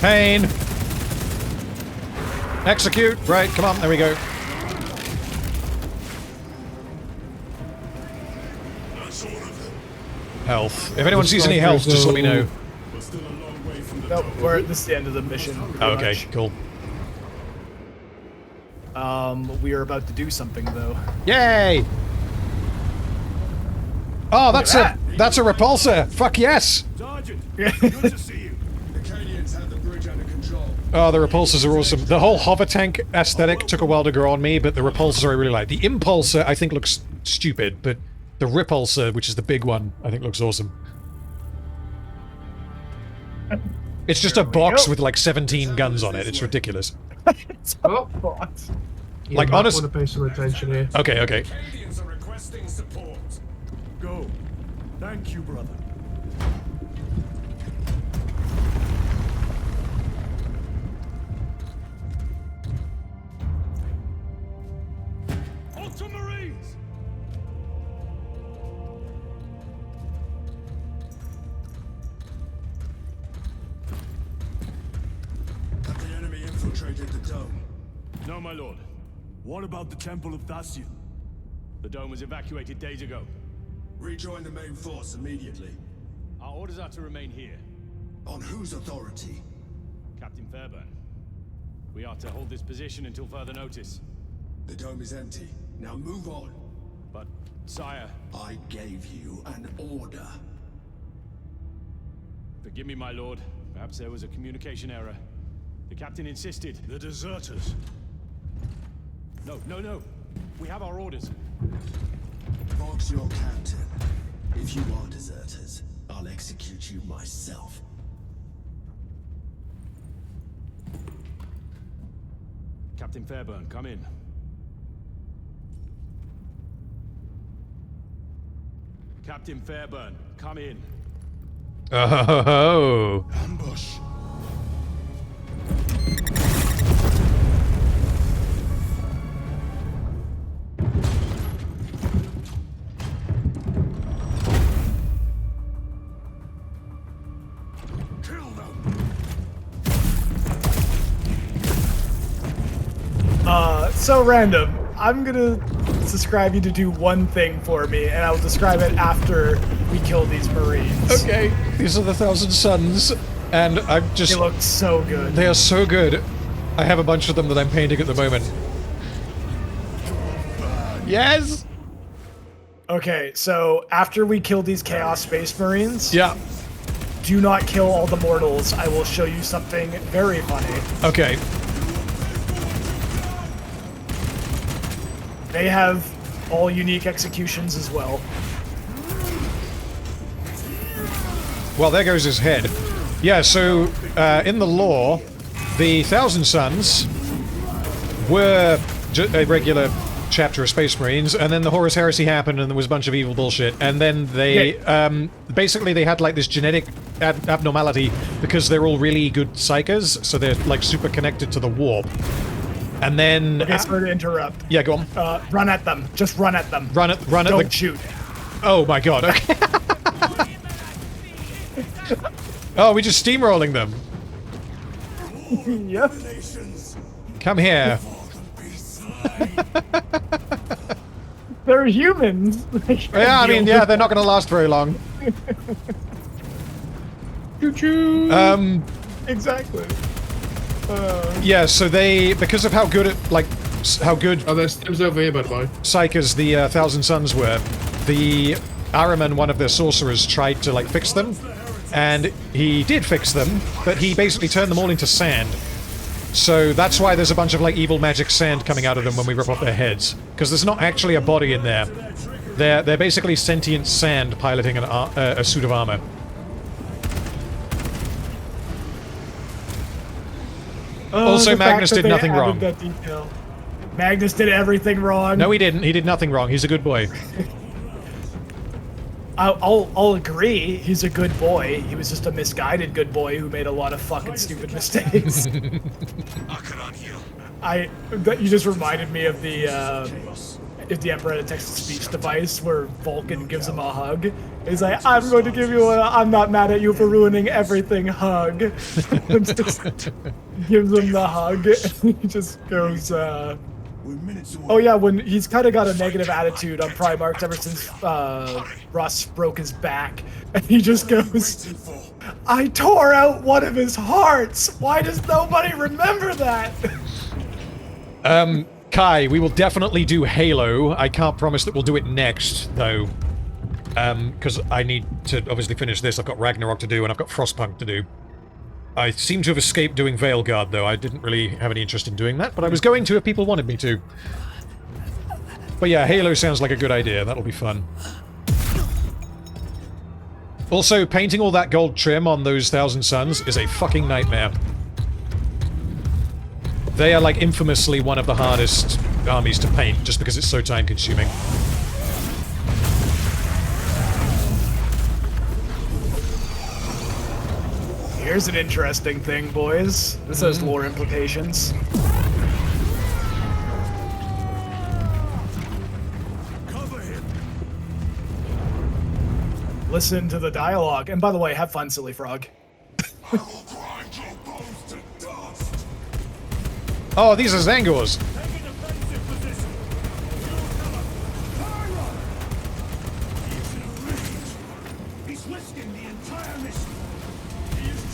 Pain! Execute! Right, come on, there we go. Health. If anyone sees any health, just let me know. Nope, this is the end of the mission. Oh, okay, cool. We are about to do something, though. Yay! Oh, that's a repulsor! Fuck yes! Sergeant, good to see you. The Cadians have the bridge under control. Oh, the repulsors are awesome. The whole hover tank aesthetic took a while to grow on me, but the repulsor I really like. The impulsor I think looks stupid, but the repulsor, which is the big one, I think looks awesome. It's just a box with like 17 guns on it. It's ridiculous. It's a box. Yeah, like, honestly... I want to pay some attention here. Okay, okay. Cadians are requesting support. Go. Thank you, brother. Ultramarines! Have the enemy infiltrated the dome? No, my lord. What about the Temple of Thasian? The dome was evacuated days ago. Rejoin the main force immediately. Our orders are to remain here. On whose authority? Captain Fairburn. We are to hold this position until further notice. The dome is empty. Now move on. But, sire... I gave you an order. Forgive me, my lord. Perhaps there was a communication error. The captain insisted. The deserters. No. We have our orders. Vox your captain. If you are deserters, I'll execute you myself. Captain Fairburn, come in. Captain Fairburn, come in. Oh. Ambush. So random. I'm gonna describe you to do one thing for me, and I'll describe it after we kill these Marines. Okay, these are the Thousand Suns, and I'm just... They look so good. They are so good. I have a bunch of them that I'm painting at the moment. Yes! Okay, so after we kill these Chaos Space Marines... Yeah. Do not kill all the mortals. I will show you something very funny. Okay. They have all unique executions as well. Well, there goes his head. Yeah, so, in the lore, the Thousand Suns were a regular chapter of Space Marines, and then the Horus Heresy happened, and there was a bunch of evil bullshit, and then they, basically they had, like, this genetic abnormality because they're all really good psychers, so they're like super connected to the warp. And then... Okay, sorry to interrupt. Yeah, go on. Run at them. Just run at them. Run at Don't shoot. Oh my god, okay. Oh, we're just steamrolling them. Yep. Come here. They're humans. Yeah, I mean, yeah, they're not going to last very long. Choo-choo. Exactly. Yeah, so they, because of how good it, like, how good... Oh, there's stims over here, by the way. Psychers, the Thousand Suns were, the Ahriman, one of their sorcerers, tried to, like, fix them. And he did fix them, but he basically turned them all into sand. So that's why there's a bunch of, like, evil magic sand coming out of them when we rip off their heads. Because there's not actually a body in there. They're basically sentient sand piloting a suit of armor. Also, Magnus did nothing wrong. Magnus did everything wrong. No, he didn't. He did nothing wrong. He's a good boy. I'll agree. He's a good boy. He was just a misguided good boy who made a lot of fucking stupid mistakes. You just reminded me of the if the Emperor had a text-to-speech device where Vulcan gives him a hug. He's like, I'm going to give you a I'm not mad at you for ruining everything hug. Just gives him the hug, and he just goes, oh yeah, when he's kind of got a negative attitude on Primarchs ever since Russ broke his back, and he just goes, I tore out one of his hearts! Why does nobody remember that? Kai, we will definitely do Halo. I can't promise that we'll do it next, though. Because I need to obviously finish this. I've got Ragnarok to do, and I've got Frostpunk to do. I seem to have escaped doing Veilguard, though. I didn't really have any interest in doing that, but I was going to if people wanted me to. But yeah, Halo sounds like a good idea. That'll be fun. Also, painting all that gold trim on those Thousand Suns is a fucking nightmare. They are, like, infamously one of the hardest armies to paint, just because it's so time-consuming. Here's an interesting thing, boys. This has lore implications. Listen to the dialogue. And by the way, have fun, Silly Frog. Oh, these are Zangors.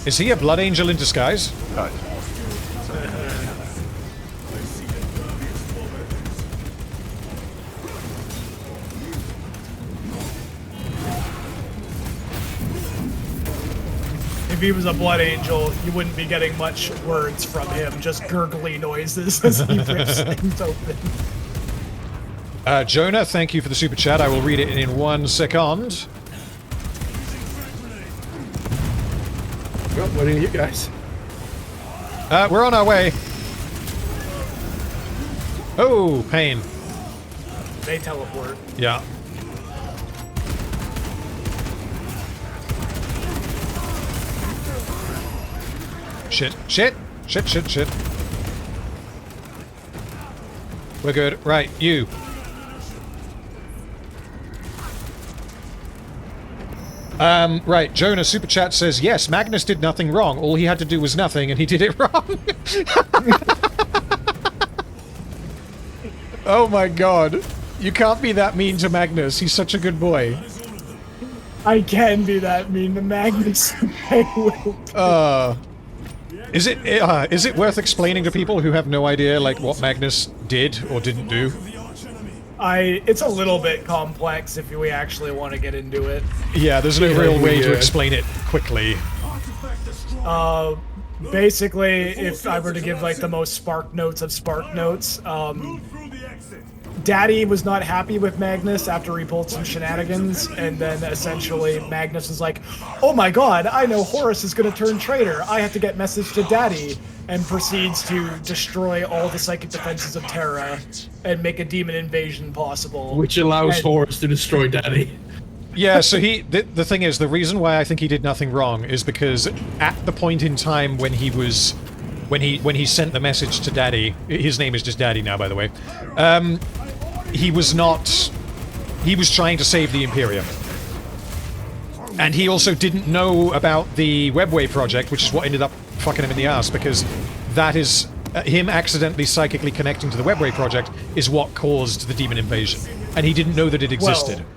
Is he a Blood Angel in disguise? If he was a Blood Angel, you wouldn't be getting much words from him, just gurgly noises as he rips things open. Jonah, thank you for the super chat. I will read it in 1 second. Well, what are you guys? We're on our way. Oh, pain. They teleport. Yeah. Shit, shit, shit, shit, shit. We're good. Right, you. Right, Jonah Super Chat says, yes, Magnus did nothing wrong. All he had to do was nothing, and he did it wrong. Oh my god. You can't be that mean to Magnus. He's such a good boy. I can be that mean to Magnus. I will. Is it worth explaining to people who have no idea, like, what Magnus did or didn't do? It's a little bit complex if we actually want to get into it. Yeah, there's no real way to explain it quickly. Basically, if I were to give, like, the most Spark Notes of Spark Notes, Daddy was not happy with Magnus after he pulled some shenanigans, and then essentially Magnus was like, oh my god, I know Horus is going to turn traitor. I have to get message to Daddy, and proceeds to destroy all the psychic defenses of Terra and make a demon invasion possible. Which allows Horus to destroy Daddy. Yeah, so the thing is, the reason why I think he did nothing wrong is because at the point in time when he was, when he sent the message to Daddy, his name is just Daddy now, by the way, he was trying to save the Imperium. And he also didn't know about the Webway project, which is what ended up fucking him in the ass, because that is, him accidentally psychically connecting to the Webway project is what caused the demon invasion. And he didn't know that it existed. Well,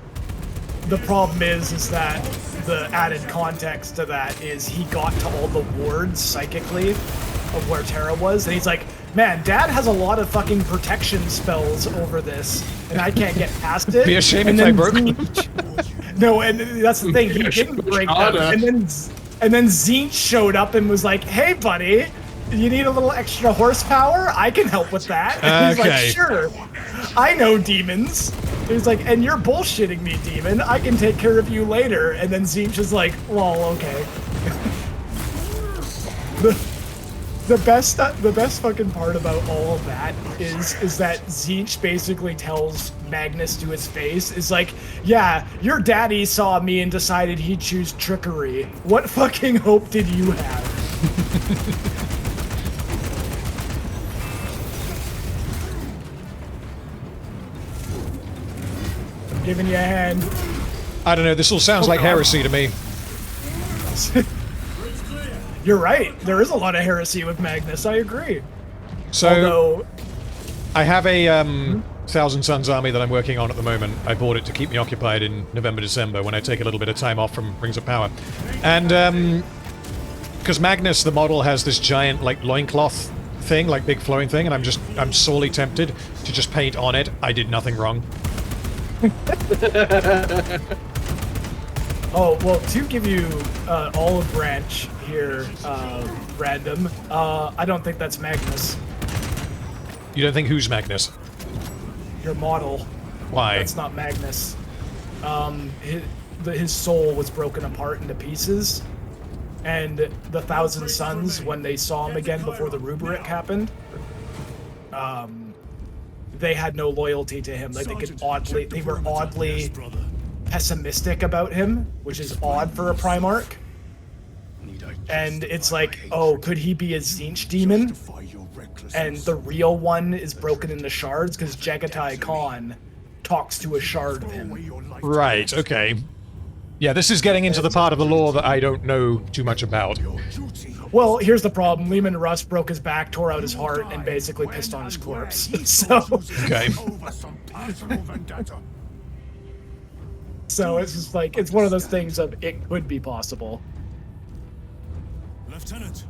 the problem is that the added context to that is he got to all the wards psychically of where Terra was, and he's like, man, Dad has a lot of fucking protection spells over this, and I can't get past it. Be a shame if I broke them. No, and that's the thing, he didn't break them, and then Tzeentch showed up and was like, hey buddy, you need a little extra horsepower? I can help with that. And he's like, sure, I know demons. He's like, and you're bullshitting me, demon. I can take care of you later. And then Tzeentch is like, well, okay. The best fucking part about all of that is that Tzeentch basically tells Magnus to his face, is like, yeah, your daddy saw me and decided he'd choose trickery. What fucking hope did you have? Giving you a hand. I don't know, this all sounds like heresy to me. You're right. There is a lot of heresy with Magnus. I agree. So, although, I have a Thousand Suns army that I'm working on at the moment. I bought it to keep me occupied in November, December, when I take a little bit of time off from Rings of Power. And, because Magnus, the model, has this giant, like, loincloth thing, like, big flowing thing, and I'm sorely tempted to just paint on it. I did nothing wrong. Oh, well, to give you olive branch here, random, I don't think that's Magnus. You don't think who's Magnus? Your model. Why? That's not Magnus. His soul was broken apart into pieces, and the Thousand Suns, when they saw him again before the rubric happened, they had no loyalty to him. Like, they were oddly pessimistic about him, which is odd for a Primarch. And it's like, oh, could he be a Tzeentch demon? And the real one is broken into shards because Jagatai Khan talks to a shard of him. Right, okay. Yeah, this is getting into the part of the lore that I don't know too much about. Well, here's the problem. Lehman Russ broke his back, tore out his heart, and basically pissed on his corpse. So... Okay. So it's just like, it's one of those things of it could be possible. Lieutenant,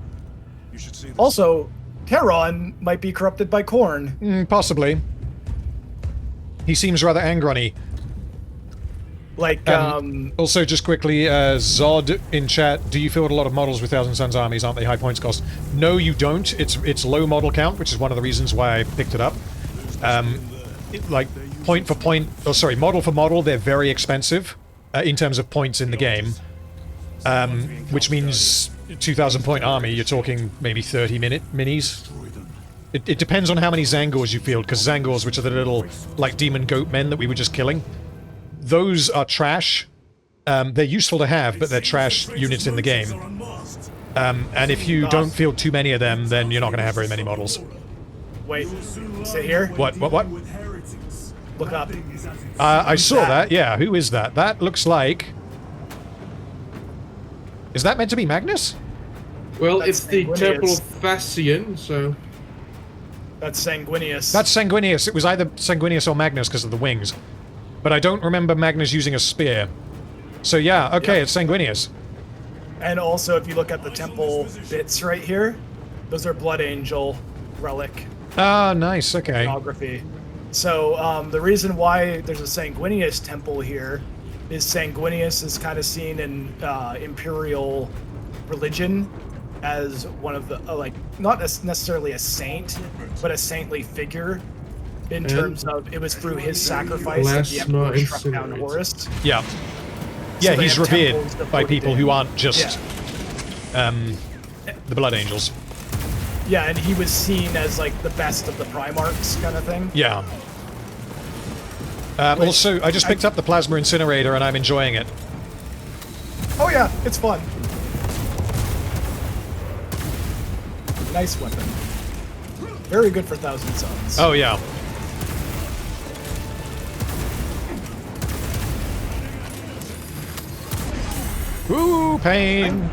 you should see this. Also, Terron might be corrupted by Khorne. Possibly. He seems rather angry. Like, Also, just quickly, Zod in chat, do you field a lot of models with Thousand Suns armies? Aren't they high points cost? No, you don't. It's low model count, which is one of the reasons why I picked it up. Like, point for point, model for model, they're very expensive in terms of points in the game. Which means 2,000 point army, you're talking maybe 30-minute minis. It depends on how many Zangors you field, because Zangors, which are the little, like, demon goat men that we were just killing, those are trash. They're useful to have, but they're trash units in the game. And if you don't field too many of them, then you're not going to have very many models. Wait, sit here. What? Look up. I saw that, yeah. Who is that? That looks like... Is that meant to be Magnus? Well, That's it's the Sanguinius. Temple of Thasian, so... That's Sanguinius. That's Sanguinius. It was either Sanguinius or Magnus because of the wings. But I don't remember Magnus using a spear. So yeah, okay, it's Sanguinius. And also, if you look at the temple bits right here, those are Blood Angel relic Ah, nice, okay. iconography. So the reason why there's a Sanguinius temple here is Sanguinius is kind of seen in Imperial religion as one of the, like, not necessarily a saint, but a saintly figure in terms of it was through his sacrifice that the Emperor struck down Horus. Yeah. So Yeah, they he's have revered temples by devoted people to who him. aren't just the Blood Angels. Yeah, and he was seen as, like, the best of the Primarchs kind of thing. Yeah. Also, I just picked up the plasma incinerator and I'm enjoying it. Oh yeah, it's fun. Nice weapon. Very good for Thousand Suns. Oh yeah. Ooh, pain.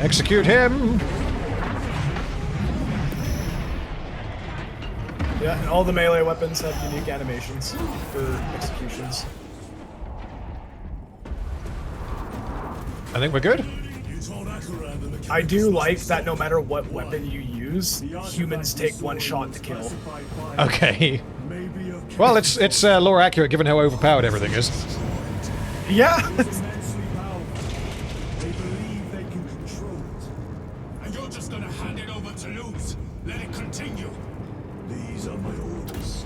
Execute him. Yeah, and all the melee weapons have unique animations for executions. I think we're good. I do like that no matter what weapon you use, humans take one shot to kill. Okay. Well, it's lore accurate given how overpowered everything is. Yeah. And you're just gonna hand it over to Luz. Let it continue. These are my orders.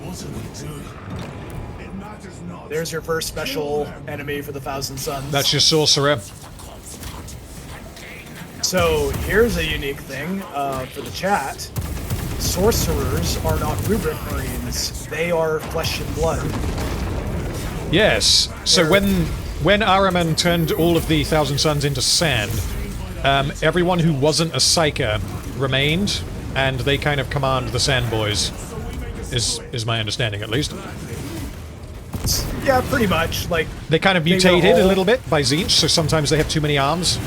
What are we doing? It matters not. There's your first special enemy for the Thousand Suns. That's your sorcerer. So here's a unique thing for the chat. Sorcerers are not rubric marines. They are flesh and blood. Yes. So when Araman turned all of the Thousand Suns into sand, everyone who wasn't a psyker remained, and they kind of command the Sand Boys. Is my understanding, at least. Yeah, pretty much. Like they kind of mutated a little bit by Tzeentch, so sometimes they have too many arms.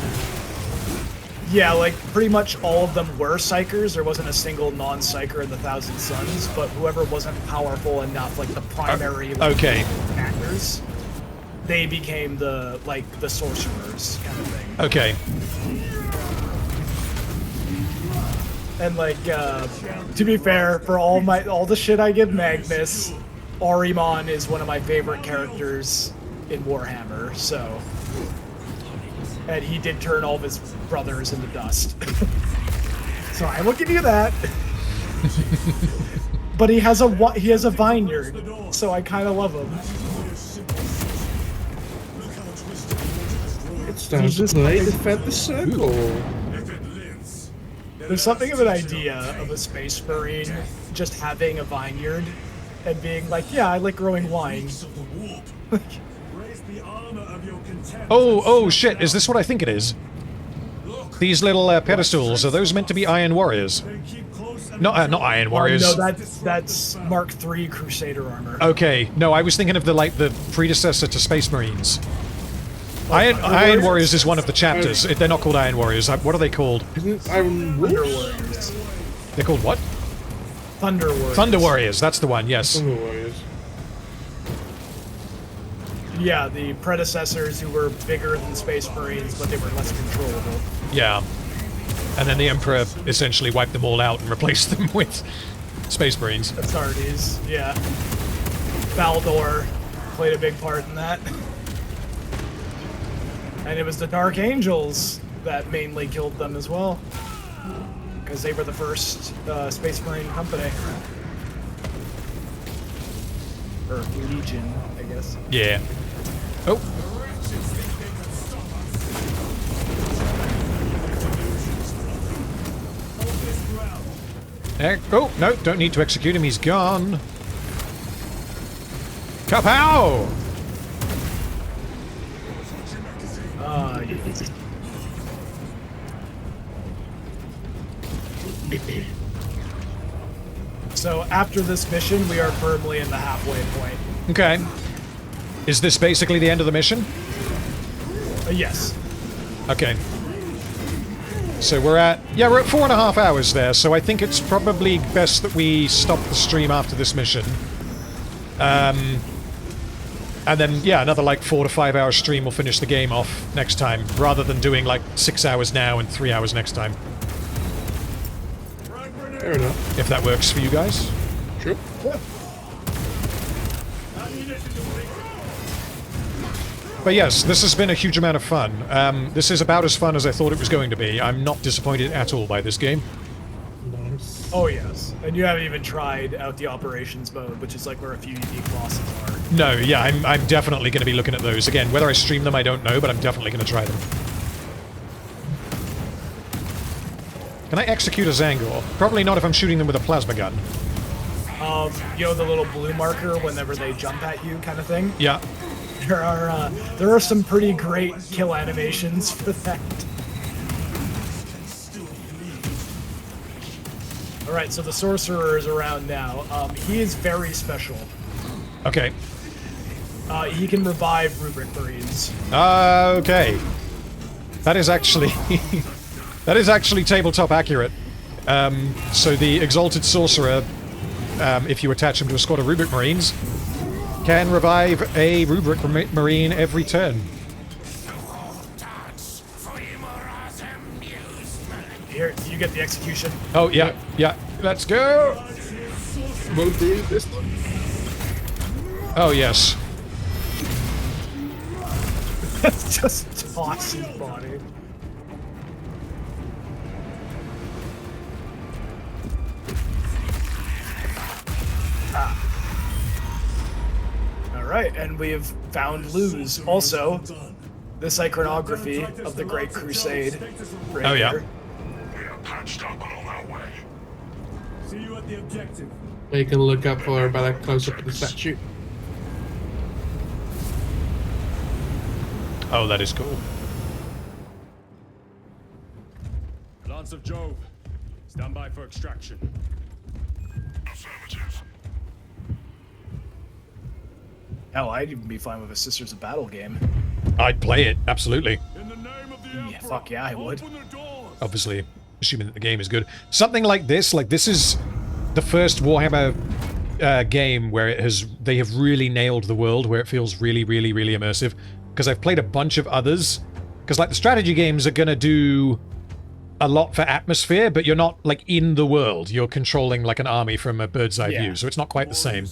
Yeah, like pretty much all of them were psychers. There wasn't a single non-psyker in the Thousand Suns, but whoever wasn't powerful enough, like the primary actors, they became the sorcerers kind of thing. Okay. And like, to be fair, for all the shit I give Magnus, Ahriman is one of my favorite characters in Warhammer, so. And he did turn all of his brothers into dust. So I will give you that. But he has a vineyard, so I kind of love him. It's time to play Defend the Circle. There's something of an idea of a space marine just having a vineyard and being like, yeah, I like growing wine. Oh shit, is this what I think it is? These little pedestals, are those meant to be Iron Warriors? Not Iron Warriors. No, that's Mark III Crusader armor. Okay, no, I was thinking of the predecessor to Space Marines. Iron Warriors is one of the chapters. They're not called Iron Warriors. What are they called? Thunder Warriors. They're called what? Thunder Warriors. Thunder Warriors, that's the one, yes. Thunder Warriors. Yeah, the predecessors who were bigger than Space Marines, but they were less controllable. Yeah. And then the Emperor essentially wiped them all out and replaced them with Space Marines. Astartes, yeah. Baldor played a big part in that. And it was the Dark Angels that mainly killed them as well. Because they were the first Space Marine company. Or Legion, I guess. Yeah. Oh. Oh, no, don't need to execute him, he's gone. Kapow! Yes. So after this mission, we are firmly in the halfway point. Okay. Is this basically the end of the mission? Yes. Okay. So we're at 4.5 hours there, so I think it's probably best that we stop the stream after this mission. And then, yeah, another like 4 to 5 hour stream will finish the game off next time, rather than doing like 6 hours now and 3 hours next time. Fair enough. If that works for you guys. Sure. Yeah. But yes, this has been a huge amount of fun. This is about as fun as I thought it was going to be. I'm not disappointed at all by this game. Nice. Oh yes, and you haven't even tried out the operations mode, which is like where a few unique bosses are. No, yeah, I'm definitely going to be looking at those. Again, whether I stream them, I don't know, but I'm definitely going to try them. Can I execute a Zangor? Probably not if I'm shooting them with a plasma gun. You know the little blue marker whenever they jump at you, kind of thing. Yeah. There are some pretty great kill animations for that. All right, so the sorcerer is around now. He is very special. Okay. He can revive Rubric Marines. Okay. That is actually that is actually tabletop accurate. So the Exalted Sorcerer, if you attach him to a squad of Rubric Marines, can revive a Rubric Marine every turn. Here, you get the execution. Oh, yeah, yeah. Let's go! Won't do this one. Oh, yes. Let's just toss his body. Alright, and we have found Luz. Also, this iconography of the Great Crusade. Right oh, yeah. Here. Patched up along our way. See you at the objective. You can look up for a better close-up of the statue. Oh, that is cool. Lance of Jove, stand by for extraction. Affirmative. Hell, I'd even be fine with a Sisters of Battle game. I'd play it, absolutely. In the name of the Yeah, Emperor, fuck yeah, I would. open the doors. Obviously, assuming that the game is good. Something like this is the first Warhammer game where they have really nailed the world, where it feels really, really, really immersive. Because I've played a bunch of others. Because like the strategy games are gonna do a lot for atmosphere, but you're not like in the world. You're controlling like an army from a bird's eye view, so it's not quite the same.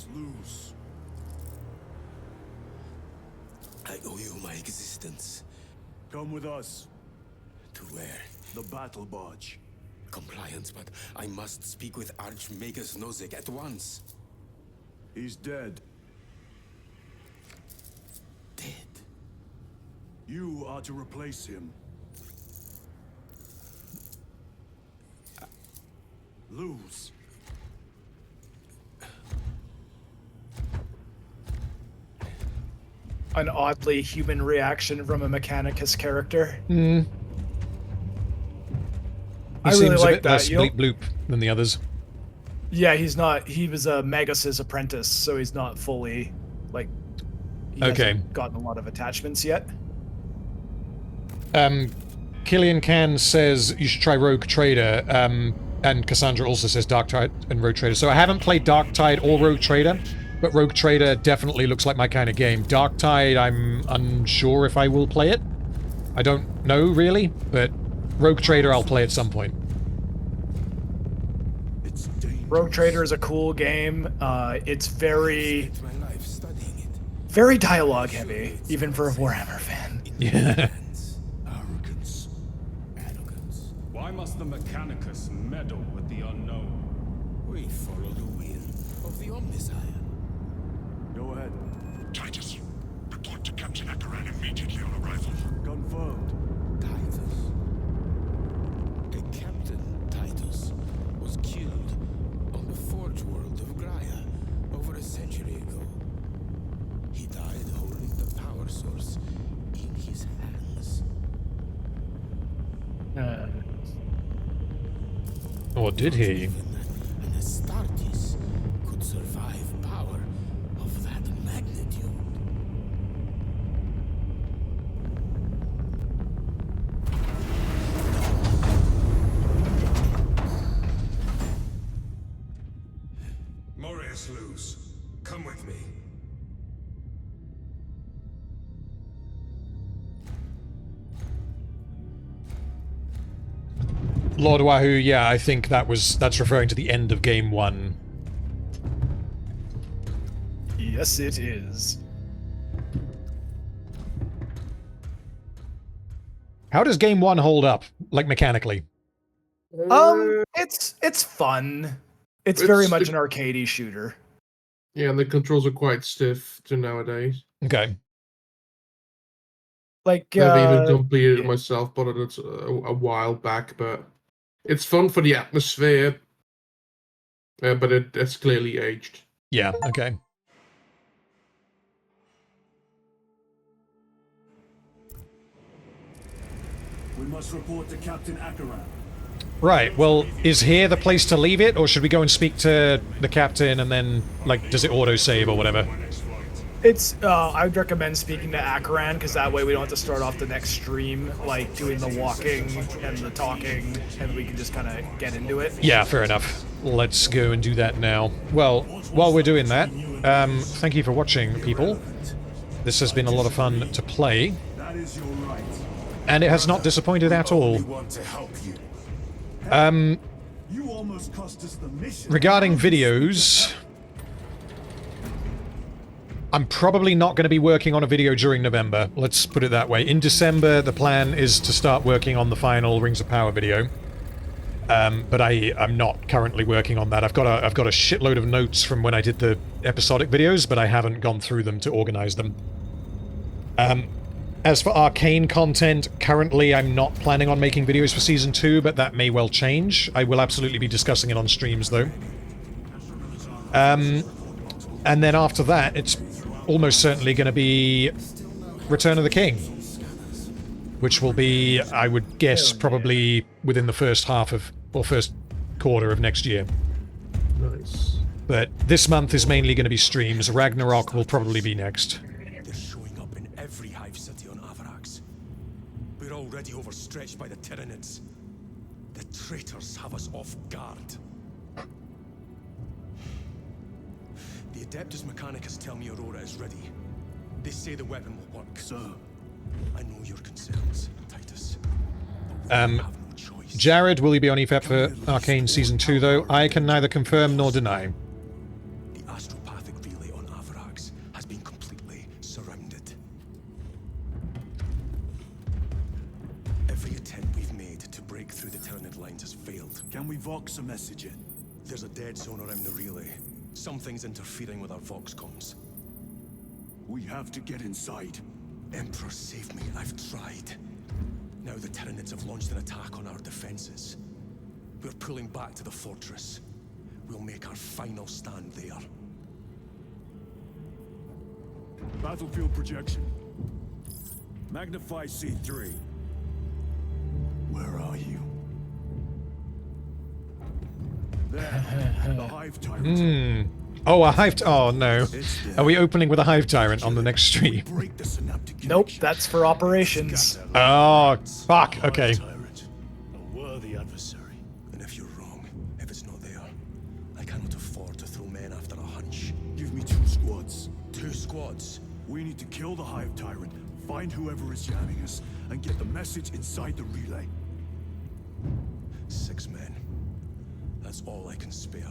I owe you my existence. Come with us. To where? The battle barge. Compliance, but I must speak with Archmagus Nozick at once. He's dead. Dead. You are to replace him. Lose. An oddly human reaction from a Mechanicus character. Hmm. I He really seems like a bit that. less You know? bleep bloop than the others. Yeah, he's not. He was a Magus's apprentice, so he's not fully like. He Okay. hasn't gotten a lot of attachments yet. Killian Can says you should try Rogue Trader, and Cassandra also says Dark Tide and Rogue Trader. So I haven't played Dark Tide or Rogue Trader, but Rogue Trader definitely looks like my kind of game. Dark Tide, I'm unsure if I will play it. I don't know, really, but Rogue Trader I'll play at some point. Rogue Trader is a cool game. It's very, My life studying it. very dialogue heavy, even for a Warhammer fan. Yeah. Arrogance. Arrogance. Why must the Mechanicus meddle with the unknown? We follow the will of the Omniscient. Go ahead. Titus, report to Captain Akaran immediately on arrival. Confirmed. Titus. A Captain Titus was killed on the Forge World of Graia over a century ago. He died holding the power source in his hands. Oh, I did hear you. An Astartes could survive power of that magnitude. Morius Luz, come with me. Lord Wahoo, yeah, I think that's referring to the end of Game 1. Yes, it is. How does Game 1 hold up, like, mechanically? It's fun. It's very much an arcadey shooter. Yeah, and the controls are quite stiff to nowadays. Okay. Like, I've even completed it myself, but it's a while back, but It's fun for the atmosphere, but it's clearly aged. Yeah, okay. We must report to Captain Akaran. Right, well, is here the place to leave it, or should we go and speak to the captain and then, like, does it auto-save or whatever? It's, I would recommend speaking to Akaran, because that way we don't have to start off the next stream, like, doing the walking and the talking, and we can just kind of get into it. Yeah, fair enough. Let's go and do that now. Well, while we're doing that, thank you for watching, people. This has been a lot of fun to play. That is your right. And it has not disappointed at all. You almost cost us the mission. Regarding videos, I'm probably not going to be working on a video during November. Let's put it that way. In December, the plan is to start working on the final Rings of Power video. But I'm not currently working on that. I've got a shitload of notes from when I did the episodic videos, but I haven't gone through them to organize them. As for Arcane content, currently I'm not planning on making videos for Season 2, but that may well change. I will absolutely be discussing it on streams, though. And then after that, it's almost certainly going to be Return of the King. Which will be, I would guess, probably within the first half of, or first quarter of next year. Nice. But this month is mainly going to be streams. Ragnarok will probably be next. Every hive city on Avarax. We're already overstretched by the Tyranids. The traitors have us off guard. The Adeptus Mechanicus tell me Aurora is ready. They say the weapon will work. Sir, I know your concerns, Titus. Jared, will you be on EFEP for Arcane Season 2, though? I can neither confirm nor deny. The astropathic relay on Avarax has been completely surrounded. Every attempt we've made to break through the Tyranid lines has failed. Can we vox a message in? There's a dead zone around the relay. Something's interfering with our vox comms. We have to get inside. Emperor, save me. I've tried. Now the Tyranids have launched an attack on our defenses. We're pulling back to the fortress. We'll make our final stand there. Battlefield projection. Magnify C3. Where are you? There. The Hive Tyrant. Oh, a Hive... Oh, no. Are we opening with a Hive Tyrant on the next stream? Nope, that's for operations. Oh, fuck. Okay. A worthy adversary. And if you're wrong, if it's not there, I cannot afford to throw men after a hunch. Give me 2 squads. 2 squads? We need to kill the Hive Tyrant, find whoever is jamming us, and get the message inside the relay. 6 men. That's all I can spare.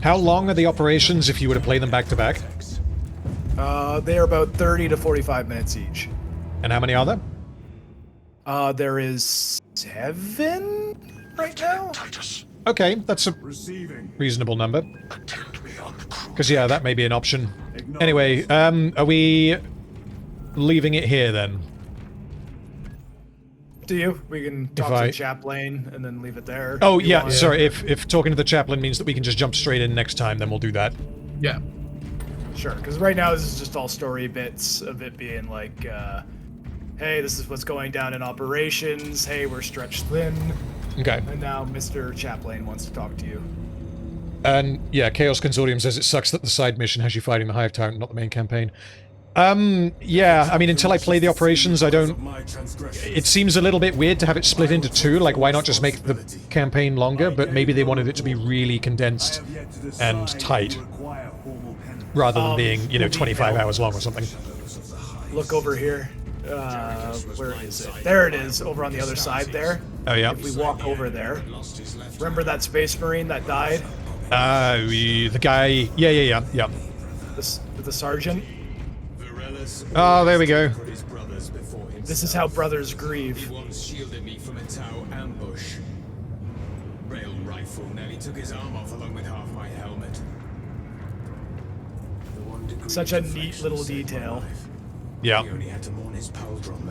How long are the operations if you were to play them back to back? They are about 30 to 45 minutes each. And how many are there? There is 7 right now. Okay, that's a reasonable number. Because, yeah, that may be an option. Anyway, are we leaving it here, then? Do you? We can talk to the chaplain and then leave it there. Oh, yeah, sorry. If talking to the chaplain means that we can just jump straight in next time, then we'll do that. Yeah. Sure, because right now this is just all story bits of it being like, hey, this is what's going down in operations. Hey, we're stretched thin. Okay. And now Mr. Chaplain wants to talk to you. And, yeah, Chaos Consortium says it sucks that the side mission has you fighting the Hive Tyrant, not the main campaign. Yeah, I mean, until I play the operations, I don't... It seems a little bit weird to have it split into 2, like, why not just make the campaign longer? But maybe they wanted it to be really condensed and tight, rather than being, you know, 25 hours long or something. Look over here. Where is it? There it is, over on the other side there. Oh, yeah. If we walk over there. Remember that Space Marine that died? The guy... Yeah. The sergeant? Oh, there we go. This is how brothers grieve. He once shielded me from a Tau ambush. Rail rifle nearly took his arm off along with half my helmet. Such a neat little detail. Yeah.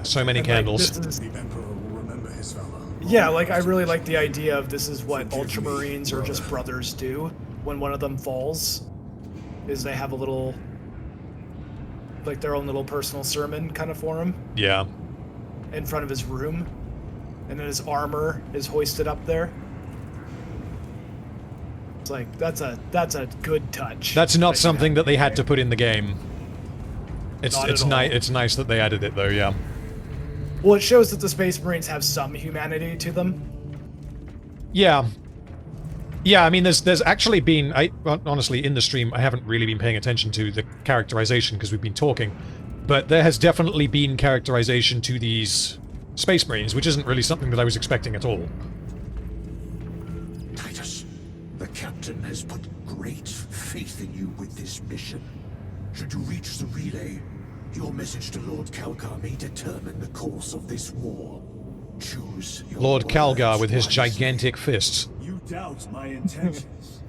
So many candles. The Emperor will remember his valor. Yeah, like, I really like the idea of this is what Ultramarines or just brothers do when one of them falls, is they have a little, like, their own little personal sermon kind of for him. Yeah. In front of his room. And then his armor is hoisted up there. It's like, that's a good touch. That's not something that they had to put in the game. It's Not it's nice that they added it though, yeah. Well, it shows that the Space Marines have some humanity to them. Yeah. Yeah, I mean, there's actually been... honestly, in the stream, I haven't really been paying attention to the characterization because we've been talking. But there has definitely been characterization to these Space Marines, which isn't really something that I was expecting at all. Titus, the captain has put great faith in you with this mission. Should you reach the relay, your message to Lord Calgar may determine the course of this war. Choose your Lord Calgar with his wisely. gigantic fists. You doubt my intentions.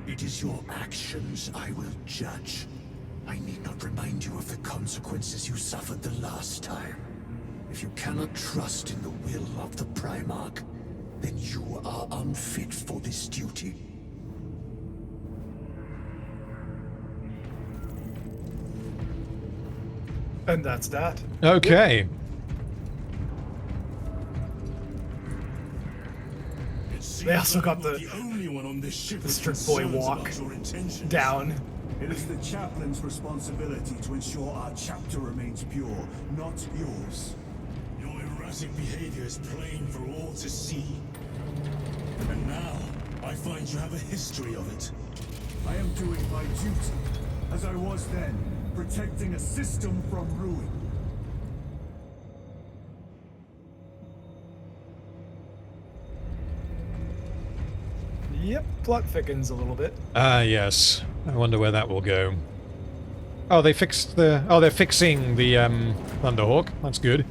It is your actions I will judge. I need not remind you of the consequences you suffered the last time. If you cannot trust in the will of the Primarch, then you are unfit for this duty. And that's that. Okay. They also got the only one on this ship the strict boy walk down. It is the chaplain's responsibility to ensure our chapter remains pure, not yours. Your erratic behavior is plain for all to see. And now, I find you have a history of it. I am doing my duty, as I was then, protecting a system from ruin. Yep, plot thickens a little bit. Ah, yes. I wonder where that will go. Oh, they fixed the... Oh, they're fixing the, Thunderhawk. That's good.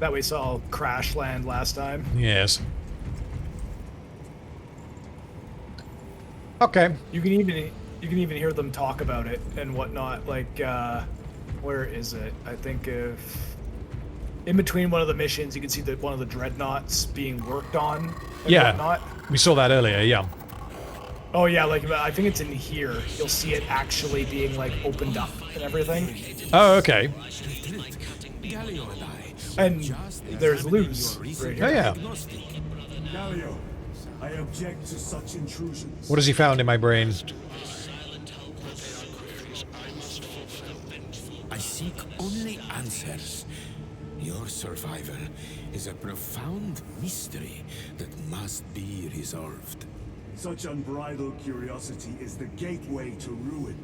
That we saw crash land last time. Yes. Okay. You can even hear them talk about it and whatnot. Like, where is it? I think if in between one of the missions, you can see that one of the dreadnoughts being worked on. And Yeah. whatnot. We saw that earlier, yeah. Oh yeah, like I think it's in here. You'll see it actually being like opened up and everything. Oh, okay. And there's Luz right here. Oh, yeah. Galio, I object to such intrusions. What has he found in my brain? I seek only answers. Your survival is a profound mystery that must be resolved. Such unbridled curiosity is the gateway to ruin.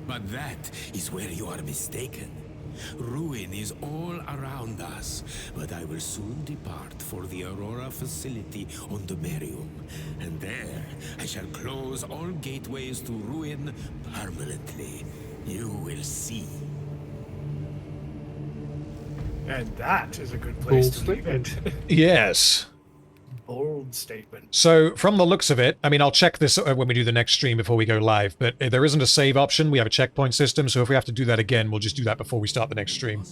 But that is where you are mistaken. Ruin is all around us, but I will soon depart for the Aurora facility on the Merium, and there I shall close all gateways to ruin permanently. You will see. And that is a good place to leave it. Yes. Bold statement. So, from the looks of it, I mean, I'll check this when we do the next stream before we go live, but there isn't a save option. We have a checkpoint system, so if we have to do that again, we'll just do that before we start the next stream.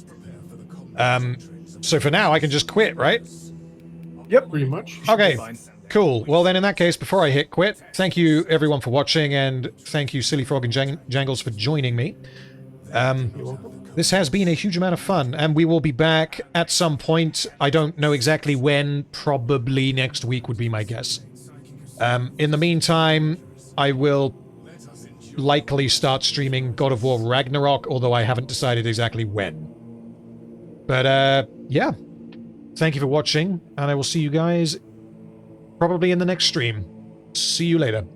So for now, I can just quit, right? Yep, pretty much. Okay, cool. Well then, in that case, before I hit quit, thank you everyone for watching, and thank you CptSillyFrog and Jangles for joining me. This has been a huge amount of fun, and we will be back at some point. I don't know exactly when, probably next week would be my guess. In the meantime, I will likely start streaming God of War Ragnarok, although I haven't decided exactly when. But, yeah. Thank you for watching, and I will see you guys probably in the next stream. See you later.